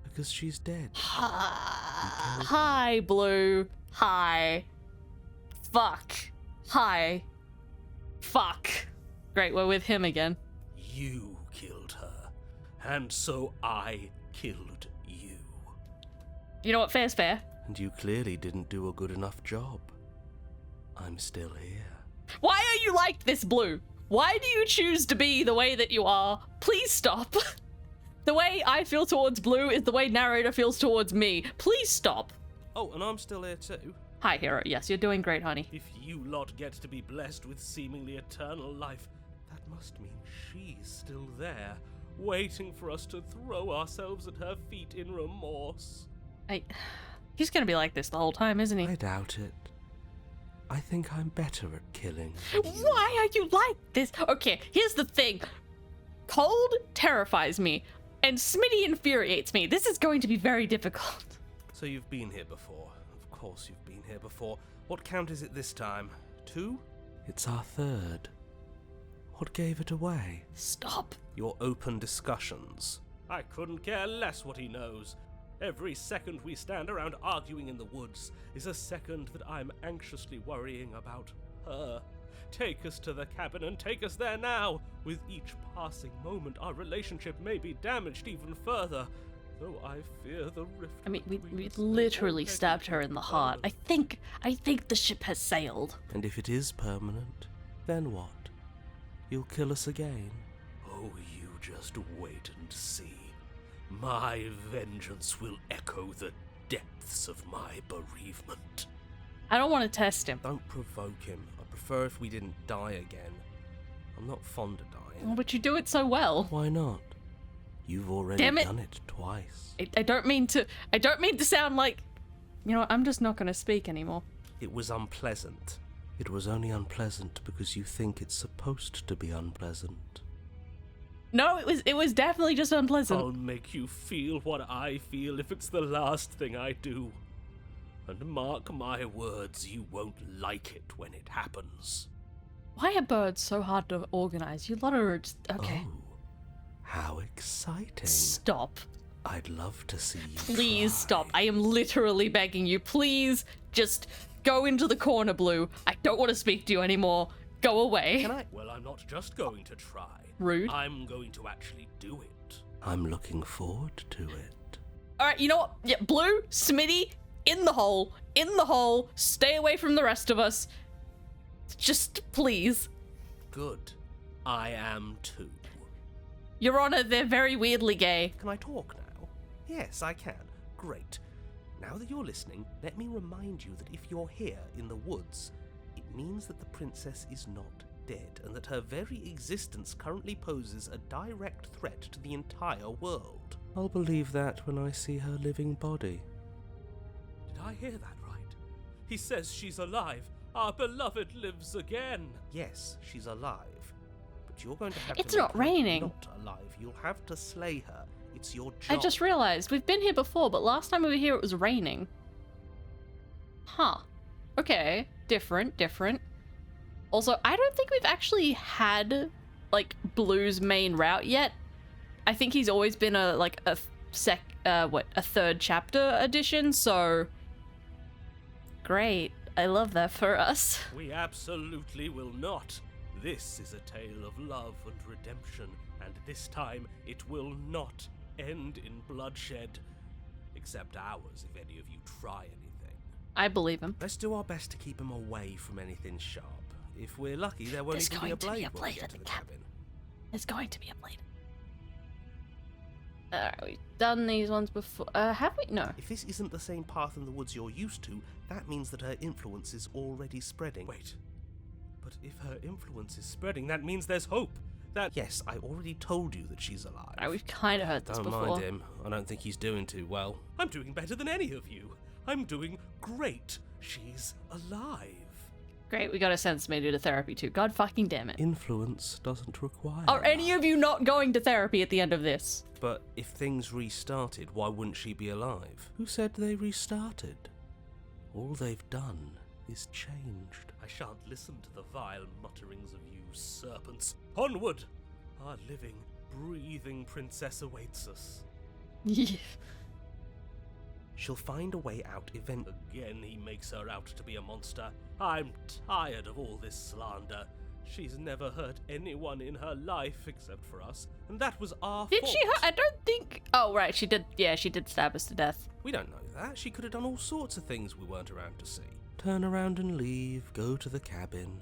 because she's dead. Hi, Blue. Hi. Fuck. Hi. Fuck. Great, we're with him again. You killed her, and so I killed you. You know what? Fair's fair. And you clearly didn't do a good enough job. I'm still here. Why are you like this, Blue? Why do you choose to be the way that you are? Please stop. The way I feel towards Blue is the way narrator feels towards me. Please stop. Oh, and I'm still here too. Hi, Hero. Yes, you're doing great, honey. If you lot get to be blessed with seemingly eternal life, that must mean she's still there, waiting for us to throw ourselves at her feet in remorse. He's gonna be like this the whole time, isn't he? I doubt it. I think I'm better at killing. Why are you like this? Okay, here's the thing. Cold terrifies me, and Smitty infuriates me. This is going to be very difficult. So you've been here before. Of course you've been here before. What count is it this time? 2? It's our 3rd. What gave it away? Stop. Your open discussions. I couldn't care less what he knows. Every second we stand around arguing in the woods is a second that I'm anxiously worrying about her. Take us to the cabin and take us there now. With each passing moment, our relationship may be damaged even further. Though I fear the rift. I mean, we literally stabbed her in the heart. I think the ship has sailed. And if it is permanent, then what? You'll kill us again? Oh, you just wait and see. My vengeance will echo the depths of my bereavement. I don't want to test him. Don't provoke him. I prefer if we didn't die again. I'm not fond of dying. Oh, but you do it so well. Why not? You've already done it twice. I don't mean to sound like... You know what, I'm just not going to speak anymore. It was unpleasant. It was only unpleasant because you think it's supposed to be unpleasant. No, it was definitely just unpleasant. I'll make you feel what I feel if it's the last thing I do. And mark my words, you won't like it when it happens. Why are birds so hard to organize? You lot are just... Okay. Oh, how exciting. Stop. I'd love to see you Please stop. I am literally begging you. Please just go into the corner, Blue. I don't want to speak to you anymore. Go away. Can I? Well, I'm not just going to try. Rude. I'm going to actually do it. I'm looking forward to it. Alright, you know what? Yeah, Blue, Smitty, in the hole. In the hole. Stay away from the rest of us. Just, please. Good. I am too. Your Honor, they're very weirdly gay. Can I talk now? Yes, I can. Great. Now that you're listening, let me remind you that if you're here in the woods, it means that the princess is not dead and that her very existence currently poses a direct threat to the entire world. I'll believe that when I see her living body. Did I hear that right? He says she's alive. Our beloved lives again. Yes, she's alive. But you're going to have It's to not make her raining. not alive. You'll have to slay her. It's your job. I just realized we've been here before, but last time we were here it was raining. Huh. Okay. Different. Also, I don't think we've actually had, like, Blue's main route yet. I think he's always been a third chapter edition, so... Great. I love that for us. We absolutely will not. This is a tale of love and redemption, and this time it will not end in bloodshed. Except ours, if any of you try anything. I believe him. Let's do our best to keep him away from anything sharp. If we're lucky, there won't even be a blade when we get to the cabin. There's going to be a blade. Alright, we've done these ones before. Have we? No. If this isn't the same path in the woods you're used to, that means that her influence is already spreading. Wait. But if her influence is spreading, that means there's hope. Yes, I already told you that she's alive. Alright, we've kind of heard this Don't before. mind him. I don't think he's doing too well. I'm doing better than any of you. I'm doing great. She's alive. Great, we gotta send Smitty to therapy too. God fucking damn it. Influence doesn't require... Are any of you not going to therapy at the end of this? But if things restarted, why wouldn't she be alive? Who said they restarted? All they've done is changed. I shan't listen to the vile mutterings of you serpents. Onward! Our living, breathing princess awaits us. Yeah. She'll find a way out eventually. Again, he makes her out to be a monster. I'm tired of all this slander. She's never hurt anyone in her life except for us, and that was our Did fault. she hurt? I don't think... Oh, right, she did. Yeah, she did stab us to death. We don't know that. She could have done all sorts of things we weren't around to see. Turn around and leave, go to the cabin.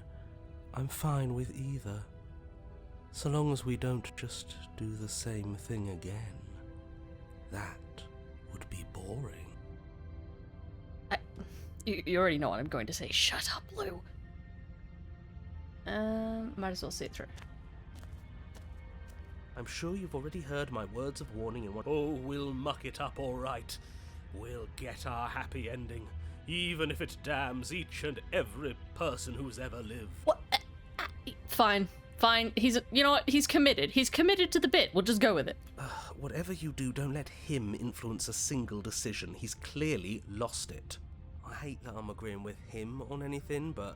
I'm fine with either. So long as we don't just do the same thing again. That would be boring. You already know what I'm going to say. Shut up, Blue. Might as well see it through. I'm sure you've already heard my words of warning and what. Oh, we'll muck it up all right. We'll get our happy ending, even if it damns each and every person who's ever lived. What? Fine. He's, you know what? He's committed. He's committed to the bit. We'll just go with it. Whatever you do, don't let him influence a single decision. He's clearly lost it. I hate that I'm agreeing with him on anything, but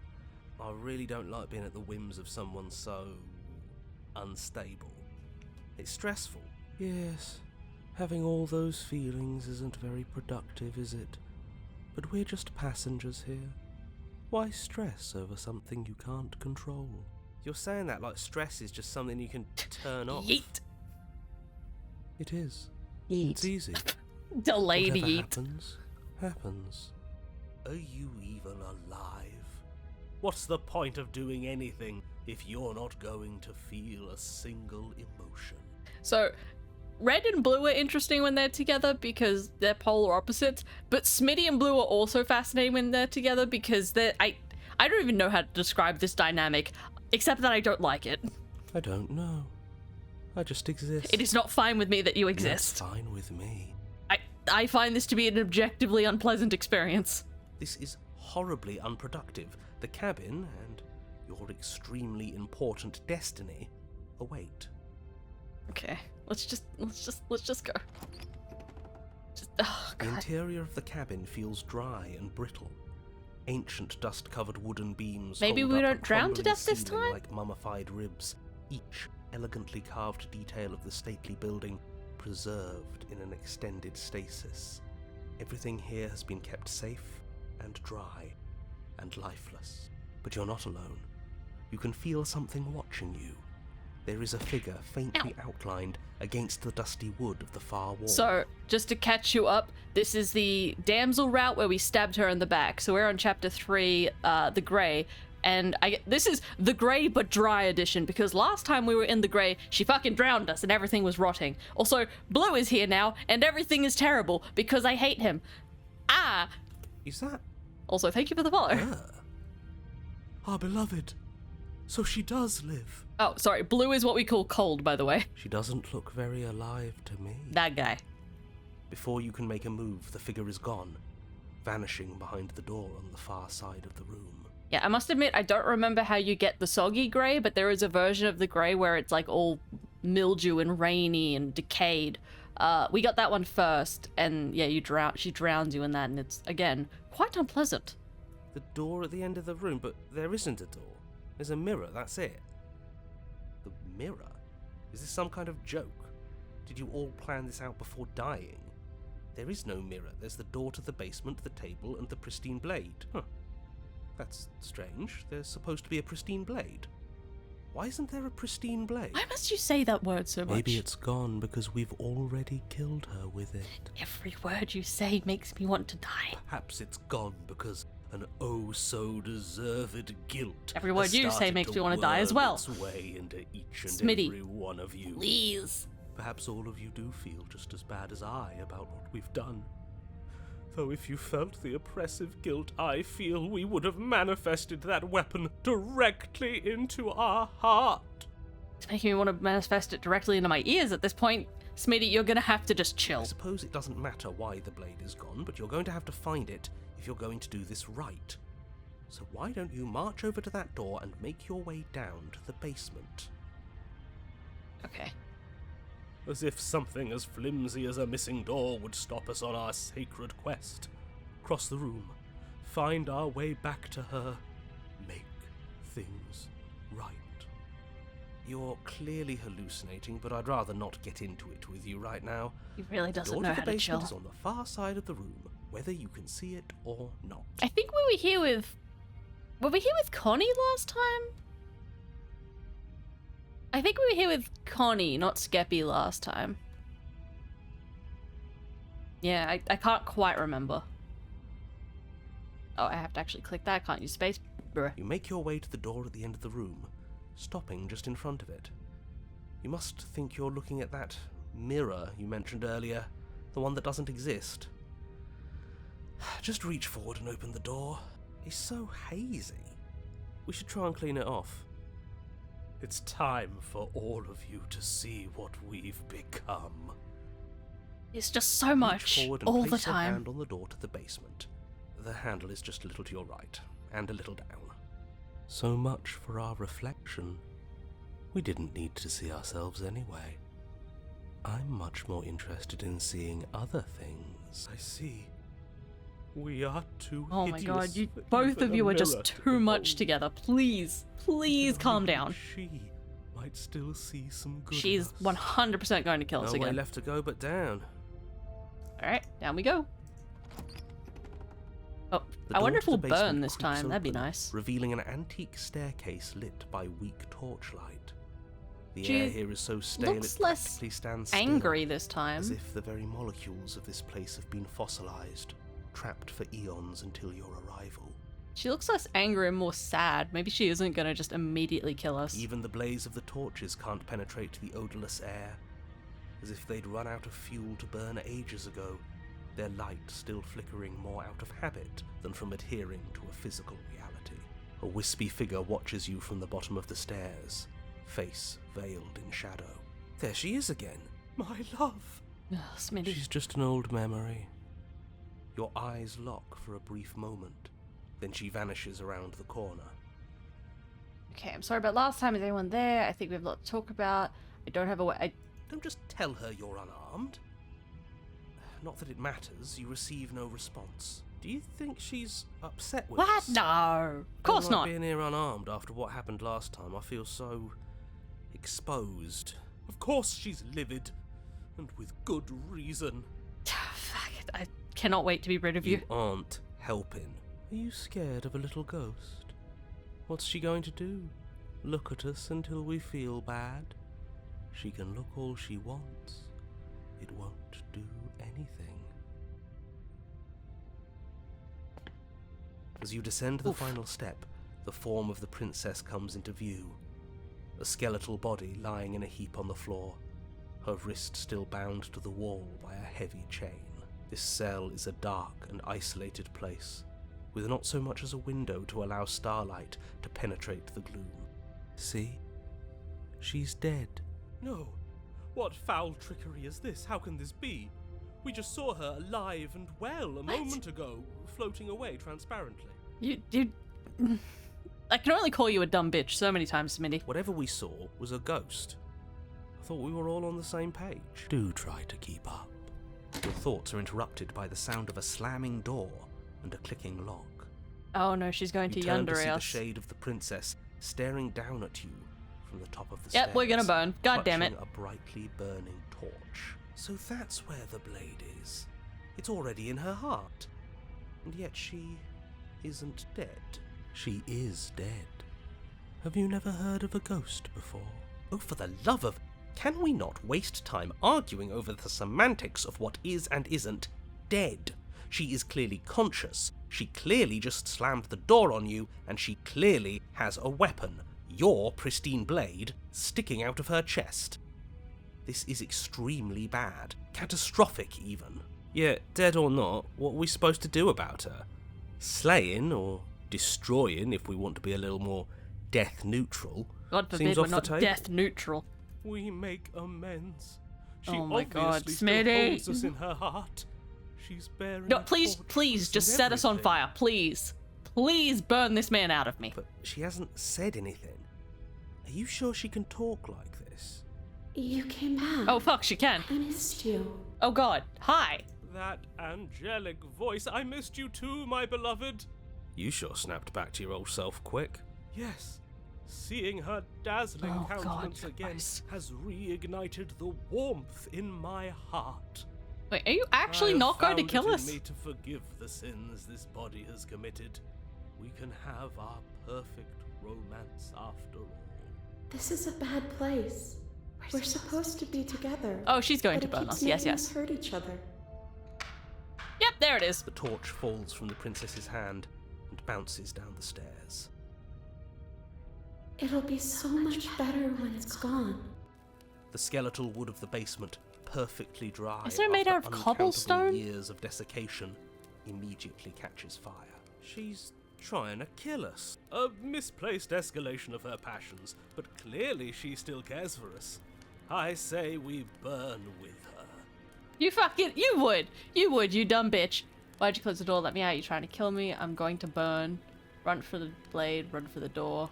I really don't like being at the whims of someone so unstable. It's stressful. Yes, having all those feelings isn't very productive, is it? But we're just passengers here. Why stress over something you can't control? You're saying that like stress is just something you can turn off. Yeet. It is. Yeet. It's easy. Delayed Whatever yeet. happens. Are you even alive? What's the point of doing anything if you're not going to feel a single emotion? So, Red and Blue are interesting when they're together because they're polar opposites, but Smitty and Blue are also fascinating when they're together because I don't even know how to describe this dynamic, except that I don't like it. I don't know. I just exist. It is not fine with me that you exist. That's fine with me. I find this to be an objectively unpleasant experience. This is horribly unproductive. The cabin and your extremely important destiny await. Okay, let's just go. Oh, The God. interior of the cabin feels dry and brittle. Ancient dust-covered wooden beams Maybe hold we up a don't drown to crumbling death this ceiling time? like mummified ribs, each elegantly carved detail of the stately building preserved in an extended stasis. Everything here has been kept safe and dry and lifeless. But you're not alone. You can feel something watching you. There is a figure faintly outlined against the dusty wood of the far wall. So, just to catch you up, this is the damsel route where we stabbed her in the back. So we're on chapter 3, the Grey, and this is the Grey but dry edition because last time we were in the Grey, she fucking drowned us and everything was rotting. Also, Blue is here now and everything is terrible because I hate him. Is that Also, thank you for the follow. her? Our beloved. So she does live. Oh, sorry. Blue is what we call cold, by the way. She doesn't look very alive to me. That guy. Before you can make a move, the figure is gone, vanishing behind the door on the far side of the room. Yeah, I must admit, I don't remember how you get the soggy grey, but there is a version of the grey where it's like all mildew and rainy and decayed. We got that one first, and yeah, she drowns you in that, and it's, again, quite unpleasant. The door at the end of the room, but there isn't a door. There's a mirror, that's it. The mirror? Is this some kind of joke? Did you all plan this out before dying? There is no mirror. There's the door to the basement, the table, and the pristine blade. Huh. That's strange. There's supposed to be a pristine blade. Why isn't there a pristine blade? Why must you say that word so much? Maybe it's gone because we've already killed her with it. Every word you say makes me want to die. Perhaps it's gone because an oh-so-deserved guilt. Every word you say makes me want to die as well. Its way into each and Smitty, every one of you. Please. Perhaps all of you do feel just as bad as I about what we've done. Though if you felt the oppressive guilt I feel, we would have manifested that weapon directly into our heart. It's making me want to manifest it directly into my ears at this point. Smitty, you're gonna have to just chill. I suppose it doesn't matter why the blade is gone, but you're going to have to find it if you're going to do this right. So why don't you march over to that door and make your way down to the basement? Okay. As if something as flimsy as a missing door would stop us on our sacred quest. Cross the room, find our way back to her, make things right. You're clearly hallucinating, but I'd rather not get into it with you right now. He really doesn't door know to how the to chill. basement is on the far side of the room, whether you can see it or not. I think we were here with Connie last time? I think we were here with Connie, not Skeppy last time. Yeah, I can't quite remember. Oh, I have to actually click that. I can't use space. Bruh. You make your way to the door at the end of the room, stopping just in front of it. You must think you're looking at that mirror you mentioned earlier, the one that doesn't exist. Just reach forward and open the door. It's so hazy. We should try and clean it off. It's time for all of you to see what we've become. It's just so much, Reach forward and all the place your time. hand on the door to the basement. The handle is just a little to your right, and a little down. So much for our reflection. We didn't need to see ourselves anyway. I'm much more interested in seeing other things. I see. We are too Oh my god, hideous you for both even of a you are mirror just to too much behold. together. Please, please calm down. She might still see some good in She's us. 100% going to kill us No way again. left to go but down. Alright, down we go. Oh, The I door wonder to if we'll the basement burn this creaks time. That'd be open, nice. Revealing an antique staircase lit by weak torchlight. The She air here is so stale looks it less practically stands still, angry this time. as if the very molecules of this place have been fossilized, trapped for eons until your arrival. She looks less angry and more sad. Maybe she isn't gonna just immediately kill us. Even the blaze of the torches can't penetrate the odorless air, as if they'd run out of fuel to burn ages ago, their light still flickering more out of habit than from adhering to a physical reality. A wispy figure watches you from the bottom of the stairs, face veiled in shadow. There she is again, my love. Ugh, Smitty. She's just an old memory. Your eyes lock for a brief moment, then she vanishes around the corner. Okay, I'm sorry about last time. Is anyone there? I think we have a lot to talk about. I don't have a way. Don't just tell her you're unarmed. Not that it matters, you receive no response. Do you think she's upset with What? us? No, of course Don't like not. being here unarmed after what happened last time. I feel so exposed. Of course she's livid, and with good reason. Fuck it. I cannot wait to be rid of you. You aren't helping. Are you scared of a little ghost? What's she going to do? Look at us until we feel bad? She can look all she wants. It won't do anything. As you descend the final step, the form of the princess comes into view. A skeletal body lying in a heap on the floor, her wrist still bound to the wall by a heavy chain. This cell is a dark and isolated place, with not so much as a window to allow starlight to penetrate the gloom. See? She's dead. No. What foul trickery is this? How can this be? We just saw her alive and well a moment ago, floating away transparently. You... I can only call you a dumb bitch so many times, Smitty. Whatever we saw was a ghost. I thought we were all on the same page. Do try to keep up. Your thoughts are interrupted by the sound of a slamming door and a clicking lock. Oh no, she's going to turn to see yandere the us. shade of the princess staring down at you from the top of the stairs. Yep, we're gonna burn. God damn it. clutching a brightly burning torch. So that's where the blade is. It's already in her heart. And yet she isn't dead. She is dead. Have you never heard of a ghost before? Oh, for the love of... Can we not waste time arguing over the semantics of what is and isn't dead? She is clearly conscious. She clearly just slammed the door on you, and she clearly has a weapon. Your pristine blade sticking out of her chest. This is extremely bad. Catastrophic, even. Yeah, dead or not, what are we supposed to do about her? Slaying, or destroying, if we want to be a little more death neutral, God forbid seems we're off not the table. death neutral. We make amends. She Oh my God, obviously still Smitty. holds us in her heart. She's bearing No, please, torches please, just and set us on everything. fire, please. Please burn this man out of me. But she hasn't said anything. Are you sure she can talk like this? You came back. Oh fuck, she can. I missed you. Oh god, hi. That angelic voice. I missed you too, my beloved. You sure snapped back to your old self quick. Yes. Seeing her dazzling Oh, God, countenance again Christ. has reignited the warmth in my heart. Wait, are you actually I have not going to found kill it us? in me to forgive the sins this body has committed. We can have our perfect romance after all. This is a bad place. We're supposed to be together. Oh, she's going but to it burn keeps us. Yes, making yes. us hurt each other. Yep, there it is. The torch falls from the princess's hand and bounces down the stairs. It'll be so much better when it's gone. The skeletal wood of the basement, perfectly dry Isn't it made after out of uncountable cobblestone? years of desiccation, immediately catches fire. She's trying to kill us. A misplaced escalation of her passions, but clearly she still cares for us. I say we burn with her. You would, you dumb bitch. Why'd you close the door? Let me out. You're trying to kill me. I'm going to burn. Run for the blade, run for the door.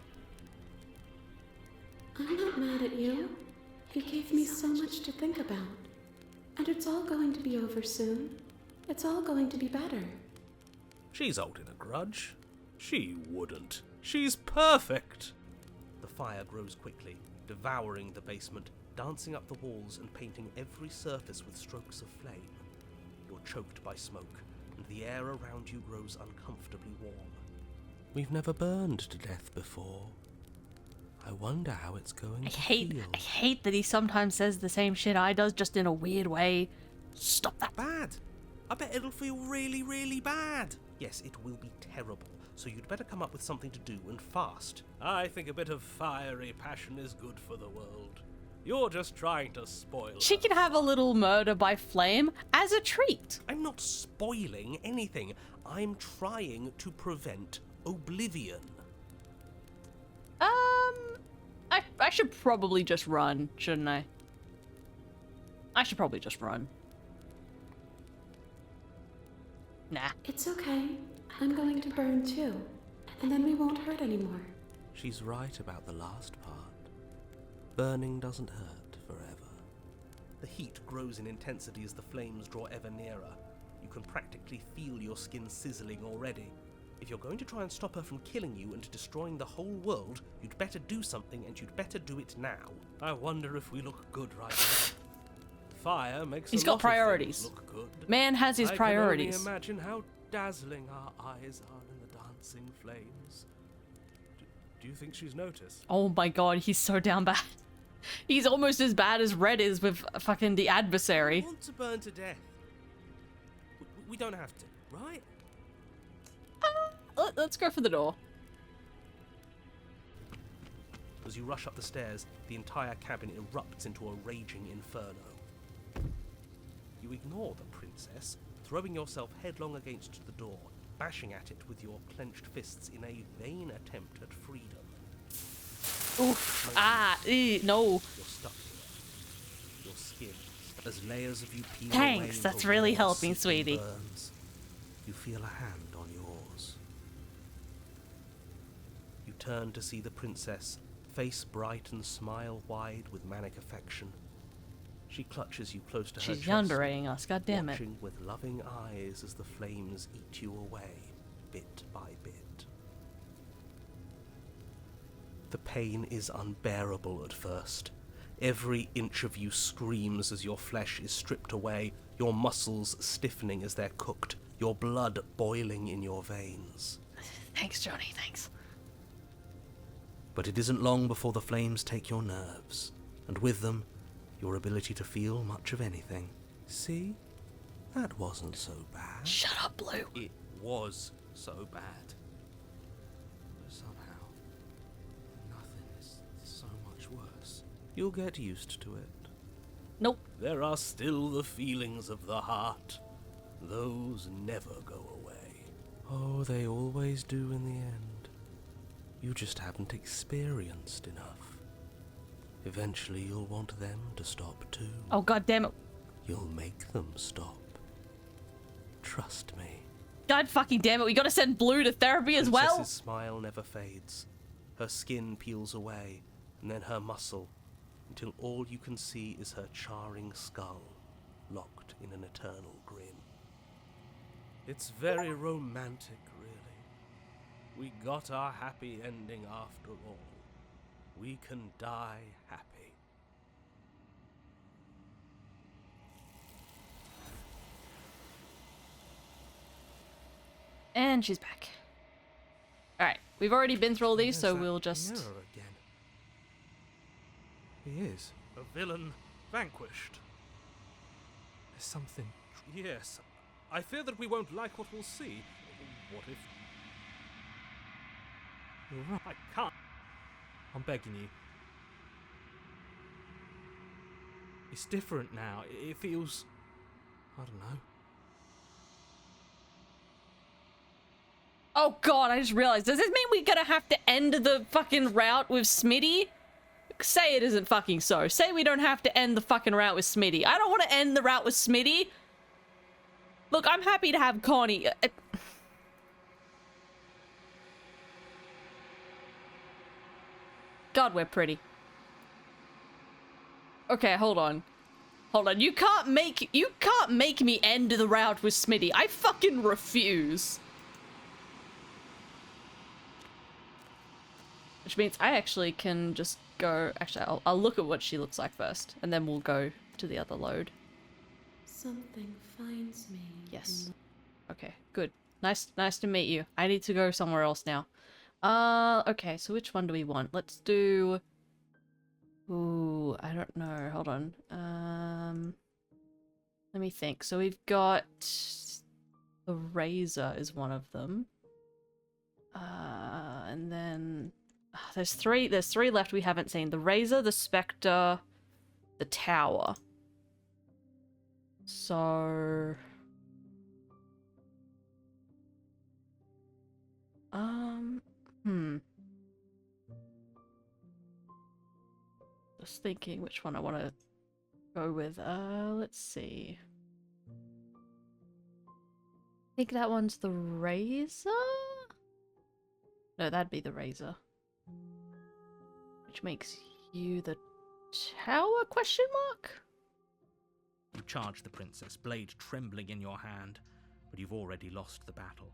I'm not mad at you. You gave me so much to think about. And it's all going to be over soon. It's all going to be better. She's holding a grudge. She wouldn't. She's perfect. The fire grows quickly, devouring the basement, dancing up the walls and painting every surface with strokes of flame. You're choked by smoke, and the air around you grows uncomfortably warm. We've never burned to death before. I wonder how it's going to feel. I hate that he sometimes says the same shit I does, just in a weird way. Stop that. Bad. I bet it'll feel really, really bad. Yes, it will be terrible, so you'd better come up with something to do, and fast. I think a bit of fiery passion is good for the world. You're just trying to spoil She her. can have a little murder by flame as a treat. I'm not spoiling anything. I'm trying to prevent oblivion. I should probably just run, shouldn't I? I should probably just run. Nah. It's okay. I'm going to burn too. And then we won't hurt anymore. She's right about the last part. Burning doesn't hurt forever. The heat grows in intensity as the flames draw ever nearer. You can practically feel your skin sizzling already. If you're going to try and stop her from killing you and destroying the whole world, you'd better do something, and you'd better do it now. I wonder if we look good right now. Fire makes He's a got lot of priorities. things look good. Man has his priorities. I can only imagine how dazzling our eyes are in the dancing flames. Do you think she's noticed? Oh my god, he's so down bad. He's almost as bad as Red is with fucking the adversary. I want to burn to death. We don't have to, right? Let's go for the door. As you rush up the stairs, the entire cabin erupts into a raging inferno. You ignore the princess, throwing yourself headlong against the door, bashing at it with your clenched fists in a vain attempt at freedom. Oof. Ah. No. You're stuck here. Your skin, as layers of you peel away Thanks. into That's really raw, helping, searing sweetie. burns, you feel a hand on yours. You turn to see the princess, face bright and smile wide with manic affection. She clutches you close to her She's chest, underrating us. God damn it. watching with loving eyes as the flames eat you away, bit by bit. The pain is unbearable at first. Every inch of you screams as your flesh is stripped away, your muscles stiffening as they're cooked, your blood boiling in your veins. Thanks, Johnny. Thanks. But it isn't long before the flames take your nerves, and with them, your ability to feel much of anything. See? That wasn't so bad. Shut up, Blue. It was so bad. But somehow, nothing is so much worse. You'll get used to it. Nope. There are still the feelings of the heart. Those never go away. Oh, they always do in the end. You just haven't experienced enough. Eventually you'll want them to stop too. Oh, god damn it. You'll make them stop. Trust me. God fucking damn it. We gotta send Blue to therapy as well. Princess's smile never fades. Her skin peels away, and then her muscle, until all you can see is her charring skull, locked in an eternal grin. It's very romantic, really. We got our happy ending after all. We can die happy. And she's back. Alright, we've already been through all these, There's so that we'll just... mirror again. He is. A villain vanquished. There's something. Yes. I fear that we won't like what we'll see. What if... You're right. I can't. I'm begging you. It's different now. It feels... I don't know. Oh god, I just realized. Does this mean we're gonna have to end the fucking route with Smitty? Say it isn't fucking so. Say we don't have to end the fucking route with Smitty. I don't want to end the route with Smitty. Look, I'm happy to have Connie. God, we're pretty. Okay, hold on. Hold on. You can't make me end the route with Smitty. I fucking refuse. Which means I actually can just go... Actually, I'll look at what she looks like first, and then we'll go to the other load. Something finds me. Yes. Okay, good. Nice to meet you. I need to go somewhere else now. Okay, so which one do we want? Let's do... Ooh, I don't know. Hold on. Let me think. So we've got... The Razor is one of them. And then... There's three left we haven't seen. The Razor, the Spectre, the Tower. So... Just thinking which one I want to go with. Let's see. I think that one's the Razor? No, that'd be the Razor. Which makes you the Tower, question mark? You charge the princess, blade trembling in your hand, but you've already lost the battle.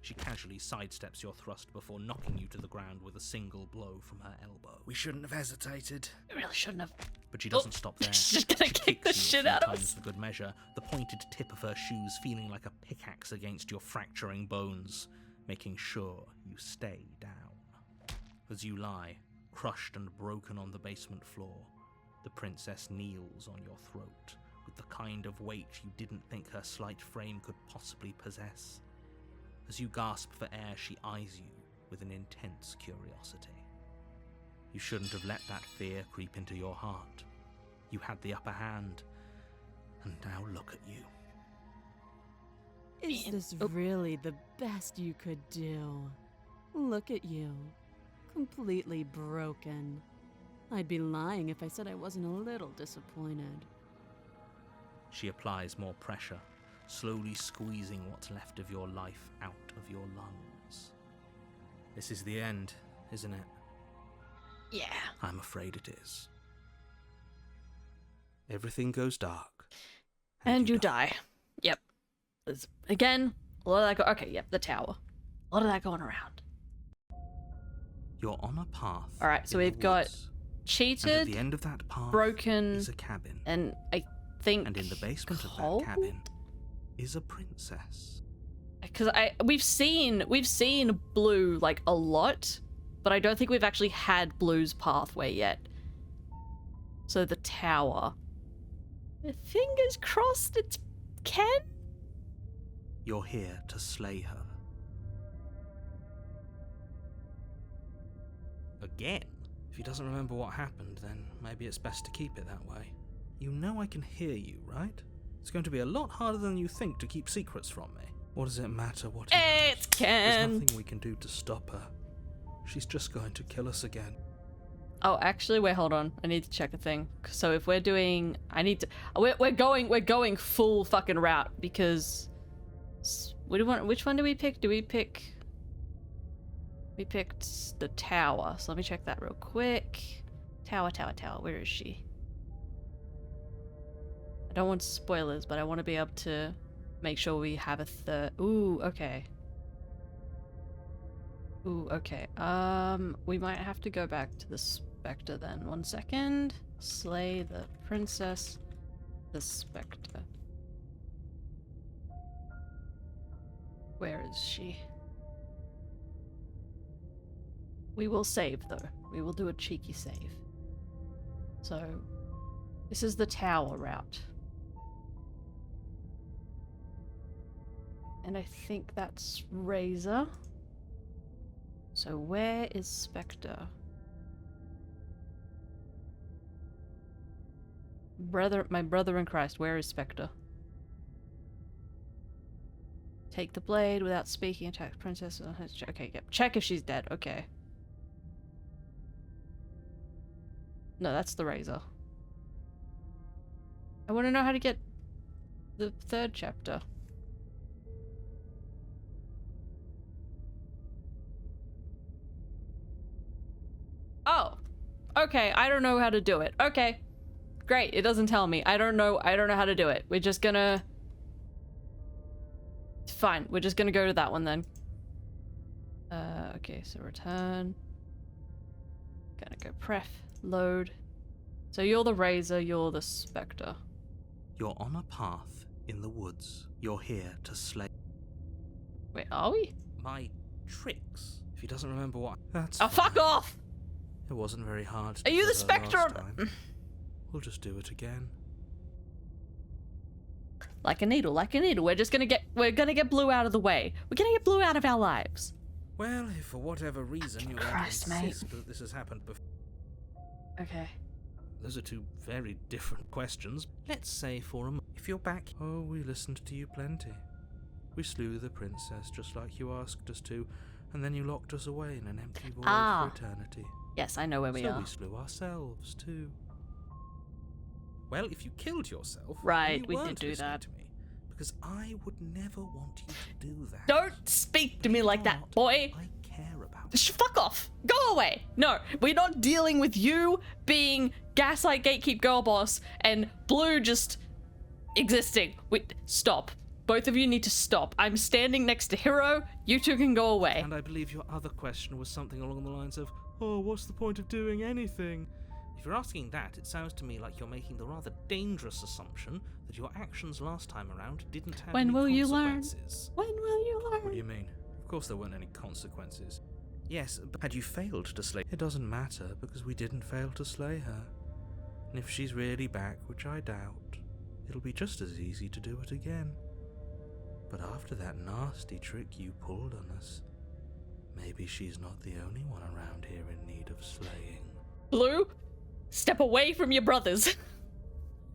She casually sidesteps your thrust before knocking you to the ground with a single blow from her elbow. We shouldn't have hesitated. We really shouldn't have. But she doesn't stop there. She's just gonna She kick the kicks you shit a few out of times us. for good measure, the pointed tip of her shoes feeling like a pickaxe against your fracturing bones, making sure you stay down. As you lie, crushed and broken on the basement floor, the princess kneels on your throat with the kind of weight you didn't think her slight frame could possibly possess. As you gasp for air, she eyes you with an intense curiosity. You shouldn't have let that fear creep into your heart. You had the upper hand, and now look at you. Is this really the best you could do? Look at you. Completely broken. I'd be lying if I said I wasn't a little disappointed. She applies more pressure, slowly squeezing what's left of your life out of your lungs. This is the end, isn't it? Yeah. I'm afraid it is. Everything goes dark. And you die. Yep. There's, again, a lot of that okay, yep, the tower. A lot of that going around. You're on a path. Alright, so in we've the got woods, cheated, and at the end of that path broken, is a cabin. and I think And in the basement of cold? that cabin is a princess. Because we've seen Blue like a lot, but I don't think we've actually had Blue's pathway yet. So the tower. Fingers crossed it's Ken? You're here to slay her. Again? If he doesn't remember what happened, then maybe it's best to keep it that way. You know I can hear you, right? It's going to be a lot harder than you think to keep secrets from me. What does it matter what he knows? It's Ken! There's nothing we can do to stop her. She's just going to kill us again. Oh, actually, wait, hold on. I need to check a thing. So if we're doing, we're going full fucking route because what do we want? Which one do we pick? We picked the tower. So let me check that real quick. Tower. Where is she? I don't want spoilers, but I want to be able to make sure we have a third. Ooh, okay. We might have to go back to the Spectre then. 1 second. Slay the princess, the Spectre. Where is she? We will save though. We will do a cheeky save. So, this is the tower route. And I think that's Razor. So where is Spectre? My brother in Christ, where is Spectre? Take the blade without speaking, attack princess. Okay, yep. Check if she's dead. Okay. No, that's the Razor. I want to know how to get the third chapter. Oh, okay. I don't know how to do it. Okay, great. It doesn't tell me. I don't know how to do it. We're just gonna. Fine. We're just gonna go to that one then. Okay. So return. Gonna go pref load. So you're the Razor. You're the Spectre. You're on a path in the woods. You're here to slay. Wait, are we? My tricks. If he doesn't remember what. That's. Oh, fuck off! It wasn't very hard. Are you the kill her Spectre? last time. We'll just do it again. Like a needle, like a needle. We're gonna get Blue out of the way. We're gonna get Blue out of our lives. Well, if for whatever reason you Christ, insist that this has happened before. Okay. Those are two very different questions. Let's say for a moment, if you're back. Oh, we listened to you plenty. We slew the princess just like you asked us to, and then you locked us away in an empty void for eternity. Yes, I know where we are. So we slew ourselves too. Well, if you killed yourself, right, you we weren't did do listening that. to me, because I would never want you to do that. Don't speak to me like that, boy. I care about. Fuck off. Go away. No, we're not dealing with you being Gaslight Gatekeep Girl Boss and Blue just existing. Wait, stop. Both of you need to stop. I'm standing next to Hiro. You two can go away. And I believe your other question was something along the lines of, oh, what's the point of doing anything? If you're asking that, it sounds to me like you're making the rather dangerous assumption that your actions last time around didn't have any consequences. When will you learn? What do you mean? Of course there weren't any consequences. Yes, but had you failed to slay... It doesn't matter, because we didn't fail to slay her. And if she's really back, which I doubt, it'll be just as easy to do it again. But after that nasty trick you pulled on us, maybe she's not the only one around here in need of slaying. Blue, step away from your brothers.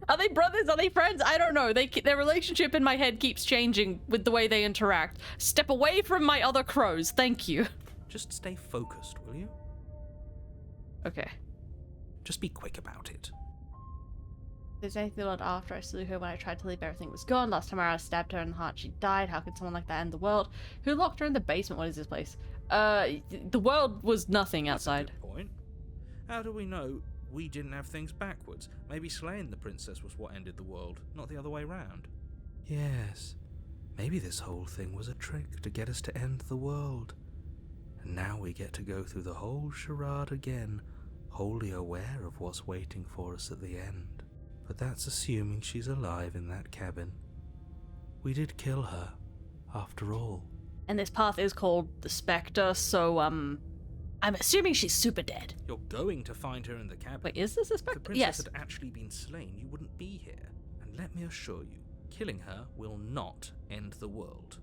Are they brothers? Are they friends? I don't know. Their relationship in my head keeps changing with the way they interact. Step away from my other crows. Thank you. Just stay focused, will you? Okay. Just be quick about it. There's anything odd after I slew her when I tried to leave, everything was gone. Last time I stabbed her in the heart, she died. How could someone like that end the world? Who locked her in the basement? What is this place? The world was nothing outside. That's a good point. How do we know we didn't have things backwards? Maybe slaying the princess was what ended the world, not the other way round. Yes. Maybe this whole thing was a trick to get us to end the world. And now we get to go through the whole charade again, wholly aware of what's waiting for us at the end. But that's assuming she's alive in that cabin. We did kill her, after all. And this path is called the Spectre, so, I'm assuming she's super dead. You're going to find her in the cabin. Wait, is this a Spectre? If the princess Yes. had actually been slain, you wouldn't be here. And let me assure you, killing her will not end the world.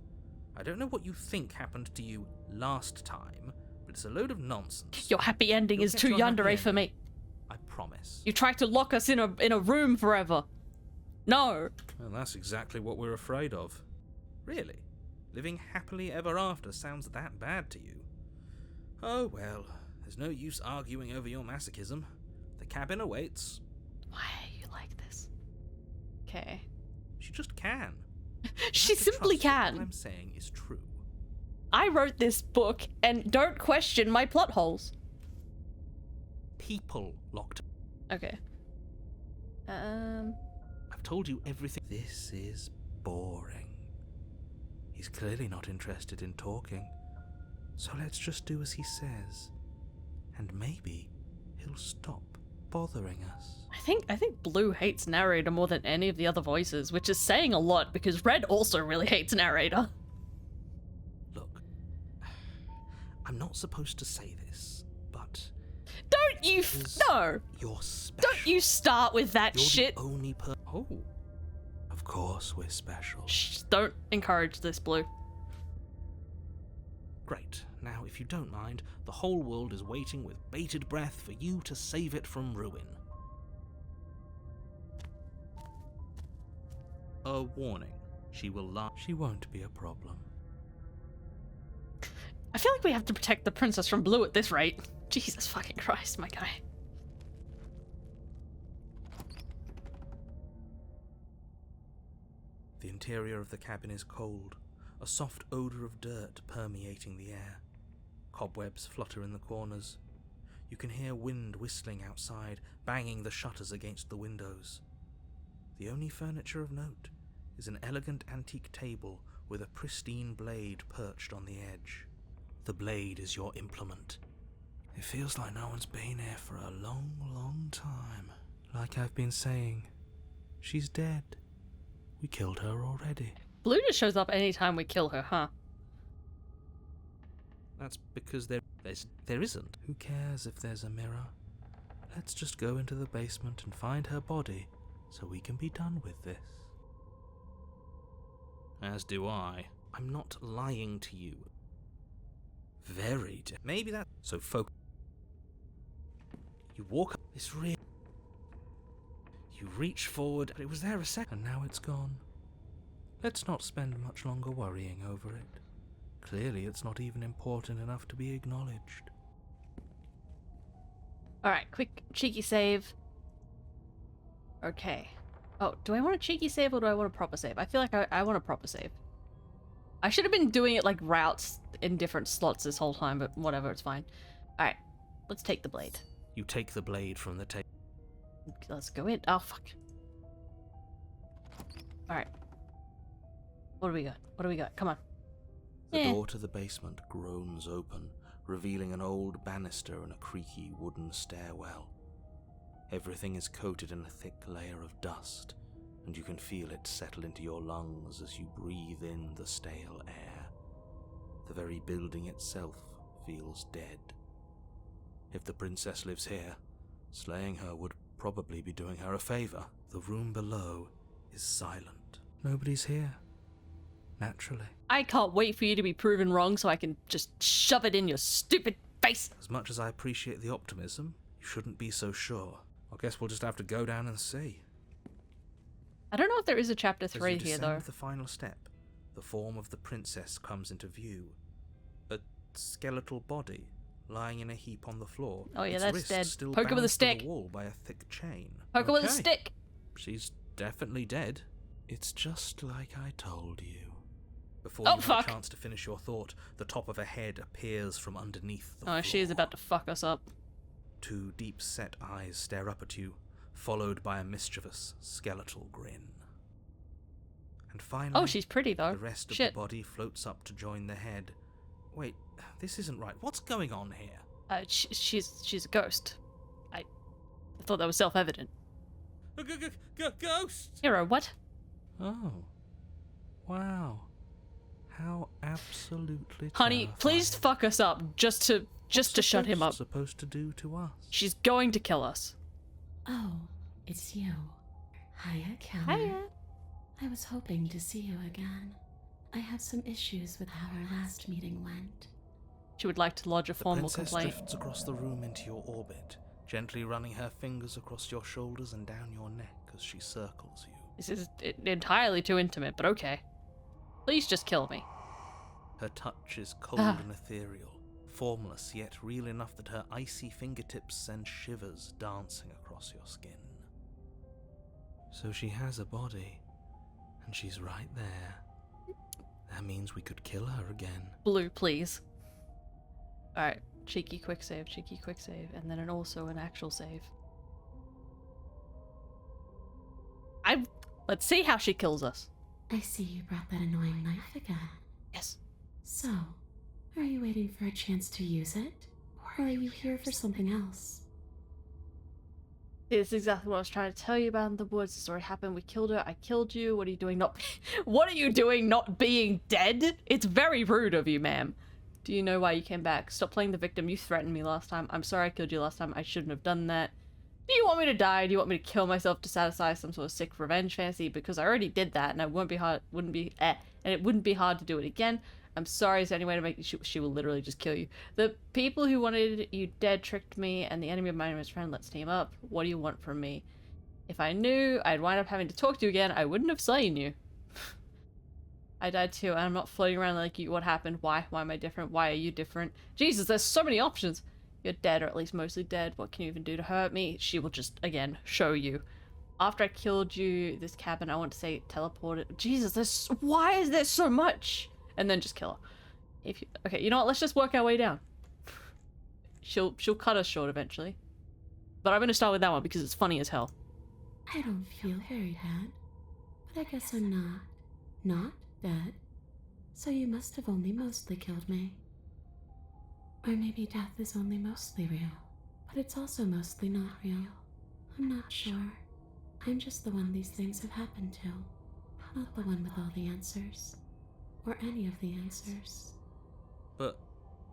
I don't know what you think happened to you last time, but it's a load of nonsense. Your happy ending You'll is get too your yandere happy for me. I promise. You tried to lock us in a room forever. No. Well, that's exactly what we're afraid of. Really? Living happily ever after sounds that bad to you? Oh well, there's no use arguing over your masochism. The cabin awaits. Why are you like this? Okay. She just can. She simply can. What I'm saying is true. I wrote this book, and don't question my plot holes. People locked. Okay. I've told you everything. This is boring. He's clearly not interested in talking. So let's just do as he says. And maybe he'll stop bothering us. I think Blue hates narrator more than any of the other voices, which is saying a lot because Red also really hates narrator. Look, I'm not supposed to say this, but don't you no. You're special. Don't you start with that You're shit. The only Oh. Of course we're special. Shh, don't encourage this, Blue. Great. Now, if you don't mind, the whole world is waiting with bated breath for you to save it from ruin. A warning. She will lie. She won't be a problem. I feel like we have to protect the princess from Blue at this rate. Jesus fucking Christ, my guy. The interior of the cabin is cold, a soft odor of dirt permeating the air. Cobwebs flutter in the corners. You can hear wind whistling outside, banging the shutters against the windows. The only furniture of note is an elegant antique table with a pristine blade perched on the edge. The blade is your implement. It feels like no one's been here for a long, long time. Like I've been saying, she's dead. We killed her already. Blue just shows up anytime we kill her, huh? That's because there isn't. Who cares if there's a mirror? Let's just go into the basement and find her body so we can be done with this. As do I. I'm not lying to you. Very maybe that. So focus. You walk up. It's real. You reach forward, but it was there a second, and now it's gone. Let's not spend much longer worrying over it. Clearly, it's not even important enough to be acknowledged. Alright, quick cheeky save. Okay. Oh, do I want a cheeky save or do I want a proper save? I feel like I want a proper save. I should have been doing it like routes in different slots this whole time, but whatever, it's fine. Alright, let's take the blade. You take the blade from the table. Let's go in. Oh, fuck. Alright. What do we got? What do we got? Come on. The door to the basement groans open, revealing an old banister and a creaky wooden stairwell. Everything is coated in a thick layer of dust, and you can feel it settle into your lungs as you breathe in the stale air. The very building itself feels dead. If the princess lives here, slaying her would probably be doing her a favor. The room below is silent. Nobody's here. Naturally. I can't wait for you to be proven wrong so I can just shove it in your stupid face. As much as I appreciate the optimism, you shouldn't be so sure. I guess we'll just have to go down and see. I don't know if there is a chapter 3 As you here, descend though. the final step, the form of the princess comes into view. A skeletal body, lying in a heap on the floor. Oh yeah, its that's wrists dead. Still Poke her with a bound to the stick. wall by a thick chain. Poke her with a Okay. stick. She's definitely dead. It's just like I told you. Before you have a chance to finish your thought, the top of a head appears from underneath the floor. She is about to fuck us up. 2 deep-set eyes stare up at you, followed by a mischievous, skeletal grin. And finally, Oh, she's pretty though. the rest of Shit. the body floats up to join the head. Wait, this isn't right. What's going on here? She's a ghost. I thought that was self-evident. Ghost! Hero, what? Oh. Wow. How absolutely Honey, terrifying. please fuck us up just to shut him up. Supposed to do to us? She's going to kill us. Oh, it's you. Hiya, Keller. Hiya. I was hoping to see you again. I have some issues with how our last meeting went. She would like to lodge a The formal princess complaint. drifts across the room into your orbit, gently running her fingers across your shoulders and down your neck as she circles you. This is entirely too intimate, but okay. Please just kill me. Her touch is cold and ethereal, formless yet real enough that her icy fingertips send shivers dancing across your skin. So she has a body, and she's right there. That means we could kill her again. Blue, please. Alright, cheeky quick save, and then also an actual save. Let's see how she kills us. I see you brought that annoying knife again. Yes. So, are you waiting for a chance to use it? Or are you here for something else? It's exactly what I was trying to tell you about in the woods. This already happened. We killed her. I killed you. What are you doing not... What are you doing not being dead? It's very rude of you, ma'am. Do you know why you came back? Stop playing the victim. You threatened me last time. I'm sorry I killed you last time. I shouldn't have done that. Do you want me to die? Do you want me to kill myself to satisfy some sort of sick revenge fantasy? Because I already did that, and it wouldn't be hard to do it again. I'm sorry. Is there any way to make she will literally just kill you? The people who wanted you dead tricked me, and the enemy of my enemy's friend. Let's team up. What do you want from me? If I knew I'd wind up having to talk to you again, I wouldn't have slain you. I died too, and I'm not floating around like you. What happened? Why? Why am I different? Why are you different? Jesus, there's so many options. You're dead, or at least mostly dead. What can you even do to hurt me? She will just, again, show you. After I killed you, this cabin, I want to say teleported. Jesus, why is there so much? And then just kill her. Okay, you know what? Let's just work our way down. She'll cut us short eventually. But I'm gonna start with that one because it's funny as hell. I don't feel very bad. But I guess I'm not dead. So you must have only mostly killed me. Or maybe death is only mostly real, but it's also mostly not real. I'm not sure. I'm just the one these things have happened to, not the one with all the answers. Or any of the answers. But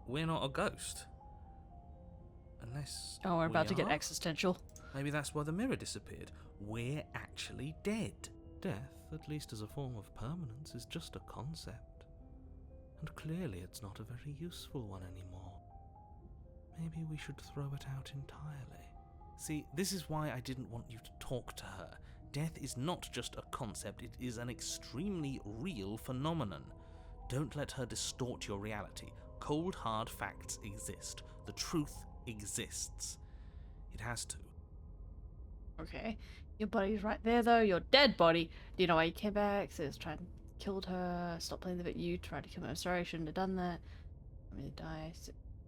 we're not a ghost. Unless. Oh, we're about to get are? existential. Maybe that's why the mirror disappeared. We're actually dead. Death, at least as a form of permanence, is just a concept. And clearly it's not a very useful one anymore. Maybe we should throw it out entirely. See, this is why I didn't want you to talk to her. Death is not just a concept, it is an extremely real phenomenon. Don't let her distort your reality. Cold, hard facts exist. The truth exists. It has to. Okay. Your body's right there, though. Your dead body. Do you know why you came back? Says try and killed her. Stop playing the bit. You tried to kill me. I'm sorry. I shouldn't have done that. I'm gonna die.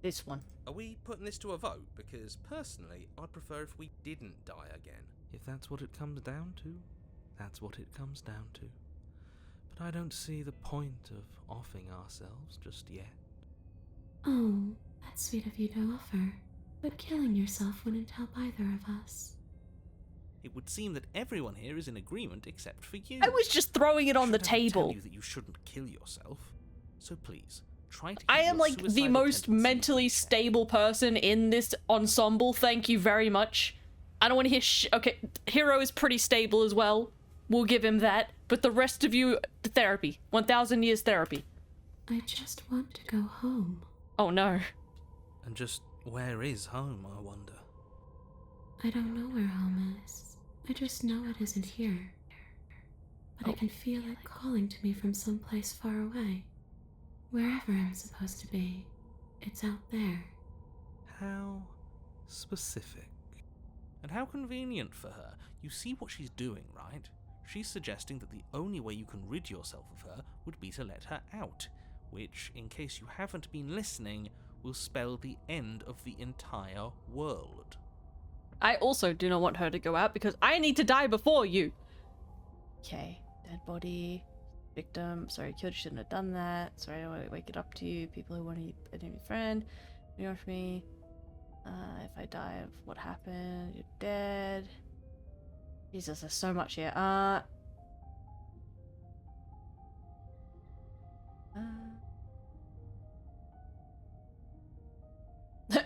This one. Are we putting this to a vote? Because personally, I'd prefer if we didn't die again. If that's what it comes down to, that's what it comes down to. But I don't see the point of offing ourselves just yet. Oh, that's sweet of you to offer. But killing yourself wouldn't help either of us. It would seem that everyone here is in agreement except for you. I was just throwing it on the Should I table. tell you that you shouldn't kill yourself. So please, try to. I keep am your like the suicidal most tendencies mentally stable person in this ensemble. Thank you very much. I don't want to hear okay, Hero is pretty stable as well. We'll give him that. But the rest of you, therapy. 1,000 years therapy. I just want to go home. Oh no. And just where is home, I wonder? I don't know where home is. I just know it isn't here. But I can feel it calling to me from someplace far away. Wherever I'm supposed to be, it's out there. specific. And how convenient for her. You see what she's doing, right? She's suggesting that the only way you can rid yourself of her would be to let her out, which, in case you haven't been listening, will spell the end of the entire world. I also do not want her to go out because I need to die before you. Okay, dead body, victim. Sorry, killed. You shouldn't have done that. Sorry, I don't want to wake it up to you. People who want to be a friend. You know for me. If I die of what happened, you're dead. Jesus, there's so much here.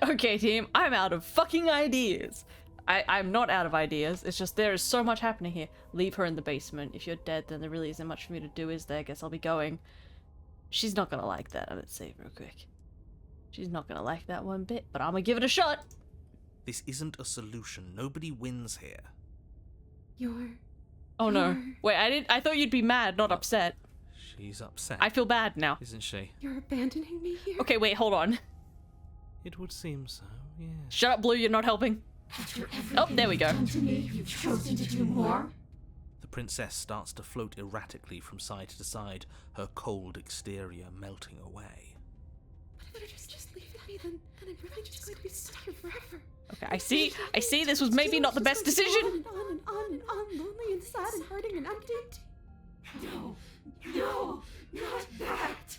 Okay, team, I'm out of fucking ideas. I'm not out of ideas. It's just there is so much happening here. Leave her in the basement. If you're dead, then there really isn't much for me to do, is there? Guess I'll be going. She's not gonna like that. Let's save real quick. She's not gonna like that one bit, but I'm gonna give it a shot. This isn't a solution. Nobody wins here. Oh no. Wait, I thought you'd be mad, not upset. She's upset. I feel bad now. Isn't she? You're abandoning me here? Okay, wait, hold on. It would seem so, yes. Shut up, Blue, you're not helping. Oh, there we go. To me, you've chosen to do more. The princess starts to float erratically from side to side, her cold exterior melting away. But if you just leave me, then I'm really just going to be stuck here forever. Okay, I see this was maybe not the best decision. On and on and on and on, lonely and sad and hurting and empty. No, not that.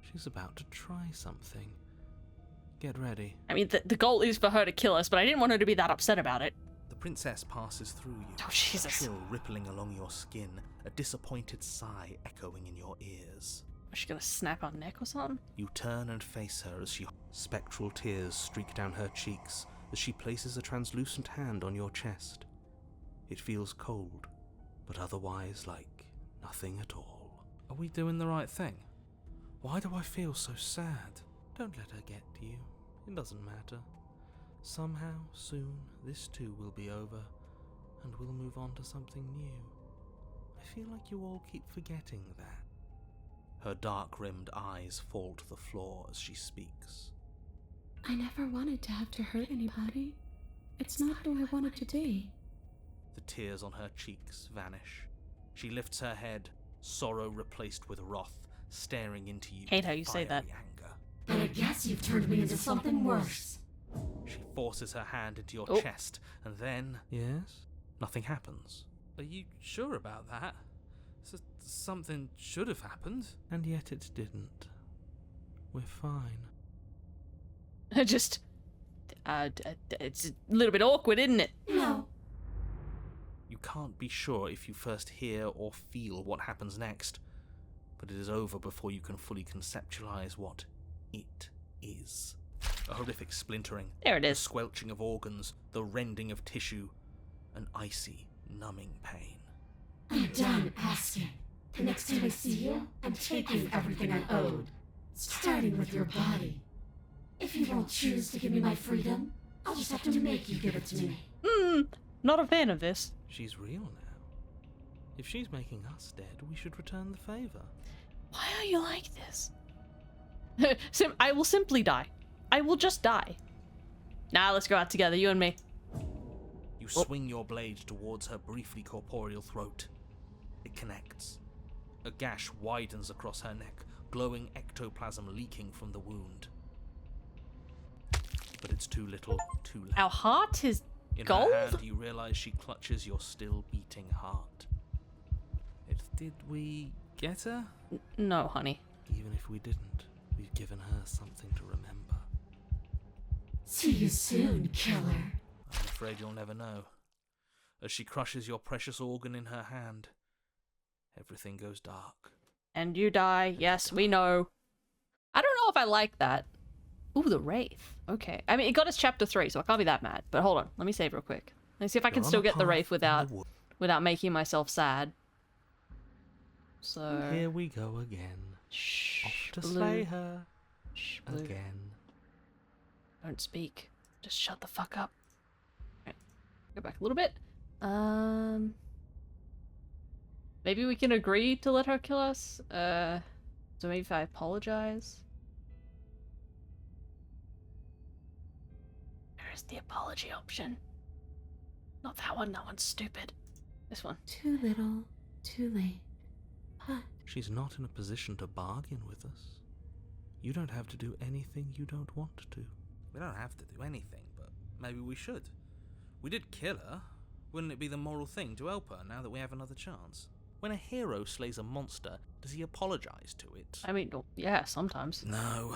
She's about to try something. Get ready. I mean, the goal is for her to kill us, but I didn't want her to be that upset about it. The princess passes through you. Oh, Jesus. A chill rippling along your skin, a disappointed sigh echoing in your ears. Was she gonna snap our neck or something? You turn and face her as spectral tears streak down her cheeks as she places a translucent hand on your chest. It feels cold, but otherwise like nothing at all. Are we doing the right thing? Why do I feel so sad? Don't let her get to you. It doesn't matter. Somehow, soon, this too will be over, and we'll move on to something new. I feel like you all keep forgetting that. Her dark-rimmed eyes fall to the floor as she speaks. I never wanted to have to hurt anybody. It's not who I wanted to be. The tears on her cheeks vanish. She lifts her head, sorrow replaced with wrath, staring into you. Hate how you say that. Anger. Then I guess you've turned me into something worse. She forces her hand into your chest, and then... Yes? Nothing happens. Are you sure about that? Something should have happened. And yet it didn't. We're fine. Just... it's a little bit awkward, isn't it? No. You can't be sure if you first hear or feel what happens next, but it is over before you can fully conceptualize what it is. A horrific splintering. There it is. The squelching of organs, the rending of tissue, an icy, numbing pain. I'm done asking. The next time I see you, I'm taking everything I owed, starting with your body. If you won't choose to give me my freedom, I'll just have to make you give it to me. Not a fan of this. She's real now. If she's making us dead, we should return the favor. Why are you like this? I will simply die. I will just die. Nah, let's go out together, you and me. You swing your blade towards her briefly corporeal throat. It connects. A gash widens across her neck, glowing ectoplasm leaking from the wound. But it's too little, too late. Our heart is In gold? her hand, you realize she clutches your still beating heart. Did we get her? No, honey. Even if we didn't, we've given her something to remember. See you soon, killer. I'm afraid you'll never know. As she crushes your precious organ in her hand, everything goes dark. And you die. Yes, we know. I don't know if I like that. Ooh, the Wraith. Okay. I mean, it got us chapter 3, so I can't be that mad. But hold on. Let me save real quick. Let me see if I can still get the Wraith without making myself sad. So... Here we go again. Shh, Off to Blue. slay her. Shh, Blue. Again. Don't speak. Just shut the fuck up. Right. Go back a little bit. Maybe we can agree to let her kill us? So maybe if I apologize? is the apology option. Not that one, that one's stupid. This one. Too little, too late. But She's not in a position to bargain with us. You don't have to do anything you don't want to. We don't have to do anything, but maybe we should. We did kill her. Wouldn't it be the moral thing to help her now that we have another chance? When a hero slays a monster, does he apologize to it? I mean, yeah, sometimes. No.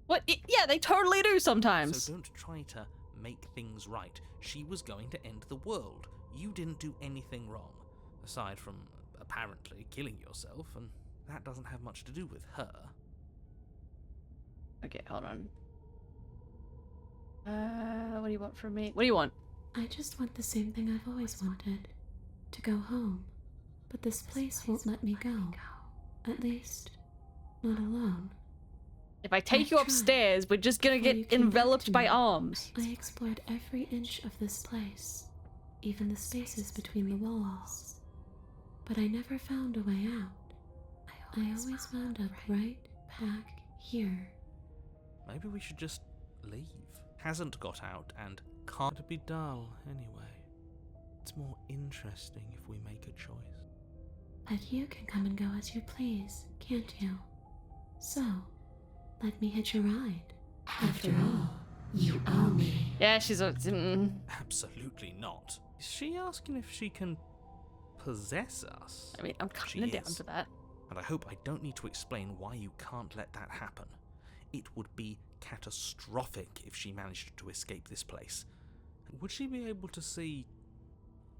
What? Yeah, they totally do sometimes. So don't try to make things right. She was going to end the world. You didn't do anything wrong, aside from apparently killing yourself, and that doesn't have much to do with her. Okay, hold on. What do you want from me? What do you want? I just want the same thing I've always wanted. To go home. But this place won't let me go. At least, not alone. If I take you upstairs, we're just gonna get enveloped by arms. I explored every inch of this place. Even the spaces between the walls. But I never found a way out. I always wound up right back here. Maybe we should just leave. Hasn't got out and can't It'd be dull anyway. It's more interesting if we make a choice. But you can come and go as you please, can't you? So, let me hitch a ride. After all, you owe me. Yeah, she's a... Absolutely not. Is she asking if she can possess us? I mean, I'm kind of down for that. And I hope I don't need to explain why you can't let that happen. It would be catastrophic if she managed to escape this place. Would she be able to see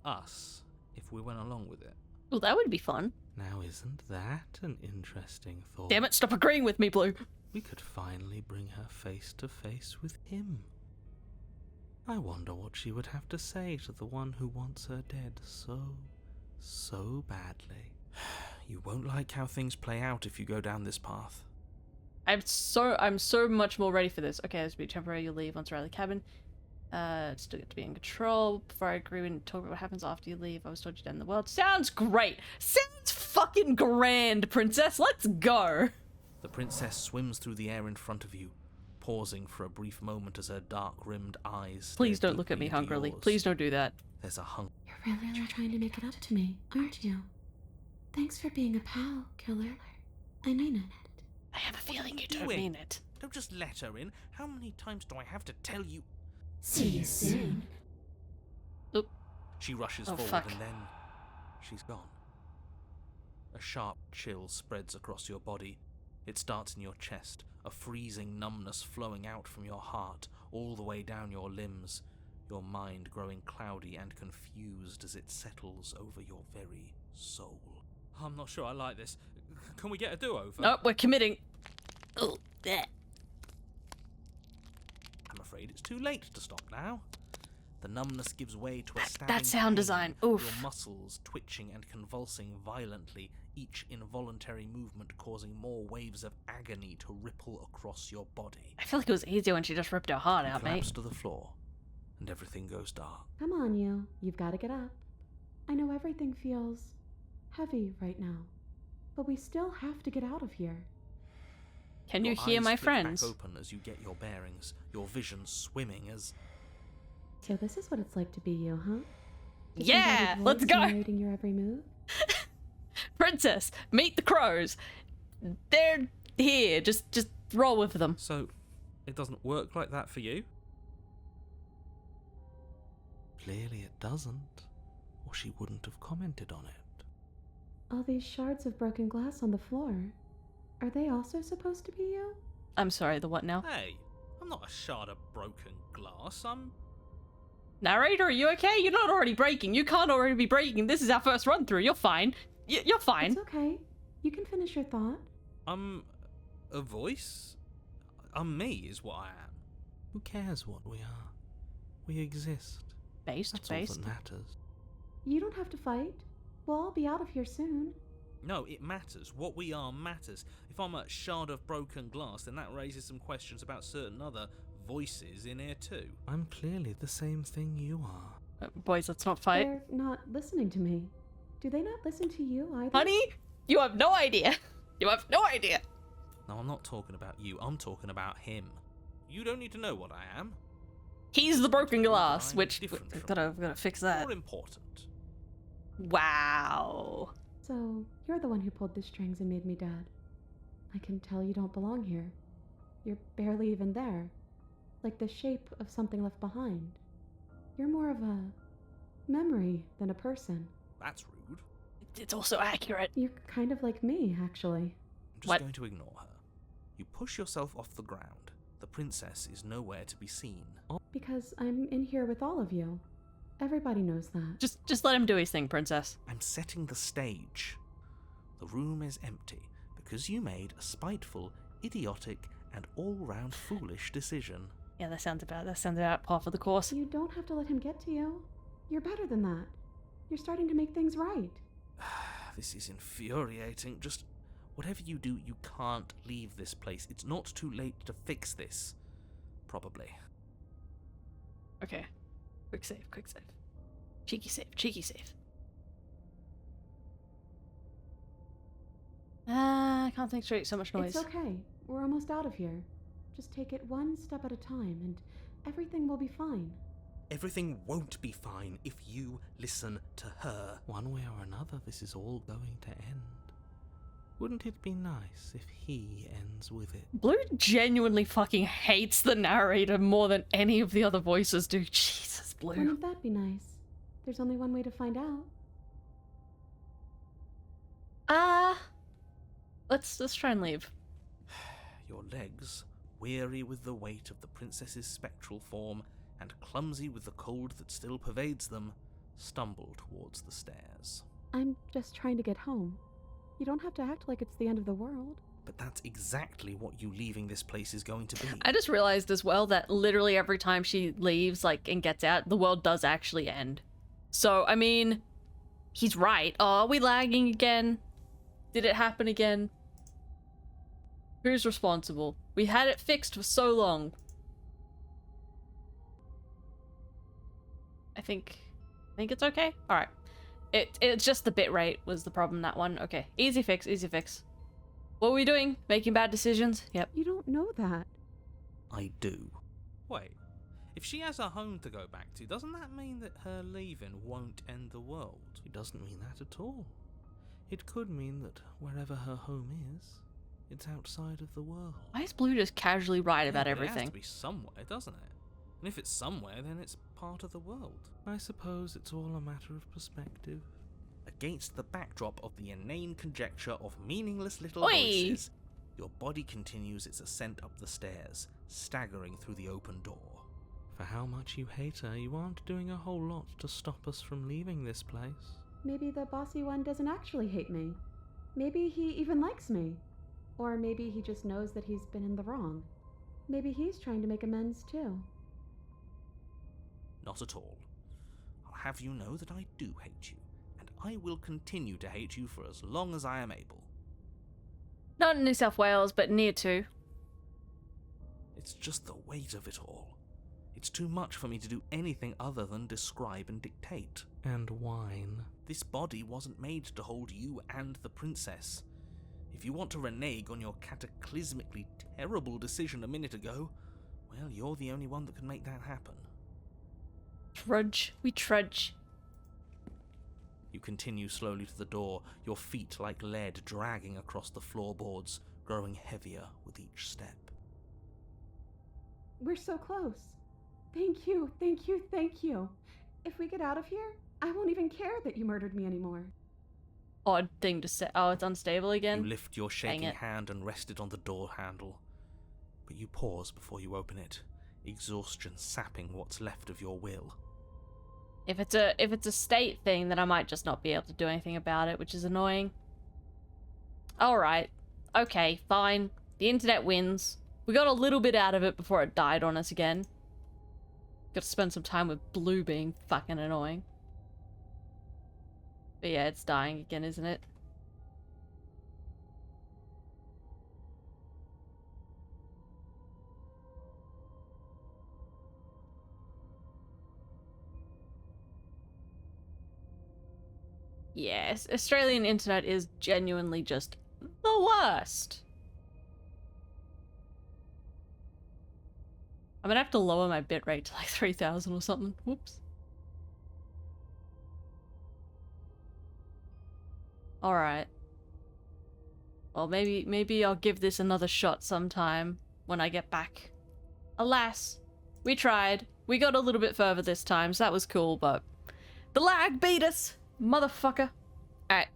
us if we went along with it? Well, that would be fun. Now, isn't that an interesting thought? Damn it, stop agreeing with me, Blue. We could finally bring her face to face with him. I wonder what she would have to say to the one who wants her dead so badly. You won't like how things play out if you go down this path. I'm so much more ready for this. Okay, this will be temporary. You'll leave once we're out of the cabin. Still get to be in control. Before I agree and talk about what happens after you leave, I was told you'd end the world. Sounds great. Sounds fucking grand, princess. Let's go. The princess swims through the air in front of you, pausing for a brief moment as her dark-rimmed eyes. Please don't look at me hungrily. Please don't do that. There's a hunger. You're really trying to make it up to me, aren't you? Thanks for being a pal, killer. I mean it. I have a feeling you don't mean it. Don't just let her in. How many times do I have to tell you? See you soon. Oop. She rushes forward and then she's gone. A sharp chill spreads across your body. It starts in your chest, a freezing numbness flowing out from your heart all the way down your limbs, your mind growing cloudy and confused as it settles over your very soul. I'm not sure I like this. Can we get a do-over? Nope, we're committing. Oh, there. I'm afraid it's too late to stop now. The numbness gives way to a stabbing that sound pain, design. Oof. Your muscles twitching and convulsing violently, each involuntary movement causing more waves of agony to ripple across your body. I feel like it was easier when she just ripped her heart out, mate. Collapse to the floor, and everything goes dark. Come on, you. You've got to get up. I know everything feels heavy right now, but we still have to get out of here. Can you Your hear eyes my flick friends? Back open as you get your bearings, your vision swimming as... So this is what it's like to be you, huh? Yeah, let's go! Narrating your every move? Princess, meet the crows. They're here. Just roll with them. So, it doesn't work like that for you? Clearly it doesn't, or she wouldn't have commented on it. All these shards of broken glass on the floor. Are they also supposed to be you? I'm sorry, the what now? Hey, I'm not a shard of broken glass, I'm... Narrator, are you okay? You're not already breaking. You can't already be breaking. This is our first run through. You're fine. You're fine. It's okay. You can finish your thought. I'm a voice? I'm me is what I am. Who cares what we are? We exist. Based. That's all that matters. You don't have to fight. We'll all be out of here soon. No, it matters. What we are matters. If I'm a shard of broken glass, then that raises some questions about certain other voices in here too. I'm clearly the same thing you are. Boys, let's not fight. They're not listening to me. Do they not listen to you either? Honey, you have no idea. You have no idea. No, I'm not talking about you. I'm talking about him. You don't need to know what I am. He's the broken glass, I'm which different from gotta fix that. More important. Wow. So, you're the one who pulled the strings and made me dead. I can tell you don't belong here. You're barely even there. Like the shape of something left behind. You're more of a memory than a person. That's rude. It's also accurate. You're kind of like me, actually. I'm just going to ignore her. You push yourself off the ground. The princess is nowhere to be seen. Because I'm in here with all of you. Everybody knows that. Just let him do his thing, princess. I'm setting the stage. The room is empty because you made a spiteful, idiotic, and all-round foolish decision. Yeah, that sounds about par for the course. You don't have to let him get to you. You're better than that. You're starting to make things right. This is infuriating. Just whatever you do, you can't leave this place. It's not too late to fix this. Probably. Okay. Quick save, quick save. Cheeky save, cheeky save. I can't think straight, so much noise. It's okay. We're almost out of here. Just take it one step at a time, and everything will be fine. Everything won't be fine if you listen to her. One way or another, this is all going to end. Wouldn't it be nice if he ends with it? Blue genuinely fucking hates the narrator more than any of the other voices do. Jesus, Blue. Wouldn't that be nice? There's only one way to find out. Let's try and leave. Your legs, weary with the weight of the princess's spectral form and clumsy with the cold that still pervades them, stumble towards the stairs. I'm just trying to get home. You don't have to act like it's the end of the world. But that's exactly what you leaving this place is going to be. I just realized as well that literally every time she leaves, and gets out, the world does actually end. So, I mean, he's right. Oh, are we lagging again? Did it happen again? Who's responsible? We had it fixed for so long. I think it's okay. All right. It's just the bitrate was the problem, that one. Okay. Easy fix, easy fix. What were we doing? Making bad decisions? Yep. You don't know that. I do. Wait, if she has a home to go back to, doesn't that mean that her leaving won't end the world? It doesn't mean that at all. It could mean that wherever her home is, it's outside of the world. Why is Blue just casually right about But everything? It has to be somewhere, doesn't it? And if it's somewhere, then it's part of the world. I suppose it's all a matter of perspective. Against the backdrop of the inane conjecture of meaningless little Oi! voices, your body continues its ascent up the stairs, staggering through the open door. For how much you hate her, you aren't doing a whole lot to stop us from leaving this place. Maybe the bossy one doesn't actually hate me. Maybe he even likes me. Or maybe he just knows that he's been in the wrong. Maybe he's trying to make amends too. Not at all. I'll have you know that I do hate you, and I will continue to hate you for as long as I am able. Not in New South Wales, but near to. It's just the weight of it all. It's too much for me to do anything other than describe and dictate. And whine. This body wasn't made to hold you and the princess. If you want to renege on your cataclysmically terrible decision a minute ago, well, you're the only one that can make that happen. Trudge. We trudge. You continue slowly to the door, your feet like lead dragging across the floorboards, growing heavier with each step. We're so close. Thank you, thank you, thank you. If we get out of here, I won't even care that you murdered me anymore. Odd thing to say. Oh, it's unstable again? You lift your Dang shaking it. hand and rest it on the door handle. But you pause before you open it, exhaustion sapping what's left of your will. If it's a state thing, then I might just not be able to do anything about it, which is annoying. Alright. Okay, fine. The internet wins. We got a little bit out of it before it died on us again. Got to spend some time with Blue being fucking annoying. But yeah, it's dying again, isn't it? Yes, Australian internet is genuinely just the worst. I'm gonna have to lower my bitrate to like 3000 or something. Whoops. Alright. Well, maybe I'll give this another shot sometime when I get back. Alas, we tried. We got a little bit further this time, so that was cool, but the lag beat us, motherfucker. Alright.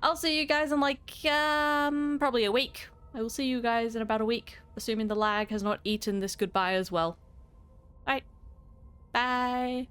I'll see you guys in like, probably a week. I will see you guys in about a week, assuming the lag has not eaten this goodbye as well. Alright. Bye.